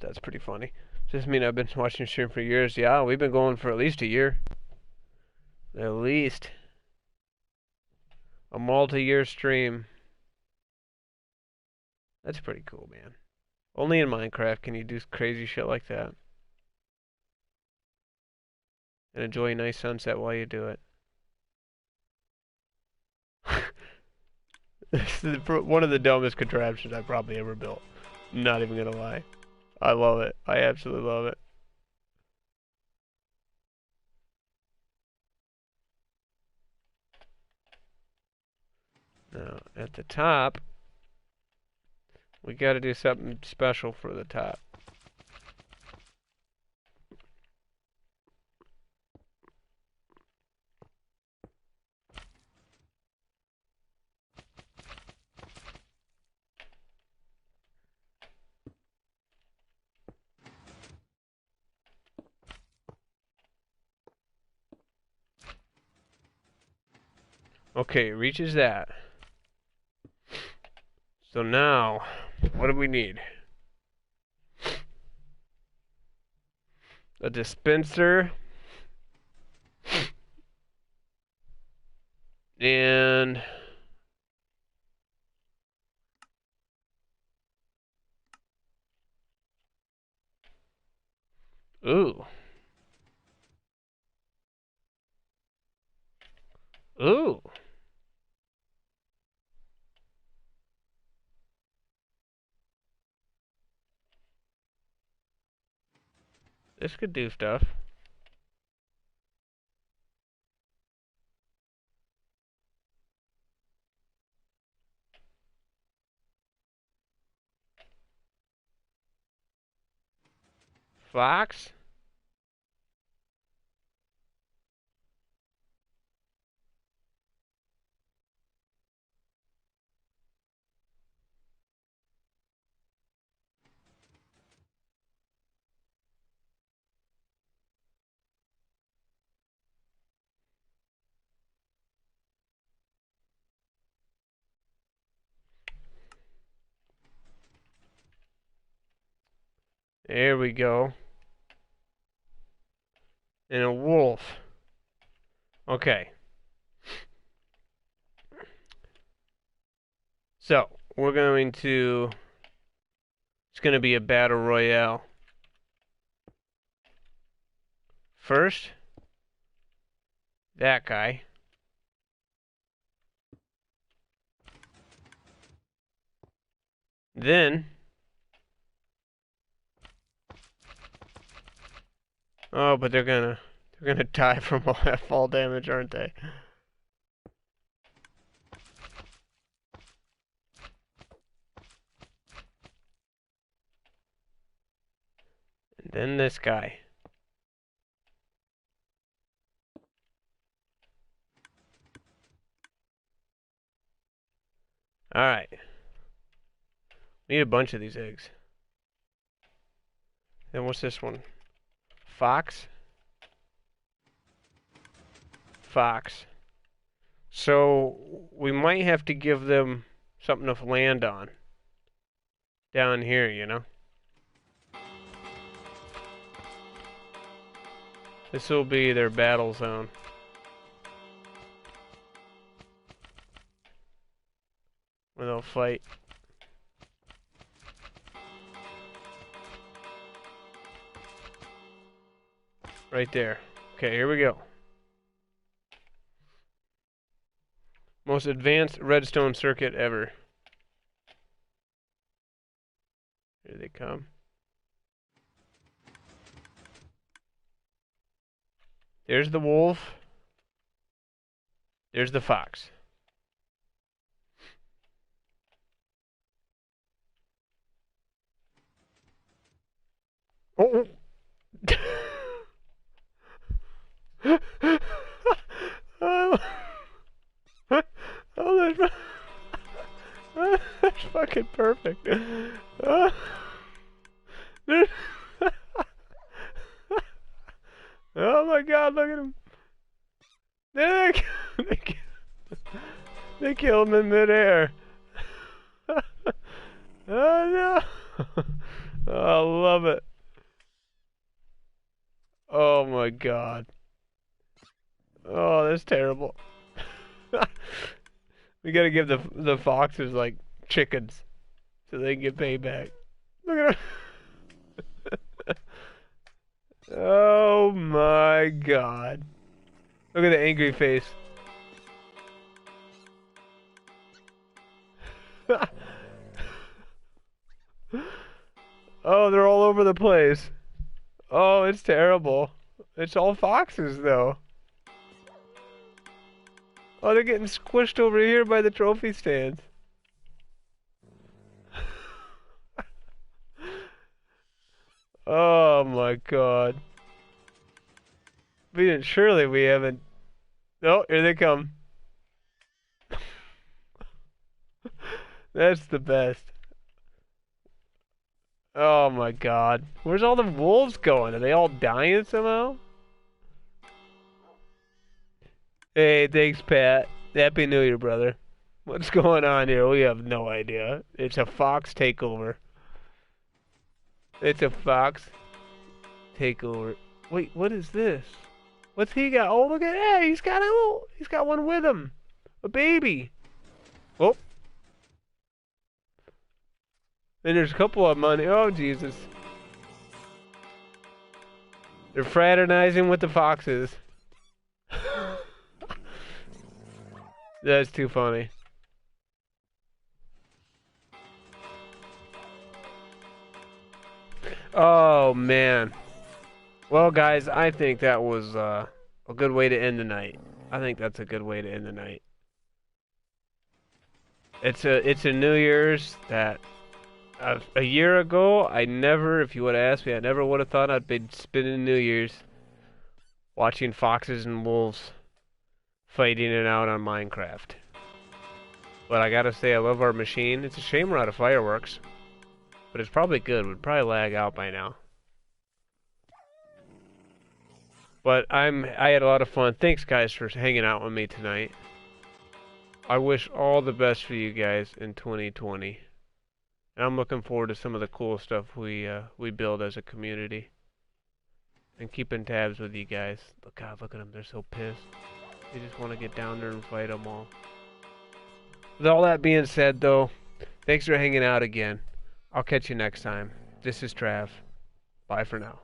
That's pretty funny. Just mean I've been watching stream for years. Yeah, we've been going for at least a year. At least. A multi-year stream. That's pretty cool, man. Only in Minecraft can you do crazy shit like that. And enjoy a nice sunset while you do it. This is one of the dumbest contraptions I've probably ever built. Not even gonna lie. I love it. I absolutely love it. Now, at the top, we gotta do something special for the top. Okay, it reaches that. So now, what do we need? A dispenser. And ooh. Ooh. This could do stuff. Fox? There we go. And a wolf. Okay. So, we're going to... It's going to be a battle royale. First, that guy. Then... Oh, but they're gonna die from all that fall damage, aren't they? And then this guy. Alright. We need a bunch of these eggs. And what's this one? Fox? Fox. So, we might have to give them something to land on. Down here, you know? This will be their battle zone. Where they'll fight. Right there. Okay, here we go. Most advanced redstone circuit ever. Here they come. There's the wolf. There's the fox. Oh! Oh, oh that's fucking perfect. Oh my god, look at him. They killed him in midair. Oh no. Oh, I love it. Oh my god. Oh, that's terrible. We gotta give the foxes like chickens so they can get payback. Look at her. Oh my god. Look at the angry face. Oh, they're all over the place. Oh, it's terrible. It's all foxes though. Oh, they're getting squished over here by the trophy stands. Oh my god. Surely we haven't. Oh, here they come. That's the best. Oh my god. Where's all the wolves going? Are they all dying somehow? Hey, thanks, Pat. Happy New Year, brother. What's going on here? We have no idea. It's a fox takeover. It's a fox takeover. Wait, what is this? What's he got? Oh, look at that. He's got one with him. A baby. Oh. And there's a couple of them on. Oh, Jesus. They're fraternizing with the foxes. That's too funny. Oh, man. Well, guys, I think that was a good way to end the night. I think that's a good way to end the night. It's a New Year's that a year ago, I never, if you would have asked me, I never would have thought I'd be spending New Year's watching foxes and wolves fighting it out on Minecraft. But I gotta say, I love our machine. It's a shame we're out of fireworks, but it's probably good. We'd probably lag out by now. But I had a lot of fun. Thanks, guys, for hanging out with me tonight. I wish all the best for you guys in 2020. And I'm looking forward to some of the cool stuff we build as a community. And keeping tabs with you guys. God, look at them. They're so pissed. They just want to get down there and fight them all. With all that being said, though, thanks for hanging out again. I'll catch you next time. This is Trav. Bye for now.